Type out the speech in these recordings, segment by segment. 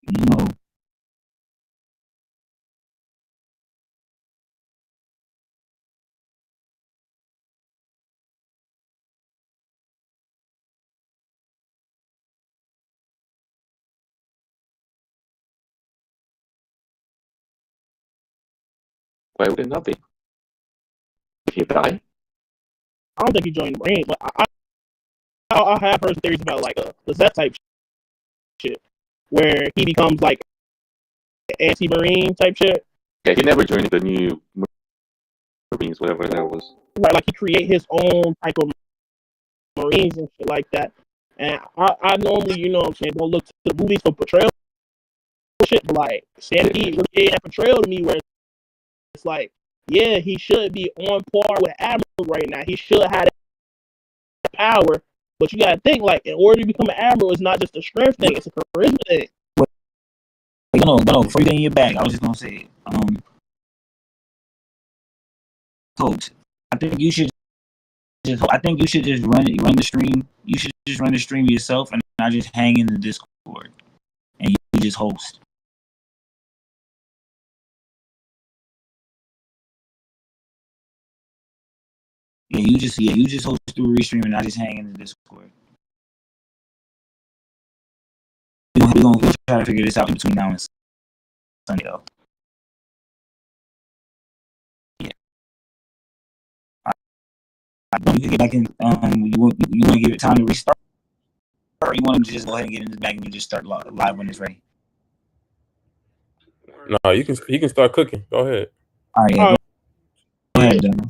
You know, Why would it not be? If you die, I don't think he joined the Marines, but I have heard theories about like the Zet type shit, where he becomes like anti-Marine type shit. yeah, he never joined the new Marines, whatever that was. Right, like he create his own type of Marines and shit like that. And I normally, you know what I'm saying, don't look to the movies for portrayal shit, but like Sanity really gave that portrayal to me where it's like, yeah, he should be on par with Admiral right now. He should have that power. But you gotta think, like, in order to become an admiral, it's not just a strength thing; it's a charisma thing. before you get in your bag, I was just gonna say, coach, I think you should I think you should just run the stream. You should just run the stream yourself and not just hang in the Discord and you just host. You just host through Restream and not just hang in the Discord. We're gonna try to figure this out between now and Sunday though. Yeah. You can get back in. You want to give it time to restart, or you want to just go ahead and get in this bag and you just start live when it's ready. No, you can start cooking. Go ahead. All right, yeah, go ahead, Devin.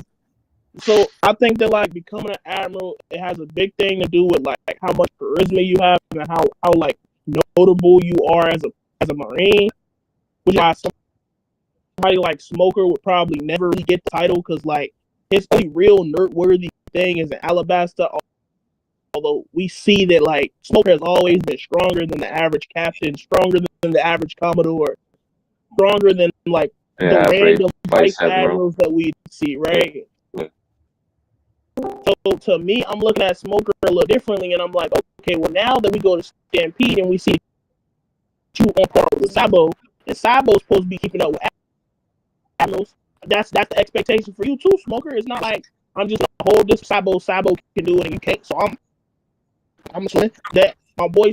So I think that like becoming an admiral, it has a big thing to do with like how much charisma you have and how like notable you are as a Marine. Which is why somebody like Smoker would probably never really get the title because like his only real noteworthy thing is in Alabasta. Although we see that like Smoker has always been stronger than the average captain, stronger than the average commodore, stronger than like the random vice admirals that we see, right? Yeah. So to me, I'm looking at Smoker a little differently, and I'm like, okay, well now that we go to Stampede and we see you on par with Sabo, and Sabo's supposed to be keeping up with admirals. That's the expectation for you too, Smoker. It's not like I'm just gonna hold this Sabo can do it and you can't. So I'm assuming that my boy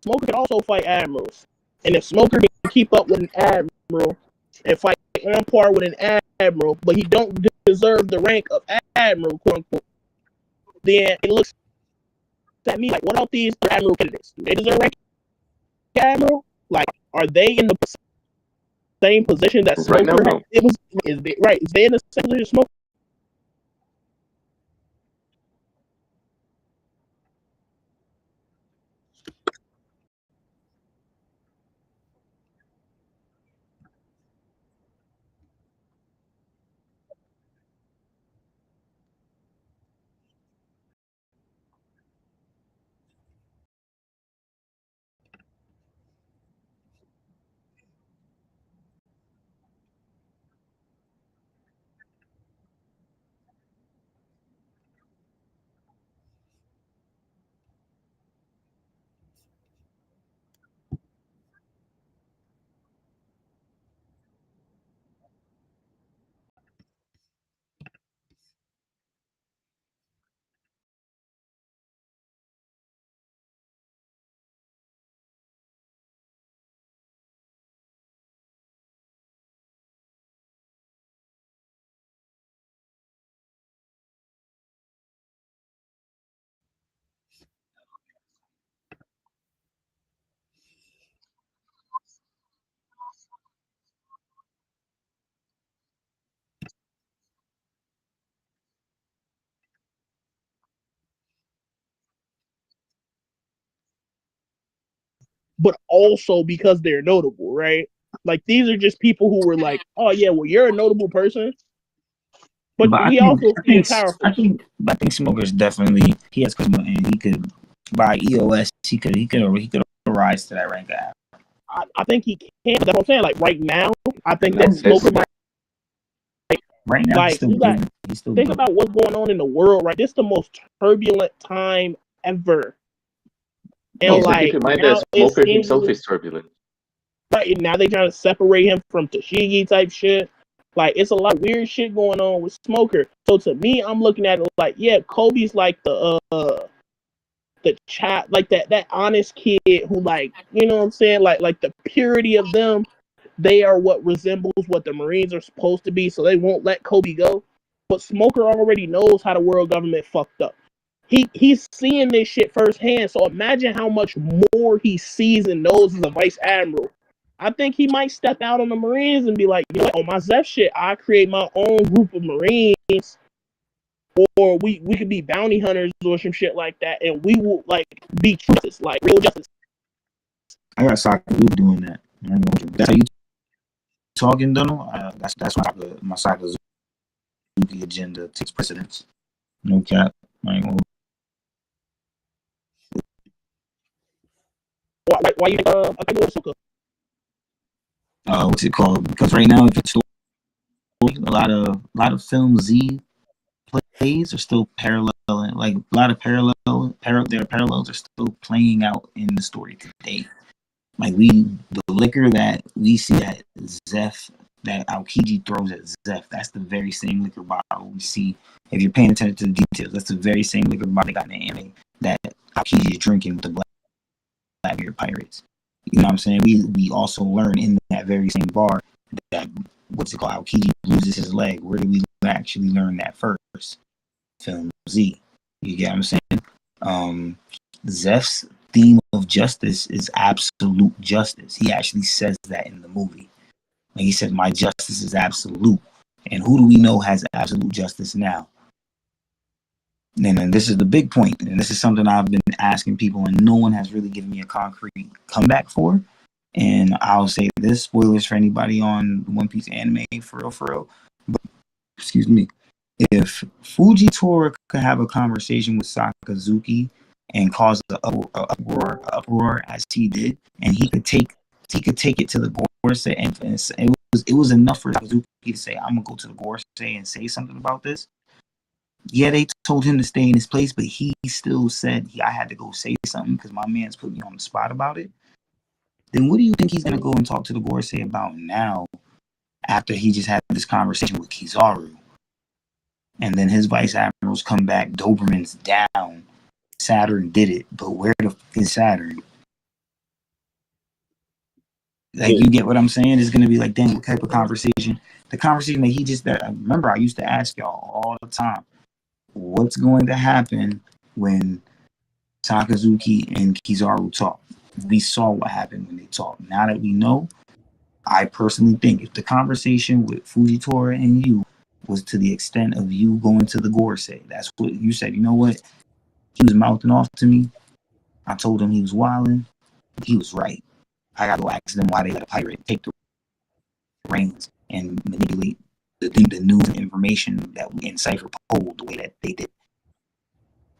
Smoker can also fight admirals, and if Smoker can keep up with an admiral and fight on par with an admiral, but he don't deserve the rank of admiral, quote unquote, then it looks at me like, what about these admiral candidates? Do they deserve rank admiral? Like, are they in the same position that Smoker right now, no. Is they in the same position as Smoker? But also because they're notable, right? Like these are just people who were like, oh yeah, well you're a notable person, but we also see powerful. I think Smoker's definitely he has charisma and he could by EOS he could rise to that rank. I think he can. But that's what I'm saying. Like right now, I think that Smoker might. Right now, like, he's still think about what's going on in the world. Right, this is the most turbulent time ever. And Yeah. So like keep in mind now that it Smoker seems himself is turbulent. right now they trying to separate him from Tashigi type shit. Like it's a lot of weird shit going on with Smoker. So to me, I'm looking at it like, yeah, Kobe's like the chat, like that honest kid who, like, you know what I'm saying, like the purity of them. They are what resembles what the Marines are supposed to be, so they won't let Kobe go. But Smoker already knows how the world government fucked up. He's seeing this shit firsthand. So imagine how much more he sees and knows as a vice admiral. I think he might step out on the Marines and be like, you know what, on my Zeph shit, I create my own group of Marines, or we could be bounty hunters or some shit like that, and we will like be justice, like real justice. I got Sakazuki doing that. That's how you talking, Donald. That's my Sakazuki agenda takes precedence. No cap. I ain't gonna. Why you I go to What's it called? Because right now, if it's a lot of film Z plays are still paralleling, like a lot of their parallels are still playing out in the story today. Like the liquor that we see that Zeph, that Aokiji throws at Zeph, that's the very same liquor bottle we see. If you're paying attention to the details, that's the very same liquor bottle they got in the anime that Aokiji is drinking with the Blackbeard pirates. You know what I'm saying? We also learn in that very same bar that what's it called? Aokiji loses his leg. Where did we actually learn that first? Film Z. You get what I'm saying? Zeph's theme of justice is absolute justice. He actually says that in the movie. Like he said, my justice is absolute. And who do we know has absolute justice now? And this is the big point, and this is something I've been asking people, and no one has really given me a concrete comeback for. And I'll say this: spoilers for anybody on One Piece anime, for real. But, excuse me. If Fujitora could have a conversation with Sakazuki and cause an uproar as he did, and he could take it to the Gorosei, and it was enough for Sakazuki to say, "I'm gonna go to the Gorosei and say something about this." Yeah, they told him to stay in his place, but he still said, I had to go say something because my man's put me on the spot about it. Then what do you think he's going to go and talk to the Gorosei about now after he just had this conversation with Kizaru? And then his vice admirals come back, Doberman's down, Saturn did it, but where the fuck is Saturn? Like, you get what I'm saying? It's going to be like, dang, what type of conversation? The conversation that I remember I used to ask y'all all the time. What's going to happen when Sakazuki and Kizaru talk? We saw what happened when they talked. Now that we know, I personally think if the conversation with Fujitora and you was to the extent of you going to the Gorosei, that's what you said. You know what? He was mouthing off to me. I told him he was wilding. He was right. I gotta go ask them why they let a pirate take the reins and manipulate the news and information that we in Cypher Pole the way that they did.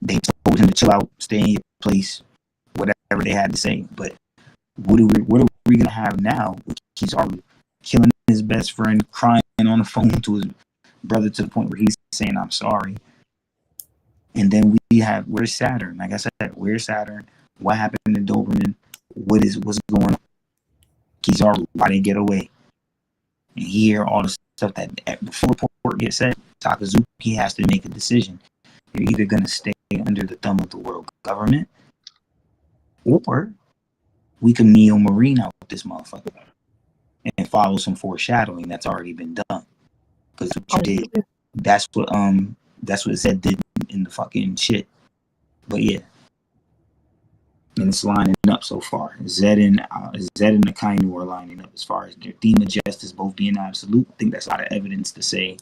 They told him to chill out, stay in your place, whatever they had to say. But what are we gonna have now? He's already killing his best friend, crying on the phone to his brother to the point where he's saying, "I'm sorry." And then we have, where's Saturn? Like I said, where's Saturn? What happened to Doberman? What's going on? Kizaru, why they get away? And hear all the stuff that before the report gets said, Sakazuki has to make a decision. You're either gonna stay under the thumb of the world government, or we can Neo Marine out with this motherfucker and follow some foreshadowing that's already been done. Because what you did, that's what Zed did in the fucking shit. But yeah, and it's lining up so far. Zed and the Kainu are lining up as far as their theme of justice both being absolute. I think that's a lot of evidence to say,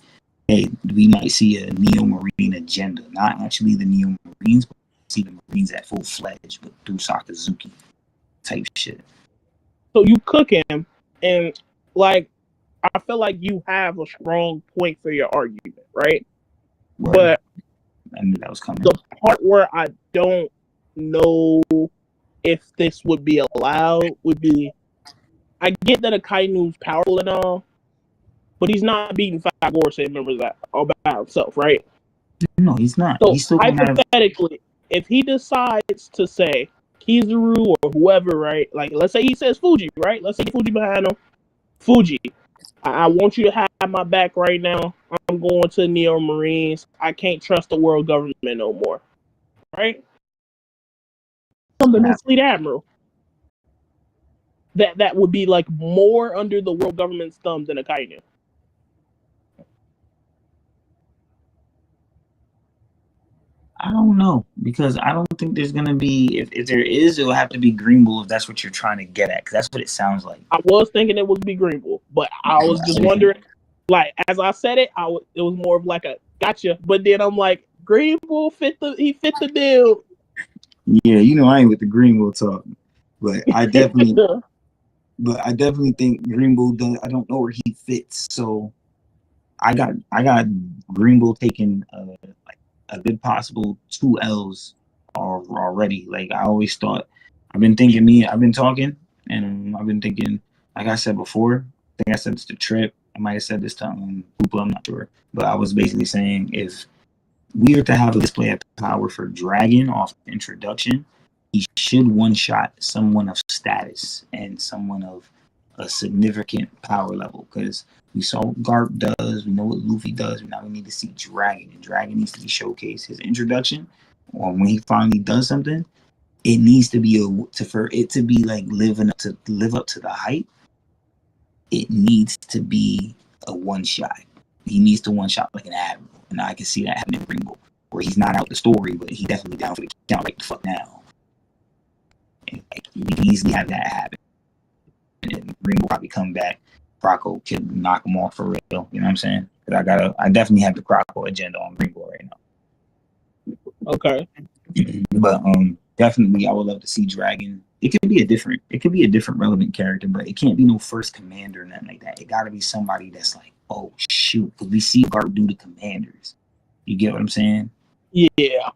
hey, we might see a Neo Marine agenda, not actually the Neo Marines, but see the Marines at full fledged, but through Sakazuki type shit. So you cook him, and like I feel like you have a strong point for your argument, right? Word. But I knew that was coming. The part where I don't know if this would be allowed would be, I get that Akainu's powerful and all, but he's not beating 5 Gorosei members all by himself, right? No, he's not. So he's still hypothetically, if he decides to say, Kizaru or whoever, right? Like, let's say he says Fuji, right? Let's say Fuji behind him. Fuji, I want you to have my back right now. I'm going to Neo Marines. I can't trust the world government no more, right? I'm the new fleet admiral. That would be like more under the world government's thumb than a Kainu. I don't know, because I don't think there's gonna be. If there is, it'll have to be Green Bull if that's what you're trying to get at. Because that's what it sounds like. I was thinking it would be Green Bull, but I was just wondering. Like as I said it, it was more of like a gotcha. But then I'm like, Green Bull fit the bill. Yeah, you know I ain't with the Green Bull talk, but I definitely, think Green Bull does. I don't know where he fits, so I got Green Bull taking like a good possible 2 L's already. Like I always thought, I've been talking, and I've been thinking, like I said before, I think I said this to Trip. I might have said this to Hoopa, I'm not sure, but I was basically saying if we are to have a display of power for Dragon off introduction, he should one-shot someone of status and someone of a significant power level, because we saw what Garp does, we know what Luffy does, now we need to see Dragon, and Dragon needs to be showcased. His introduction, or when he finally does something, it needs to be for it to be like live up to the hype. It needs to be a one-shot. He needs to one-shot like an admiral, and I can see that happening in Green Bull, where he's not out the story, but he's definitely down for the count like the fuck now. And like, we can easily have that happen. And then Green will probably come back. Croco can knock him off for real. You know what I'm saying? Because I definitely have the Croco agenda on Green Bull right now. Okay. But definitely I would love to see Dragon. It could be a different relevant character, but it can't be no first commander or nothing like that. It gotta be somebody that's like, oh shoot, because we see Garp do the commanders. You get what I'm saying? Yeah.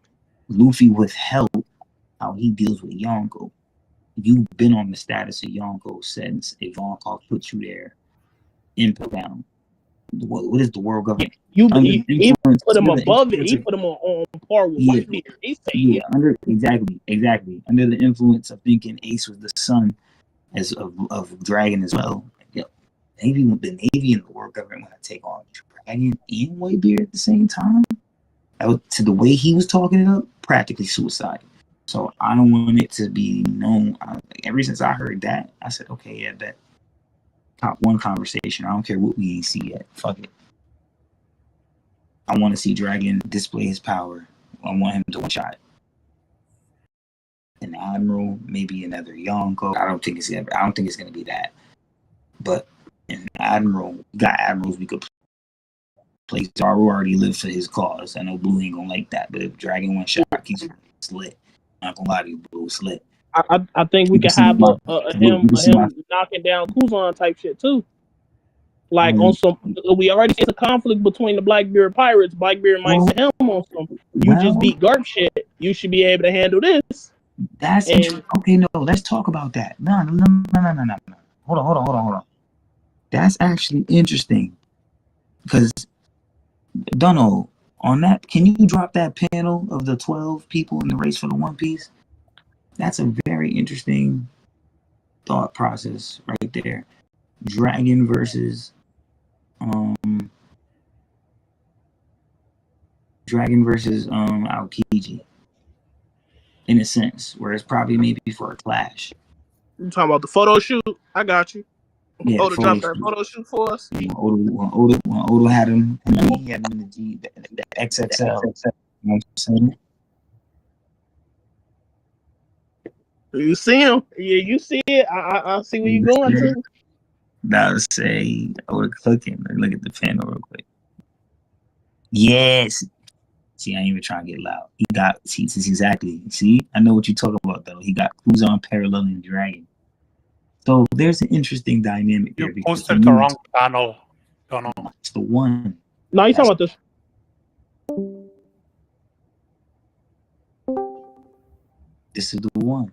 Luffy with help, how he deals with Yonko. You've been on the status of Yonko since Ivankov put you there. Input down. What is the world government? He put him above it. He put him on par with Whitebeard. Exactly. Under the influence of thinking Ace was the son of Dragon as well. Yep. The Navy and the world government want to take on Dragon and Whitebeard at the same time. To the way he was talking it up, practically suicide. So I don't want it to be known. Ever since I heard that, I said, okay, yeah, that top 1 conversation. I don't care what we ain't see yet. Fuck it. I want to see Dragon display his power. I want him to one-shot an admiral, maybe another Yonko. I don't think it's going to be that. But an admiral, we got admirals we could play. Zaru already lived for his cause. I know Blue ain't gonna like that, but if Dragon one-shot, he's lit. I'm not gonna lie to you, Blue, it's lit. I think we could have him knocking down Kuzan type shit too. Like on some, we already see the conflict between the Blackbeard pirates. Blackbeard might say him on some. You just beat Garp shit. You should be able to handle this. That's okay. No, let's talk about that. No. Hold on. That's actually interesting because Dunno, on that, can you drop that panel of the 12 people in the race for the One Piece? That's a very interesting thought process right there. Dragon versus Aokiji, in a sense, where it's probably maybe for a clash. You talking about the photo shoot? I got you. Yeah, Oda dropped that photo shoot for us. When Oda had him, he had him in the XXL. You know what I'm saying? You see him? Yeah, you see it. I see where you're going to. Now say Oda cooking. Look at the panel real quick. Yes. See, I ain't even trying to get loud. He got exactly. See, I know what you're talking about though. He got Kuzan paralleling Dragon. So there's an interesting dynamic there. You posted the wrong panel. Don't know. It's the one. No, you talking about this. This is the one.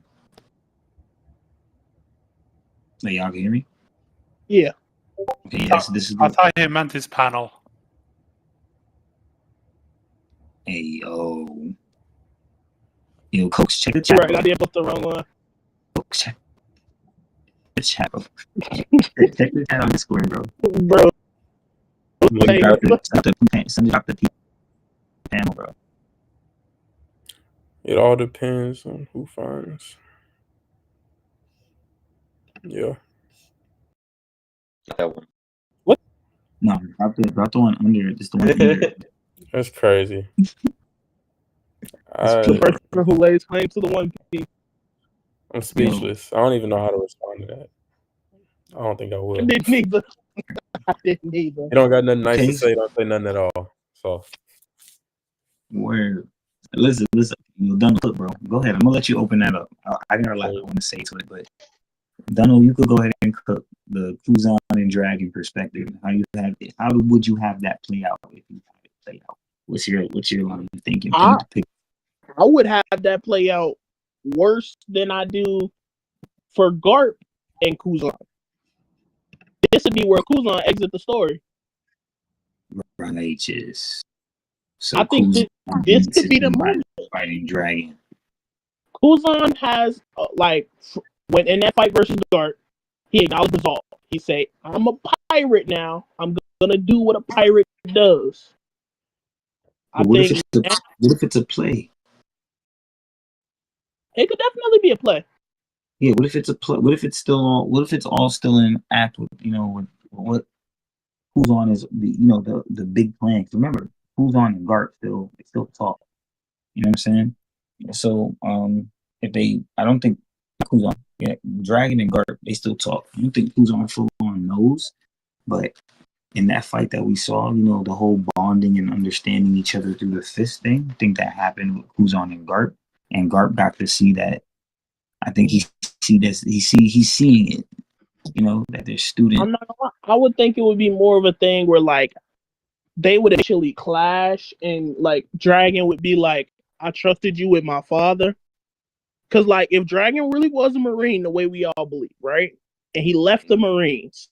Hey, y'all can hear me? Yeah. Okay, yes, this is I thought he meant his panel. Hey, yo. Yo, Coach, check the chat. Right, I did put the wrong one. Coach, check the chat, bro. Check the chat on Discord, bro. Bro. Hey, Send it out the panel, bro. It all depends on who finds. Yeah. That one. No, drop the one under. Just the one under. That's crazy. the person who lays claim to the One Piece. I'm speechless. I don't even know how to respond to that. I don't think I will. I didn't either. I didn't either. You don't got nothing nice to Okay. say. Don't say nothing at all. So Where? Listen. You done the clip, bro. Go ahead. I'm gonna let you open that up. I got a lot I want to say to it, but Dunno, you could go ahead and cook the Kuzan and Dragon perspective. How would you have that play out if you had it play out? What's your thinking? I would have that play out worse than I do for Garp and Kuzan. This would be where Kuzan exit the story. Righteous. So I think this could be the moment. Fighting Dragon. Kuzan has when in that fight versus Garp, he acknowledged resolve. He say, "I'm a pirate now. I'm gonna do what a pirate does." What if it's a play? It could definitely be a play. Yeah. What if it's a play? What if it's all still in act with with what Kuzan is the big plan? Remember, Kuzan and Garp still talk. You know what I'm saying? So I don't think Kuzan, Dragon and Garp, they still talk. I don't think Kuzan full on knows, but in that fight that we saw, the whole bonding and understanding each other through the fist thing, I think that happened with Kuzan and Garp got to see that. I think he's seeing it, that they're students. I'm not gonna lie. I would think it would be more of a thing where they would actually clash and Dragon would be like, "I trusted you with my father." Because, if Dragon really was a Marine the way we all believe, right? And he left the Marines,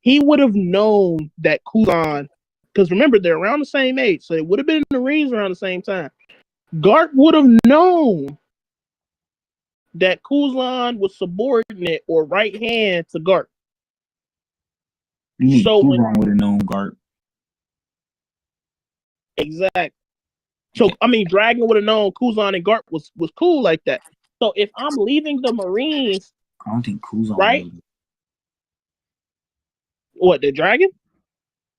he would have known that Kuzan, because remember, they're around the same age, so it would have been in the Marines around the same time. Garp would have known that Kuzan was subordinate or right hand to Garp. So Kuzan would have known Garp. Exactly. So, Dragon would have known Kuzan and Garp was cool like that. So, if I'm leaving the Marines... I don't think Kuzan... Right? What, the Dragon?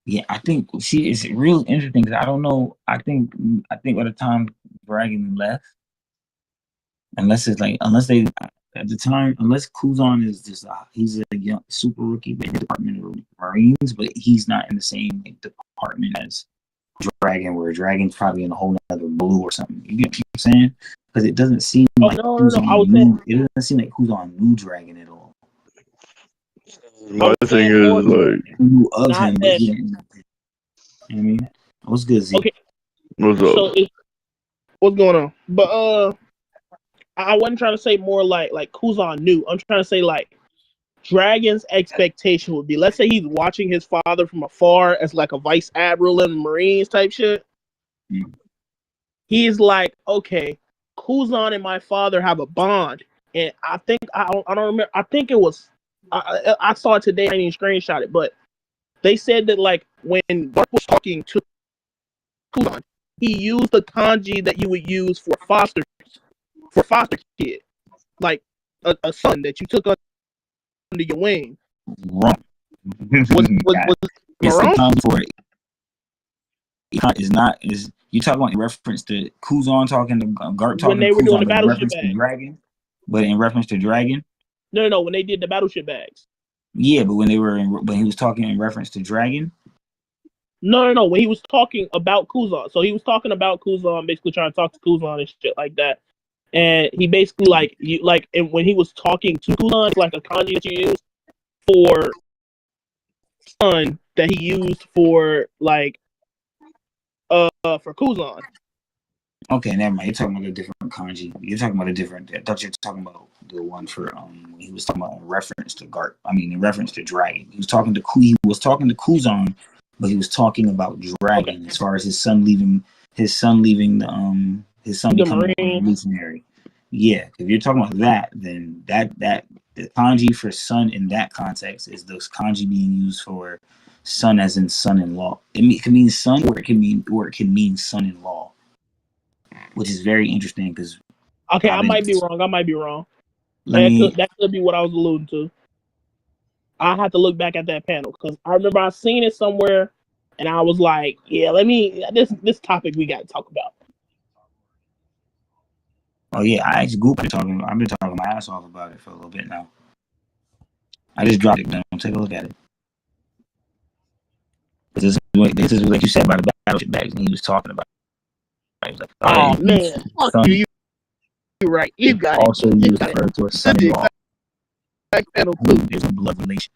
Yeah, I think... See, it's real interesting because I don't know... I think by the time Dragon left, unless Kuzan is just... he's a young super rookie in the Department of Marines, but he's not in the same department as Dragon, where Dragon's probably in a whole other blue or something. You get what I'm saying? Because it doesn't seem it doesn't seem like Kuzan knew Dragon at all. My thing is knew of him, but he didn't know him. You know what I mean? What's good, Z? Okay. What's up? So what's going on? But I wasn't trying to say more like Kuzan knew. I'm trying to say Dragon's expectation would be, let's say he's watching his father from afar as a vice admiral in the Marines type shit. Mm. He's like, okay, Kuzan and my father have a bond, and I think I don't remember. I think it was I saw it today. I didn't even screenshot it, but they said that when Garp was talking to Kuzan, he used the kanji that you would use for foster kid, like a son that you took under your wing. Wrong. Was wrong? For it. Is you talking about in reference to Kuzan talking to Garp talking when they to were Kuzan doing the in battleship reference to bag. Dragon, but in reference to Dragon. No, when they did the battleship bags. Yeah, but when he was talking in reference to Dragon. No, when he was talking about Kuzan. So he was talking about Kuzan, basically trying to talk to Kuzan and shit like that. And he basically and when he was talking to Kuzan, it's like a kanji that you use for son that he used for Kuzan. Okay, never mind. You're talking about a different kanji. You're talking about a different. I thought you were talking about the one for when he was talking about in reference to Garp. In reference to Dragon. He was talking to Kuzan, but he was talking about Dragon as far as his son leaving his son The becoming a Marine. revolutionary. Yeah, if you're talking about that, then that the kanji for son in that context is the kanji being used for son as in son-in-law. It can mean son, or it can mean son-in-law, which is very interesting because Okay, I might be wrong. let me. That could be what I was alluding to. I have to look back at that panel because I remember I seen it somewhere, and I was like, "Yeah, this topic we got to talk about." Oh yeah, I actually I've been talking my ass off about it for a little bit now. I just dropped it down. Take a look at it. This is what you said about the battleship bags, and he was talking about. He was like, Oh man, fuck son, you! You're right. You got it. also You used got refer it. to a son-in-law. Back panel Who too. there's no blood relation,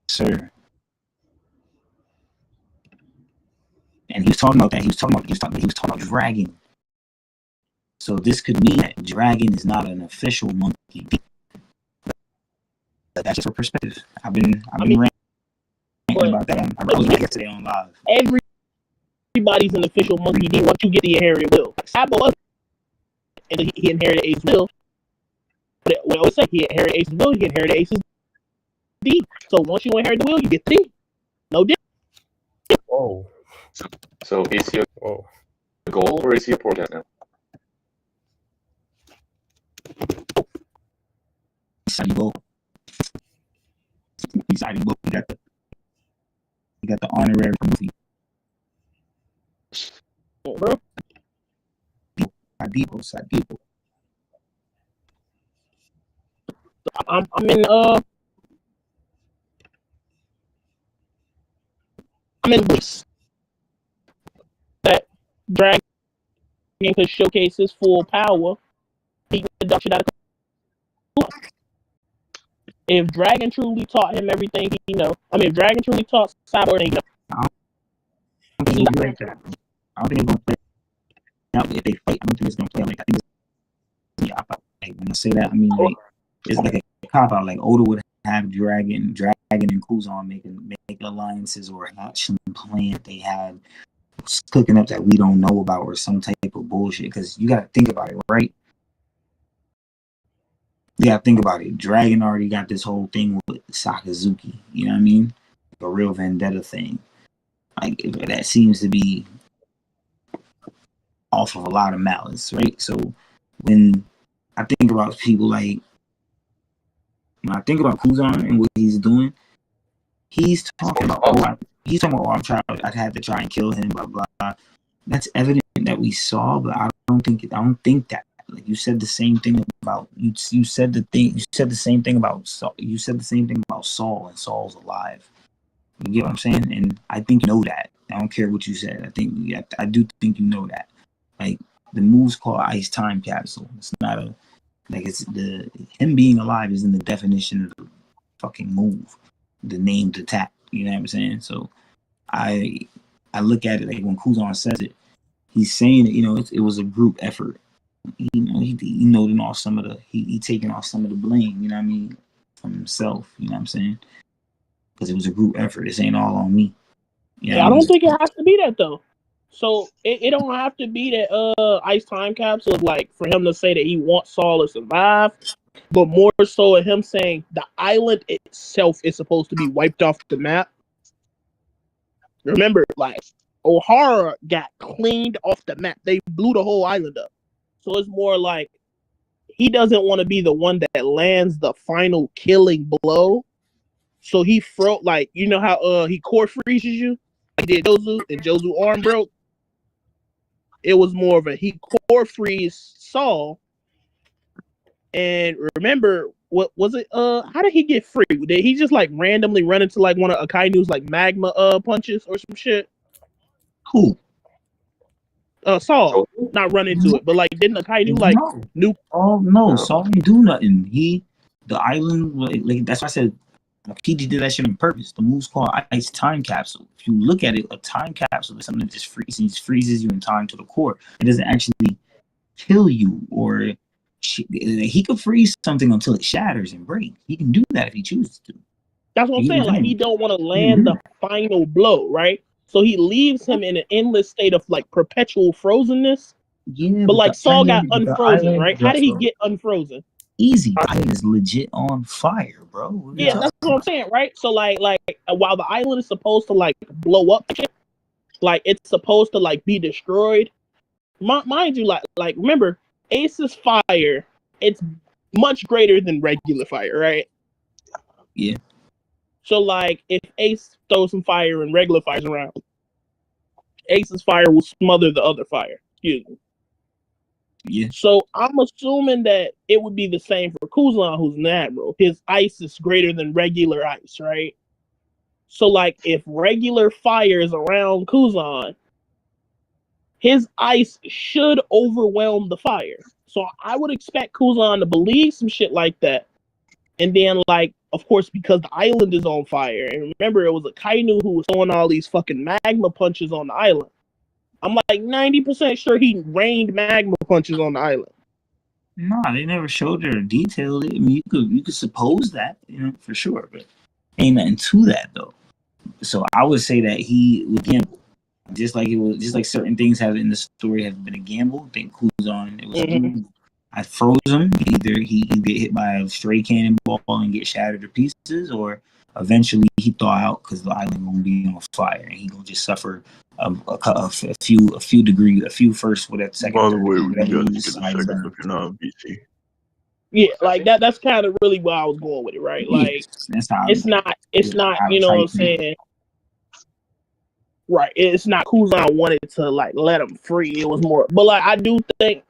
sir. And he was talking about that. He was talking about dragon. So this could mean that dragon is not an official monkey. But that's just for perspective. I've been ranting about that. I was yesterday on live. Everybody's an official monkey D once you get the inherited will. Sabo wasn't, and he inherited Ace's will. But I always say he inherited Ace's will. He inherited Ace's D. So once you inherit the will, you get the D. No difference. Whoa. So is he a Whoa. goal or is he a poor cat now? Sadibo. You got the honorary movie. Bro. Sadibo. I'm in Greece. That dragon could showcase his full power. He could duck shit out of. If Dragon truly taught him everything he know, if Dragon truly taught Cyborg everything he know, I don't think it's like that. I don't think it's gonna play out if they fight. I don't think it's gonna play out like that. I think it's like when I say that, I mean like it's like a cop out. Like Oda would have Dragon and Kuzan make alliances or hatch some plan they had cooking up that we don't know about or some type of bullshit. Because you gotta think about it, right? You gotta think about it. Dragon already got this whole thing with Sakazuki. You know what I mean? Like a real vendetta thing. Like that seems to be off of a lot of malice, right? So when I think about people like when I think about Kuzan and what he's doing, he's talking about I'm trying. I had to try and kill him. Blah blah. That's evident that we saw, but I don't think that. Like you said the same thing about you said the same thing about Saul. You said the same thing about Saul, and Saul's alive. You get what I'm saying? And I think you know that. I don't care what you said. I do think you know that. Like the move's called Ice Time Capsule. It's not a like it's the him being alive is in the definition of the fucking move, the named attack. You know what I'm saying? So I look at it like when Kuzan says it, he's saying that it was a group effort. He noting off some of the he taking off some of the blame. You know what I mean, from himself. You know what I'm saying? Because it was a group effort. This ain't all on me. I don't think it has to be that though. So it don't have to be that Ice Time Capsule like for him to say that he wants Saul to survive, but more so of him saying the island itself is supposed to be wiped off the map. Remember, like O'Hara got cleaned off the map. They blew the whole island up. So it's more like he doesn't want to be the one that lands the final killing blow. So he froze, like you know how he core freezes you. He did Jozu, and Jozu arm broke. It was more of a he core freeze Saul. And remember, what was it? How did he get free? Did he just like randomly run into like one of Akainu's like magma punches or some shit? Who? Saul, not run into it, but like didn't Akainu like nuke? Oh no, Saul didn't do nothing. The island like that's why I said PG did that shit on purpose. The move's called Ice Time Capsule. If you look at it, a time capsule is something that just freezes you in time to the core. It doesn't actually kill you or he could freeze something until it shatters and breaks. He can do that if he chooses to. That's what I'm saying. Like he don't want to land the final blow, right? So he leaves him in an endless state of like perpetual frozenness. Yeah, But like the Saul got island, unfrozen, right? How did he bro, get unfrozen? easy. The island is legit on fire, bro. What are you Yeah, talking that's what I'm saying, right? So like while the island is supposed to like blow up, like it's supposed to like be destroyed. Mind you, like remember, Ace's fire, it's much greater than regular fire, right? Yeah. So like if Ace throws some fire and regular fire's around, Ace's fire will smother the other fire. Excuse me. Yeah. So I'm assuming that it would be the same for Kuzan, who's an admiral. His ice is greater than regular ice, right? So like if regular fire is around Kuzan, his ice should overwhelm the fire. So I would expect Kuzan to believe some shit like that. And then like, of course, because the island is on fire, and remember it was a Kainu who was throwing all these fucking magma punches on the island. I'm like 90% sure he rained magma punches on the island. Nah, they never showed it or detailed it. I mean, you could suppose that, for sure, but ain't nothing to that though. So I would say that he would gamble, just like certain things have in the story have been a gamble. I think Kuzan, it was a move. I froze him. Either he get hit by a stray cannonball and get shattered to pieces, or eventually he thaw out because the island gonna be on fire and he gonna just suffer a few first, whatever, second. By the way, we whatever got to lose, get a second if you're not on BC. Yeah, like that's kind of really where I was going with it, right? Like that's how it's not, you know what I'm saying? Right. It's not Kuzan wanted to like let him free. It was more, but like I do think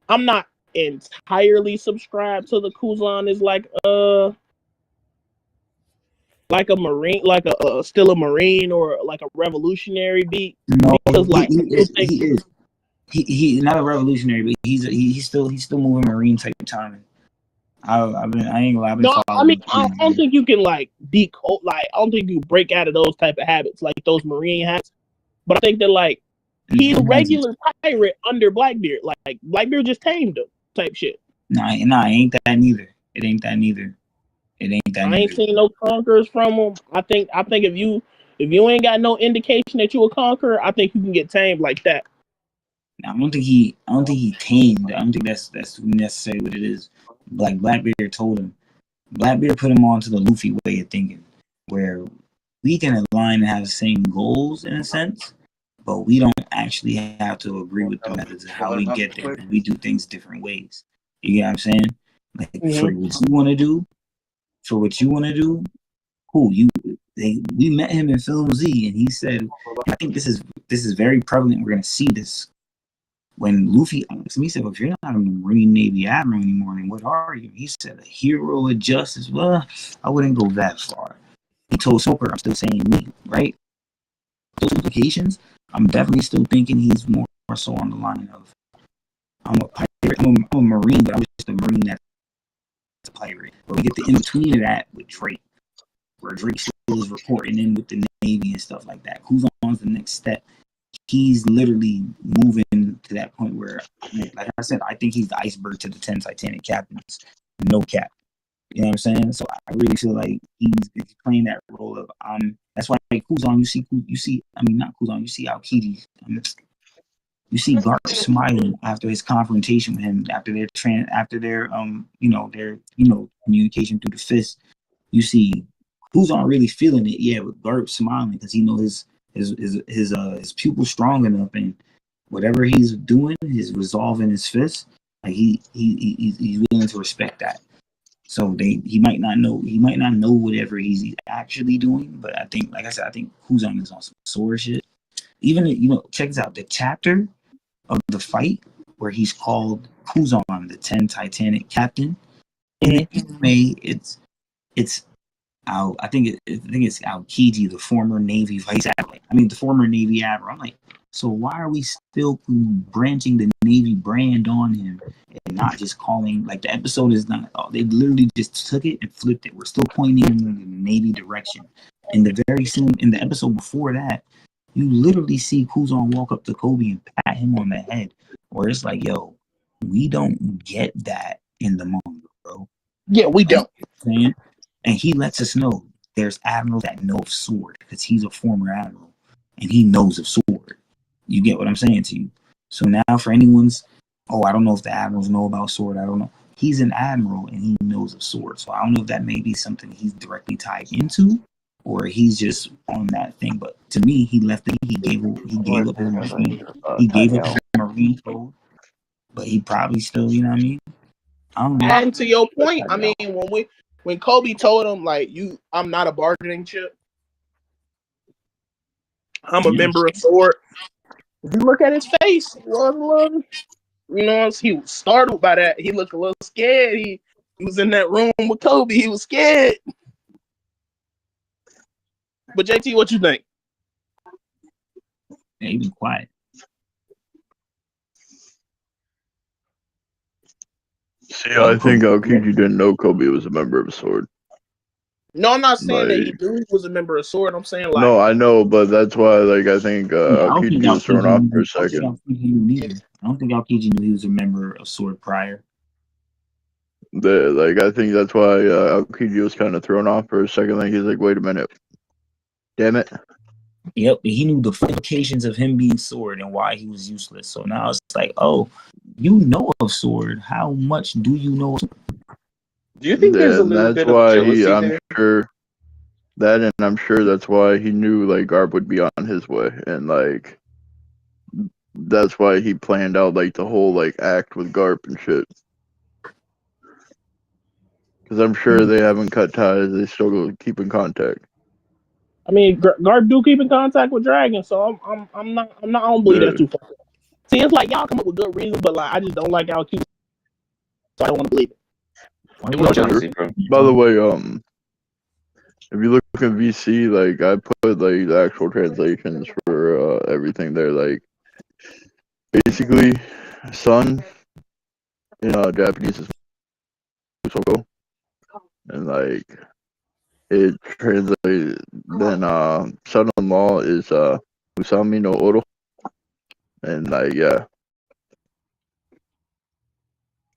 I'm not entirely subscribed to the Kuzan is like a marine, like a still a marine or like a revolutionary beat. No, because like he is. He not a revolutionary, but he's still moving marine type timing. I've been no, I mean I don't think you can like decode, like I don't think you break out of those type of habits, like those marine habits. But I think that like he's a regular pirate under Blackbeard. Like Blackbeard just tamed him type shit. Nah, ain't that neither. It ain't that neither. It ain't that. I ain't seen no conquerors from him. I think if you ain't got no indication that you a conqueror, I think you can get tamed like that. I don't think he tamed. I don't think that's necessarily what it is. Like Blackbeard told him. Blackbeard put him on to the Luffy way of thinking, where we can align and have the same goals in a sense, but we don't actually have to agree with the methods of how we get there. We do things different ways. You get what I'm saying? Like for what you want to do, cool. We met him in Film Z, and he said, I think this is very prevalent. We're gonna see this. When Luffy asked me, he said, well, if you're not a Marine Navy Admiral anymore, then what are you? He said, a hero of justice. Well, I wouldn't go that far. He told Smoker, I'm still saying me, right? Those implications, I'm definitely still thinking he's more so on the line of, I'm a pirate, I'm a Marine, but I'm just a Marine that's a pirate. But we get the in-between of that with Drake, where Drake still is reporting in with the Navy and stuff like that. Who's on the next step? He's literally moving to that point where, like I said, I think he's the iceberg to the 10 Titanic captains. No cap. You know what I'm saying? So I really feel like he's playing that role of that's why like Kuzan, you see not Kuzan, you see Aokiji. You see Garp smiling after his confrontation with him, after their communication through the fist. You see Kuzan really feeling it, yeah, with Garp smiling because he knows his pupil strong enough, and whatever he's doing, his resolve in his fist, like he's willing to respect that. So he might not know whatever he's actually doing, but I think, like I said, I think Kuzan is on some sword shit. Even check this out, the chapter of the fight where he's called Kuzan, the 10 Titanic captain. In the anime, it's I think it's Aokiji, the former Navy vice admiral. The former Navy admiral. I'm like, so why are we still branching the Navy brand on him and not just calling, like, the episode is not, they literally just took it and flipped it. We're still pointing in the Navy direction. In the episode before that, you literally see Kuzan walk up to Kobe and pat him on the head, where it's like, yo, we don't get that in the manga, bro. Yeah, we don't. And he lets us know there's admirals that know of sword because he's a former admiral. and he knows of sword. You get what I'm saying to you? So now for anyone's, I don't know if the admirals know about sword. I don't know. He's an admiral and he knows of sword. So I don't know if that may be something he's directly tied into, or he's just on that thing. But to me, he left it. He gave up his marine. He gave up his marine code, but he probably still, you know what I mean? I don't know. And to your point, I mean, when Kobe told him like, I'm not a bargaining chip. I'm a member of sword. If you look at his face, he was a little, he was startled by that. He looked a little scared. He was in that room with Kobe. He was scared. But JT, what you think? Yeah, he been quiet. See, I think Aokiji didn't know Kobe was a member of Sword. No, I'm not saying that he knew he was a member of Sword. I'm saying no, I know, but that's why I think Aokiji was thrown off for a second. I don't think Aokiji knew he was a member of Sword prior. I think that's why Aokiji was kind of thrown off for a second. He's like, wait a minute, damn it. Yep, he knew the implications of him being Sword and why he was useless. So now it's like, you know of Sword. How much do you know? Do you think there's a little bit of jealousy there? I'm sure that's why he knew Garp would be on his way, and that's why he planned out the whole act with Garp and shit. Because I'm sure they haven't cut ties; they still keep in contact. I mean, Garp do keep in contact with Dragon, so I don't believe that's too far. See, it's like y'all come up with good reasons, but I just don't like Aokiji, so I don't want to believe it. By the way, if you look at VC, I put the actual translations for everything there. Basically, sun in Japanese is Musoko, and it translates. Then son-in-law is Musami no Oro, and yeah.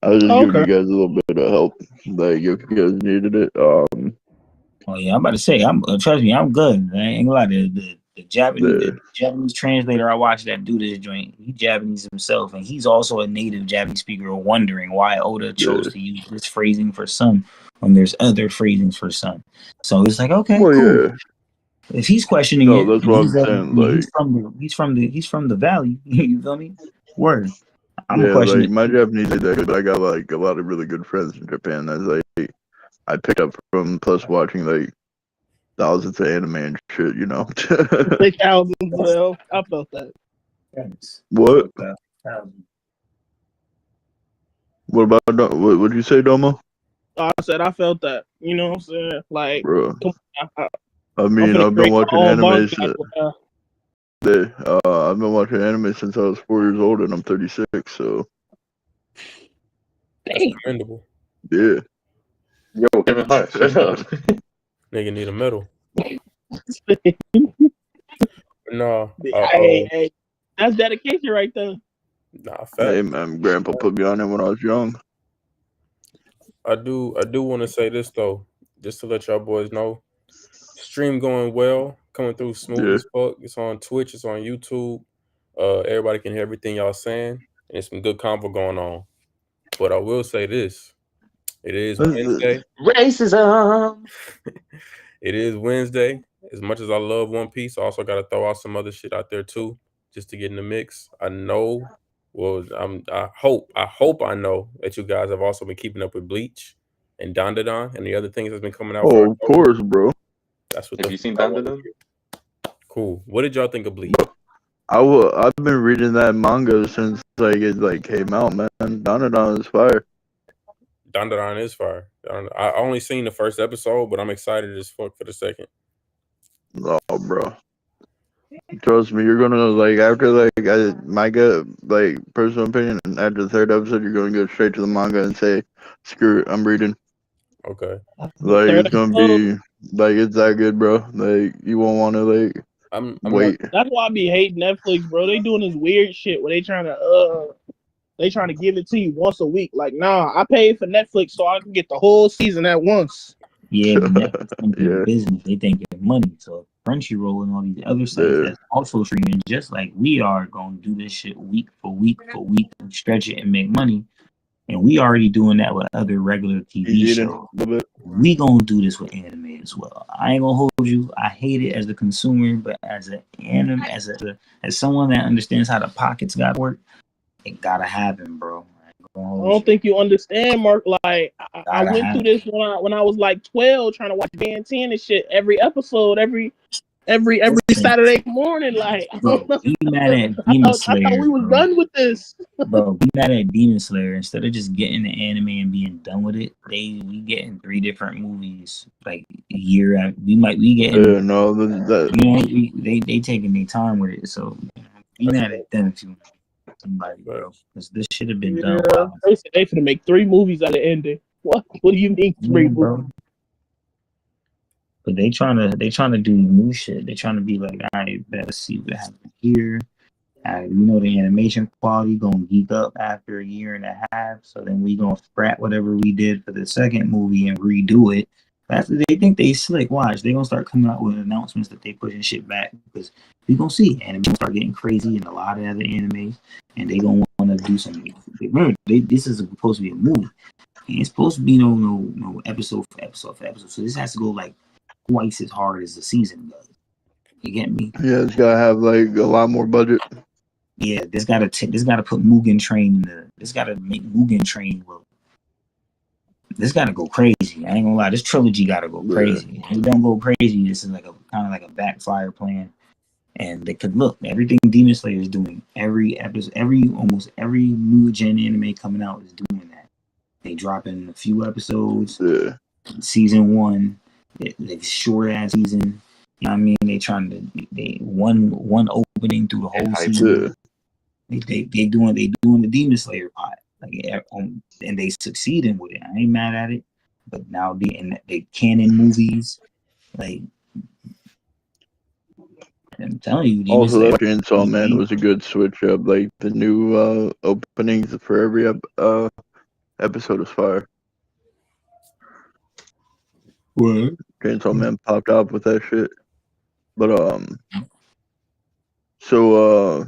I was just giving you guys a little bit of help, if you guys needed it. Oh yeah, I'm about to say, trust me, I'm good. I ain't gonna lie. The Japanese translator I watched that do this joint, he Japanese himself, and he's also a native Japanese speaker, wondering why Oda chose to use this phrasing for sun when there's other phrasings for sun. So it's like, okay, cool. Yeah. If he's questioning it, that's what I'm saying. He's from the valley. You feel me? Word. I'm questioning. My Japanese is that good, but I got a lot of really good friends in Japan. That's I picked up from, plus watching thousands of anime and shit. Thousands. Well, I felt that. What? What about what would you say, Domo? I said I felt that. You know what I'm saying? Bro. I've been watching anime since. I've been watching anime since I was 4 years old, and I'm 36. So. That's commendable. Yeah. Yo, Kevin Hart, shut up. Nigga need a medal. No. Hey, that's dedication right there. Nah, fact. Hey man, Grandpa put me on it when I was young. I do want to say this though, just to let y'all boys know. Stream going well, coming through smooth as fuck. It's on Twitch, it's on YouTube. Everybody can hear everything y'all saying, and there's some good convo going on. But I will say this. It is Wednesday. Racism. It is Wednesday. As much as I love One Piece, I also got to throw out some other shit out there too, just to get in the mix. I know. Well, I hope I know that you guys have also been keeping up with Bleach and Dandadan and the other things that's been coming out. Oh, of course, bro. That's what. Have you seen Dandadan? Cool. What did y'all think of Bleach? I've been reading that manga since it came out, man. Dandadan is fire. Dandadan is fire. I only seen the first episode, but I'm excited as fuck for the second. Oh, bro. Trust me, you're gonna after my gut personal opinion, and after the third episode, you're gonna go straight to the manga and say, "Screw it, I'm reading." Okay. It's gonna be it's that good, bro. You won't want to I'm wait. That's why I be hating Netflix, bro. They doing this weird shit where they trying to give it to you once a week. Nah, I paid for Netflix so I can get the whole season at once. Yeah, but Netflix don't think business. They think it's money. So Crunchyroll and all these other sites Yeah. that's also streaming, just like we are going to do this shit week for week for week and stretch it and make money. And we already doing that with other regular TV He's eating shows. a little bit. We gonna do this with anime as well. I ain't gonna hold you. I hate it as a consumer, but as an anime, as someone that understands how the pockets gotta work, it gotta happen, bro. I don't think you understand, Mark. Like I went through this when I was like 12, trying to watch Ben 10 and shit. Every episode, every Saturday morning. Like, bro, be mad at I Demon thought Slayer. we was Bro. done with this. Bro, be mad at Demon Slayer. Instead of just getting the anime and being done with it, we getting 3 different movies like a year after. We getting Yeah, no, that you know they taking their time with it. So be mad at them too. Somebody, bro, because this should have been done. Wow. They said they finna make 3 movies out of the ending. What do you mean 3 movies? Bro. But they trying to do new shit. They trying to be like, all right, better see what happened here. You know the animation quality gonna geek up after a year and a half. So then we gonna scrap whatever we did for the second movie and redo it. After they think they slick, watch they gonna start coming out with announcements that they pushing shit back because we gonna see anime start getting crazy in a lot of other animes, and they gonna want to do something. Remember, this is supposed to be a movie. And it's supposed to be no episode for episode for episode. So this has to go like twice as hard as the season does. You get me? yeah, it's gotta have like a lot more budget. Yeah, this gotta put Mugen Train in the. This gotta make Mugen Train look. This gotta go crazy. I ain't gonna lie. This trilogy gotta go crazy. If it don't go crazy, this is like a kind of like a backfire plan. And they could look everything Demon Slayer is doing. Every episode, almost every new gen anime coming out is doing that. They drop in a few episodes. Yeah. Season 1, they short ass season. You know what I mean? They trying to one opening through the whole season. Yeah. They doing the Demon Slayer pot, like, and they succeeding with it. I ain't mad at it, but now they canon movies, like I'm telling you. Demon Also, Slayer, that Chainsaw Man was a good switch up. Like the new openings for every episode was fire. what? Chainsaw Man popped up with that shit. But so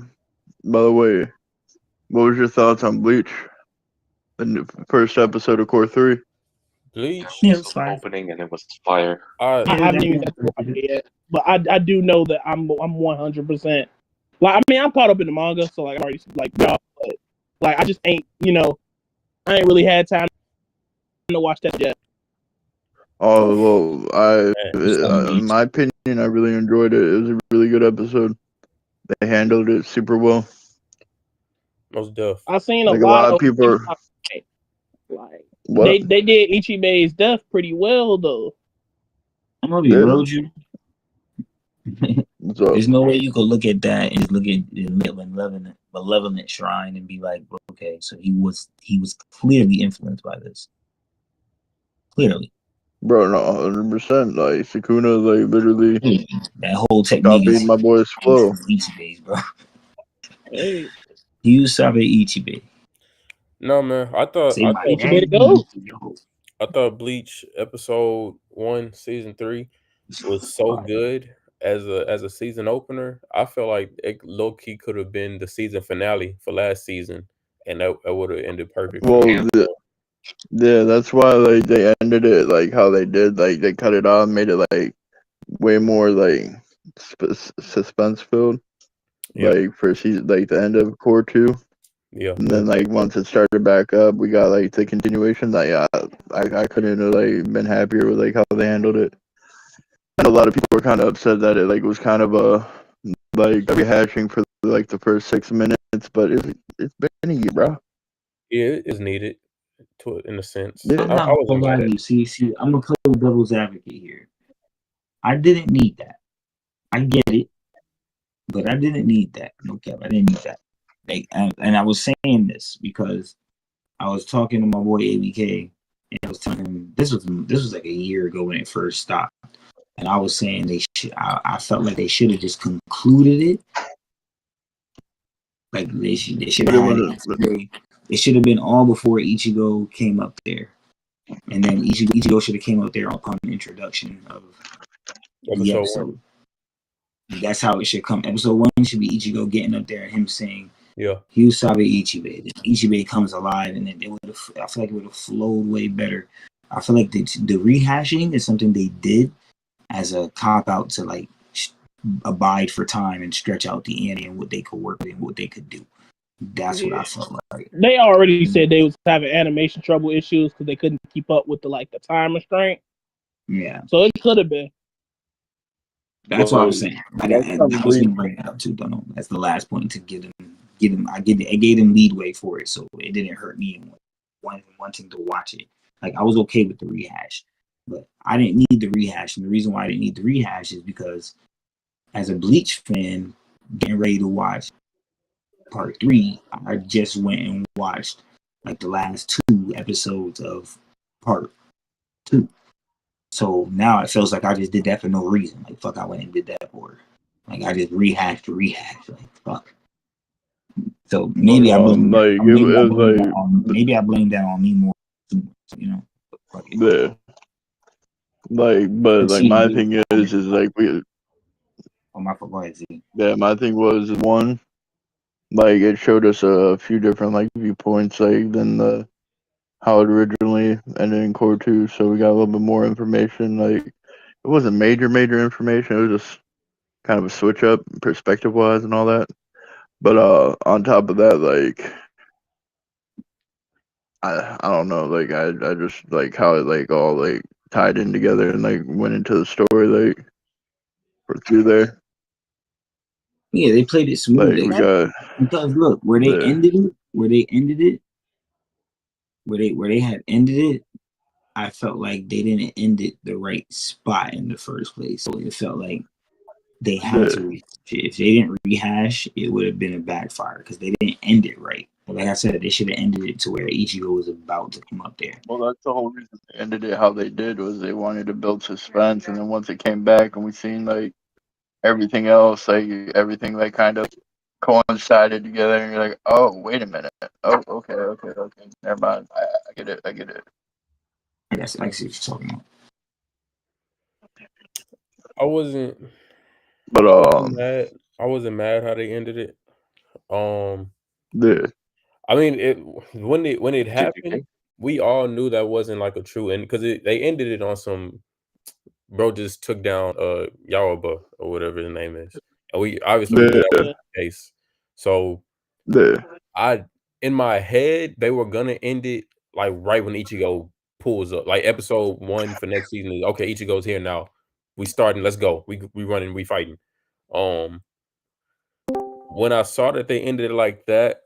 by the way, what was your thoughts on Bleach? The first episode of Core 3? Bleach. Yeah, it's fine. Opening and it was fire. I haven't even got to watch it yet, but I do know that I'm 100%. Like, I mean, I'm caught up in the manga, so like I already like y'all, but like I just ain't, I ain't really had time to watch that yet. Oh well, in my opinion, I really enjoyed it. It was a really good episode. They handled it super well. Most deaf. I've seen Like a lot of people. Like What? they did Ichibe's death pretty well though. I'm gonna be real with you. So, There's no way you could look at that and look at the malevolent shrine and be like, okay, so he was clearly influenced by this. Clearly. bro, no, 100%. Like Sukuna, like literally, that whole technique copied my boy's flow. Ichibe's, bro. Hey. You sabe Ichibe. No, man. I thought Bleach episode 1, season 3 was so good as a season opener. I feel like it low key could have been the season finale for last season, and that would have ended perfectly. Well, yeah, that's why like they ended it like how they did. Like they cut it off, made it like way more like suspense filled. Yeah. Like for season, like the end of Core 2. Yeah. And then like once it started back up, we got like the continuation. Like I couldn't have like been happier with like how they handled it. And a lot of people were kind of upset that it like was kind of a like rehashing for like the first 6 minutes, but it's been a year, bro. Yeah, it is needed in a sense. Yeah. I wasn't mad at it. See, I'm gonna play devil's advocate here. I didn't need that. I get it, but I didn't need that. No cap, I didn't need that. And I was saying this because I was talking to my boy ABK, and I was telling him this was like a year ago when it first stopped, and I was saying I felt like they should have just concluded it. Like they should have it should have been all before Ichigo came up there, and then Ichigo should have came up there upon the introduction of the episode. That's how it should come. Episode 1 should be Ichigo getting up there and him saying, Yeah. Hyusabe Ichibe. Then Ichibe comes alive, and then I feel like it would have flowed way better. I feel like the rehashing is something they did as a cop out to like abide for time and stretch out the ante and what they could work with and what they could do. That's what I felt like. They already said they was having animation trouble issues because they couldn't keep up with the time restraint. Yeah. So it could have been. That's what I was saying. I was going to bring that up too, Donald. That's the last point to give them. I gave them leadway for it, so it didn't hurt me wanting to watch it. Like I was okay with the rehash, but I didn't need the rehash, and the reason why I didn't need the rehash is because as a Bleach fan, getting ready to watch part 3, I just went and watched like the last 2 episodes of part 2. So now it feels like I just did that for no reason. Like fuck, I went and did that for. Like I just rehashed. Like fuck. So maybe I blame maybe I blame that on me more. You know. Fuck it. Yeah. But my thing is like we. Oh my fault. Go ahead, Z. Yeah, my thing was one. Like it showed us a few different like viewpoints like than how it originally ended in core 2, so we got a little bit more information. Like it wasn't major information, it was just kind of a switch up perspective wise and all that. But on top of that, like I don't know, like I just like how it like all like tied in together and like went into the story like through there. Yeah, they played it smooth. Like we got because look where they ended it, where they had ended it. I felt like they didn't end it the right spot in the first place. So it felt like they had to rehash it. If they didn't rehash, it would have been a backfire because they didn't end it right. But like I said, they should have ended it to where Ichigo was about to come up there. Well, that's the whole reason they ended it how they did was they wanted to build suspense, and then once it came back and we seen like everything else, like everything like kind of coincided together, and you're like, oh, wait a minute. Oh, okay. Never mind. I get it. I guess I see what you're talking about. I wasn't mad how they ended it. Yeah. I mean, when it happened, we all knew that wasn't like a true end because they ended it on some bro just took down Yaoba or whatever his name is, and we obviously knew that was the case. So in my head, they were gonna end it like right when Ichigo pulls up, like episode 1 for next season is okay. Ichigo's here now. We starting. Let's go. We running. We fighting. When I saw that they ended it like that,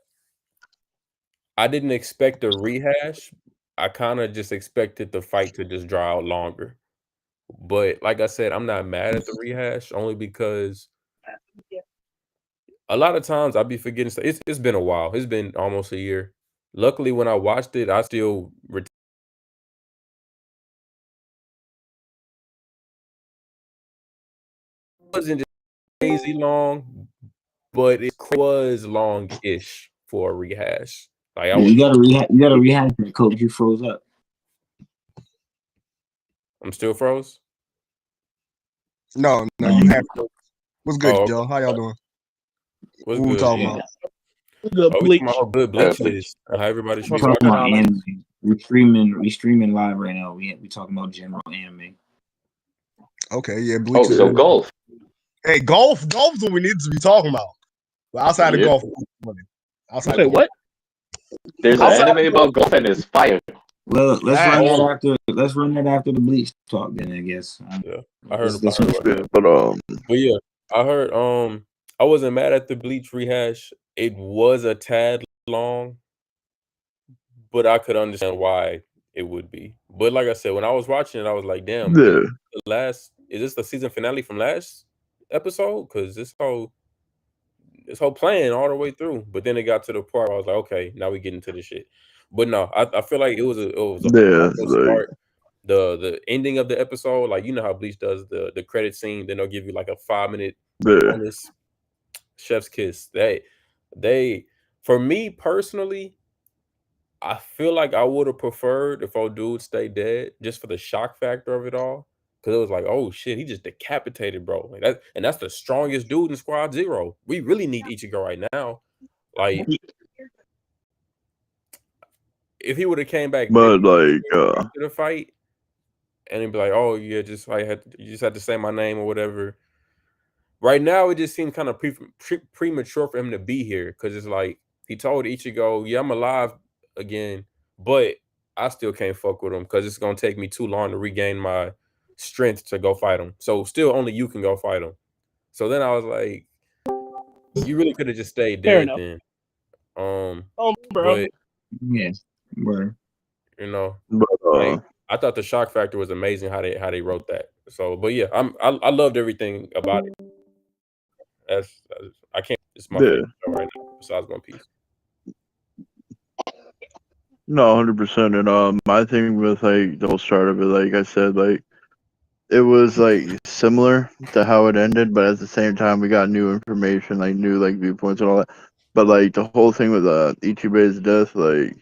I didn't expect a rehash. I kind of just expected the fight to just draw out longer. But like I said, I'm not mad at the rehash only because a lot of times I'll be forgetting stuff. It's been a while. It's been almost a year. Luckily, when I watched it, I still wasn't just crazy long, but it was long-ish for a rehash. Like you gotta rehash that, Coach. You froze up. I'm still froze. No, you have to. What's good, Joe? How y'all doing? What's what good? We talking about? Good Bleach. We talking about good Bleach is. How everybody should be talking about anime. We streaming live right now. We talking about general anime. Okay, yeah. Bleach so golf. Hey, golf's what we need to be talking about. But outside of golf, outside of what? There's an anime about golf and it's fire. Well, let's run that after the Bleach talk. Then I guess. Yeah, I heard this about it. But yeah, I heard. I wasn't mad at the Bleach rehash. It was a tad long, but I could understand why it would be. But like I said, when I was watching it, I was like, "Damn, is this the season finale from last episode?" Because this whole plan all the way through. But then it got to the part where I was like, "Okay, now we get into the shit." But no, I feel like it was a start. The ending of the episode, like you know how Bleach does the credit scene, then they'll give you like a 5-minute bonus. Chef's kiss. They for me personally, I feel like I would have preferred if old dude stayed dead just for the shock factor of it all. because it was like, oh shit, he just decapitated bro. Like that, and that's the strongest dude in Squad Zero. We really need Ichigo right now. Like, if he would have came back, But like, to the fight, and he'd be like, "Oh yeah, just you just had to say my name or whatever." Right now, it just seems kind of premature for him to be here because it's like he told Ichigo, "Yeah, I'm alive again, but I still can't fuck with him because it's gonna take me too long to regain my strength to go fight him. So still, only you can go fight him." So then I was like, "You really could have just stayed Fair dead enough. then." Bro. But Yeah, word. you know, but like, I thought the shock factor was amazing how they wrote that. So, but yeah, I loved everything about it. I can't. It's my yeah, favorite show right now besides One Piece. no, 100%. And my thing with like the whole start of it, like I said, like it was like similar to how it ended, but at the same time we got new information, like new like viewpoints and all that. But like the whole thing with Ichibe's death, like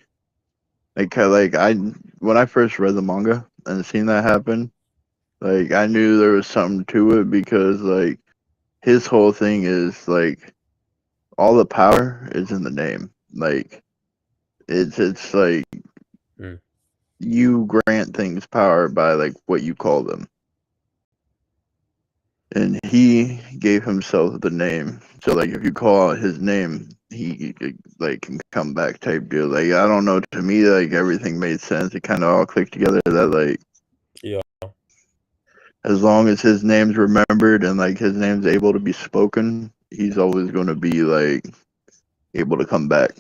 I when I first read the manga and seen that happen, like I knew there was something to it because like his whole thing is like all the power is in the name. Like it's like Mm. you grant things power by like what you call them. And he gave himself the name. So like if you call out his name, he like can come back type deal. Like I don't know, to me like everything made sense. It kind of all clicked together that like Yeah. as long as his name's remembered and like his name's able to be spoken, he's always going to be like able to come back.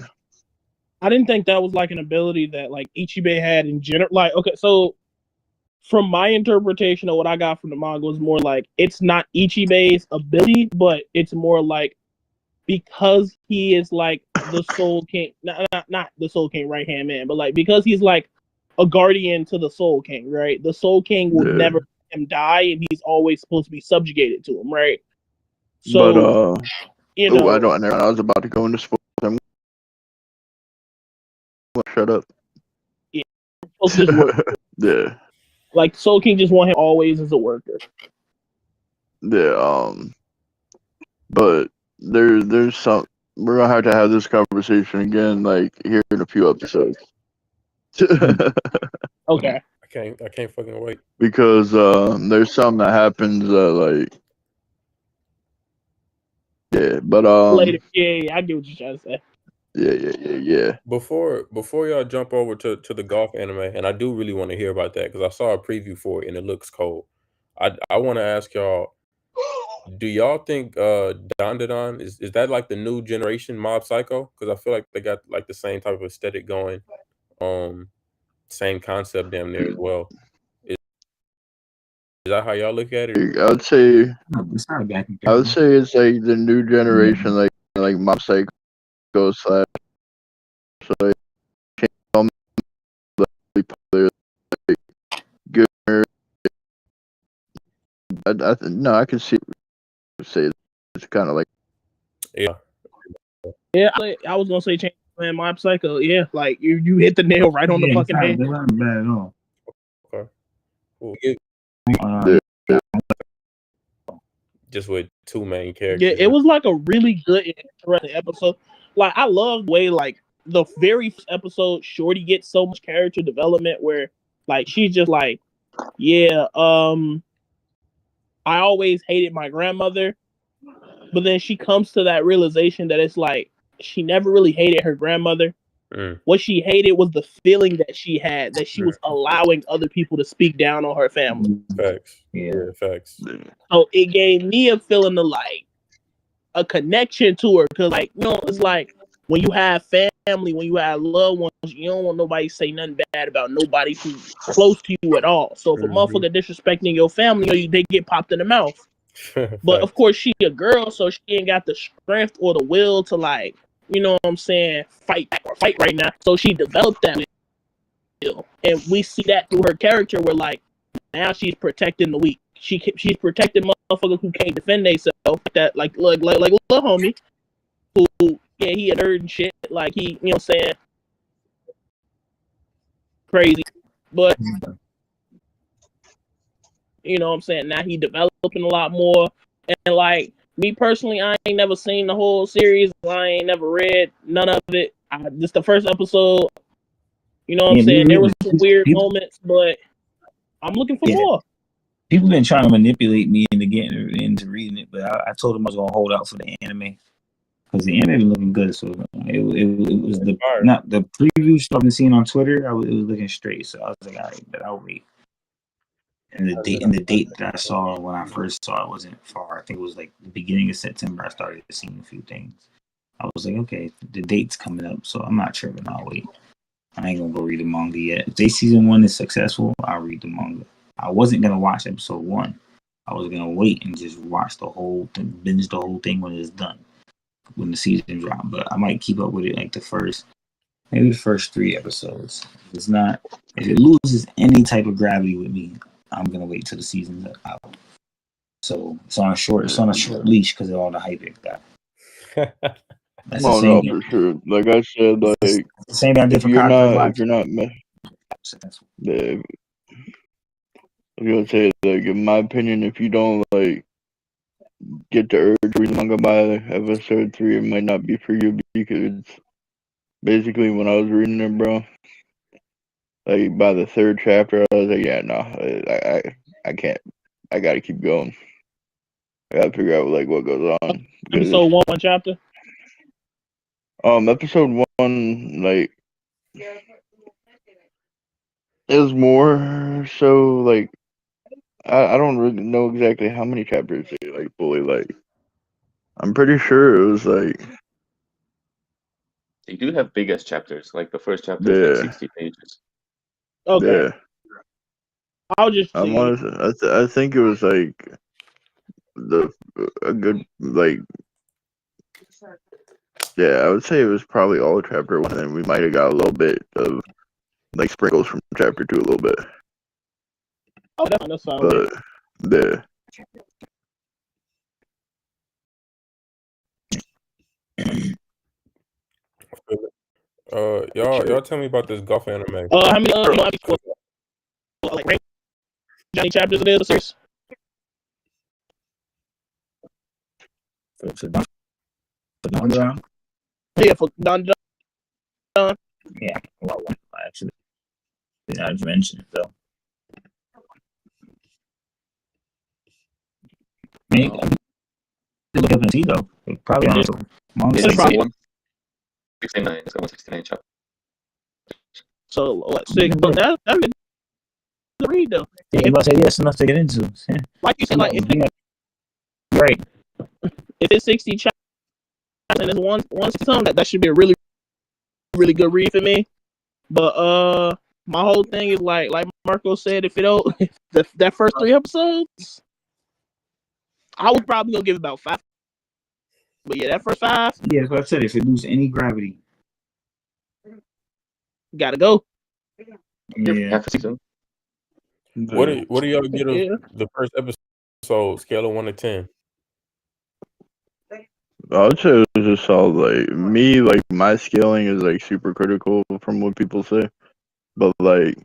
I didn't think that was like an ability that like Ichibe had in general. Like, okay, so from my interpretation of what I got from the manga was more like it's not Ichibe's ability, but it's more like because he is like the Soul King, not the Soul King right hand man, but like because he's like a guardian to the Soul King, right? The Soul King will Yeah. never let him die, and he's always supposed to be subjugated to him, right? But So you know, I was about to go into sports. Shut up. supposed to just work. Yeah. Like Soul King just want him always as a worker. Yeah, but there's some we're gonna have to have this conversation again, like here in a few episodes. Okay. I can't fucking wait. Because there's something that happens like yeah, but Later. Yeah, I get what you're trying to say. Yeah. Before y'all jump over to the golf anime, and I do really want to hear about that because I saw a preview for it and it looks cold. I want to ask y'all, do y'all think Dandadan is that like the new generation Mob Psycho? Because I feel like they got like the same type of aesthetic going, same concept damn near as well. Is that how y'all look at it? I would say It's not back and I would say it's like the new generation, like Mob Psycho slash like good. No, I can say it's kind of like Yeah. Yeah, I was gonna say change man, Mob Psycho. Yeah, like you hit the nail right on the fucking head. It's not bad at all. Okay. Cool. Just with two main characters. Yeah, it was like a really good and interesting episode. Like I love the way like the very first episode, Shorty gets so much character development where like she's just like, yeah, I always hated my grandmother, but then she comes to that realization that it's like she never really hated her grandmother. What she hated was the feeling that she had that she was allowing other people to speak down on her family. Facts. Yeah, facts. So it gave me a feeling of like a connection to her because, like, you know, it's like when you have family, when you have loved ones, you don't want nobody to say nothing bad about nobody who's close to you at all. So if a motherfucker disrespecting your family, you know, they get popped in the mouth. But of course, she a girl, so she ain't got the strength or the will to, like, you know what I'm saying, fight right now. So she developed that skill, and we see that through her character, where like now she's protecting the weak. She's protecting motherfuckers who can't defend themselves. Like little homie, who he a nerd and shit. Like he, you know what I'm saying, crazy, but You know what I'm saying? Now he developing a lot more. And like me personally, I ain't never seen the whole series. I ain't never read none of it. This the first episode. You know what I'm saying? There was some weird moments, but I'm looking for more. People been trying to manipulate me into getting into reading it, but I told them I was gonna hold out for the anime because the anime was looking good. So it was not the preview stuff I've been seeing on Twitter. It was looking straight, so I was like, all right, but I'll wait. And the date that I saw when I first saw it wasn't far. I think it was like the beginning of September. I started seeing a few things. I was like, okay, the date's coming up, so I'm not tripping. I'll wait. I ain't gonna go read the manga yet. If season 1 is successful, I'll read the manga. I wasn't gonna watch episode 1. I was gonna wait and just watch the whole thing, binge the whole thing when it's done, when the season drops. But I might keep up with it like maybe the first 3 episodes. If it loses any type of gravity with me, I'm gonna wait till the season's out. So it's on a short leash because of all the hype it got. That's the same for sure. Like I said, like the same thing I did for if you're not, yeah. I was gonna say, like, in my opinion, if you don't like get the urge to read the manga by episode 3, it might not be for you because basically when I was reading it, bro, like by the 3rd chapter, I was like, yeah, no, I can't. I gotta keep going. I gotta figure out like what goes on. Episode 1 chapter. Episode 1, like, is more so like. I don't really know exactly how many chapters they like fully like. I'm pretty sure it was like. They do have biggest chapters. Like the first chapter is like 60 pages. Okay. Yeah. I'll just. I think it was like a good like. Yeah, I would say it was probably all chapter 1, and we might have got a little bit of like sprinkles from chapter 2 a little bit. Oh, that's fine. But yeah. Y'all tell me about this golf anime. How many like Johnny chapters it is the series? Yeah, for Don John. Yeah, well, actually, I just mentioned it though. Maybe look up and see though. Probably on the manga. It's probably 169. It's got 169 chapters. So what? 6? But that's a good read though. Yeah, you about to say that's enough to get into. Like you said, like right. If it's 60 chapters and it's one some, that should be a really, really good read for me. But my whole thing is like Marco said, if it don't that first 3 episodes, I would probably give it about 5. But yeah, that first 5. Yeah, that's what I said. If it loses any gravity, gotta go. Yeah. Half a season. What do y'all get of the first episode scale of 1 to 10? I would say it was just all like me, like my scaling is like super critical from what people say, but like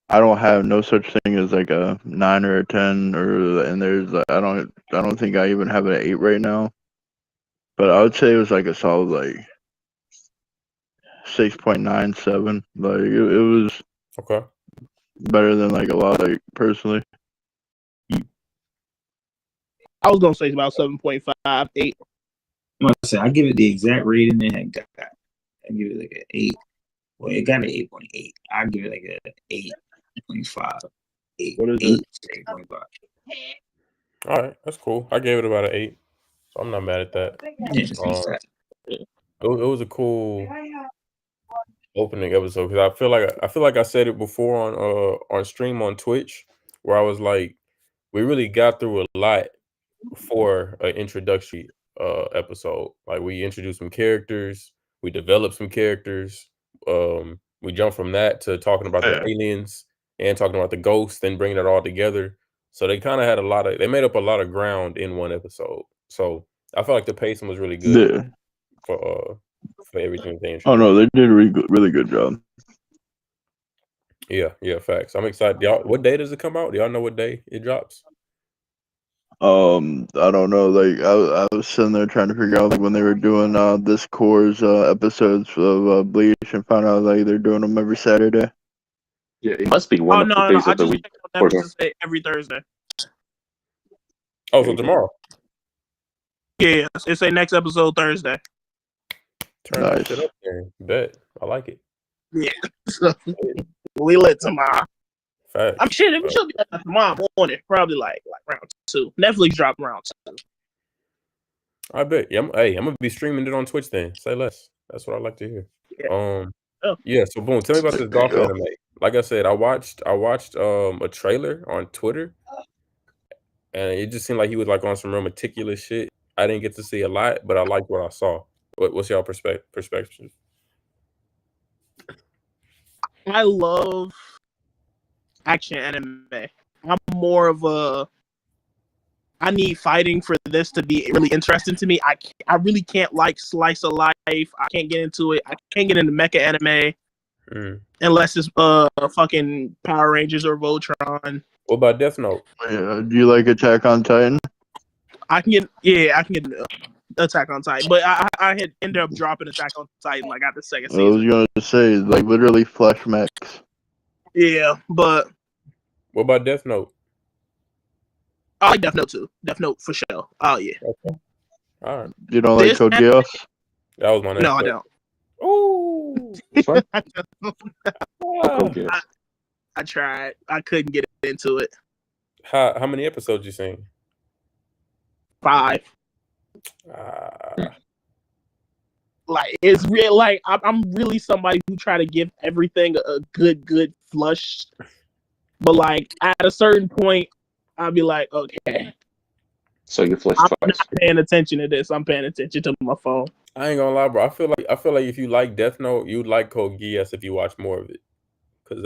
I don't have no such thing as like a 9 or a 10 and there's I don't think I even have an 8 right now, but I would say it was like a solid like 6.97. Like it was okay better than like a lot, like personally. I was gonna say it's about 7.5, 8. I give it the exact rating it had got. I give it like an 8. Well, it got an 8.8. I give it like an 8.5. 8. What is 8, 8.5. All right, that's cool. I gave it about an 8, so I'm not mad at that. It was a cool opening episode because I feel like I said it before on stream on Twitch where I was like, we really got through a lot for an introductory episode. Like we introduced some characters, we developed some characters. We jumped from that to talking about the aliens and talking about the ghosts, and bringing it all together. So they kind of had they made up a lot of ground in one episode. So I felt like the pacing was really good for everything they introduced. Oh no, they did a really good job. Yeah, facts. I'm excited. Y'all, what day does it come out? Do y'all know what day it drops? I don't know. Like I was sitting there trying to figure out like when they were doing this core's episodes of Bleach and found out like they're doing them every Saturday. Yeah, it must be one Oh of the no, days I of the just week. checked on Netflix to say every Thursday. Oh, so tomorrow. Yeah, it's a next episode Thursday. Turn that shit up there. Bet. I like it. Yeah, so, we lit tomorrow. Facts. I'm shit. It should be like tomorrow morning, probably like round 2. Netflix dropped round 2. I bet. Yeah, I'm gonna be streaming it on Twitch then. Say less. That's what I like to hear. Yeah. So boom. Tell me about this golf anime. Like I said, I watched a trailer on Twitter, and it just seemed like he was like on some real meticulous shit. I didn't get to see a lot, but I liked what I saw. What's y'all perspective? I love action anime. I'm more of a. I need fighting for this to be really interesting to me. I really can't like slice of life. I can't get into it. I can't get into mecha anime unless it's fucking Power Rangers or Voltron. What about Death Note? Yeah, do you like Attack on Titan? I can get Attack on Titan, but I had ended up dropping Attack on Titan like after the second season. I was gonna say like literally flesh mechs. Yeah, but what about Death Note? I like Death Note too. Death Note for sure. Oh yeah. Okay. All right. You don't like Code Geass? That was my next. No, I don't. Oh. I tried. I couldn't get into it. How many episodes you seen? 5. Like it's real. Like I'm really somebody who try to give everything a good flush, but like at a certain point, I'll be like, okay. So you flush I'm twice. not paying attention to this. I'm paying attention to my phone. I ain't gonna lie, bro. I feel like if you like Death Note, you'd like Code Geass if you watch more of it, because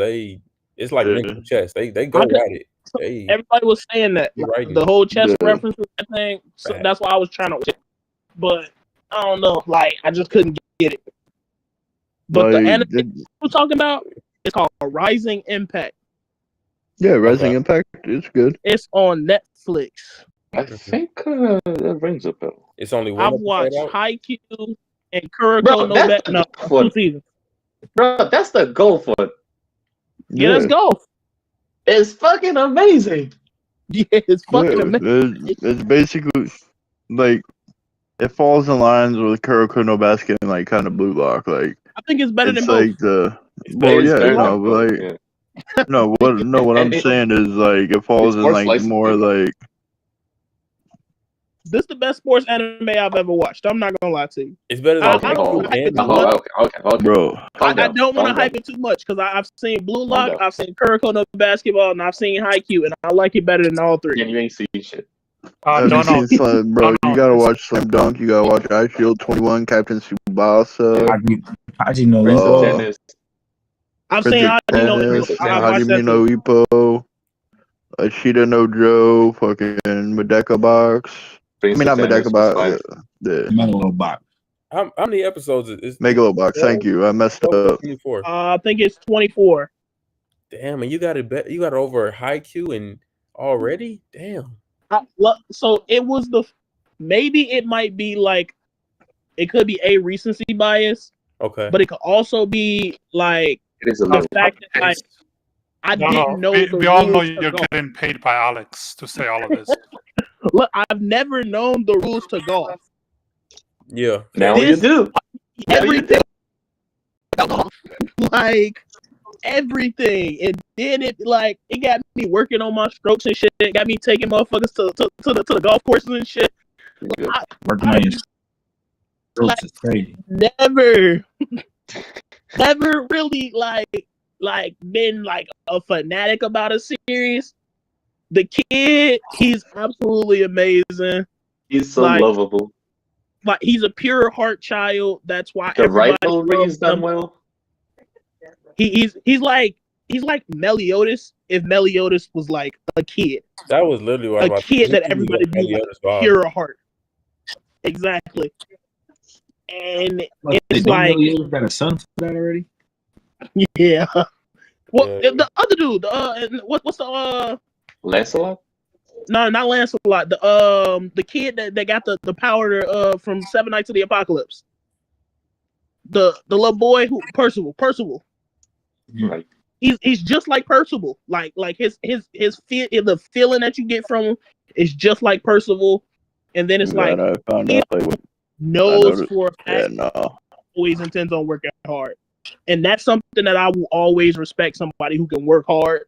it's like mental chess. They go at it. Everybody was saying that like, the whole chess reference with that thing. So that's why I was trying to watch it. But I don't know. Like I just couldn't get it. But the anime we're talking about is called Rising Impact. Yeah, Rising Impact is good. It's on Netflix. I think that rings a bell. It's only one. I've watched Haikyuu and Kuroko no Bet. No, 2 seasons. Bro, that's the golf one. Yeah, let's go. It's fucking amazing. Yeah, it's fucking amazing. It's basically like it falls in lines with Kuroko no Basket and like kind of Blue Lock. Like I think it's better than like both. What I'm saying is like it falls in like more like. This is the best sports anime I've ever watched. I'm not gonna lie to you. It's better than okay, bro. I don't want to hype it too much because I've seen Blue Lock, I've seen Kuroko no Basketball, and I've seen Haikyuu, and I like it better than all 3. Yeah, you ain't seen shit. Bro, you gotta watch Slam Dunk. You gotta watch Ice Shield 21, Captain Tsubasa. Hajime I've seen Hajime no Ippo, Ashita no Joe, fucking Medeka Box. I mean, not Medeka Box. Megalobox. How many episodes is Megalobox? Thank you. I messed up. 24. I think it's 24. Damn, and you got it over Haikyuu and already? Damn. So it was maybe it might be like it could be a recency bias. Okay. But it could also be like it is a fact that like I didn't know. We all know you're getting paid by Alex to say all of this. Look, I've never known the rules to golf. Yeah. Now you do. Everything. Like everything. And then it got me working on my strokes and shit. It got me taking motherfuckers to the golf courses and shit. Working on your strokes is crazy. Never really like been like a fanatic about a series. The kid, he's absolutely amazing. He's so lovable. Like he's a pure heart child. That's why the rivalry is done well. He's like Meliodas if Meliodas was like a kid. That was literally what a kid that everybody knew like, pure heart. Exactly. And it's like you got a son for that already. Yeah. What Yeah. the other dude? What's the Lancelot? No, not Lancelot. The kid that got the power from Seven Nights of the Apocalypse. The little boy who Percival. Like, He's just like Percival. Like his the feeling that you get from him is just like Percival. And then it's like I found he out like what I knows noticed. for a Yeah, fact no. always intends on working hard. And that's something that I will always respect, somebody who can work hard.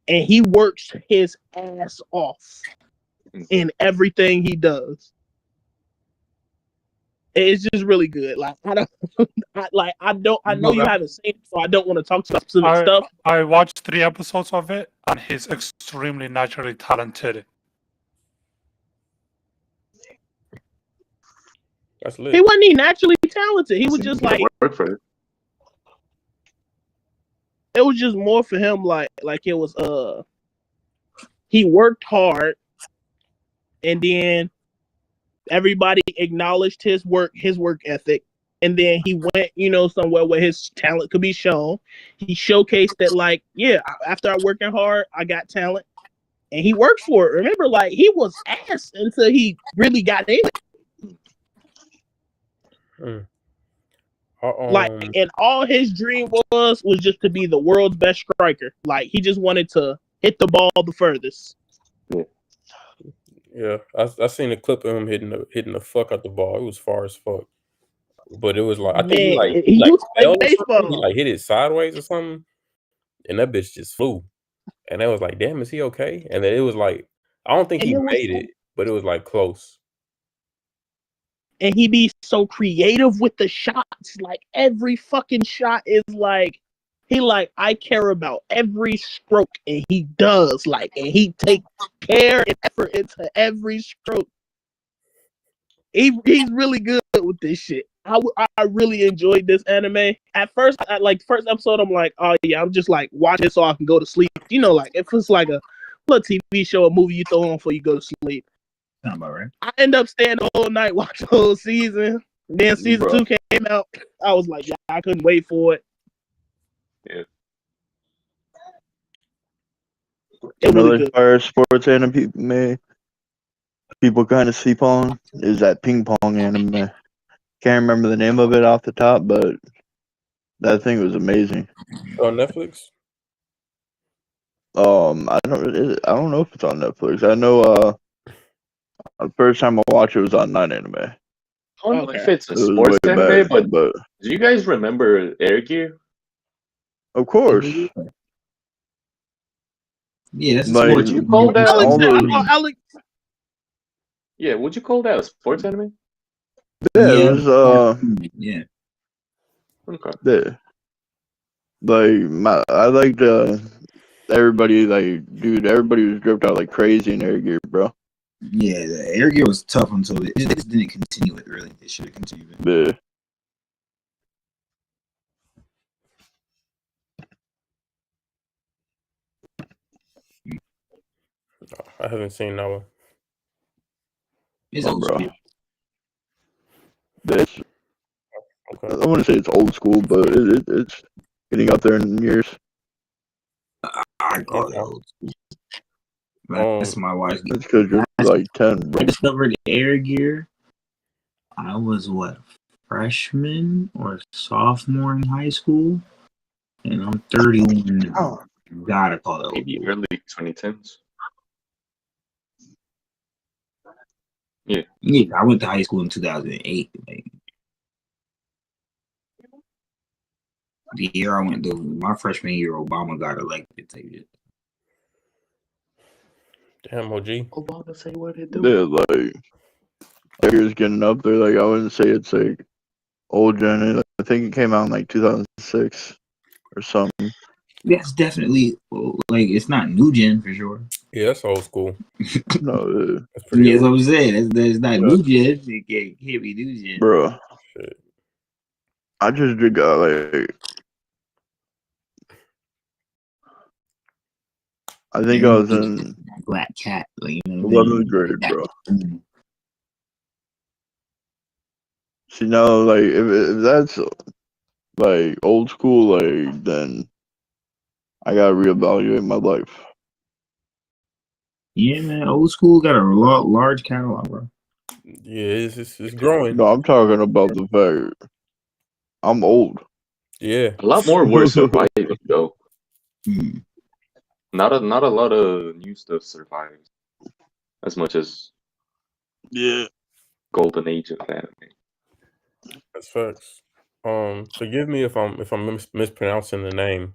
And he works his ass off in everything he does. It's just really good. Like I know you haven't seen it, so I don't want to talk about specific stuff. I watched 3 episodes of it, and he's extremely naturally talented. That's lit. He wasn't even naturally talented. He was just like work for it. It was just more for him. Like it was he worked hard, and then everybody acknowledged his work ethic, and then he went, somewhere where his talent could be shown. He showcased that, like, yeah, after I working hard, I got talent, and he worked for it. Remember, like, he was ass until he really got in it. Like, and all his dream was just to be the world's best striker. Like, he just wanted to hit the ball the furthest. Yeah, I seen a clip of him hitting the fuck out the ball. It was far as fuck, but it was like I think he used to play fell or baseball. something. He like hit it sideways or something, and that bitch just flew. And I was like, "Damn, is he okay?" And then it was like, I don't think he made it, but it was like close. And he be so creative with the shots. Like every fucking shot is like I care about every stroke, and he does. Like, and he takes care and effort into every stroke. He's really good with this shit. I really enjoyed this anime. At first, first episode, I'm like, oh yeah, I'm just like watching it so I can go to sleep. Like if it's like a little TV show, a movie you throw on before you go to sleep. Sound about right. I end up staying the whole night watching the whole season. Then season 2 came out. I was like, yeah, I couldn't wait for it. Yeah. Another fire sports anime people kind of sleep on is that ping pong anime. Can't remember the name of it off the top, but that thing was amazing. On Netflix? I don't know if it's on Netflix. I know the first time I watched it was on Night Anime. I don't know if it's a sports anime, but do you guys remember Air Gear? Of course. Yeah, that's like, would you call that Alex? Yeah, would you call that a sports anime? Yeah, it was yeah. Okay. Yeah. Like I liked everybody everybody was dripped out like crazy in Air Gear, bro. Yeah, the Air Gear was tough until they just didn't continue it. Really, they should have continued it. Yeah. I haven't seen that one. It's old school. It's, I don't want to say it's old school, but it's getting up there in years. I call it old school. That's my wife. It's because you're like 10, bro. I discovered Air Gear. I was freshman or sophomore in high school, and I'm 31 now. Gotta call it old maybe school. early 2010s. Yeah. Yeah, I went to high school in 2008. Like, the year I went to my freshman year, Obama got elected. Damn, OG. Obama say what it do. Yeah, like Air Gear's getting up there. Like I wouldn't say it's like old gen. I think it came out in like 2006 or something. That's definitely like it's not new gen for sure. Yeah, that's old school. No, that's pretty. That's what I'm saying. That's not new gen. It can't be new gen, bro. Shit. I just got like. I think I was in Black Cat, like, 11th grade, bro. See now, like if that's like old school, like then I gotta reevaluate my life. Yeah, man. Old school got a large catalog, bro. Yeah, it's growing. No, I'm talking about the fact I'm old. Yeah, A lot more were surviving though. Hmm. Not a lot of new stuff survives as much as golden age of anime. that's facts. Forgive me if I'm mispronouncing the name.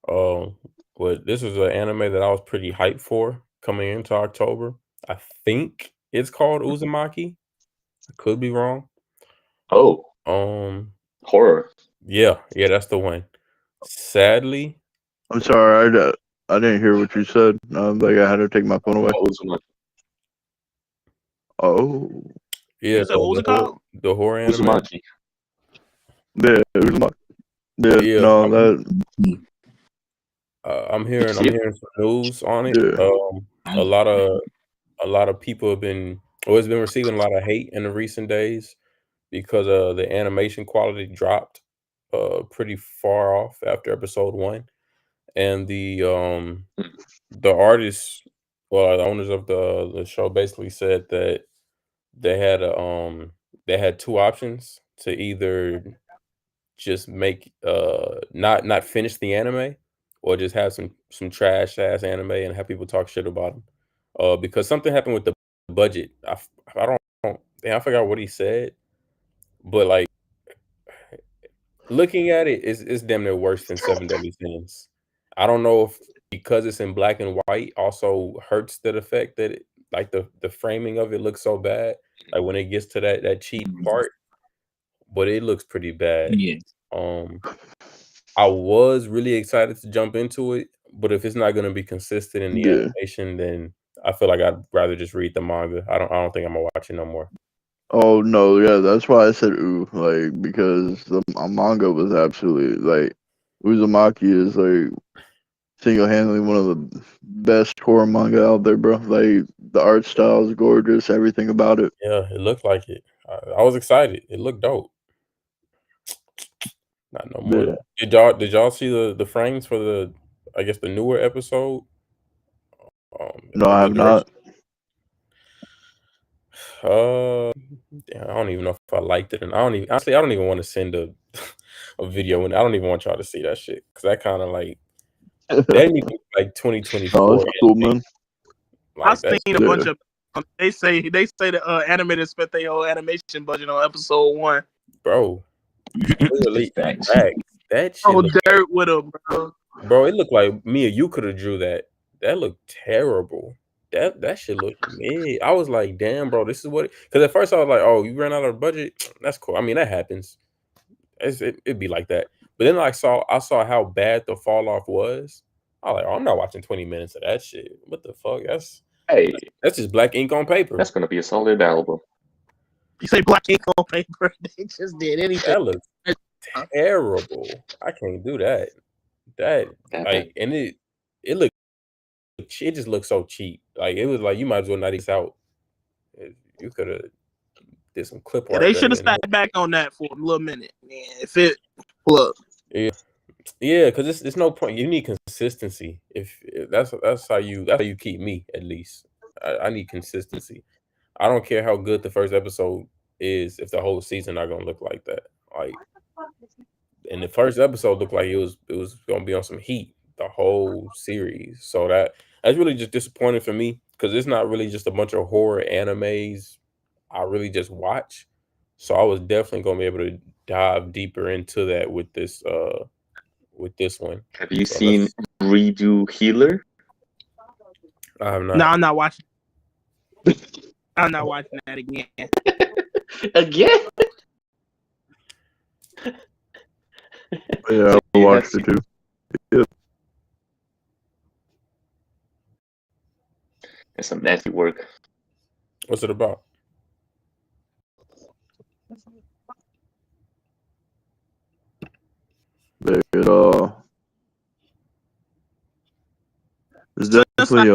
But this is an anime that I was pretty hyped for coming into October. I think it's called Uzumaki. I could be wrong. Oh, horror. Yeah, that's the one. Sadly, I'm sorry, I didn't hear what you said. Like I had to take my phone away. Uzumaki. Oh, yeah, So what was it called? the horror anime. Uzumaki. yeah, Uzumaki. Yeah, no, that. I'm hearing some news on it. Yeah. A lot of people have been it's been receiving a lot of hate in the recent days because the animation quality dropped pretty far off after episode 1, and the artists, well, the owners of the show basically said that they had 2 options to either just make not finish the anime or just have some trash ass anime and have people talk shit about them. Because something happened with the budget. I forgot what he said, but like looking at it, it's damn near worse than Seven Deadly Sins. I don't know if because it's in black and white also hurts the effect that it, like the framing of it looks so bad. Like when it gets to that cheap part, but it looks pretty bad. Yeah. I was really excited to jump into it, but if it's not going to be consistent in the animation, then I feel like I'd rather just read the manga. I don't think I'm gonna watch it no more. Oh no, yeah, that's why I said ooh, like because the manga was absolutely like Uzumaki is like single-handedly one of the best horror manga out there, bro. Like the art style is gorgeous, everything about it. Yeah, it looked like it. I was excited. It looked dope. Not no more. Yeah. Did y'all see the frames for the I guess the newer episode? No, I have not. Damn, I don't even know if I liked it, and I don't even want to send a video, and I don't even want y'all to see that shit because that kind of like that need like 2024. Oh, that's cool, man. I've seen a bunch of. They say the animators spent their whole animation budget on episode 1. Bro, literally, that shit. Oh, dirt with them, bro. Bro, it looked like me or you could have drew that. That looked terrible. That shit looked mid. I was like, damn, bro, this is what. Because at first I was like, oh, you ran out of budget. That's cool. I mean, that happens. It'd be like that. But then I saw how bad the fall off was. I was like, oh, I'm not watching 20 minutes of that shit. What the fuck? That's just black ink on paper. That's gonna be a solid album. You say black ink on paper? They just did anything. That looks terrible. I can't do that. Like, and it looked. It just looked so cheap. Like it was like you might as well not eat out. You could have did some clip art. They should have sat back on that for a little minute, man. If it look. Yeah, because it's no point. You need consistency. If that's how you keep me at least. I need consistency. I don't care how good the first episode is if the whole season not gonna look like that. Like, and the first episode looked like it was gonna be on some heat the whole series. So that's really just disappointing for me because it's not really just a bunch of horror animes I really just watch. So I was definitely gonna be able to dive deeper into that with this one. Have you seen Redo Healer? I have not. No, I'm not watching. I'm not watching that again. Again? Yeah, I watched it too. Yeah. It's some nasty work. What's it about? It's definitely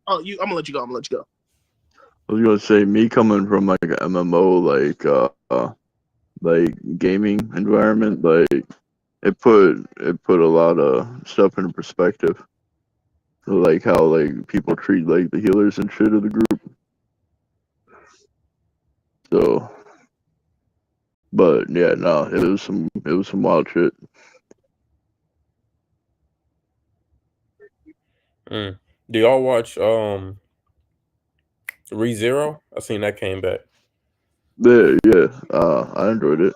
Oh, I'm gonna let you go. I was gonna say me coming from like an MMO like gaming environment, like it put a lot of stuff into perspective, like how like people treat like the healers and shit of the group. So, but yeah, no, it was some wild shit. Do y'all watch ReZero? I seen that came back. Yeah, I enjoyed it.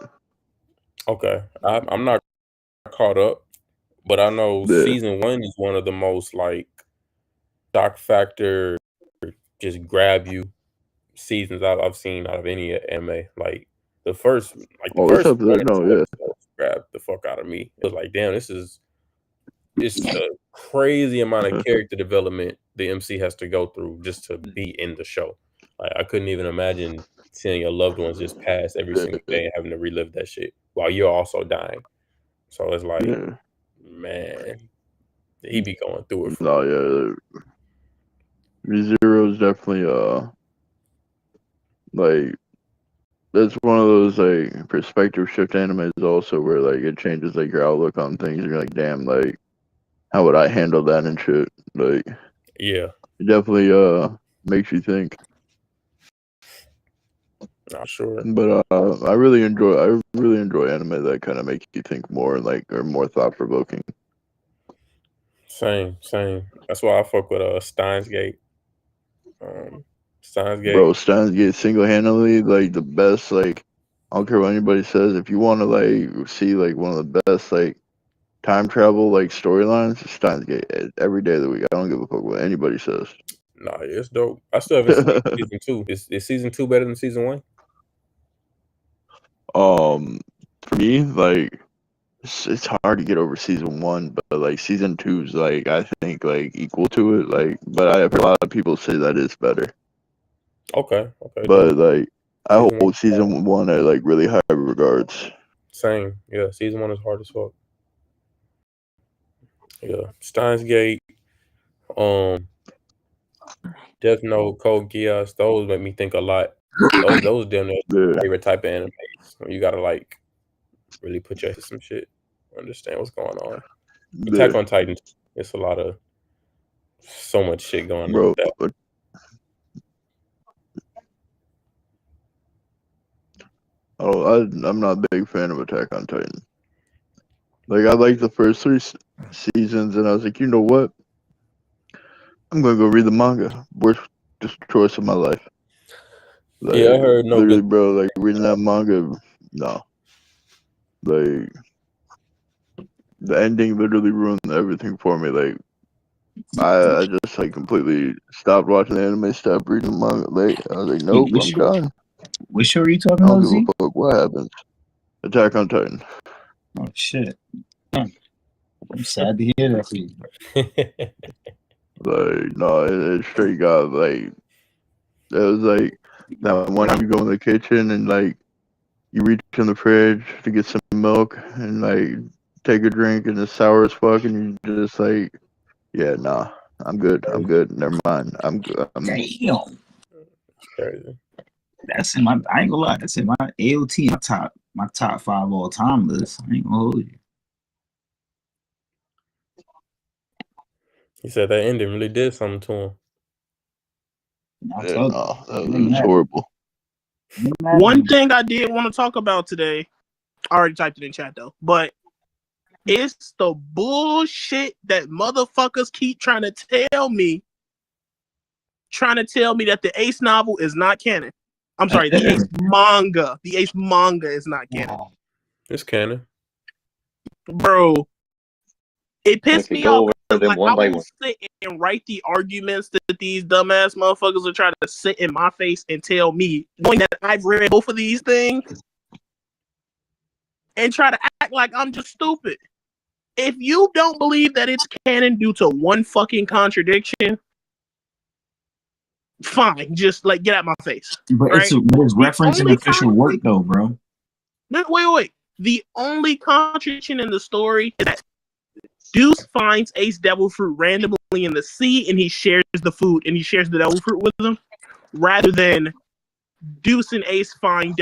Okay, I'm not caught up, but I know season 1 is one of the most like shock factor, just grab you seasons I've seen out of any anime. Like the first episode, grabbed the fuck out of me. It was like, damn, it's a crazy amount of character development the MC has to go through just to be in the show. Like I couldn't even imagine seeing your loved ones just pass every single day and having to relive that shit while you're also dying. So it's like, man, he be going through it. ReZero is definitely like that's one of those like perspective shift animes also where like it changes like your outlook on things. You're like, damn, like how would I handle that and shit? Like, yeah, it definitely makes you think. Not sure, but I really enjoy anime that kind of make you think more and like are more thought provoking. Same. That's why I fuck with Steins Gate. Steins Gate. Bro, Steins Gate single-handedly like the best. Like, I don't care what anybody says. If you want to like see like one of the best like time travel like storylines, Steins Gate every day of the week. I don't give a fuck what anybody says. Nah, it's dope. I still haven't seen season 2. Is season 2 better than season 1? For me, like it's hard to get over season 1, but like season 2 is like I think like equal to it. Like, but I have heard a lot of people say that it's better. Okay. But like I hold season 1 at like really high regards. Same. Yeah, season 1 is hard as fuck. Yeah, Steins Gate, Death Note, Code Geass, those make me think a lot. Those damn near favorite type of animes. You gotta like really put your head to some shit, understand what's going on. Attack on Titan, it's a lot of so much shit going on with that. I'm not a big fan of Attack on Titan. Like I liked the first 3 seasons, and I was like, you know what? I'm gonna go read the manga. Worst choice of my life. Like, yeah, I heard no literally, good. bro. Like reading that manga, no. Like the ending literally ruined everything for me. Like I just like completely stopped watching the anime, stopped reading the manga. Like I was like, nope, I'm done. Which show are you talking I about, don't give Z? a fuck what happens. Attack on Titan. Oh shit. I'm sad to hear that for you. Like no, it straight got like it was like that one time you go in the kitchen and like you reach in the fridge to get some milk and like take a drink and it's sour as fuck and you just like, yeah, nah, I'm good. Never mind. I'm good. Damn. Crazy. That's in my. I ain't gonna lie. That's in my AOT. My top 5 all time list. I ain't gonna hold you. He said that ending really did something to him. Yeah, no, that was horrible. One thing I did want to talk about today, I already typed it in chat though, but it's the bullshit that motherfuckers keep trying to tell me that the Ace novel is not canon. I'm sorry, the Ace manga. The Ace manga is not canon. It's canon. Bro, it pissed me off. Like, one I by will one. sit and write the arguments that these dumbass motherfuckers are trying to sit in my face and tell me, knowing that I've read both of these things, and try to act like I'm just stupid. If you don't believe that it's canon due to one fucking contradiction, fine, just like get out my face. But right? it's referencing official work though, bro. No, wait. The only contradiction in the story is that Deuce finds Ace devil fruit randomly in the sea, and he shares the food, and he shares the devil fruit with them, rather than Deuce and Ace find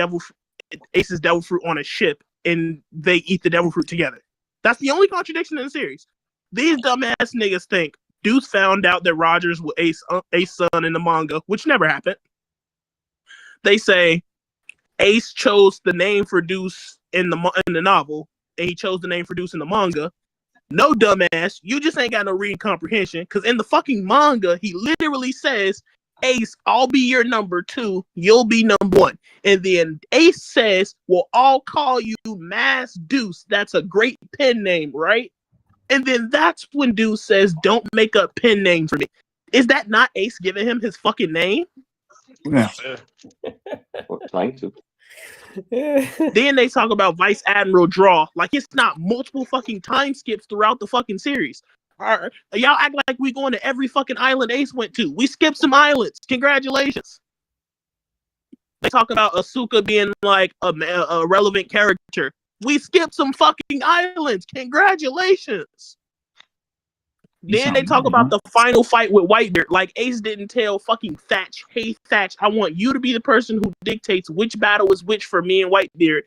Ace's devil fruit on a ship, and they eat the devil fruit together. That's the only contradiction in the series. These dumbass niggas think Deuce found out that Rogers was Ace's son in the manga, which never happened. They say Ace chose the name for Deuce in the novel, and he chose the name for Deuce in the manga. No, dumbass, you just ain't got no reading comprehension, because in the fucking manga, he literally says, Ace, I'll be your number 2, you'll be number 1. And then Ace says, well, I'll call you Mass Deuce. That's a great pen name, right? And then that's when Deuce says, don't make up pen names for me. Is that not Ace giving him his fucking name? Yeah. Or trying to. Then they talk about Vice Admiral Draw. Like it's not multiple fucking time skips throughout the fucking series. Y'all act like we going to every fucking island Ace went to. We skipped some islands. Congratulations. They talk about Asuka being like a relevant character. We skipped some fucking islands. Congratulations. Then they talk about the final fight with Whitebeard. Like Ace didn't tell fucking Thatch, hey Thatch, I want you to be the person who dictates which battle is which for me and Whitebeard.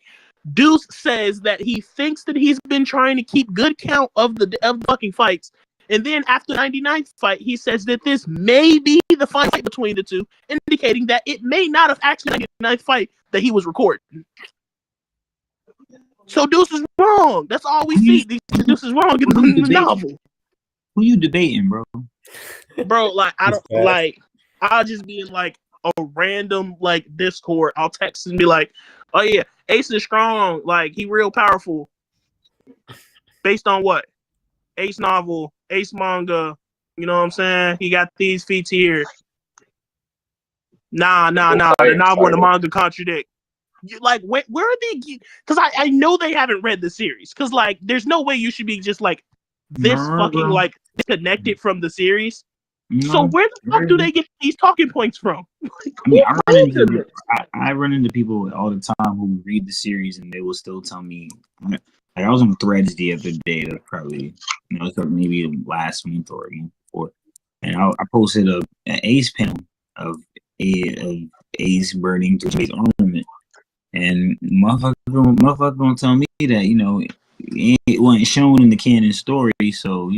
Deuce says that he thinks that he's been trying to keep good count of the fucking fights. And then after the 99th fight, he says that this may be the final fight between the two, indicating that it may not have actually been the 99th fight that he was recording. So Deuce is wrong. That's all we see. Deuce is wrong in the novel. Who you debating, bro? Bro, like I don't like. I'll just be in like a random like Discord. I'll text and be like, "Oh yeah, Ace is strong. Like he real powerful." Based on what? Ace novel, Ace manga. You know what I'm saying? He got these feats here. Nah. The novel and the manga contradict. Like where are they? Because I know they haven't read the series. Because like there's no way you should be just like this fucking like disconnected from the series. So where the fuck do they get these talking points from? Like, I mean, I run into people all the time who read the series and they will still tell me. Like I was on Threads the other day, probably maybe last month or a month before, and I posted an Ace panel of Ace burning to Ace armament, and motherfucker gonna tell me that it wasn't shown in the canon story, so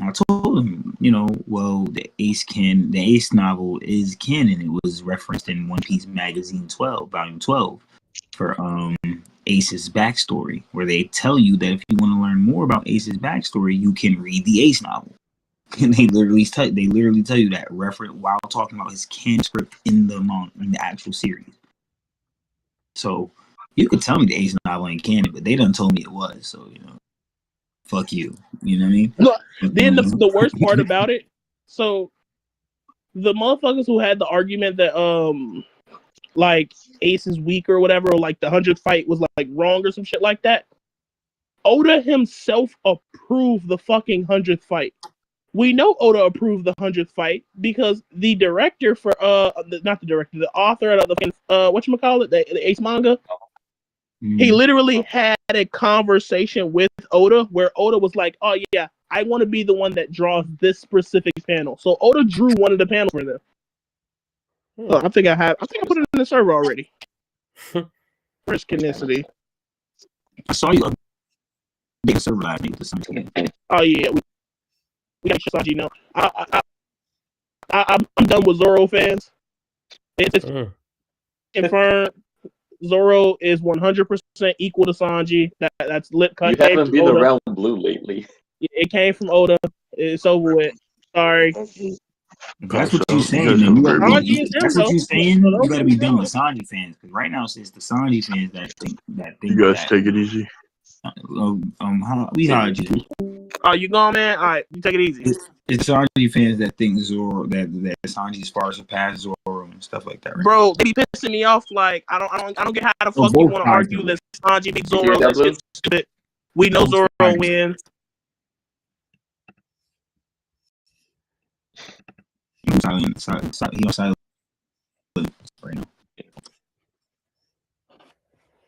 I told him, well, the Ace novel is canon. It was referenced in One Piece Magazine 12, Volume 12, for Ace's backstory, where they tell you that if you want to learn more about Ace's backstory, you can read the Ace novel. And they literally tell you that reference while talking about his canon script in the actual series. So you could tell me the Ace novel ain't canon, but they done told me it was. So fuck you. You know what I mean? Look, then the worst part about it, so the motherfuckers who had the argument that like Ace is weak or whatever, or like the 100th fight was like wrong or some shit like that. Oda himself approved the fucking 100th fight. We know Oda approved the 100th fight because the director for not the director, the author of the whatchamacallit, the Ace manga. He literally had a conversation with Oda where Oda was like, "Oh yeah, I want to be the one that draws this specific panel." So Oda drew one of the panels for them. Oh, I think I put it in the server already. Where's Kinicity? I saw you update the server last night. Oh yeah, we got Sanji now. I'm done with Zoro fans. It's confirmed. Zoro is 100% equal to Sanji. That's lip cut. You haven't been around Blue lately. It came from Oda. It's over with. Sorry. That's what you're saying. That's what you're saying. You gotta be done with Sanji fans, because right now it's the Sanji fans that think you guys take it easy. We heard you. Oh, you gone, man? All right, you take it easy. It's Sanji fans that think Zoro that Sanji's far surpassed Zoro and stuff like that. Right? Bro, they be pissing me off. Like I don't get how the fuck you want to argue that Sanji beats Zoro. That's just stupid. We know Zoro wins. He's silent right now.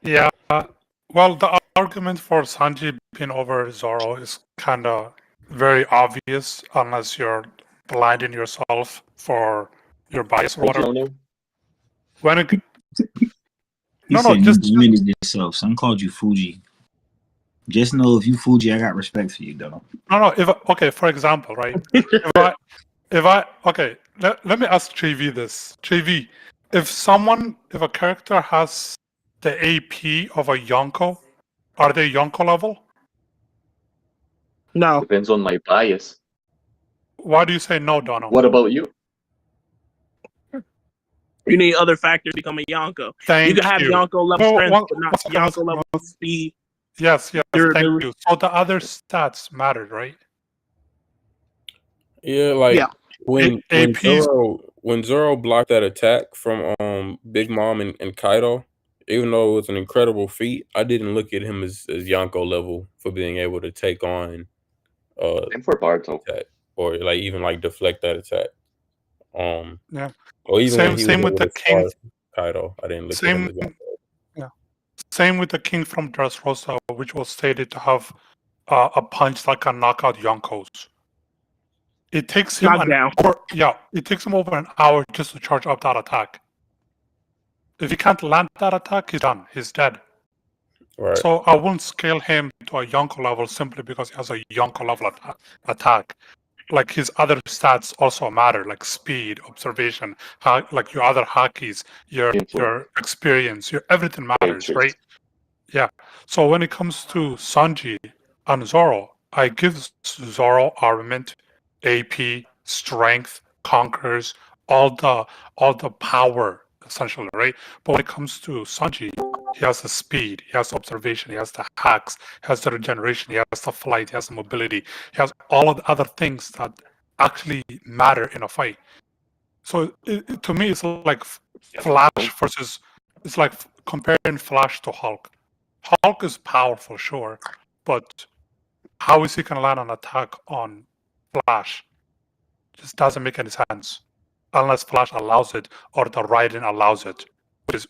Yeah. Well, the argument for Sanji being over Zoro is kind of very obvious unless you're blinding yourself for your bias or whatever. When it just limited yourself. Son called you Fuji. Just know if you Fuji, I got respect for you, though. No. For example, right? Let me ask JV this. JV, if a character has the AP of a Yonko, are they Yonko level? No. Depends on my bias. Why do you say no, Dono? What about you? You need other factors to become a Yonko. Thank you can have Yonko level strength, but not Yonko level speed. Yes, thank you. So the other stats mattered, right? Yeah, when Zoro blocked that attack from Big Mom and Kaido, even though it was an incredible feat, I didn't look at him as Yonko level for being able to take on and for Barto attack, or like even like deflect that attack. Yeah. Or even same with the king. Kaido, I didn't look at him as Yonko. Yeah. Same with the king from Dressrosa, which was stated to have a punch that can knock out Yonkos. It takes him it takes him over an hour just to charge up that attack. If he can't land that attack, he's done. He's dead. Right. So I wouldn't scale him to a Yonko level simply because he has a Yonko level attack. Like his other stats also matter, like speed, observation, like your other hakis, your experience, your everything matters, right? Yeah. So when it comes to Sanji and Zoro, I give Zoro armament, AP, strength, conquers, all the power essentially, right? But when it comes to Sanji, he has the speed, he has the observation, he has the hacks, he has the regeneration, he has the flight, he has the mobility, he has all of the other things that actually matter in a fight. So to me, it's like Flash versus, it's like comparing Flash to Hulk. Hulk is powerful, sure, but how is he going to land an attack on Flash? Just doesn't make any sense unless Flash allows it or the writing allows it,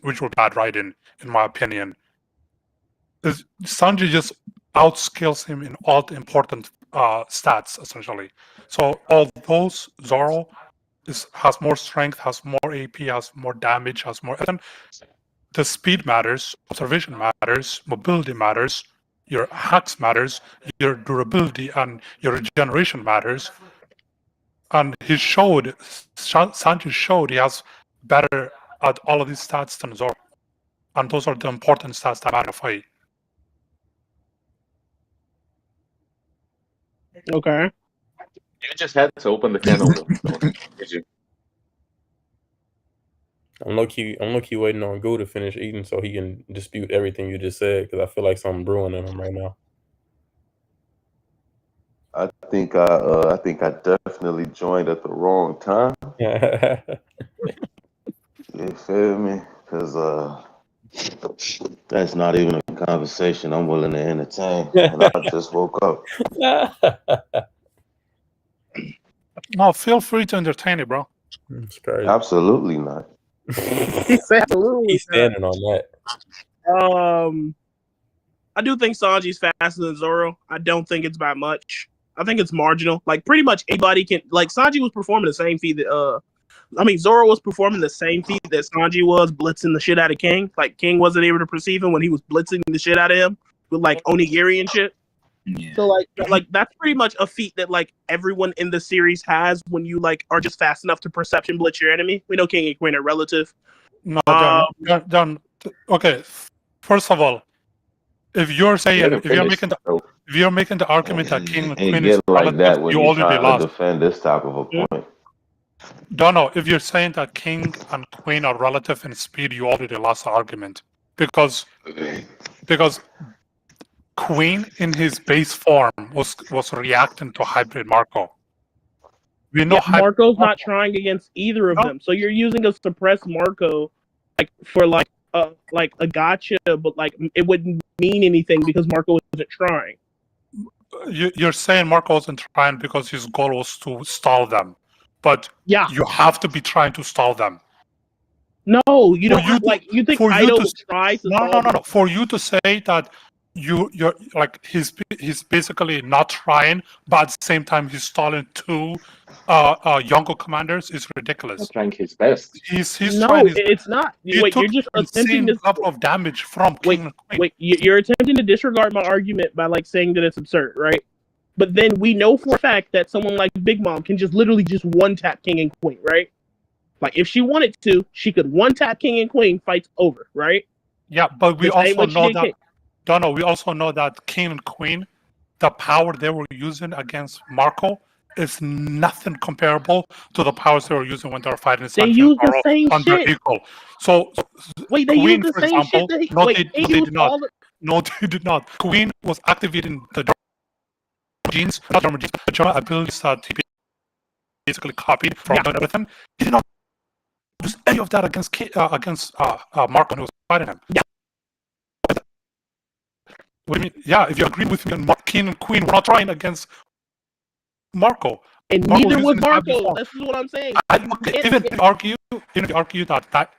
which were bad writing, in my opinion. Sanji just outskills him in all the important stats, essentially. So although Zoro has more strength, has more AP, has more damage, has more... The speed matters, observation matters, mobility matters, your hacks matters, your durability and your regeneration matters. And Sanji showed he has better at all of these stats than Zoro. And those are the important stats that matter for you. Okay. You just had to open the can open. Did you? I'm low-key waiting on Goo to finish eating so he can dispute everything you just said, because I feel like something brewing in him right now. I think I definitely joined at the wrong time. You feel me? Because that's not even a conversation I'm willing to entertain. And I just woke up. No, feel free to entertain it, bro. Absolutely not. Absolutely. He's standing on that. I do think Sanji's faster than Zoro. I don't think it's by much. I think it's marginal. Like pretty much anybody can. Like Sanji was performing the same feat that Zoro was performing the same feat that Sanji was, blitzing the shit out of King. Like King wasn't able to perceive him when he was blitzing the shit out of him with like Onigiri and shit. Yeah. So like that's pretty much a feat that like everyone in the series has when you like are just fast enough to perception blitz your enemy. We know King and Queen are relative. No, John. Okay, first of all, if you're saying if you're making the argument that King and Queen is like that when you you already try lost. to defend this type of a point. Don't know if you're saying that King and Queen are relative in speed, you already lost the argument because Queen in his base form was reacting to hybrid Marco. We know Marco's not trying against either of them, so you're using a suppressed Marco like for like a gotcha, but like it wouldn't mean anything because Marco isn't trying. You're saying Marco wasn't trying because his goal was to stall them, but you have to be trying to stall them. No, you don't. You think Kaido would try to stall them? No. For you to say that you're like he's basically not trying, but at the same time he's stalling two Yonko commanders is ridiculous. He's trying his best. He's no, trying his it's not. Wait, you're just attempting to level of damage from King and Queen. Wait, you're attempting to disregard my argument by like saying that it's absurd, right? But then we know for a fact that someone like Big Mom can just literally just one tap King and Queen, right? Like if she wanted to, she could one tap King and Queen, fights over, right? Yeah, but we The same also way she know did that. King. Dono, we also know that King and Queen, the power they were using against Marco is nothing comparable to the powers they were using when they were fighting They Sanji use and the Zoro same under shit. equal. So Wait, they Queen, use the for same example, shit that no, wait, they used did not. all the- No, they did not. Queen was activating the genes, not German genes, the German abilities that he basically copied from everything. He did not use any of that against Marco when he was fighting him. Yeah. What do you mean? Yeah, if you agree with me, King and Queen were not trying against Marco. And Marco neither was using his Marco. form. This is what I'm saying. Even if you argue that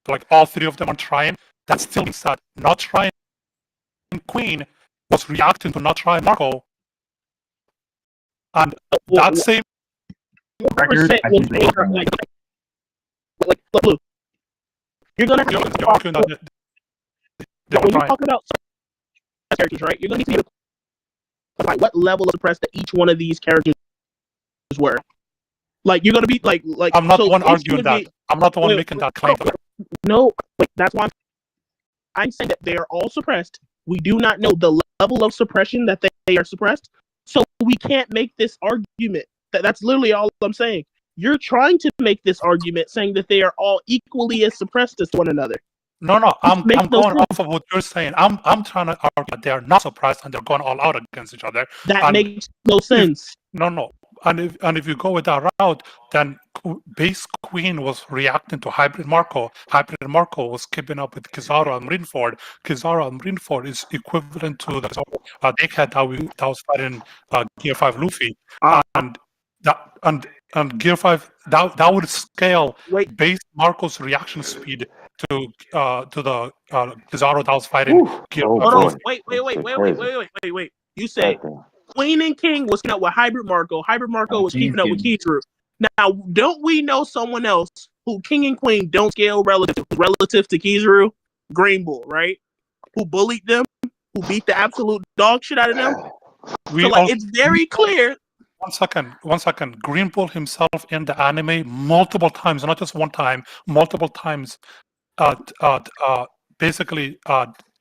like all three of them are trying, that still means that not trying Queen was reacting to not trying Marco. And that same percent will make her like look, you're gonna have to talk when you're talking about characters, right? You're gonna need to like what level of suppressed that each one of these characters were. Like you're gonna be like I'm not so the one it's arguing gonna that. be- I'm not the one wait, making that claim. No, that's why I'm saying that they are all suppressed. We do not know the level of suppression that they are suppressed, so we can't make this argument. That's literally all I'm saying. You're trying to make this argument saying that they are all equally as suppressed as one another. No, I'm Makes no going sense. off of what you're saying. I'm trying to argue that they are not suppressed and they're going all out against each other. That And makes no sense. No. And if you go with that route, then base Queen was reacting to Hybrid Marco. Hybrid Marco was keeping up with Kizaru and Marineford. Kizaru and Marineford is equivalent to the Dickhead that was fighting Gear 5 Luffy. And Gear 5 that would scale base Marco's reaction speed to the Kizaru that was fighting Gear 5 Hold on, Luffy. wait. You say Queen and King was keeping up with Hybrid Marco. Hybrid Marco was keeping up with Kizaru. Now, don't we know someone else who King and Queen don't scale relative to Kizaru? Green Bull, right? Who bullied them? Who beat the absolute dog shit out of them? It's very clear. One second. Green Bull himself in the anime multiple times, not just one time, multiple times, basically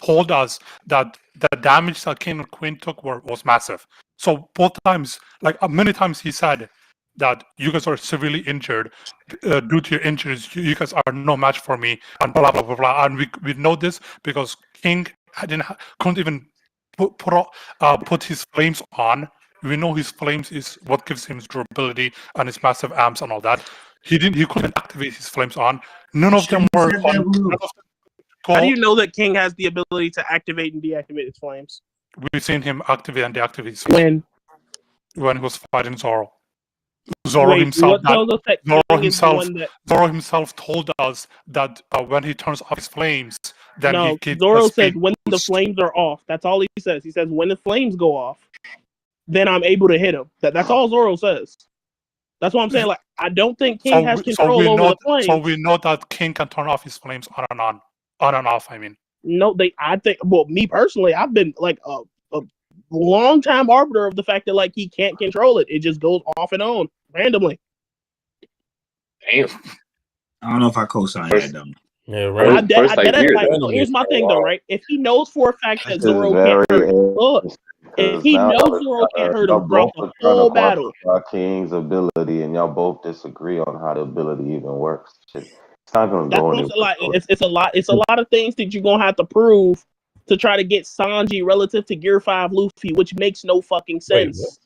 told us that the damage that King and Queen took was massive. So both times, like many times, he said that you guys are severely injured due to your injuries. You guys are no match for me, and blah blah blah blah. And we know this because King couldn't even put his flames on. We know his flames is what gives him his durability and his massive amps and all that. He couldn't activate his flames on. None of them were on. How do you know that King has the ability to activate and deactivate his flames? We've seen him activate and deactivate his flames when he was fighting Zoro. Zoro himself told us that when he turns off his flames, then he gets Zoro says when the flames are off. That's all he says. He says when the flames go off, then I'm able to hit him. That's all Zoro says. That's what I'm saying. Like I don't think King has control over the flames. So we know that King can turn off his flames on and off. I mean, no, me personally, I've been like a long time arbiter of the fact that like he can't control it. It just goes off and on randomly. Damn. I don't know if I co-sign that though. Yeah, right. Here's my thing though, right? If he knows for a fact that Zoro can't hurt him, look. If he knows Zoro can't hurt him, drop the whole battle. King's ability, and y'all both disagree on how the ability even works. Shit. It's not gonna go anywhere. It's a lot of things that you're gonna have to prove to try to get Sanji relative to Gear 5 Luffy, which makes no fucking sense.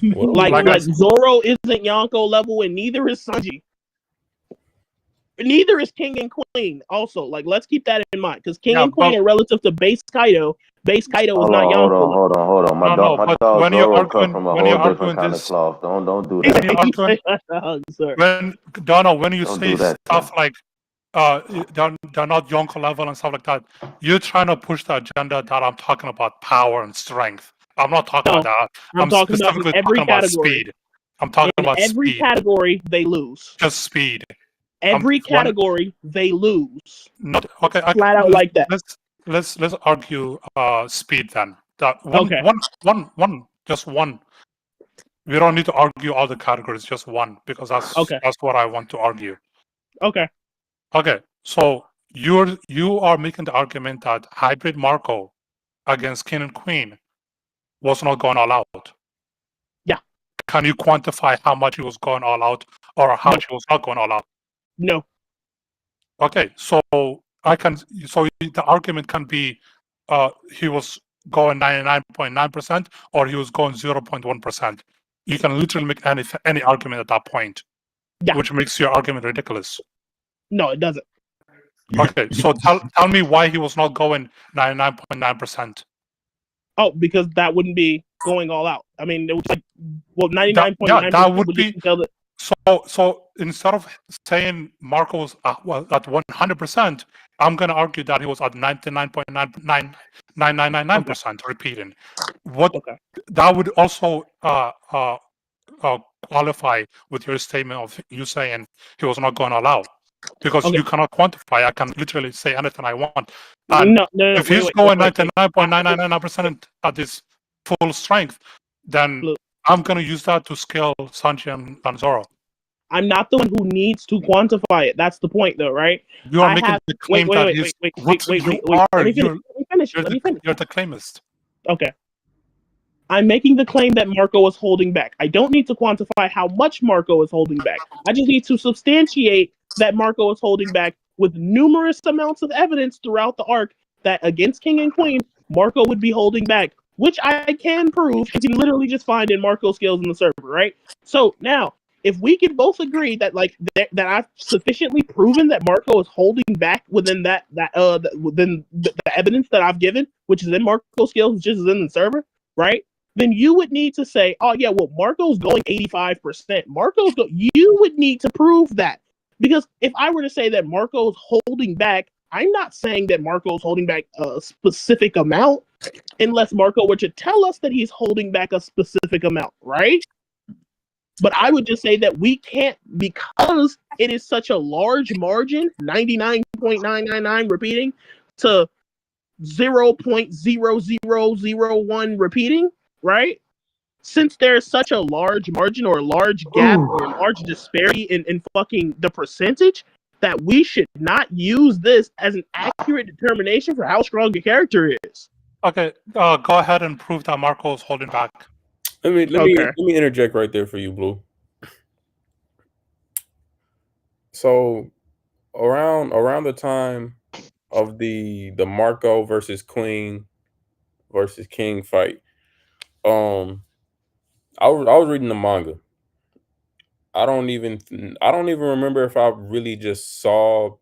Like Zoro isn't Yonko level, and neither is Sanji. Neither is King and Queen. Also, like let's keep that in mind because King and Queen are relative to Base Kaido. Base Kaido is not Yonko. Hold on. My dog Zoro come from a whole different kind of cloth. Don't do that. When you say stuff like they're not Yonko level and stuff like that. You're trying to push the agenda that I'm talking about power and strength. I'm not talking about that. I'm talking about specifically every talking about category. speed. I'm talking In about every speed. category, they lose. Just speed. Every category, they lose. Not okay. Flat out like that. Let's argue speed then. That Okay. just one. We don't need to argue all the categories, just one, because that's what I want to argue. Okay. Okay. So you are making the argument that hybrid Marco against King and Queen was not going all out. Yeah. Can you quantify how much he was going all out or how much he was not going all out? No. Okay, so the argument can be he was going 99.9% or he was going 0.1%. You can literally make any argument at that point. Yeah. Which makes your argument ridiculous. No, it doesn't. Okay, so tell me why he was not going 99.9%. Oh, because that wouldn't be going all out. I mean, it was like 99.9%. That would be. So instead of saying Marco was at 100%, I'm going to argue that he was at 99.9999% repeating. That would also qualify with your statement of you saying he was not going all out. Because you cannot quantify. I can literally say anything I want. And if he's going 99.999% at his full strength, then I'm going to use that to scale Sanji and Zoro. I'm not the one who needs to quantify it. That's the point, though, right? You are making the claim that he's... Wait. Let me finish. You're the claimist. Okay. I'm making the claim that Marco is holding back. I don't need to quantify how much Marco is holding back. I just need to substantiate that Marco is holding back with numerous amounts of evidence throughout the arc that against King and Queen, Marco would be holding back, which I can prove. You can literally just find in Marco skills in the server, right? So now, if we can both agree that that I've sufficiently proven that Marco is holding back within within the evidence that I've given, which is in Marco skills, which is in the server, right? Then you would need to say, oh yeah, well Marco's going 85%. You would need to prove that. Because if I were to say that Marco's holding back, I'm not saying that Marco's holding back a specific amount unless Marco were to tell us that he's holding back a specific amount, right? But I would just say that we can't, because it is such a large margin, 99.999 repeating to 0.0001 repeating, right? Since there's such a large margin or a large gap or a large disparity in fucking the percentage, that we should not use this as an accurate determination for how strong your character is. Okay, go ahead and prove that Marco is holding back. Let me interject right there for you, Blue. So around the time of the Marco versus Queen versus King fight, I was reading the manga. I don't even remember if I really just saw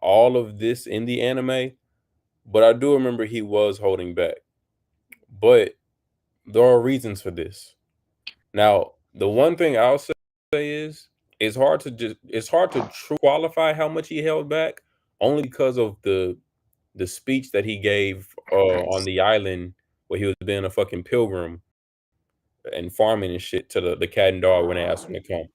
all of this in the anime, but I do remember he was holding back. But there are reasons for this. Now, the one thing I'll say is it's hard to qualify how much he held back, only because of the speech that he gave on the island where he was being a fucking pilgrim and farming and shit to the cat and dog when they asked him to come.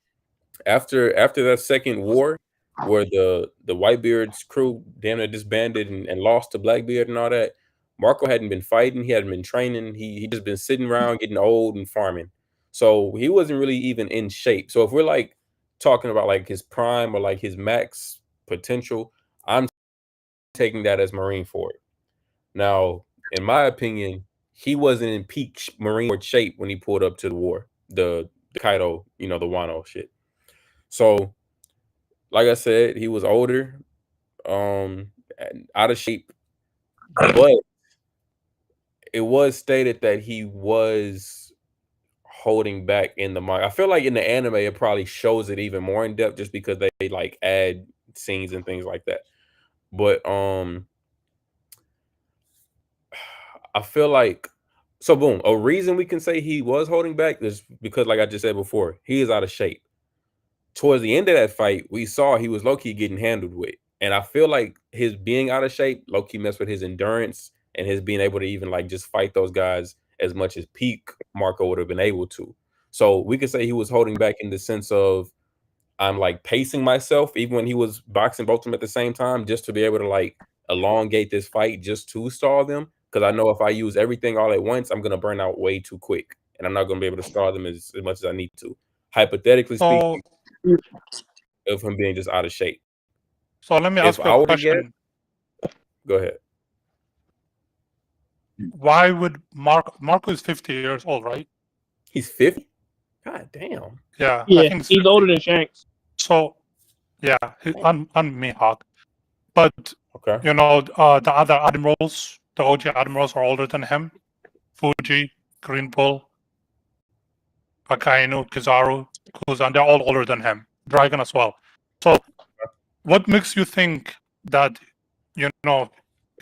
After that second war, where the Whitebeard's crew damn near disbanded and lost to Blackbeard and all that, Marco hadn't been fighting, he hadn't been training, he just been sitting around getting old and farming. So he wasn't really even in shape. So if we're like talking about like his prime or like his max potential, I'm taking that as Marineford. Now, in my opinion, he wasn't in peak Marineford shape when he pulled up to the war, the Kaido, the Wano shit. So, like I said, he was older, out of shape, but it was stated that he was holding back in the manga. I feel like in the anime, it probably shows it even more in depth just because they like add scenes and things like that. But I feel like, so boom, a reason we can say he was holding back is because, like I just said before, he is out of shape. towards the end of that fight, we saw he was low-key getting handled with. And I feel like his being out of shape low-key messed with his endurance and his being able to even like just fight those guys as much as peak Marco would have been able to. So we could say he was holding back in the sense of I'm like pacing myself even when he was boxing both of them at the same time just to be able to like elongate this fight just to stall them. Because I know if I use everything all at once, I'm going to burn out way too quick. And I'm not going to be able to stall them as much as I need to. Hypothetically speaking, of him being just out of shape. So let me ask you a question. Go ahead. Why would Marco is 50 years old, right? He's 50? God damn. Yeah. Yeah, I think he's older than Shanks. So, yeah, on Mihawk. But, okay, you know, the other admirals, the OG admirals are older than him. Fuji, Green Bull, Akainu, Kizaru, Kuzan, they're all older than him. Dragon as well. So, what makes you think that, you know,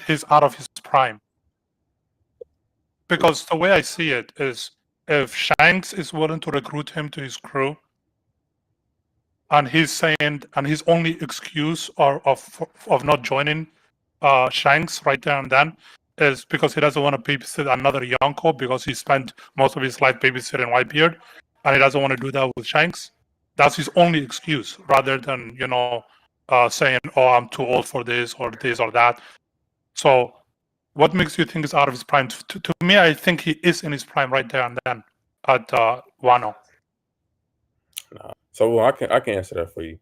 he's out of his prime? Because the way I see it is, if Shanks is willing to recruit him to his crew, and he's saying, and his only excuse of not joining Shanks right there and then is because he doesn't want to babysit another Yonko because he spent most of his life babysitting Whitebeard, and he doesn't want to do that with Shanks. That's his only excuse, rather than, you know, saying, "Oh, I'm too old for this or that." So, what makes you think he's out of his prime? To me, I think he is in his prime right there and then at Wano. Nah. So I can answer that for you.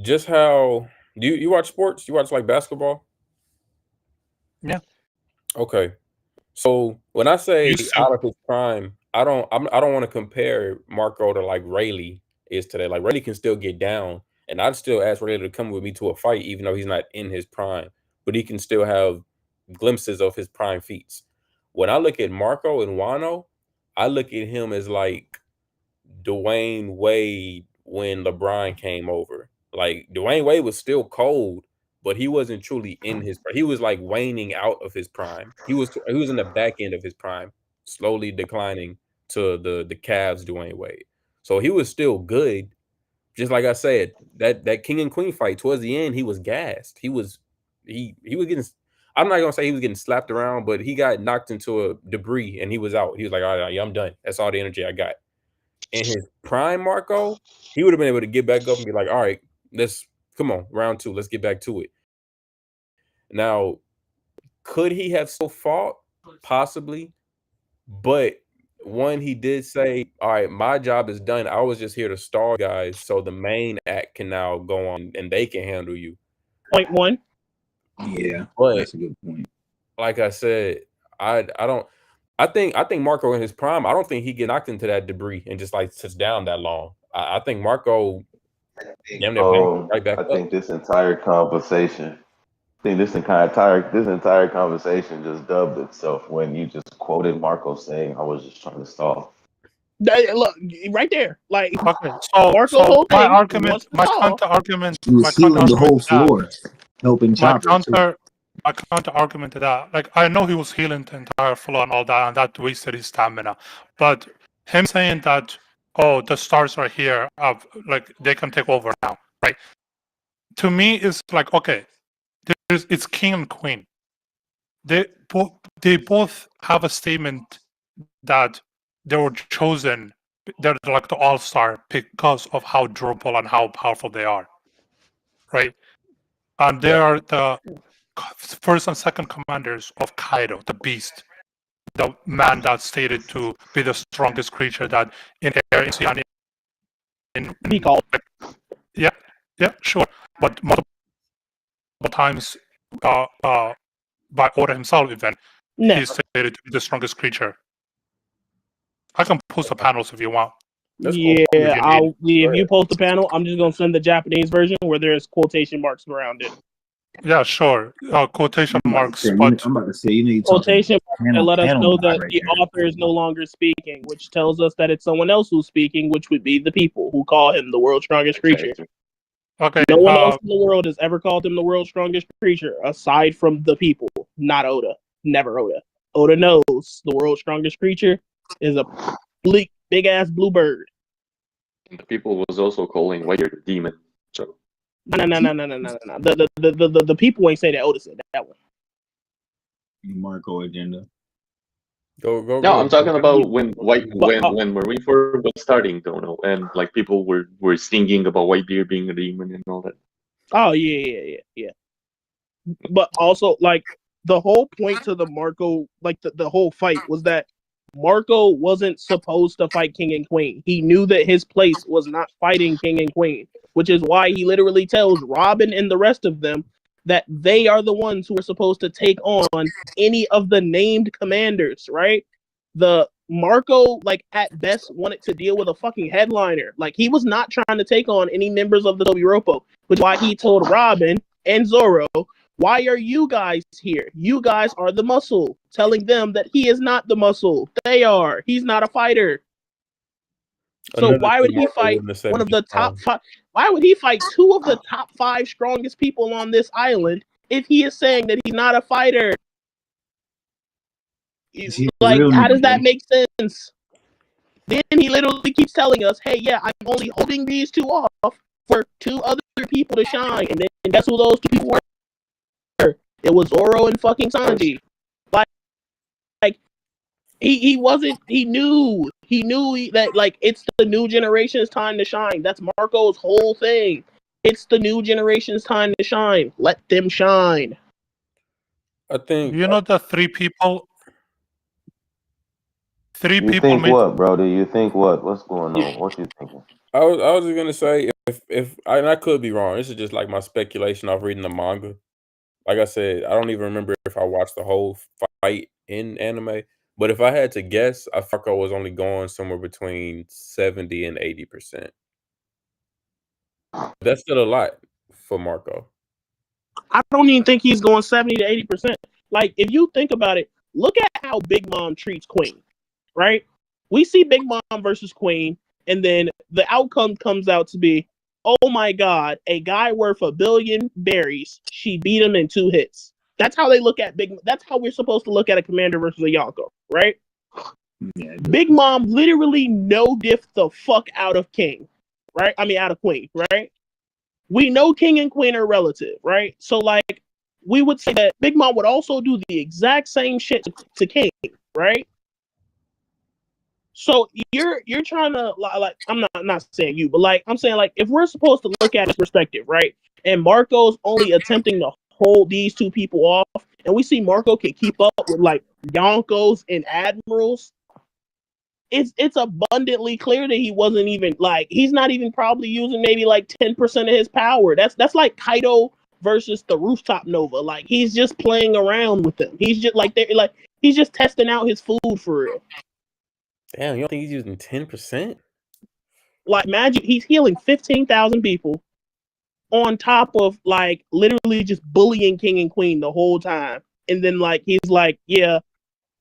Just how you watch sports? You watch like basketball? Yeah. Okay. So when I say out of his prime, I don't want to compare Marco to like Rayleigh is today. Like Rayleigh can still get down, and I'd still ask Rayleigh to come with me to a fight, even though he's not in his prime. But he can still have glimpses of his prime feats. When I look at Marco and Wano, I look at him as like Dwayne Wade when LeBron came over. Like Dwayne Wade was still cold, but he wasn't truly in his prime. He was like waning out of his prime. He was in the back end of his prime, slowly declining to the Cavs Dwayne Wade. So he was still good. Just like I said, that King and Queen fight towards the end, he was gassed. He was getting, I'm not gonna say he was getting slapped around, but he got knocked into a debris and he was out. He was like, all right, yeah, I'm done. That's all the energy I got. In his prime, Marco, he would have been able to get back up and be like, all right, come on, round 2, let's get back to it. Now, could he have still fought? Possibly. But one, he did say, all right, my job is done. I was just here to stall guys, so the main act can now go on and they can handle you. Point 1. Yeah, but that's a good point. Like I said, I think Marco in his prime, I don't think he get knocked into that debris and just like sits down that long. I think Marco right back up. I think this entire conversation, this entire conversation just dubbed itself when you just quoted Marco saying, "I was just trying to stall." Look right there, like okay. So my counter argument, he was healing the whole floor, helping Chopper. My counter argument to that, like I know he was healing the entire floor and all that, and that wasted his stamina. But him saying that, oh, the stars are here, like they can take over now, right? To me, it's like, okay, it's King and Queen. They both have a statement that they were chosen. They're like the all-star because of how durable and how powerful they are, right? And they are the first and second commanders of Kaido, the beast, the man that's stated to be the strongest creature that in air, in sea, and in yeah, sure. But multiple times by Oda himself, even he's stated to be the strongest creature. I can post the panels if you want. That's cool. If you post the panel, I'm just gonna send the Japanese version where there's quotation marks around it. Yeah, sure. Quotation marks. I'm about to say, you need quotation marks and let us know that the author is no longer speaking, which tells us that it's someone else who's speaking, which would be the people who call him the world's strongest creature. Okay. No one else in the world has ever called him the world's strongest creature, aside from the people, not Oda. Never Oda. Oda knows the world's strongest creature is a big ass blue bird. And the people was also calling White Beard a demon. So No. The people ain't say that. Otis said that one. Marco agenda. Go. no, I'm talking about when But, Marineford was starting, Dono, and like people were singing about Whitebeard being a demon and all that. Oh yeah. But also, like, the whole point to the Marco, like the whole fight was that Marco wasn't supposed to fight King and Queen. He knew that his place was not fighting King and Queen, which is why he literally tells Robin and the rest of them that they are the ones who are supposed to take on any of the named commanders, right? The Marco, like, at best wanted to deal with a fucking headliner. Like, he was not trying to take on any members of the Tobiropo, which is why he told Robin and Zoro, why are you guys here? You guys are the muscle, telling them that he is not the muscle. They are. He's not a fighter. So Another why would thing he Marco fight wouldn't have said one of the just top now. five? Why would he fight two of the top 5 strongest people on this island if he is saying that he's not a fighter? He's a Like, real how does nigga, that man. make sense? Then he literally keeps telling us, hey, yeah, I'm only holding these 2 off for 2 other people to shine. And then guess who those 2 people were? It was Zoro and fucking Sanji. Like he wasn't, he knew that, like, it's the new generation's time to shine. That's Marco's whole thing. It's the new generation's time to shine. Let them shine. I think You know the 3 people. 3 You people think made. what, bro? Do you think what? What's going on? What you thinking? I was just gonna say if I could be wrong. This is just like my speculation off reading the manga. Like I said, I don't even remember if I watched the whole fight in anime. But if I had to guess, I think I was only going somewhere between 70 and 80%. That's still a lot for Marco. I don't even think he's going 70 to 80%. Like, if you think about it, look at how Big Mom treats Queen, right? We see Big Mom versus Queen, and then the outcome comes out to be, oh my god, a guy worth 1 billion berries, she beat him in 2 hits. That's how they look at that's how we're supposed to look at a commander versus a Yonko, right? Yeah, Big Mom literally no diff the fuck out of King, right? I mean, out of Queen, right? We know King and Queen are relative, right? So, like, we would say that Big Mom would also do the exact same shit to King, right? So you're trying to, like, I'm not saying you, but, like, I'm saying, like, if we're supposed to look at his perspective, right? And Marco's only attempting to hold these 2 people off, and we see Marco can keep up with, like, Yonkos and Admirals. It's abundantly clear that he wasn't even, like, he's not even probably using maybe like 10% of his power. That's like Kaido versus the Rooftop Nova. Like, he's just playing around with them. He's just he's just testing out his food for real. Damn, you don't think he's using 10%? Like, imagine he's healing 15,000 people on top of, like, literally just bullying King and Queen the whole time. And then, like, he's like, yeah,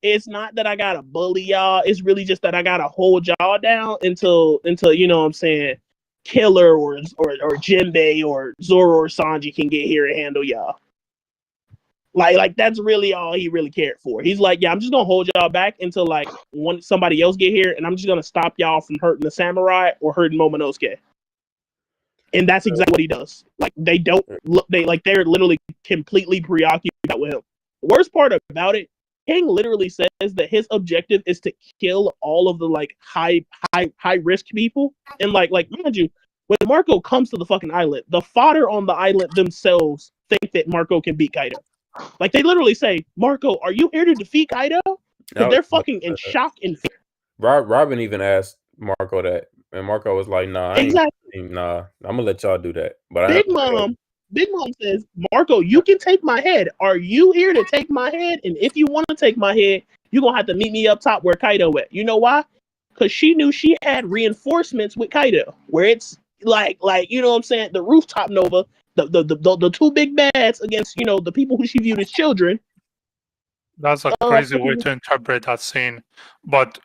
it's not that I gotta bully y'all. It's really just that I gotta hold y'all down until you know what I'm saying, Killer or Jinbei or Zoro or Sanji can get here and handle y'all. Like that's really all he really cared for. He's like, yeah, I'm just gonna hold y'all back until, like, when somebody else get here, and I'm just gonna stop y'all from hurting the samurai or hurting Momonosuke. And that's exactly what he does. Like, they don't look, they're literally completely preoccupied with him. The worst part about it, King literally says that his objective is to kill all of the, like, high risk people. And like mind you, when Marco comes to the fucking island, the fodder on the island themselves think that Marco can beat Kaido. Like, they literally say, Marco, are you here to defeat Kaido? Because they're fucking in shock and fear. Robin even asked Marco that, and Marco was like, "Nah, I'm gonna let y'all do that." But Big Mom says, Marco, you can take my head. Are you here to take my head? And if you want to take my head, you're gonna have to meet me up top where Kaido at. You know why? Because she knew she had reinforcements with Kaido, where it's like you know what I'm saying, the Rooftop Nova, the 2 big bads against, you know, the people who she viewed as children. That's a crazy way to interpret that scene. But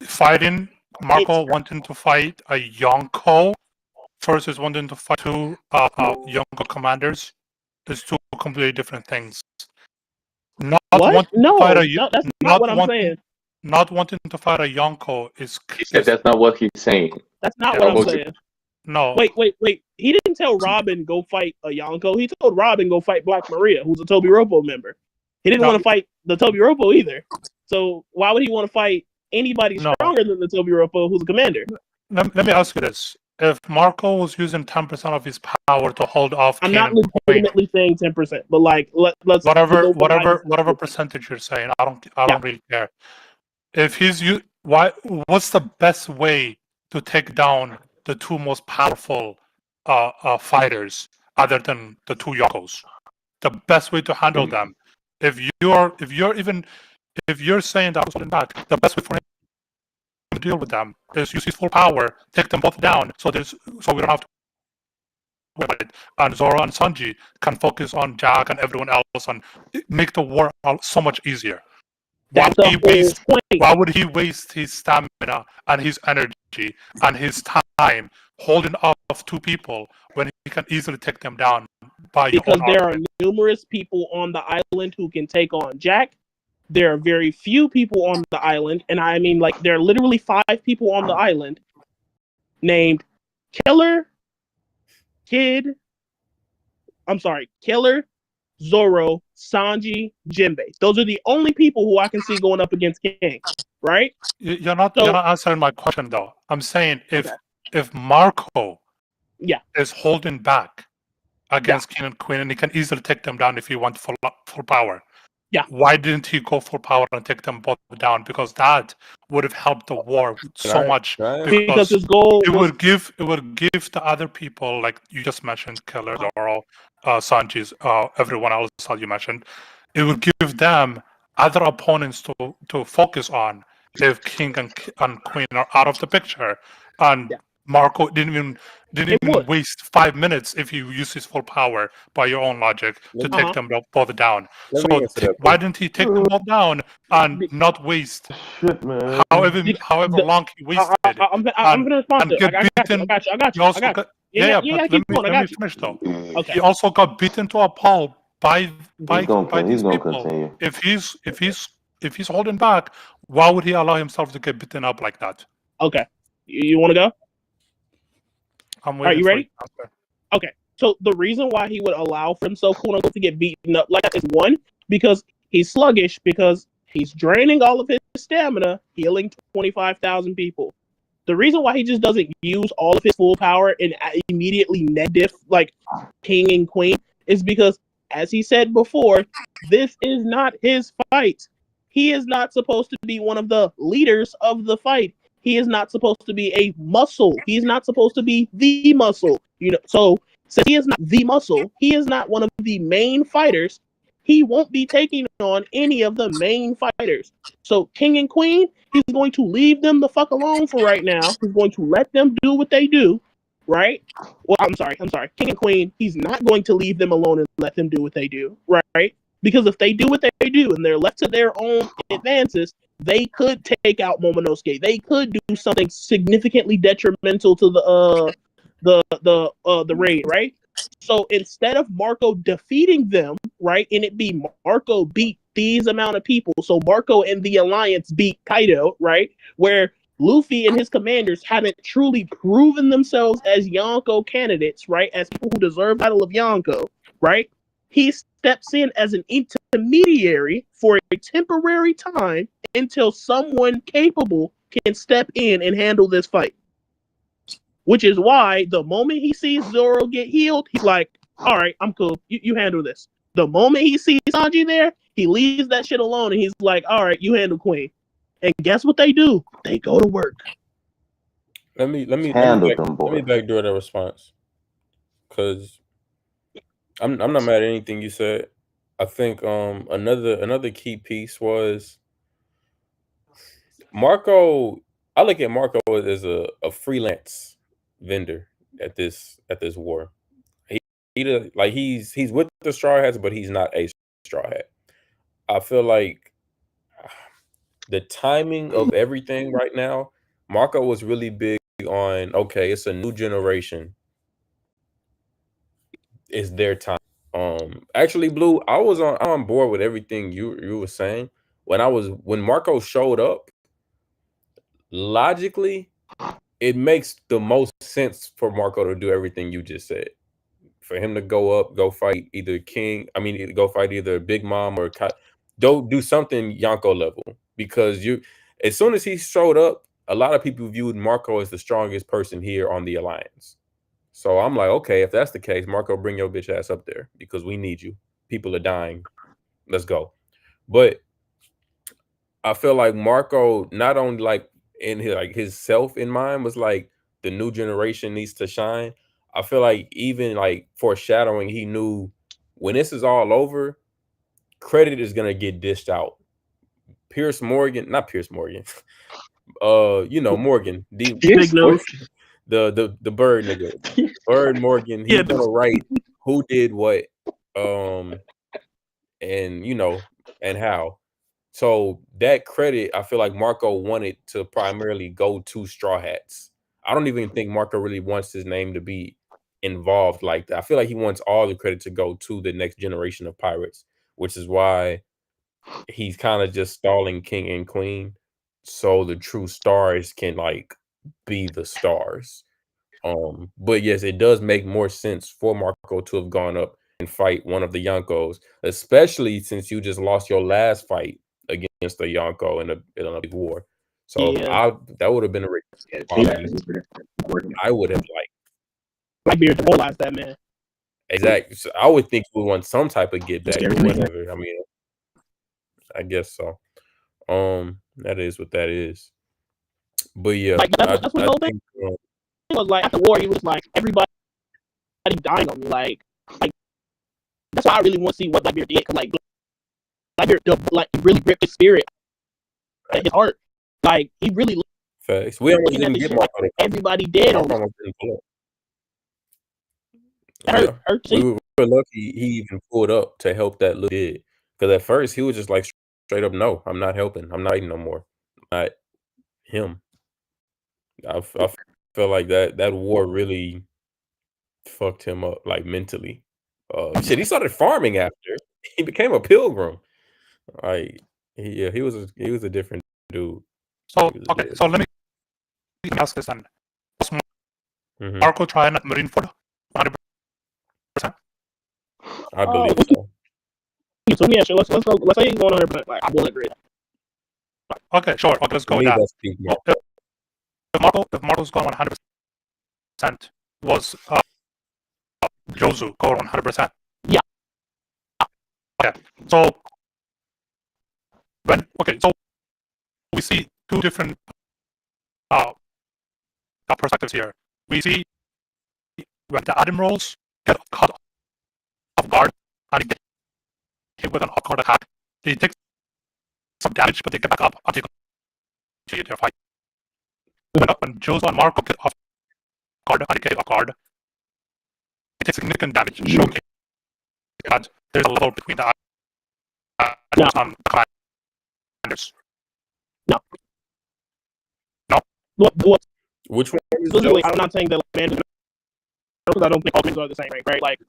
fighting Marco wanting to fight a Yonko versus wanting to fight 2 Yonko commanders, there's 2 completely different things. Not wanting to fight a Yonko is He said that's not what he's saying. That's not Yeah, what I'm about saying. No. Wait. He didn't tell Robin go fight a Yonko. He told Robin go fight Black Maria, who's a Toby Ropo member. He didn't No. want to fight the Toby Ropo either. So why would he want to fight anybody No. stronger than the Toby Ropo, who's a commander? Let me ask you this: if Marco was using 10% of his power to hold off I'm King not and Queen, legitimately saying 10%, but like let's whatever percentage you're saying, I don't really care. If he's what's the best way to take down the two most powerful fighters other than the two Yonkos? The best way to handle them. If you're saying that holding back, the best way for him to deal with them is use his full power, take them both down, so we don't have to worry about it. And Zoro and Sanji can focus on Jack and everyone else and make the war so much easier. Why would he waste his stamina and his energy and his time holding off two people when he can easily take them down by your because own there argument? are numerous people on the island who can take on Jack. There are very few people on the island, and I mean, like, there are literally 5 people on the island named Killer, Zoro, Sanji, Jinbei. Those are the only people who I can see going up against King, right? You're not answering my question though. I'm saying if Marco is holding back against King and Queen and he can easily take them down if he wants full power. Yeah. Why didn't he go full power and take them both down? Because that would have helped the war so much. Because his goal would give the other people, like you just mentioned, Killer, Zoro, Sanji's, everyone else that you mentioned, it would give them other opponents to focus on if King and Queen are out of the picture. And Marco didn't even waste 5 minutes if you use his full power by your own logic to take them both down. So why didn't he take them both down and not waste however long he wasted? I'm gonna respond to it. I got you. Let me finish though. Okay. He also got beaten to a pulp by He's these gonna people. continue. If he's holding back, why would he allow himself to get beaten up like that? Okay. You want to go? I'm waiting. Are you ready? Okay. So the reason why he would allow for himself, quote unquote, to get beaten up like that is one, because he's sluggish, because he's draining all of his stamina, healing 25,000 people. The reason why he just doesn't use all of his full power and immediately net diff like King and Queen is because, as he said before, this is not his fight. He is not supposed to be one of the leaders of the fight. He is not supposed to be a muscle. He is not supposed to be the muscle. So since he is not the muscle, he is not one of the main fighters. He won't be taking on any of the main fighters. So King and Queen, he's going to leave them the fuck alone for right now. He's going to let them do what they do, right? Well, I'm sorry. King and Queen, he's not going to leave them alone and let them do what they do, right? Because if they do what they do and they're left to their own advances, they could take out Momonosuke. They could do something significantly detrimental to the raid, right? So instead of Marco defeating them, right, and it be Marco beat these amount of people, so Marco and the Alliance beat Kaido, right, where Luffy and his commanders haven't truly proven themselves as Yonko candidates, right, as people who deserve the title of Yonko, right? He steps in as an intermediary for a temporary time until someone capable can step in and handle this fight. Which is why the moment he sees Zoro get healed, he's like, all right, I'm cool. You handle this. The moment he sees Sanji there, he leaves that shit alone and he's like, all right, you handle Queen. And guess what they do? They go to work. Let me backdoor that response. Because I'm not mad at anything you said. I think another key piece was Marco. I look at Marco as a freelance vendor at this war. He's with the Straw Hats, but he's not a Straw Hat. I feel like the timing of everything right now, Marco was really big on, okay, it's a new generation. It's their time. Actually, Blue, I'm on board with everything you were saying. When Marco showed up, logically, it makes the most sense for Marco to do everything you just said. For him to go up, go fight either go fight either Big Mom or do something Yonko level, because as soon as he showed up, a lot of people viewed Marco as the strongest person here on the Alliance. So I'm like, okay, if that's the case, Marco, bring your bitch ass up there because we need you. People are dying. Let's go. But I feel like Marco, not only like in his self in mind, was like the new generation needs to shine. I feel like even like foreshadowing, he knew when this is all over, credit is gonna get dished out. not Pierce Morgan, Morgan, the bird nigga, Bird Morgan. He's gonna write who did what, and and how. So that credit, I feel like Marco wanted to primarily go to Straw Hats. I don't even think Marco really wants his name to be involved like that. I feel like he wants all the credit to go to the next generation of pirates, which is why he's kind of just stalling King and Queen so the true stars can like be the stars. But yes, it does make more sense for Marco to have gone up and fight one of the Yonkos, especially since you just lost your last fight against a Yonko in a big war. So that would have been a I would have Blackbeard demoralized that man. Exactly. So I would think we want some type of get back or whatever. I mean, I guess so. That is what that is. But yeah, like, that's what the whole thing was like. After war, he was like, everybody dying on me. Like that's why I really want to see what Blackbeard did. Cause like Blackbeard, really ripped his spirit and his heart. Like he really. Facts. We almost didn't get Marco. Everybody dead on him. We were lucky he even pulled up to help that little kid. Because at first he was just like straight up, no, I'm not helping. I'm not eating no more. Not him. I felt like that war really fucked him up, like mentally. He started farming after he became a pilgrim. Like he was a different dude. So okay, so let me ask this then. Was Marco trying at Marineford 100%? I believe so. So yeah, sure. Let's go. Let's say he's going 100%. Like I will agree. Okay, sure. Okay, let's go with that. If Marco's going 100%, was Jozu going 100%? Yeah. Okay. So so we see two different perspectives here. We see when the admirals get caught off guard and get hit with an off-guard attack, they take some damage, but they get back up until they continue their fight. When Jozu and Marco get off guard and get off guard, they take significant damage, showing that there's a level between the admirals and the commanders. No. What? Which one? I'm not saying that commanders, because I don't think all commanders are the same rank, right? Like,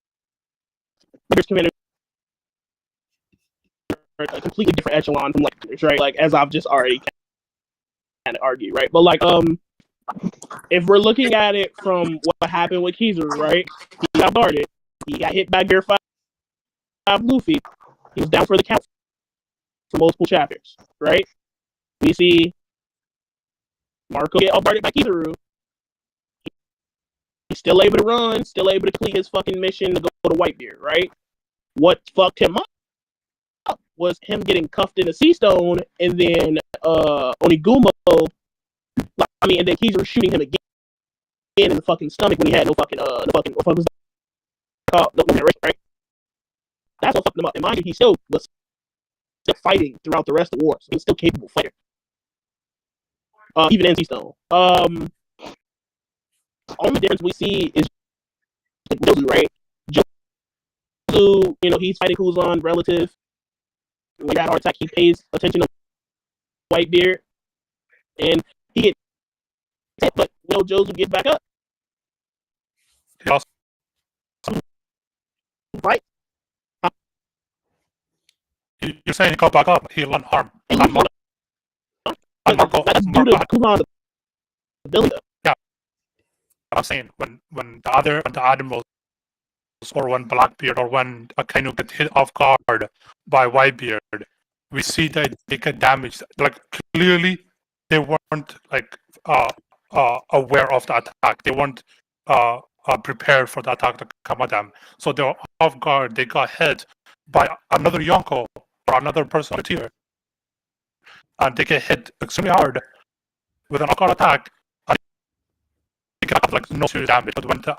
there's commanders are a completely different echelon from like commanders, right? Like, as I've just already kind of argued, right? But like, if we're looking at it from what happened with Kizaru, right? He got guarded. He got hit by Gear 5 Luffy. He was down for the count for multiple chapters, right? We see Marco get guarded by Kizaru. He's still able to run, still able to complete his fucking mission to go to Whitebeard, right? What fucked him up was him getting cuffed in a sea stone, and then Onigumo, and then Kizaru shooting him again in the fucking stomach when he had no fucking right? That's what fucked him up. And mind you, he still was fighting throughout the rest of the war, so he's still capable fighter. Even in sea stone. Only difference we see is like Jozu, right? Jozu, he's fighting Kuzan relative. When he had a heart attack, he pays attention to Whitebeard, and he gets hit, but Jozu gets back up. Right? You're saying he got back up, he'll unharmed. That's due to Kuzan's ability. Yeah, I'm saying when the admirals or when Blackbeard or when Akainu get hit off guard by Whitebeard, we see that they get damaged. Like clearly, they weren't like aware of the attack. They weren't prepared for the attack to come at them. So they were off guard. They got hit by another Yonko or another person on the tier, and they get hit extremely hard with an off-guard attack. And they got like no serious damage. But when the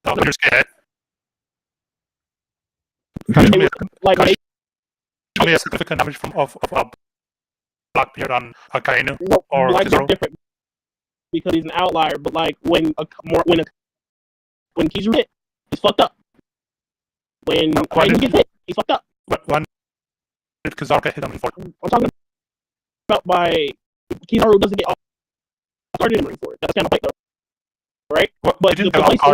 players get hit, Like only a significant damage from of Blackbeard and Akainu no, or Blackbeard's Kizaru. different because he's an outlier. But like when Kizaru hit, he's fucked up. When Akainu gets hit, he's fucked up. When did Kizaru get hit on before? I'm talking about by Kizaru doesn't get off-guarded in Marineford. That's kind of fight though, right? Well, But he didn't the get place where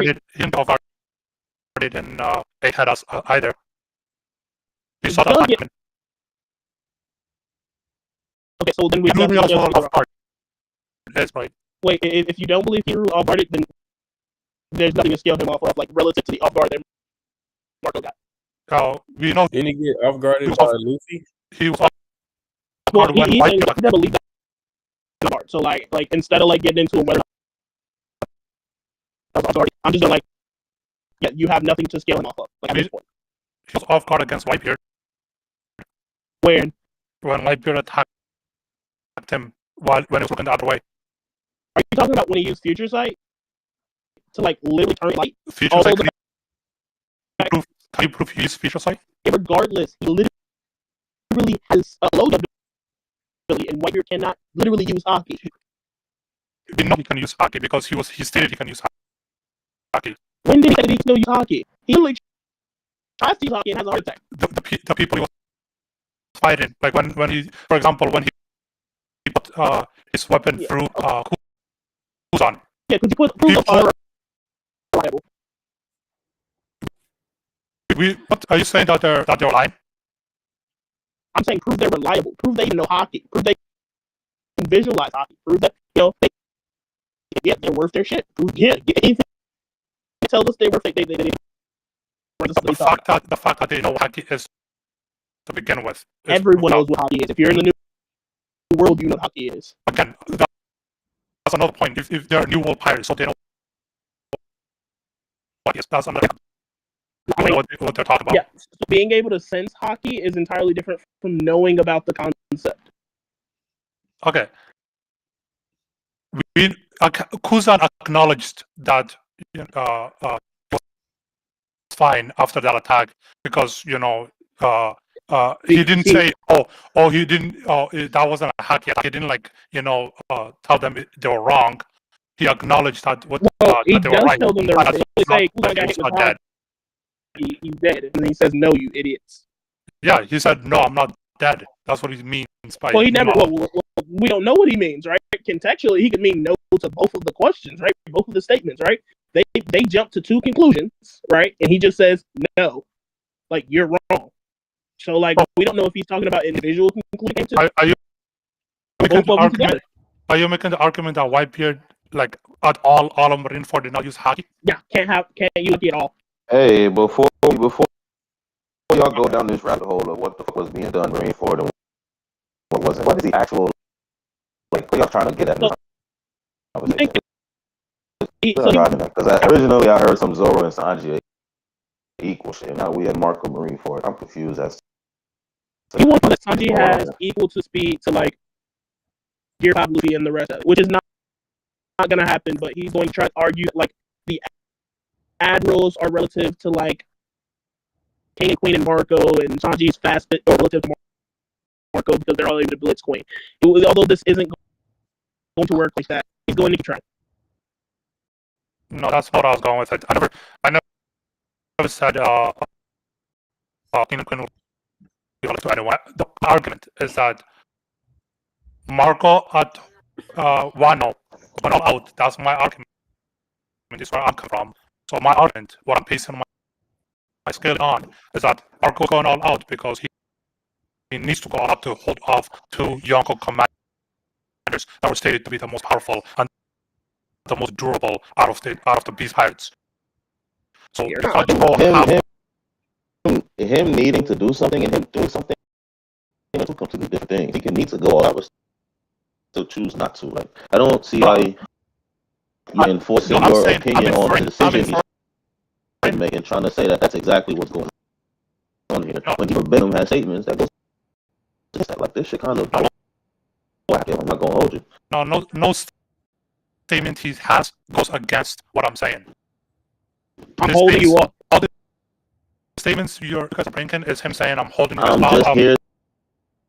off-guarded in they had us either. We he saw that does get- happen. Okay, so then we Kizaru definitely also just- off-guard. That's right. Wait, if you don't believe Kizaru off-guarded, then there's nothing to scale him off of, like relative to the off-guard that Marco got. We know Didn't he get off guarded was by off- Luffy? he was Well, off-guard when he Whitebeard. never believed that off-guard. So like instead of like getting into whether off-guard, I'm just gonna like, yeah, you have nothing to scale him off of. Like at this point, He was off-guard against Whitebeard when when Whitebeard attacked him when he was looking the other way. are you talking about when he used Future Sight to like literally turn light? Future Although sight, can you prove he used future sight? Regardless, he literally has a low ability, and Whitebeard cannot literally use Haki. We know he can use Haki because he stated he can use Haki. When did he say that he can still use Haki? He literally tries to use Haki and has a heart attack. The people he was fighting, like when he, for example, when he put his weapon through Kuzan. Yeah, because he put Kuzan reliable. What are you saying that they're lying? I'm saying prove they're reliable. Prove they even know Haki. Prove they can visualize Haki. Prove that they're worth their shit. Prove anything. Tell us they're worth it. They The fact that they know what Haki is to begin with. Everyone knows what Haki is. If you're in the new world, you know what Haki is. Again, that's another point. If they're new world pirates, so they know what is. That's another. I know what they're talking about. Yeah, so being able to sense Haki is entirely different from knowing about the concept. Okay. Kuzan acknowledged that was fine after that attack because he didn't say that wasn't a hack yet. He didn't tell them they were wrong. He acknowledged that he that they were does right. tell them they're right. He say Kuzan got hit He's with not dead. Haki, he's dead, and then he says, "No, you idiots." Yeah, he said, "No, I'm not dead." That's what he means by. Well, he never. Well, we don't know what he means, right? Contextually, he could mean no to both of the questions, right? Both of the statements, right? They jump to two conclusions, right? And he just says no, like you're wrong. So like we don't know if he's talking about individual conclusions. Are you both of them together? Are you making the argument that Whitebeard, like at all of Marineford did not use Haki? Yeah, can't use Haki at all. Hey, before y'all go down this rabbit hole of what the fuck was being done in Marineford and what wasn't, what is the actual what y'all trying to get at? Because originally I heard some Zoro and Sanji equal shit. Now we at Marco Marineford. I'm confused as to He wants that Sanji has equal to speed to like Gear 5 Luffy and the rest of it, which is not gonna happen. But he's going to try to argue like the admirals are relative to like King and Queen and Marco, and Sanji's fast or relative to Marco because they're all able to blitz Queen. Although this isn't going to work like that, he's going to try. No, that's not what I was going with. I never said King and Queen will be relative to anyone. The argument is that Marco at Wano went all out. That's my argument. This is where I'm coming from. So my argument, what I'm basing my scale on, is that Marco going all out because he needs to go all out to hold off two Yonko commanders that were stated to be the most powerful, and the most durable out of the Beast Pirates. So You're if not Crunchyroll have him needing to do something and him doing something, are two completely different things. He can need to go all out, but still choose not to. Like, I don't see why you're enforcing I'm your saying- opinion I'm on the inferring- decision he's making, trying to say that that's exactly what's going on here. When he verbatim has statements that goes against that, like, this shit kind of whack. I'm not gonna hold you. no statement he has goes against what I'm saying. I'm The holding you states- up. All the statements you're bringing is him saying I'm holding you I'm up. just here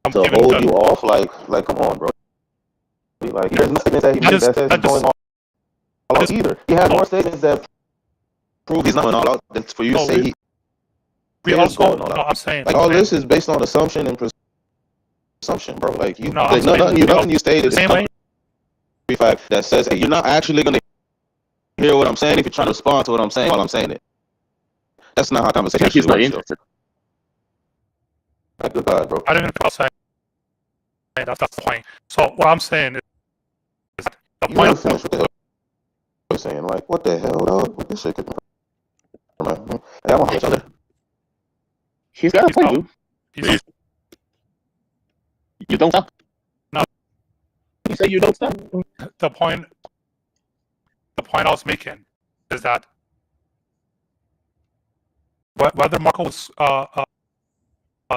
I'm to giving hold the- you off. Like, come on, bro. Like, there's no statements that he I made just- that says I he's going just- all out either. He has more statements that prove he's not going all out than for you to No, say we is also going all no, out. I'm saying Like, all this is based on assumption and presumption, bro. Like, you, No, I'm there's saying nothing you stated the same way. fact that says, hey, you're not actually going to hear what I'm saying if you're trying to respond to what I'm saying while I'm saying it. That's not how conversation He's not works, yo. interested. Like, good God, bro. I don't even know saying that's the point. So what I'm saying is that the You point never of finish what the hell you're saying. Like, what the hell, dog? What this shit could hey, I'm gonna hit y'all there. He's got a He's point, not- dude. he's- You don't stop. You say you don't stop. the point I was making is that whether Marco was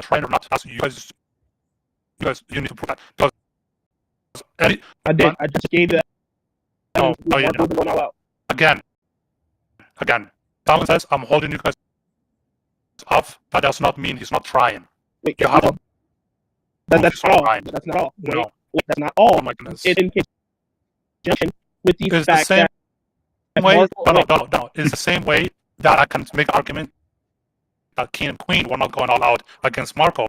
trying or not, that's you guys you need to prove that. Because I did. I just gave that. No, you Marco didn't. went all out. Again, Talon says I'm holding you guys off. That does not mean he's not trying. Wait, You have to that's not all. Fine. That's not all. No. Wait, that's not all. Oh my goodness. It in conjunction with the It's the fact same that way. Marco, No. It's the same way that I can make an argument that King and Queen were not going all out against Marco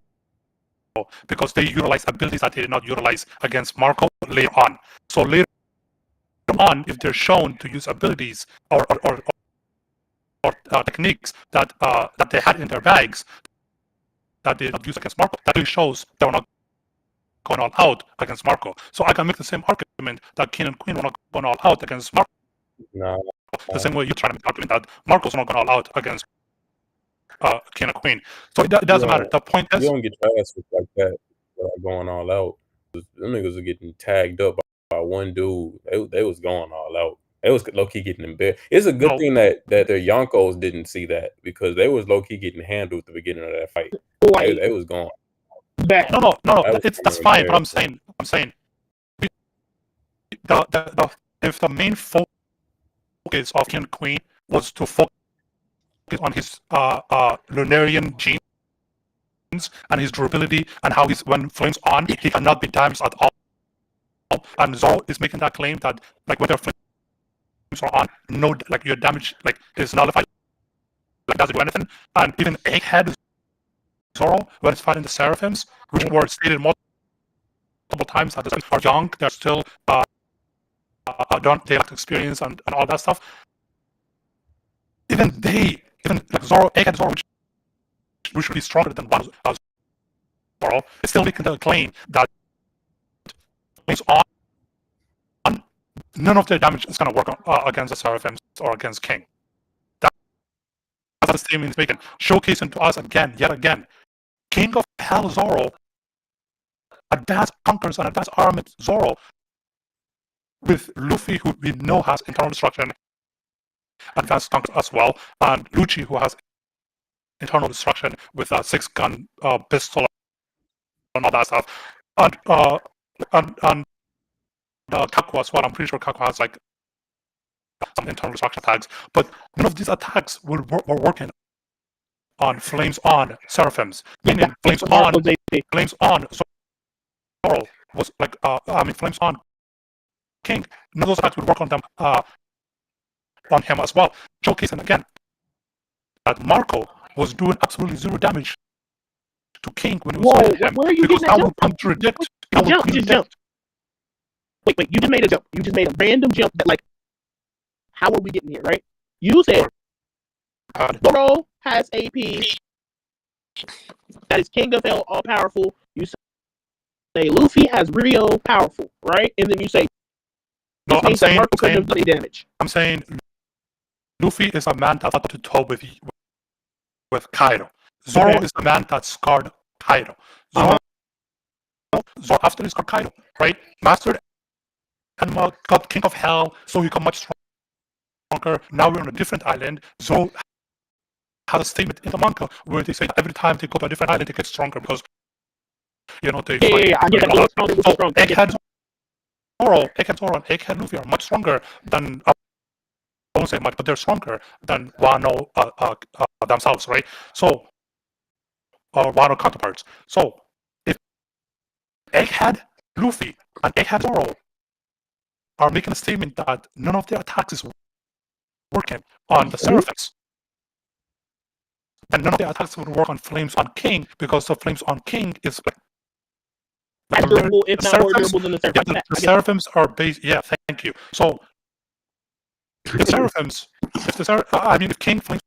because they utilized abilities that they did not utilize against Marco later on. So later on, if they're shown to use abilities or techniques that they had in their bags that they did not use against Marco, that really shows they were not going all out against Marco. So I can make the same argument that King and Queen were not going all out against Marco. No. The same way you're trying to make the argument that Marco's not going all out against King and Queen. So it doesn't matter. The point is, You don't get your ass whipped like that without going all out. Them niggas were getting tagged up by one dude. They was going all out. They was low key getting embarrassed. It's a good thing that their Yonkos didn't see that because they was low key getting handled at the beginning of that fight. They was going. back. no. That was That's fine. But I'm saying, if the main focus of King and Queen was to focus on his Lunarian genes and his durability and how he's when flames on, he cannot be damaged at all. And Zoro is making that claim that like whether flames are on, no, like your damage like is nullified, like doesn't do anything. And even Egghead Zoro, when it's fighting the Seraphims, which were stated multiple times that they are young, they're still don't they lack experience and all that stuff. Even like Zoro, Egghead Zoro, which should be stronger than one Zoro, is still making the claim that flames on, none of their damage is going to work against the Seraphims or against King. That's the statement he's making, showcasing to us yet again, King of Hell Zoro, advanced conquerors and advanced armament Zoro, with Luffy, who we know has internal destruction, advanced conquerors as well, and Lucci, who has internal destruction with a 6-gun pistol and all that stuff, and Kaku as well. I'm pretty sure Kaku has like some internal destruction attacks, but none of these attacks were working on Flames on Seraphims. Meaning Flames on Zoro was like Flames on King. None of those attacks would work on them on him as well. Showcasing again that Marco was doing absolutely zero damage to King when he was fighting him. Where are you because getting that that jump? would contradict. Jump. Wait, you just made a jump. You just made a random jump that like, how are we getting here, right? You said Zoro has AP, that is King of Hell, all powerful. You say Luffy has Rio, powerful, right? And then you say No, Which I'm means that saying, Marco couldn't have done any damage. I'm saying Luffy is a man that fought to toe with Kaido. Zoro Okay. is the man that scarred Kaido. Zoro after he scarred Kaido, right? Mastered Enma, got King of Hell, so he got much stronger. Now we're on a different island. Zoro has a statement in the manga where they say that every time they go to a different island, they get stronger because, you know, they fight. I get it. So Egghead Zoro and Egghead Luffy are much stronger than, I won't say much, but they're stronger than Wano themselves, right? So, Wano counterparts. So, if Egghead Luffy and Egghead Zoro are making a statement that none of their attacks is working on the Seraphims, and none of their attacks would work on Flames on King because the Flames on King is as durable, if not more durable than the Seraphims. Yeah, the Seraphims are based. Yeah, thank you. So, the Seraphims, if King Flames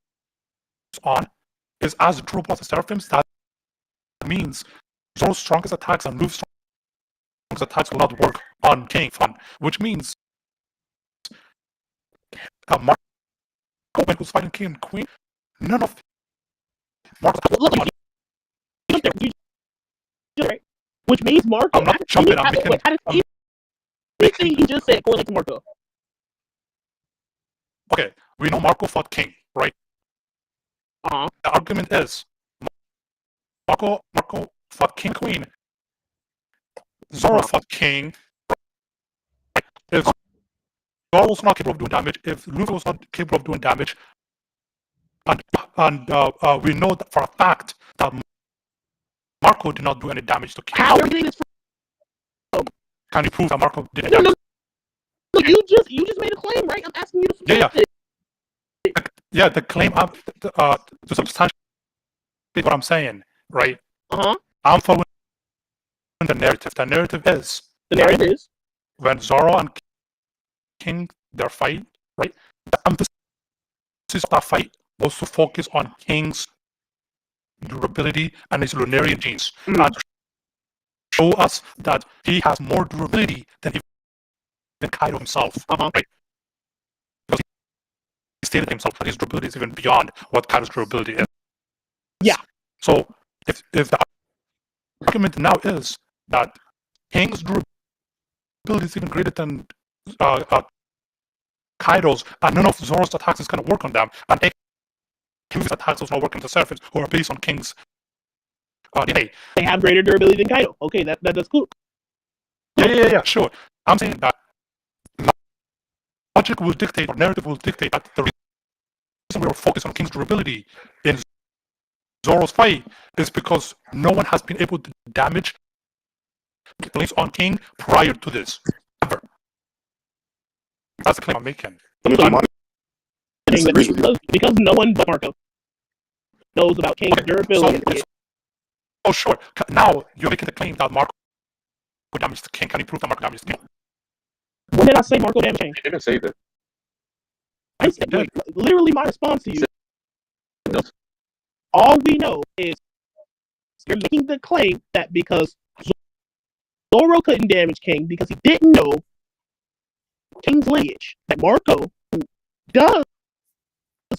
on is as durable as the Seraphims, that means Zoro's strongest attacks and Luffy's strongest attacks will not work on King Fun, which means Marco, when who's fighting King and Queen, none of Marco's attacks right? Which means Marco. I'm not jumping. I'm making. Anything he just said correlates to Marco. Okay, we know Marco fought King, right? The argument is Marco fought King Queen. Zoro fought King. If Zoro was not capable of doing damage, if Luffy was not capable of doing damage, and we know that for a fact that Marco did not do any damage to King. How are you getting this from? Can you prove that Marco did any No, damage? no, you just made a claim, right? I'm asking you to support it. Yeah, the claim to substantiate what I'm saying, right? I'm following the narrative. The narrative is when Zoro and King their fight, right? The emphasis of that fight was to focus on King's durability and his Lunarian genes, and to show us that he has more durability than Kaido himself, right? Because he stated himself that his durability is even beyond what Kaido's durability is. Yeah. So if the argument now is that King's durability is even greater than Kaido's, and none of Zoro's attacks is going to work on them, and King's attacks is not working on the Seraphims, who are based on King's DNA. They have greater durability than Kaido. Okay, that's cool. Yeah, sure. I'm saying that logic will dictate, or narrative will dictate, that the reason we were focused on King's durability in Zoro's fight is because no one has been able to damage Flames on King prior to this, ever. That's the claim I'm making. Because no one but Marco knows about King's durability. Oh, sure. Now you're making the claim that Marco damaged the King. Can you prove that Marco damaged the King? When did I say Marco damaged King? I didn't say that. I said, literally my response to you. All we know is you're making the claim that because Zoro couldn't damage King because he didn't know King's lineage, that Marco, who does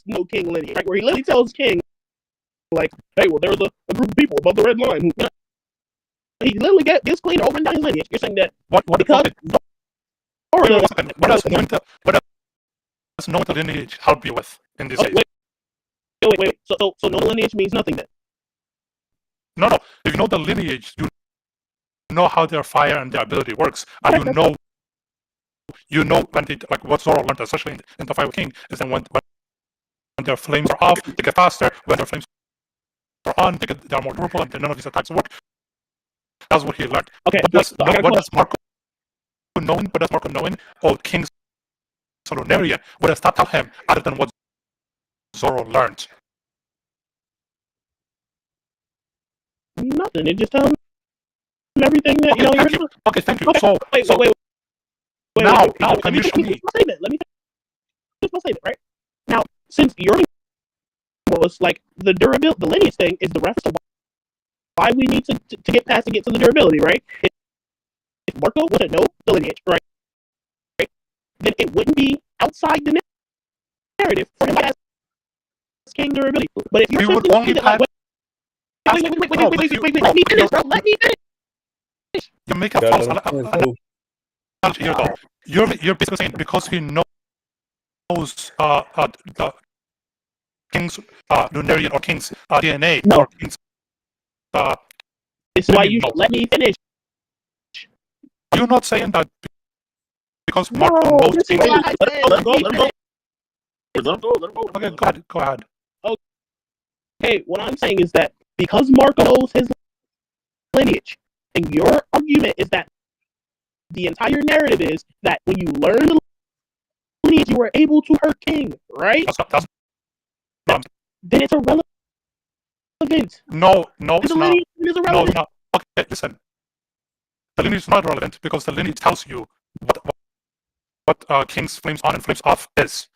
know King lineage, right? Where he literally tells King, like, hey, well, there's a group of people above the red line. He literally gets clean over and down his lineage. You're saying that because what does knowing the lineage help you with in this case? Wait. So no lineage means nothing then? No. If you know the lineage, you know how their fire and their ability works, and you know when they, like what Zoro learned, especially in the fight with King, is then when their flames are off, they get faster. When their flames are on, they are more durable, and none of these attacks work. That's what he learned. Okay. What does Marco knowing? Oh, King's Lunarian. What does that tell him other than what Zoro learned? Nothing. It just tells him everything that you know. Thank you. Okay, thank you. Okay, so wait. Now, can you show me? Let me finish my statement, right? Now, since your was like the durability, the lineage thing is the reference to why we need to get past to get to the durability, right? If Marco wouldn't know the lineage, right? it wouldn't be outside the narrative for him to ask King durability. But if you're We would simply only saying that, have wait, let me finish, bro. Let me finish. you make a Yeah, false let him finish, analogy here, though. You're basically saying because he knows the King's Lunarian or King's DNA No. or King's This is why you should let me finish. you're not saying that because No, Marco knows this is King. why I said let me finish. Okay, go ahead. Okay, what I'm saying is that because Marco knows his lineage, and your argument is that the entire narrative is that when you learn the lineage, you were able to hurt King, right? That's Then it's irrelevant. no, The it's not. lineage is No, irrelevant. it's not. Okay, listen. The lineage is not relevant because the lineage tells you what King's flames on and flames off is.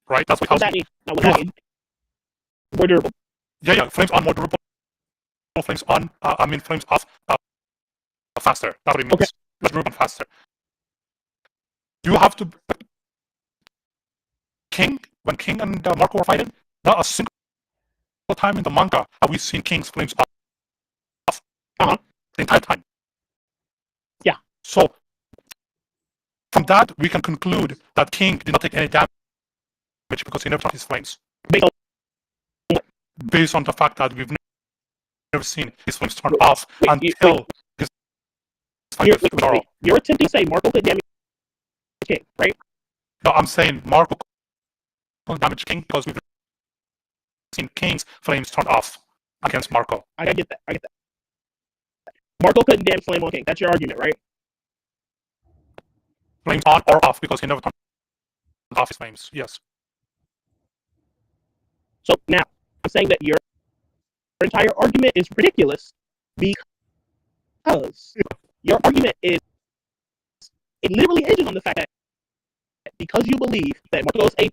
Right? That's what What tells does that you. mean? Now, what does that mean? More durable. Yeah, flames on more durable. Flames on, flames off faster. That's what it means. Okay. Less durable and faster. You have to. When King and Marco were fighting, not a single time in the manga have we seen King's flames off. Uh-huh. The entire time. Yeah. So, from that, we can conclude that King did not take any damage because he never turned his flames. Based on the fact that we've never seen his flames turn off until his fight with Zoro. You're attempting to say Marco could damage King, right? No, I'm saying Marco couldn't damage King because we've seen King's flames turn off against Marco. I get that. Marco couldn't damage Flame on King. That's your argument, right? Flames on or off because he never turned off his flames. Yes. So now I'm saying that your entire argument is ridiculous because your argument is it literally hinges on the fact that because you believe that Marco's AP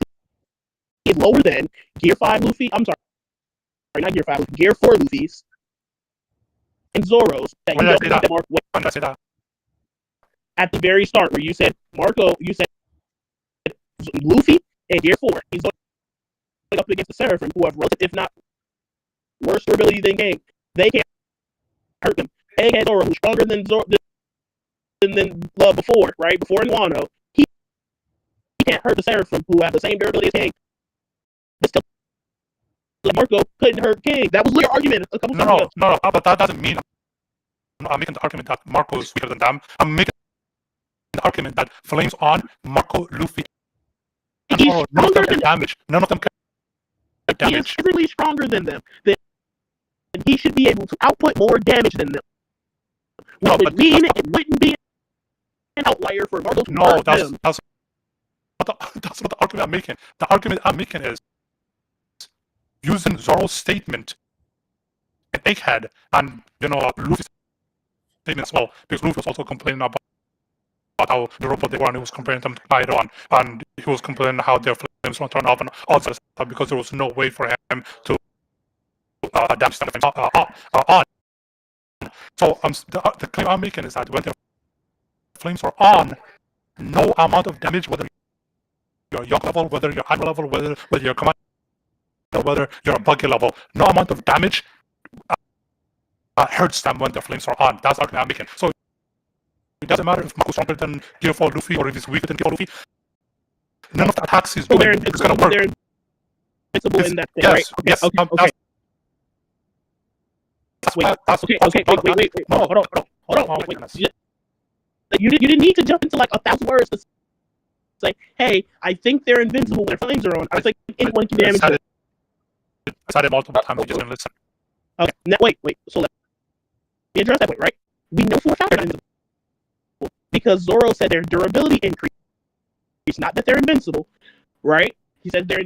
is lower than Gear 5 Luffy, I'm sorry, not Gear 5, Gear 4 Luffy's and Zoro's, that you don't believe that Marco. When did I say that? At the very start, where you said you said Luffy and Gear 4, he's going up against the Seraphim, who have relative, if not worse durability than King. They can't hurt them. Egghead Zoro, who's stronger than before, right? Before Wano, he can't hurt the Seraphim, who have the same durability as King. But still, Marco couldn't hurt King. That was your argument a couple times ago. No, but that doesn't mean I'm making the argument that Marco is weaker than them. I'm making the argument that flames on Marco, Luffy, and Zoro, none of them can damage. None of them can damage. He is physically stronger than them. Then he should be able to output more damage than them. Which would mean it wouldn't be an outlier for Marco to hurt them. That's not the argument I'm making. The argument I'm making is using Zoro's statement in Egghead and Luffy's statement as well, because Luffy was also complaining about how durable they were, and he was comparing them to Kaido, and he was complaining how their flames were turned off and all that stuff because there was no way for him to damage them on. So the claim I'm making is that when the flames are on, no amount of damage, whether you're young level, whether you're admiral level, whether you're command, whether you're a buggy level, no amount of damage hurts them when the flames are on. That's the argument I'm making. So it doesn't matter if Marco's stronger than Gear 4 Luffy or if he's weaker than Gear 4 Luffy. None of the attacks he's doing is going to work. They're invincible in that thing, yes, right? Yes. Okay. Wait. No, hold on. Wait. You didn't need to jump into like 1,000 words to say, hey, I think they're invincible when their flames are on. I think anyone can damage them. I said it multiple times. You just didn't listen. Okay. Now, wait. So let me address that point, right? We know for a fact they're not invincible because Zoro said their durability increased, not that they're invincible, right? He said their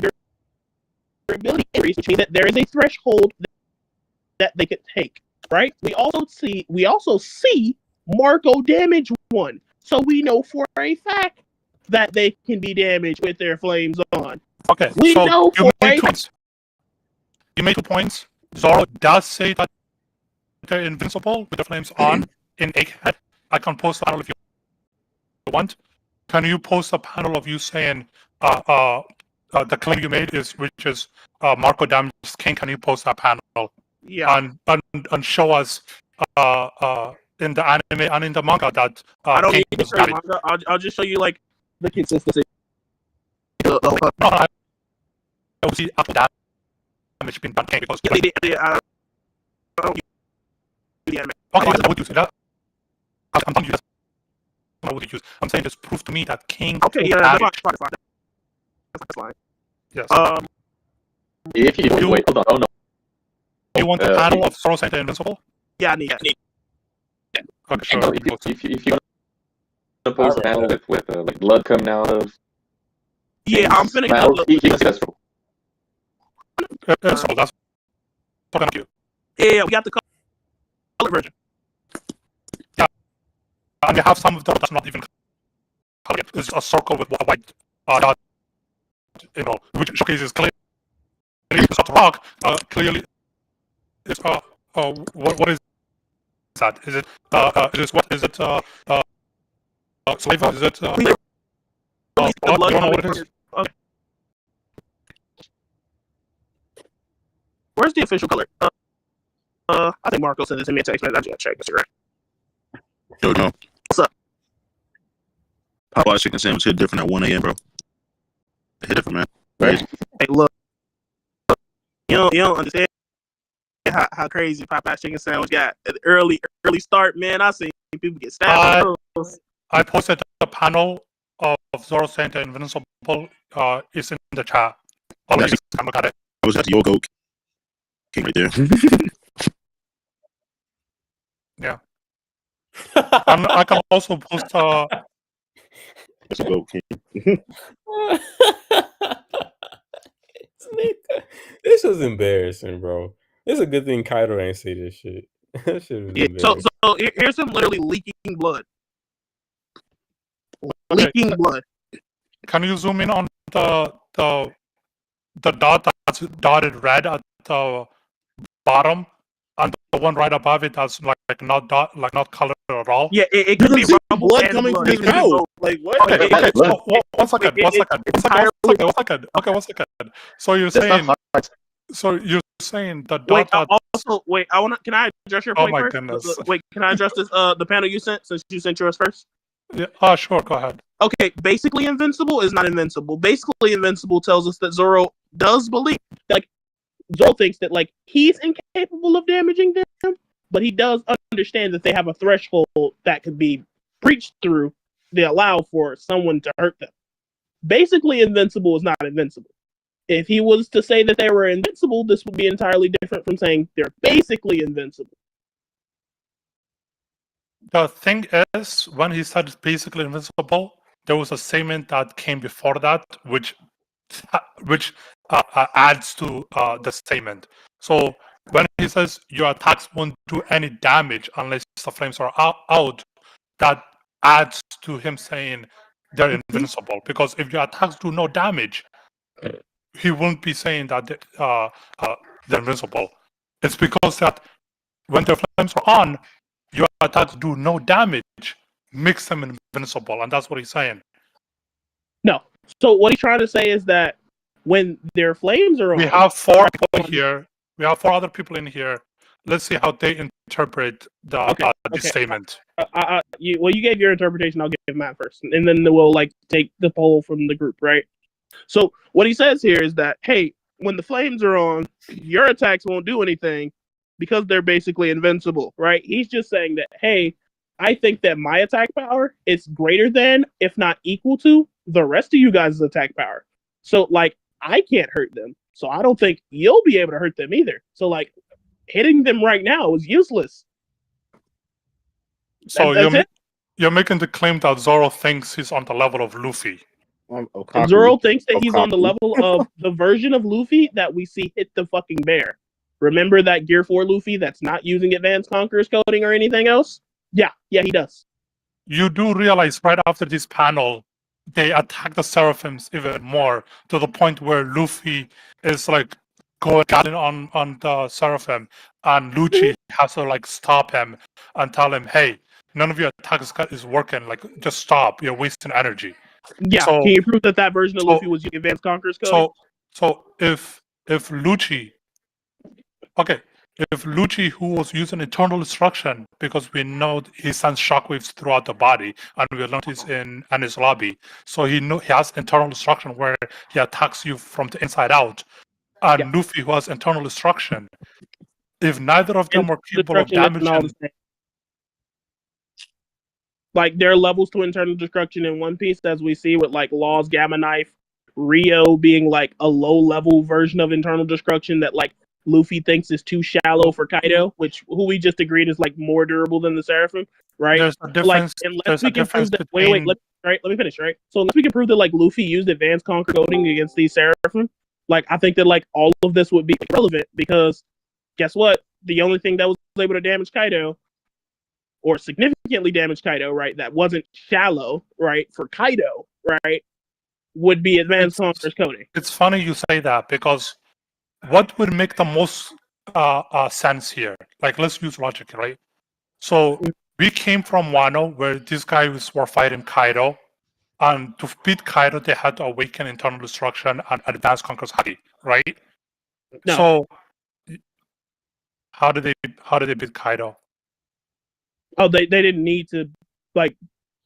durability increased, which means that there is a threshold that they could take, right? We also see Marco damage one, so we know for a fact that they can be damaged with their flames on. Okay, we so know you made 2 points. You made 2 points. Zoro does say that they're invincible with the flames on in Egghead. I can post that if you want. can you post a panel of you saying the claim you made is which is Marco damages King? Can you post that panel? Yeah. And show us in the anime and in the manga that I don't King need to was show you damaged. manga. I'll just show you like the consistency. No, I don't see actual damage being done King because Okay, I would use it. I'm telling you, that's what I would use. I'm saying just prove to me that King. okay, yeah, that's fine. That's fine. Yes. If you wait, hold on. Oh no. You want the panel of Zoro Santa Invincible? Yeah, I need that. Okay, sure. No, if you want to post a panel with like blood coming out of. Yeah, I'm finna mouth, go. he can see that's true. So that's what I'm do. Yeah, we got the color version. Yeah, and you have some of them that's not even color. It's a circle with a white dot, which showcases clearly it's not rock. Clearly, it's what is that? Is it what is it? Slava? Is it? Release the You blood don't know coming what it is? Okay. Where's the official color? I think Marco sent it to me a text message. I just gotta check Instagram. Yo, no. What's up? Popeye's chicken sandwich hit different at 1 a.m., bro. It hit different, man. Crazy. Hey, look. You don't understand how crazy Popeye's chicken sandwich got. At the early start, man. I seen people get stabbed. I posted the panel of Zoro Santa Invincible. Is in the chat. All of you can look at it. I was at the Yogo King right there. Yeah. And I can also post That's a Yogo King. This was embarrassing, bro. It's a good thing Kaido ain't say this shit. That shit was embarrassing. So here's him literally leaking blood. Leaking blood. Can you zoom in on the dot that's dotted red at the bottom, and the one right above it that's like not colored at all? Yeah, it could be rubble blood and coming blood. from his mouth. Like what? Okay, Okay, so, one second. So you're saying, the Wait, dot that. also, wait. Can I address your Oh point my first? goodness. Wait, can I address this? The panel you sent, since you sent yours first. Yeah, sure, go ahead. Okay, basically invincible is not invincible. Basically invincible tells us that Zoro does believe, like, Zoro thinks that like he's incapable of damaging them, but he does understand that they have a threshold that could be breached through. They allow for someone to hurt them. Basically invincible is not invincible. If he was to say that they were invincible, this would be entirely different from saying they're basically invincible. The thing is, when he said it's basically invincible, there was a statement that came before that, which adds to the statement. So when he says your attacks won't do any damage unless the flames are out, that adds to him saying they're invincible. Because if your attacks do no damage, he wouldn't be saying that they're invincible. It's because that when the flames are on, your attacks do no damage, makes them invincible, and that's what he's saying. No. So what he's trying to say is that when their flames are on, we have 4 people here. We have 4 other people in here. Let's see how they interpret the statement. You gave your interpretation. I'll give Matt first, and then we'll take the poll from the group, right? So what he says here is that, hey, when the flames are on, your attacks won't do anything because they're basically invincible, right? He's just saying that, hey, I think that my attack power is greater than, if not equal to, the rest of you guys' attack power. So, I can't hurt them. So I don't think you'll be able to hurt them either. So, hitting them right now is useless. So you're making the claim that Zoro thinks he's on the level of Luffy. Zoro thinks that he's on the level of the version of Luffy that we see hit the fucking bear. Remember that Gear 4 Luffy that's not using Advanced Conqueror's coding or anything else? Yeah, he does. You do realize right after this panel, they attack the Seraphims even more, to the point where Luffy is going on the Seraphim, and Lucci has to stop him and tell him, hey, none of your attacks is working. Like, just stop. You're wasting energy. Yeah, So, can you prove that version of Luffy was using Advanced Conqueror's Code? So if Lucci, okay, if Lucci, who was using Eternal Destruction, because we know he sends shockwaves throughout the body, and we learned this in Enies Lobby, so he has Eternal Destruction where he attacks you from the inside out, and Luffy who has Eternal Destruction, if neither of them are capable of damaging, like there are levels to Internal Destruction in One Piece, as we see with like Law's Gamma Knife, Rio being like a low level version of Internal Destruction that like Luffy thinks is too shallow for Kaido, who we just agreed is like more durable than the Seraphim, right? There's a difference. Like, unless we can prove that, wait, let me finish, right? So unless we can prove that like Luffy used Advanced Conquer coding against these Seraphim, like I think that like all of this would be irrelevant, because guess what? The only thing that was able to damage Kaido, or significantly damage Kaido, right, that wasn't shallow, right, for Kaido, right, would be Advanced Conqueror's coding. It's funny you say that, because what would make the most sense here? Like, let's use logic, right? So we came from Wano, where these guys were fighting Kaido, and to beat Kaido, they had to awaken Internal Destruction and Advance Conqueror's Haki, right? No. So how did they beat Kaido? Oh, they didn't need to like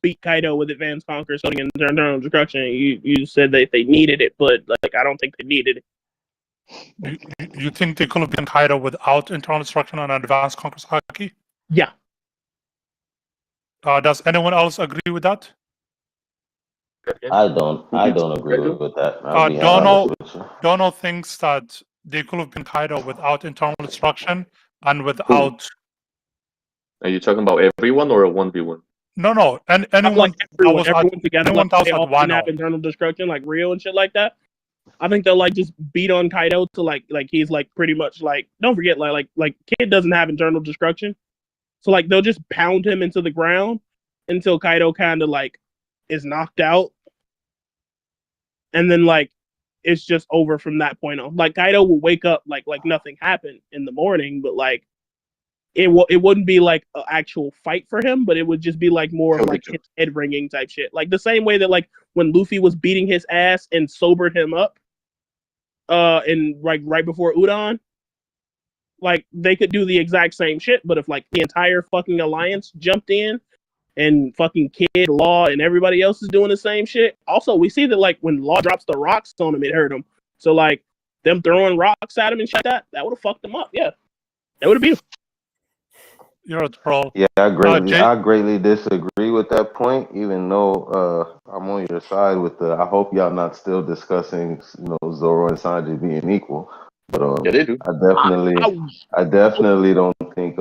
beat Kaido with Advanced Conqueror's coding and Internal Destruction. You said that they needed it, but like I don't think they needed it. You think they could have been Kaido without Internal Destruction and Advanced Conqueror's Haki? Yeah. Does anyone else agree with that? I don't agree with that. Dono thinks that they could have been Kaido without Internal Destruction and without. Are you talking about everyone or a 1v1? No, and anyone together, like, they all didn't have Internal Destruction, like Rio and shit like that. I think they'll like just beat on Kaido to like he's like pretty much like, don't forget like Kid doesn't have Internal Destruction, so like they'll just pound him into the ground until Kaido kind of like is knocked out, and then like it's just over from that point on. Like Kaido will wake up like nothing happened in the morning, but like it wouldn't be like an actual fight for him, but it would just be like more of like his head ringing type shit. Like the same way that like when Luffy was beating his ass and sobered him up, and like right before Udon, like they could do the exact same shit, but if like the entire fucking alliance jumped in and fucking Kid, Law, and everybody else is doing the same shit. Also, we see that like when Law drops the rocks on him, it hurt him. So like them throwing rocks at him and shit like that would have fucked him up. Yeah, that would have been. You're a troll. Yeah, I greatly disagree with that point, even though I'm on your side with I hope y'all not still discussing, Zoro and Sanji being equal. But yeah, they do. I definitely don't think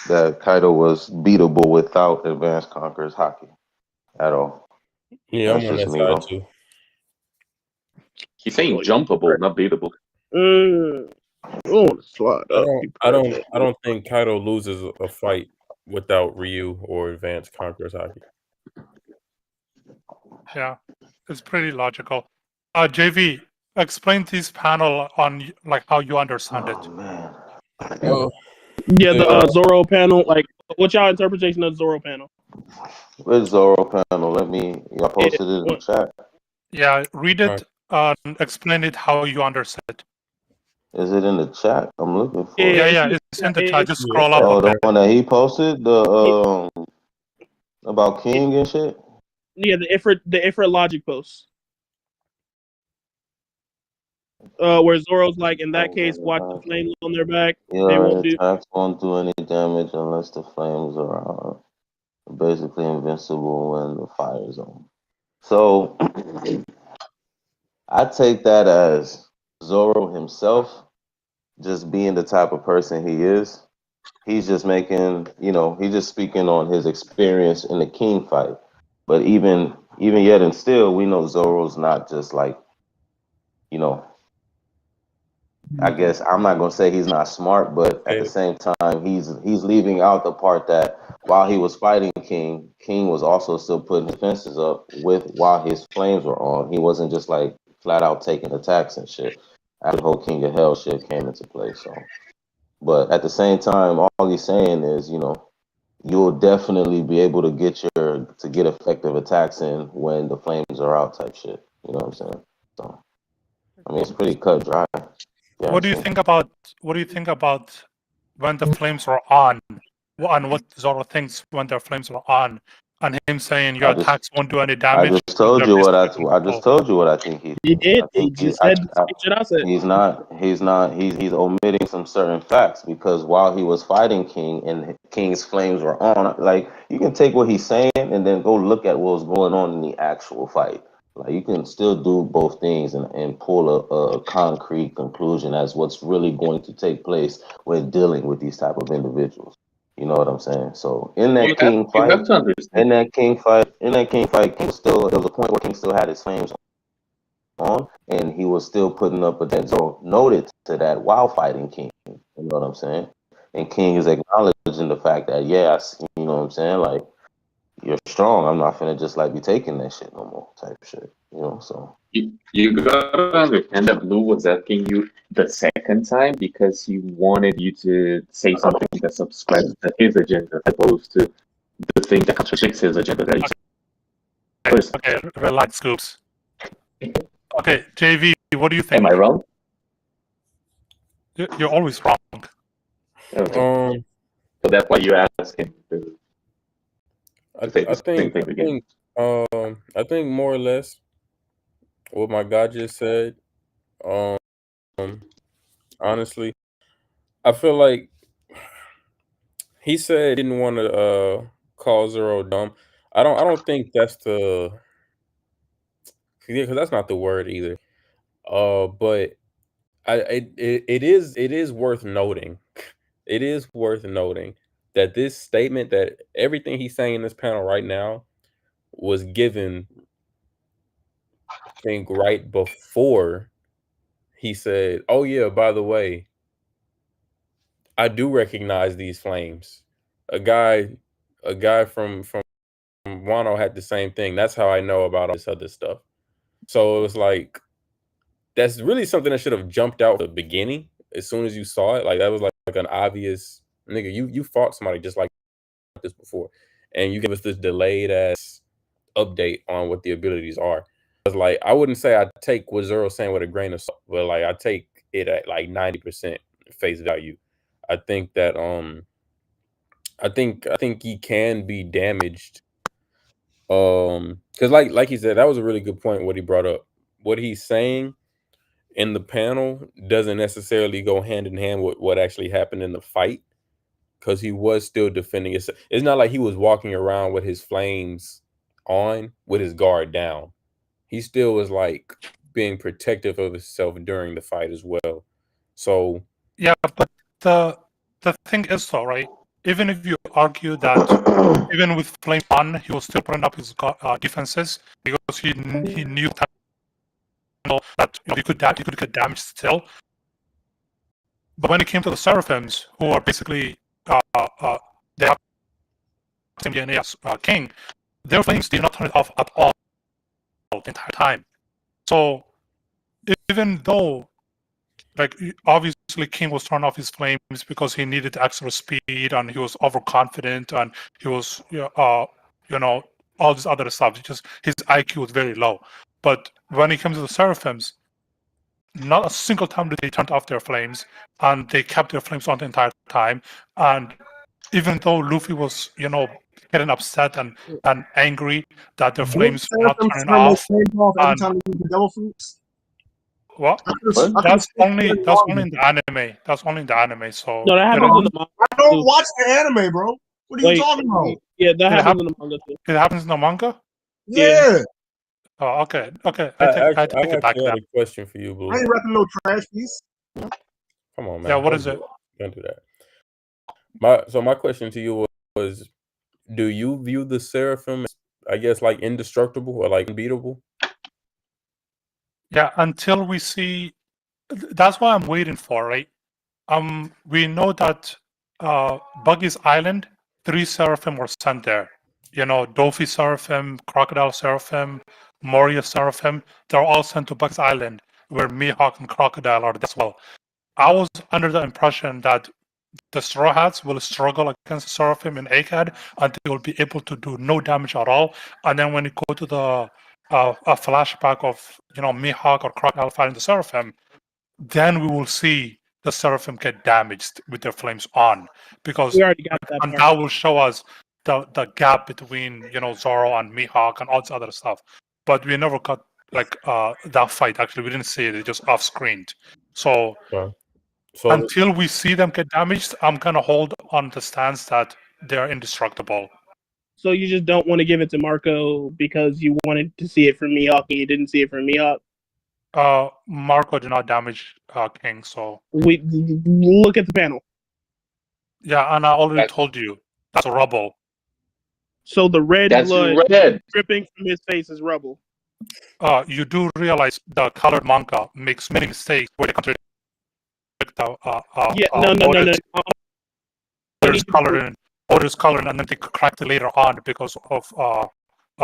that Kaido was beatable without Advanced Conqueror's Haki at all. Yeah, I'm on that side too. He's saying jumpable, not beatable. I don't think Kaido loses a fight without Ryu or Advanced Conqueror's Haki. Yeah, it's pretty logical. JV, explain this panel on like how you understand it. Man. Yeah, the Zoro panel. Like, what's y'all interpretation of the Zoro panel? Where's Zoro panel? Y'all posted it in the chat. Yeah, read it and explain it how you understand it. Is it in the chat? I'm looking for it. Yeah, it's in the chat. Just scroll up. Oh, the one that he posted, the about King and shit. Yeah, the Ifrit logic post. Where Zoro's like, in that case, watch the flames on their back. Yeah, attacks won't do any damage unless the flames are basically invincible when the fire's on. So I take that as Zoro himself just being the type of person he is. He's just making, he's just speaking on his experience in the King fight. But even yet and still, we know Zoro's not just like, I guess I'm not gonna say he's not smart, but at the same time, he's leaving out the part that while he was fighting King was also still putting defenses up while his flames were on. He wasn't just like flat out taking attacks and shit. After the whole King of Hell shit came into play. So, but at the same time, all he's saying is, you'll definitely be able to get effective attacks in when the flames are out, type shit. You know what I'm saying? So, I mean, it's pretty cut dry. What do you think about when the flames are on, and what Zoro thinks when their flames are on, and him saying your attacks won't do any damage? I just told you what I think he did. He just said shit I said. He's omitting some certain facts, because while he was fighting King and King's flames were on, like, you can take what he's saying and then go look at what was going on in the actual fight. Like, you can still do both things and pull a concrete conclusion as what's really going to take place when dealing with these type of individuals. You know what I'm saying? So in that King fight, King still, there was a point where King still had his flames on, and he was still putting up a dead zone noted to that while fighting King. You know what I'm saying? And King is acknowledging the fact that, yes, you know what I'm saying, like, you're strong. I'm not finna just like be taking that shit no more, type shit. You know, so you gotta understand that Blue was asking you the second time because he wanted you to say something that subscribes to his agenda, as opposed to the thing that contradicts his agenda. Okay, relax, Scoops. Okay, JV, what do you think? Am I wrong? You're always wrong. Okay. So that's why you asked him to. I think more or less what my guy just said. Honestly, I feel like he said he didn't want to call Zoro dumb. I don't think that's because that's not the word either. But it is worth noting. It is worth noting that this statement, that everything he's saying in this panel right now, was given, I think, right before he said, "Oh yeah, by the way, I do recognize these flames." A guy from Wano had the same thing. That's how I know about all this other stuff. So it was like, that's really something that should have jumped out at the beginning as soon as you saw it. Like, that was like an obvious, nigga, you fought somebody just like this before, and you give us this delayed ass update on what the abilities are. It's like, I wouldn't say I take what Zero's saying with a grain of salt, but like, I take it at like 90% face value. I think that I think he can be damaged. Because like he said, that was a really good point what he brought up. What he's saying in the panel doesn't necessarily go hand in hand with what actually happened in the fight, because he was still defending it. It's not like he was walking around with his flames on with his guard down. He still was like being protective of himself during the fight as well. So yeah, but the thing is, though, right? Even if you argue that even with flame on, he was still putting up his defenses because he knew that he could get damaged still. But when it came to the Seraphims, who are basically they have the same DNA as King, their flames did not turn it off at all the entire time. So even though, like, obviously King was turning off his flames because he needed extra speed and he was overconfident and he was all this other stuff. Just his IQ was very low. But when it comes to the Seraphims, not a single time did they turn off their flames, and they kept their flames on the entire time. And even though Luffy was, getting upset and angry that their flames were not turning off, every time they use the devil fruits. What? That's only in the anime. That's only in the anime. So no, that happens in the manga. I don't watch the anime, bro. What are you talking about? Yeah, that happens in the manga too. It happens in the manga? Yeah. Oh, okay. I had a question for you, Blue. I ain't rapping no trash piece. Come on, man. Yeah, what is it? Don't do that. My question to you was, do you view the Seraphim as, I guess, like indestructible or like unbeatable? Yeah, until we see. That's what I'm waiting for, right? We know that Buggy's Island, 3 Seraphim were sent there. Dofi Seraphim, Crocodile Seraphim, Moria Seraphim, they're all sent to Bug's Island, where Mihawk and Crocodile are as well. I was under the impression that the Straw Hats will struggle against Seraphim and Egghead, and they will be able to do no damage at all. And then when you go to the a flashback of Mihawk or Crocodile fighting the Seraphim, then we will see the Seraphim get damaged with their flames on, because We already got that and part. that will show us the gap between Zoro and Mihawk and all this other stuff. But we never got that fight. Actually, we didn't see it. It just off screened. So until we see them get damaged, I'm gonna hold on the stance that they're indestructible. So you just don't want to give it to Marco because you wanted to see it from Mihawk and you didn't see it from Mihawk? Marco did not damage King, so we look at the panel. Yeah, and I already told you that's rubble. So the red That's blood red. dripping from his face is rubble. You do realize the colored manga makes many mistakes where they contradict the No. Others coloring, and then they correct it later on because of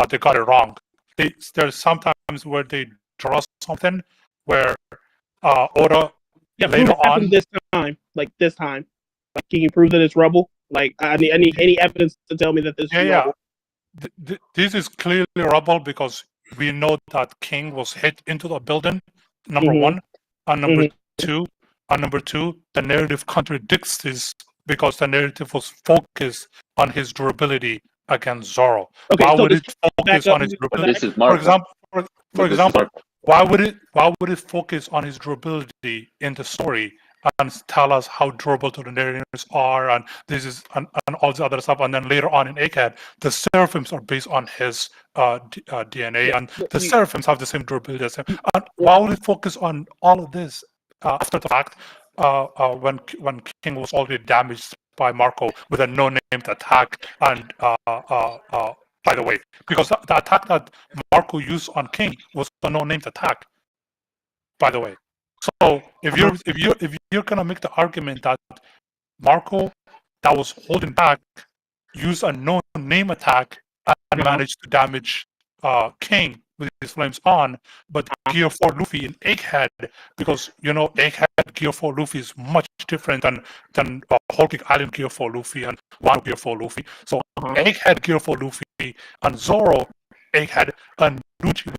they got it wrong. There's sometimes where they draw something where Oda later on this time. Like, can you prove that it's rubble? Like, I need any evidence to tell me that this is rubble. This is clearly rubble because we know that King was hit into the building, number one, and number two, the narrative contradicts this because the narrative was focused on his durability against Zoro. Okay, why so would it focus on his durability? This is For Marco. example, why would it focus on his durability in the story and tell us how durable the narrators are and this is and all this other stuff, and then later on in Egghead, the Seraphims are based on his DNA, and the Seraphims have the same durability as him. And why would it focus on all of this after the fact when King was already damaged by Marco with a no-named attack? And by the way, because the attack that Marco used on King was a no-named attack, by the way. So if you're gonna make the argument that Marco, that was holding back, used a no-name attack and managed to damage King with his flames on, but Gear 4 Luffy in Egghead, because Egghead Gear 4 Luffy is much different than Whole Cake Island Gear 4 Luffy and Wano Gear 4 Luffy. So Egghead Gear 4 Luffy and Zoro Egghead and Lucci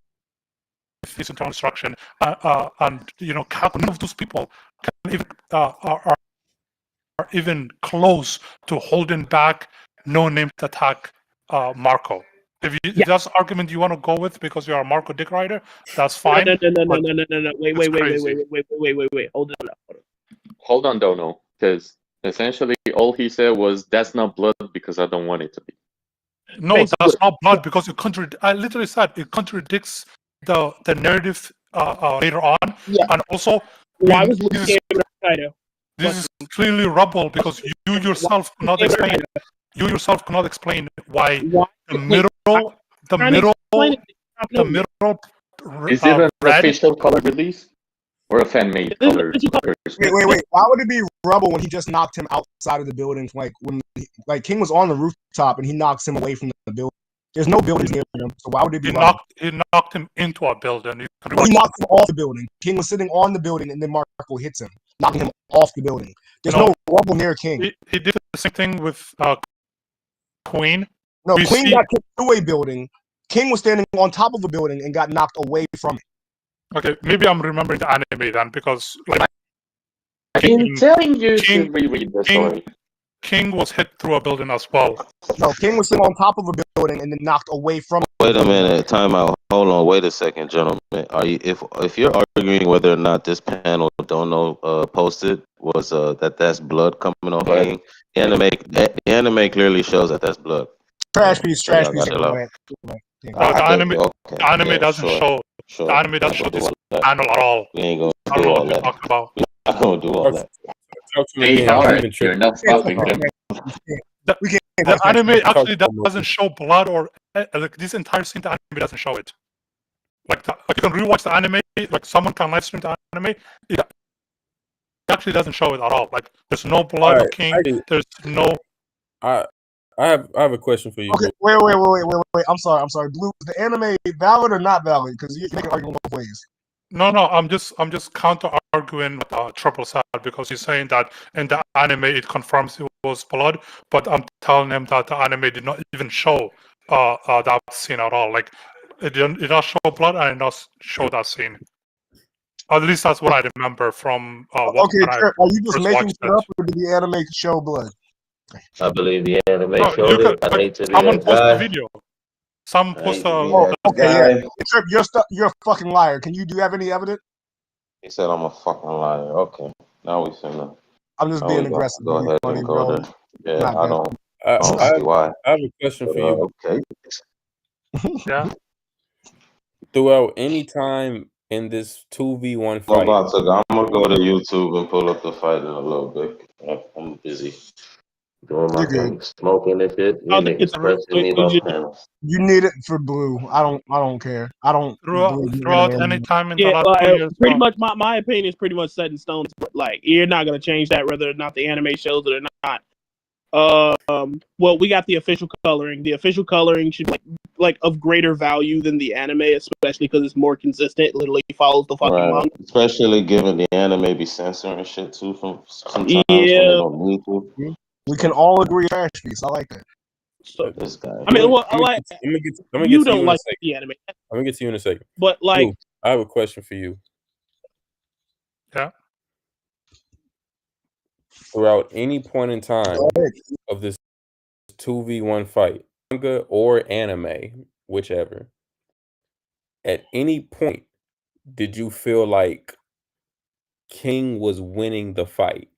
his internal destruction, and Kako, none of those people can even, are even close to holding back no-named attack Marco. If that's the argument you want to go with because you're a Marco dick rider, that's fine. No. Wait. Hold on, Dono, because essentially all he said was that's not blood because I don't want it to be. No, that's not blood because I literally said it contradicts the narrative later on, and also why was Luffy this is clearly rubble because you yourself cannot explain. You yourself cannot explain why the middle. Is it an official color release or a fan-made color? Wait. Why would it be rubble when he just knocked him outside of the building? Like when King was on the rooftop and he knocks him away from the building. There's no buildings near him, so why would it be rubble? He knocked him into a building. He knocked him off the building. King was sitting on the building, and then Marco hits him, knocking him off the building. There's no rubble near King. He did the same thing with Queen. No, Queen got kicked through a building. King was standing on top of a building and got knocked away from it. Okay, maybe I'm remembering the anime then, because I'm telling you to reread the story. King was hit through a building as well. No, King was sitting on top of a building and then knocked away from it. Wait a minute, time out. Hold on, wait a second, gentlemen. Are you if you're arguing whether or not this panel Dono posted was that's blood coming off King, the anime clearly shows that that's blood. Trash piece. The anime doesn't show. The anime doesn't show this panel at all. We ain't gonna do all that. We're not gonna do all that. You're not stopping them. The anime actually doesn't show blood or this entire scene. The anime doesn't show it. Like you can rewatch the anime. Like someone can live stream the anime. It actually doesn't show it at all. Like there's no blood of King. There's no. I have a question for you. Okay, wait. I'm sorry. Blue, the anime valid or not valid? Because you can argue both ways. No, I'm just counter arguing with Triple Sad because he's saying that in the anime it confirms it was blood, but I'm telling him that the anime did not even show that scene at all. Like it did not show blood and it did not show that scene. At least that's what I remember from Okay, when I Trip, are you just first making watched it it. up, or did the anime show blood? I believe the anime No, showed you could, it. I hate to be someone that posted a guy. video. Someone I hate posted to be Oh, that okay, yeah. guy. Trip, you're a fucking liar. Do you have any evidence? He said I'm a fucking liar. Okay, now we finna. I'm just Now being we got aggressive. to go To be ahead funny, and go bro. there. Yeah, Not I that. don't see why. I have a question But, for you. okay. Yeah. Throughout any time in this 2v1 I'm fight, about to. I'm gonna go to YouTube and pull up the fight in a little bit. I'm busy doing my You're good. thing, smoking and shit. You I think niggas it's real pressing me no panels. You need it for blue. I don't care. I don't believe in throughout anime. any time in Yeah, the last 2 years. pretty much my opinion is pretty much set in stone. Like you're not gonna change that whether or not the anime shows it or not. Well, we got the official coloring. The official coloring should be like of greater value than the anime, especially because it's more consistent. It literally follows the fucking Right. manga. Especially given the anime be censoring shit too from sometimes when they Yeah. don't need to. We can all agree trash piece. I like that. So This guy. I mean, well, I'm like gonna get you to you don't in a like second. the anime, I'm gonna get to you in a second. but like, Blue, I have a question for you. Yeah. Throughout any point in time of this 2v1 fight, manga or anime, whichever, at any point did you feel like King was winning the fight?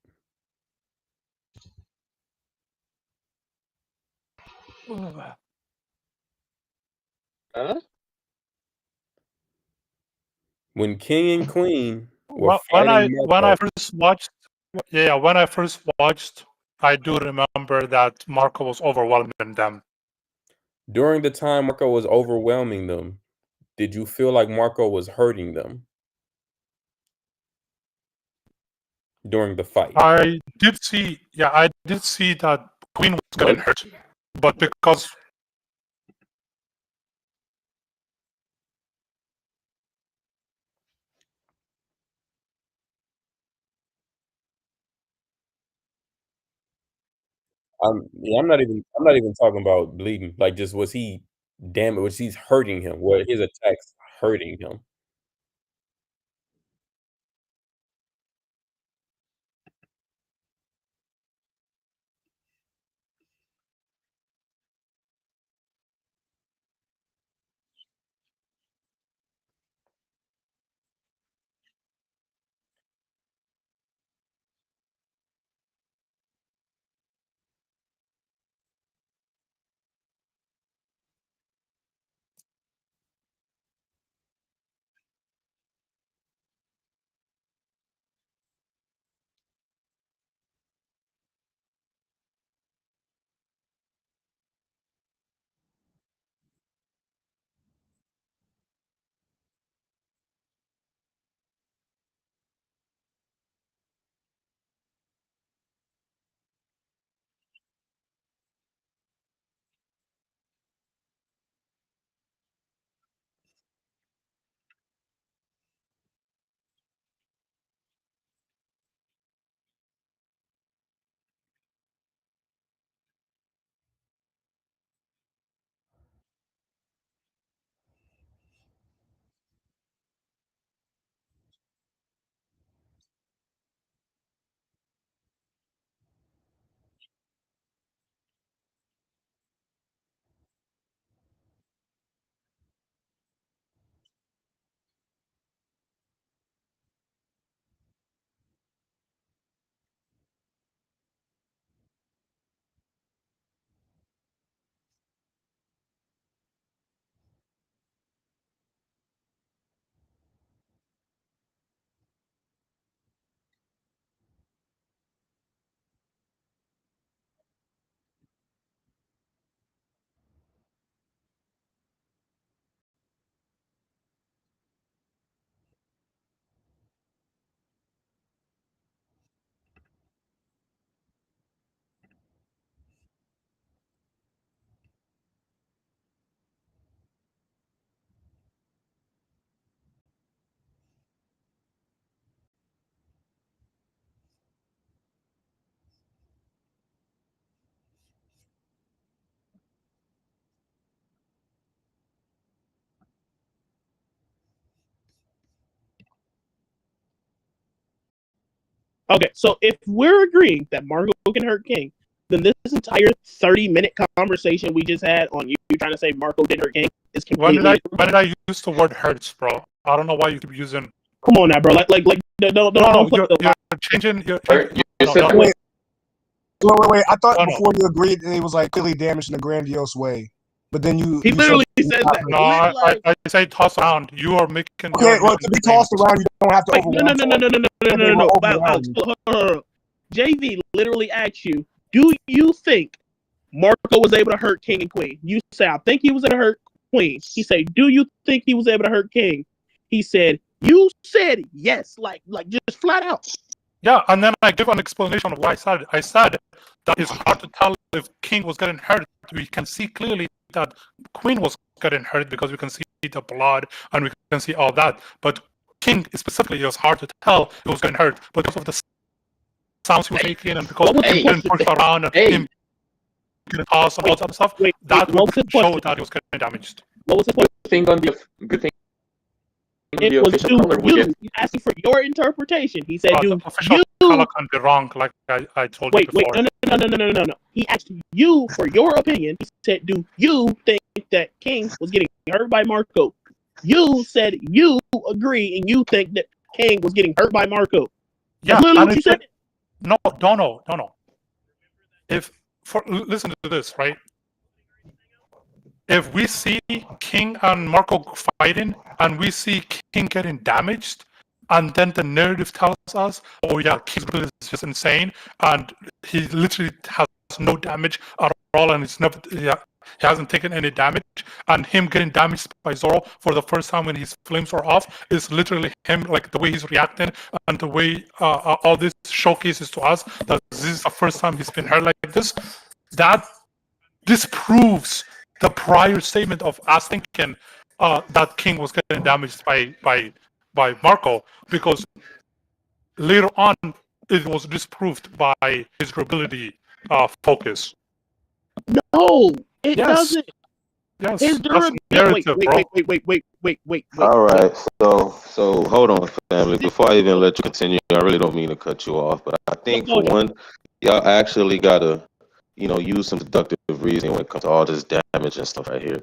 When King and Queen were When I fighting Marco, first watched, when I first watched, I do remember that Marco was overwhelming them. during the time Marco was overwhelming them, did you feel like Marco was hurting them during the fight? I did see that Queen was getting hurt, but because I'm not even talking about bleeding. Like, just was he damaged? Was he's hurting him? Were his attacks hurting him? Okay, so if we're agreeing that Marco can hurt King, then this entire 30-minute conversation we just had on you trying to say Marco didn't hurt King is When completely. did I use the word hurts, bro? I don't know why you keep using. Come on now, bro. Don't play the you're changing. You're Wait. I thought before you agreed that it was like clearly damaged in a grandiose way, but then you. He literally says that. No, I say toss around. You are making. Okay, well, to be tossed around, you don't have to overwhelm. No. JV literally asked you, do you think Marco was able to hurt King and Queen? You say, I think he was able to hurt Queen. He said, do you think he was able to hurt King? He said, you said yes, like just flat out. Yeah, and then I give an explanation of why I said it. I said that it's hard to tell if King was getting hurt. We can see clearly that Queen was getting hurt because we can see the blood and we can see all that. But King specifically, it was hard to tell he was getting hurt because of the sounds he was making and because he didn't push around and him getting tossed and all that other stuff. That would show that he was getting damaged. What was the point? Thing on the good thing. It was you. He's asking for your interpretation. He said, "Do you?" Color can be wrong, like I told you before. No. He asked you for your opinion. He said, "Do you think that King was getting hurt by Marco?" You said you agree and you think that King was getting hurt by Marco. Yeah, what you said. No. Listen to this, right? If we see King and Marco fighting and we see King getting damaged, and then the narrative tells us, oh yeah, King's ability is just insane, and he literally has no damage at all, and he hasn't taken any damage, and him getting damaged by Zoro for the first time when his flames are off is literally him, like the way he's reacting and the way all this showcases to us that this is the first time he's been hurt like this. That disproves the prior statement of us thinking that King was getting damaged by Marco, because later on it was disproved by his durability focus. No, it doesn't. Yes, his durability. Wait. All right, so hold on, family. Before I even let you continue, I really don't mean to cut you off, but I think for one, y'all actually gotta, use some deductive reasoning when it comes to all this damage and stuff right here,